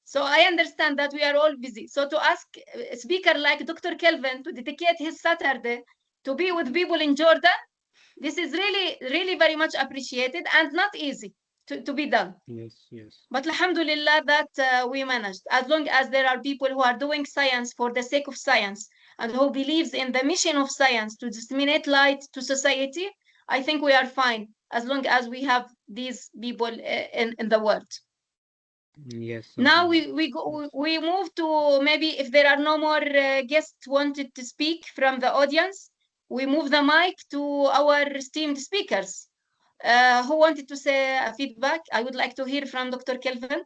So I understand that we are all busy. So to ask a speaker like Dr. Kelvin to dedicate his Saturday to be with people in Jordan, this is really, really very much appreciated and not easy to be done. Yes. But alhamdulillah that we managed. As long as there are people who are doing science for the sake of science and who believes in the mission of science to disseminate light to society, I think we are fine as long as we have these people in the world. Yes. Now we move to maybe if there are no more guests wanted to speak from the audience, we move the mic to our esteemed speakers. Who wanted to say a feedback? I would like to hear from Dr. Kelvin.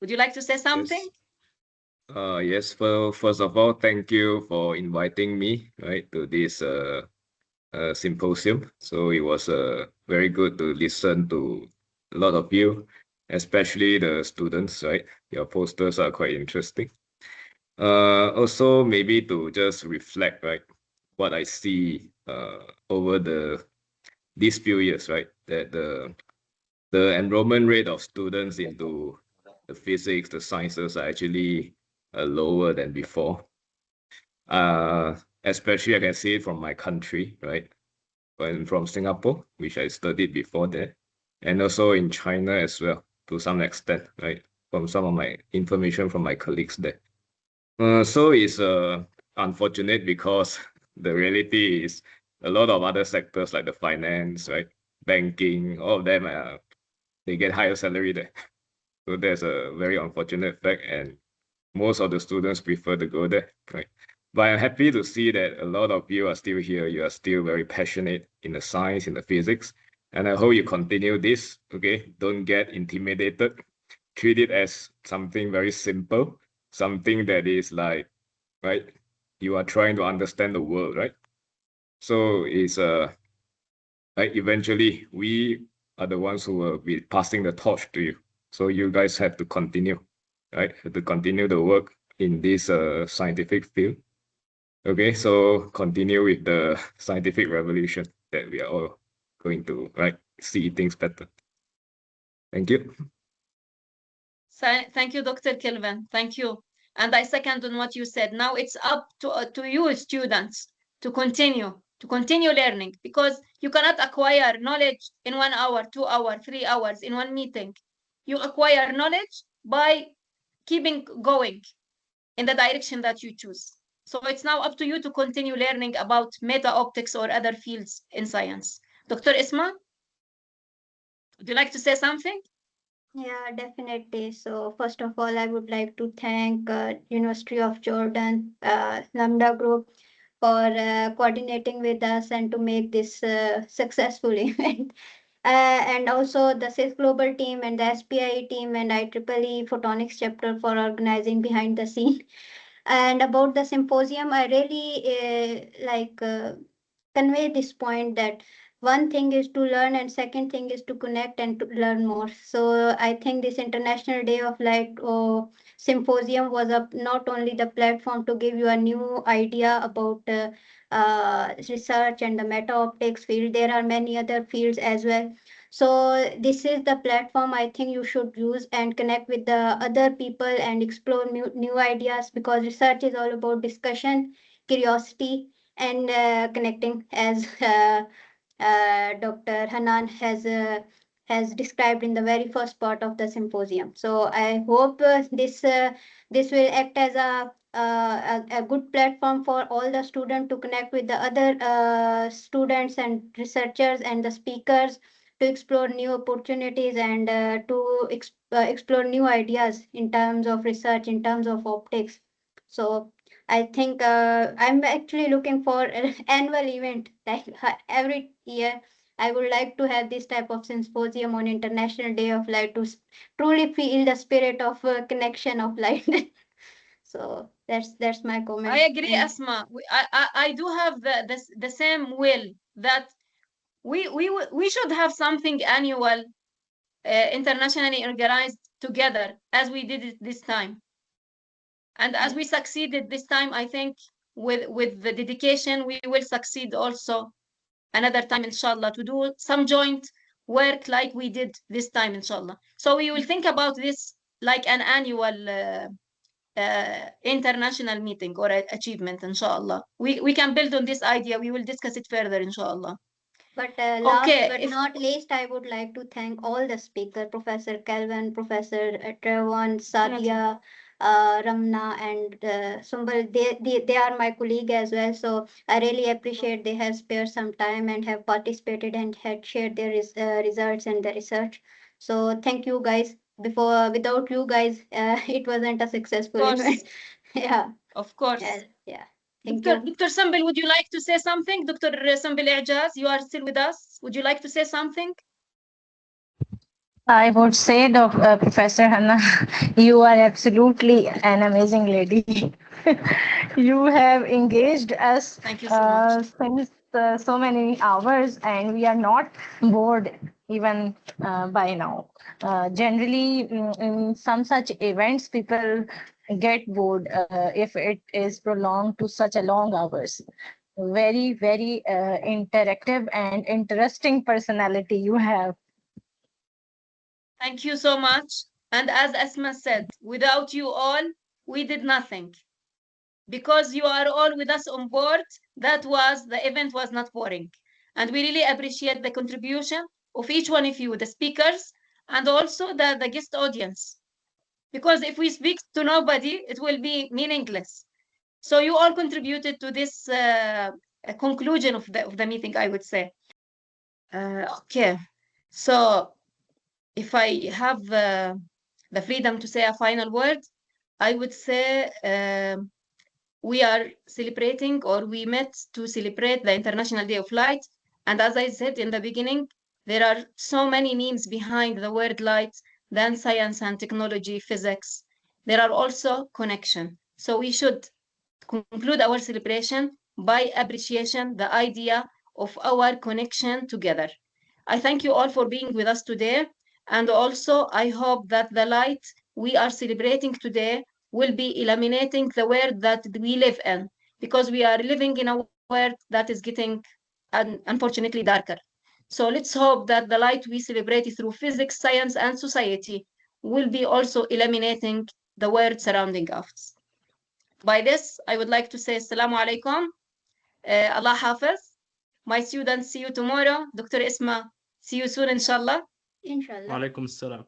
Would you like to say something? Yes. Well, first of all, thank you for inviting me to this symposium. So it was very good to listen to a lot of you, especially the students, right? Your posters are quite interesting. Also, maybe to just reflect, right, what I see over these few years, right, that the enrollment rate of students into the physics, the sciences are actually lower than before. Especially I can see it from my country, right? When from Singapore, which I studied before there, and also in China as well, to some extent, right? From some of my information from my colleagues there. So it's unfortunate because the reality is a lot of other sectors like the finance, right, banking, all of them they get higher salary there. So there's a very unfortunate fact, and most of the students prefer to go there, right? But I'm happy to see that a lot of you are still here. You are still very passionate in the science, in the physics, and I hope you continue this. Okay, don't get intimidated. Treat it as something very simple, something that is like, right? You are trying to understand the world, right? So it's like eventually we are the ones who will be passing the torch to you. So you guys have to continue, right? Have to continue the work in this scientific field. Okay, so continue with the scientific revolution that we are all going to, right, see things better. Thank you. Thank you, Dr. Kelvin. Thank you. And I second on what you said. Now it's up to you, students, to continue learning, because you cannot acquire knowledge in 1 hour, 2 hours, 3 hours in one meeting. You acquire knowledge by keeping going in the direction that you choose. So it's now up to you to continue learning about meta-optics or other fields in science. Dr. Isma, would you like to say something? Yeah, definitely. So first of all, I would like to thank University of Jordan, Lambda Group for coordinating with us and to make this successful event. And also the CISS-Global team and the SPIE team and IEEE Photonics chapter for organizing behind the scene. And about the symposium, I really convey this point that one thing is to learn and second thing is to connect and to learn more. So I think this International Day of Light symposium was not only the platform to give you a new idea about research and the meta-optics field, there are many other fields as well. So this is the platform I think you should use and connect with the other people and explore new ideas, because research is all about discussion, curiosity, and connecting, as Dr. Hanan has described in the very first part of the symposium. So I hope this will act as a good platform for all the students to connect with the other students and researchers and the speakers, to explore new opportunities and to explore new ideas in terms of research, in terms of optics. So I think I'm actually looking for an annual event like every year. I would like to have this type of symposium on International Day of Light to truly feel the spirit of connection of light. So that's my comment. I agree, Asma. I do have the same will that we should have something annual, internationally organized together, as we did it this time. And as we succeeded this time, I think with the dedication, we will succeed also another time, inshallah, to do some joint work like we did this time, inshallah. So we will think about this like an annual international meeting or achievement, inshallah. We can build on this idea. We will discuss it further, inshallah. But last but not least, I would like to thank all the speakers, Professor Kelvin, Professor Trevon, Sadia, Ramna, and Sumbal. They are my colleague as well. So I really appreciate they have spared some time and have participated and had shared their results and the research. So thank you guys. Without you guys, it wasn't a successful event. Yeah. Of course. Yeah. Dr. Sumbal, would you like to say something? Dr. Sumbal Ijaz, you are still with us. Would you like to say something? I would say, Professor Hanan, you are absolutely an amazing lady. You have engaged us Thank you so much. since so many hours, and we are not bored even by now. Generally, in some such events, people get bored if it is prolonged to such a long hours. Very, very interactive and interesting personality you have. Thank you so much. And as Asma said, without you all, we did nothing. Because you are all with us on board, the event was not boring. And we really appreciate the contribution of each one of you, the speakers, and also the guest audience. Because if we speak to nobody, it will be meaningless. So you all contributed to this conclusion of the meeting, I would say. Okay, so if I have the freedom to say a final word, I would say we are celebrating, or we met to celebrate the International Day of Light. And as I said in the beginning, there are so many meanings behind the word light than science and technology, physics. There are also connection. So we should conclude our celebration by appreciation the idea of our connection together. I thank you all for being with us today. And also, I hope that the light we are celebrating today will be illuminating the world that we live in, because we are living in a world that is getting, unfortunately, darker. So let's hope that the light we celebrate through physics, science, and society will be also illuminating the world surrounding us. By this, I would like to say Assalamu alaikum, Allah Hafiz. My students, see you tomorrow. Dr. Isma, see you soon, inshallah. Inshallah. Alaikum assalam.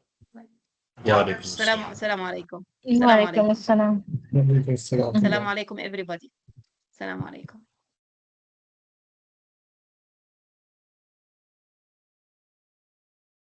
Assalamu alaikum. Wa alaikum assalam. Assalamu alaikum, everybody. Assalamu alaikum.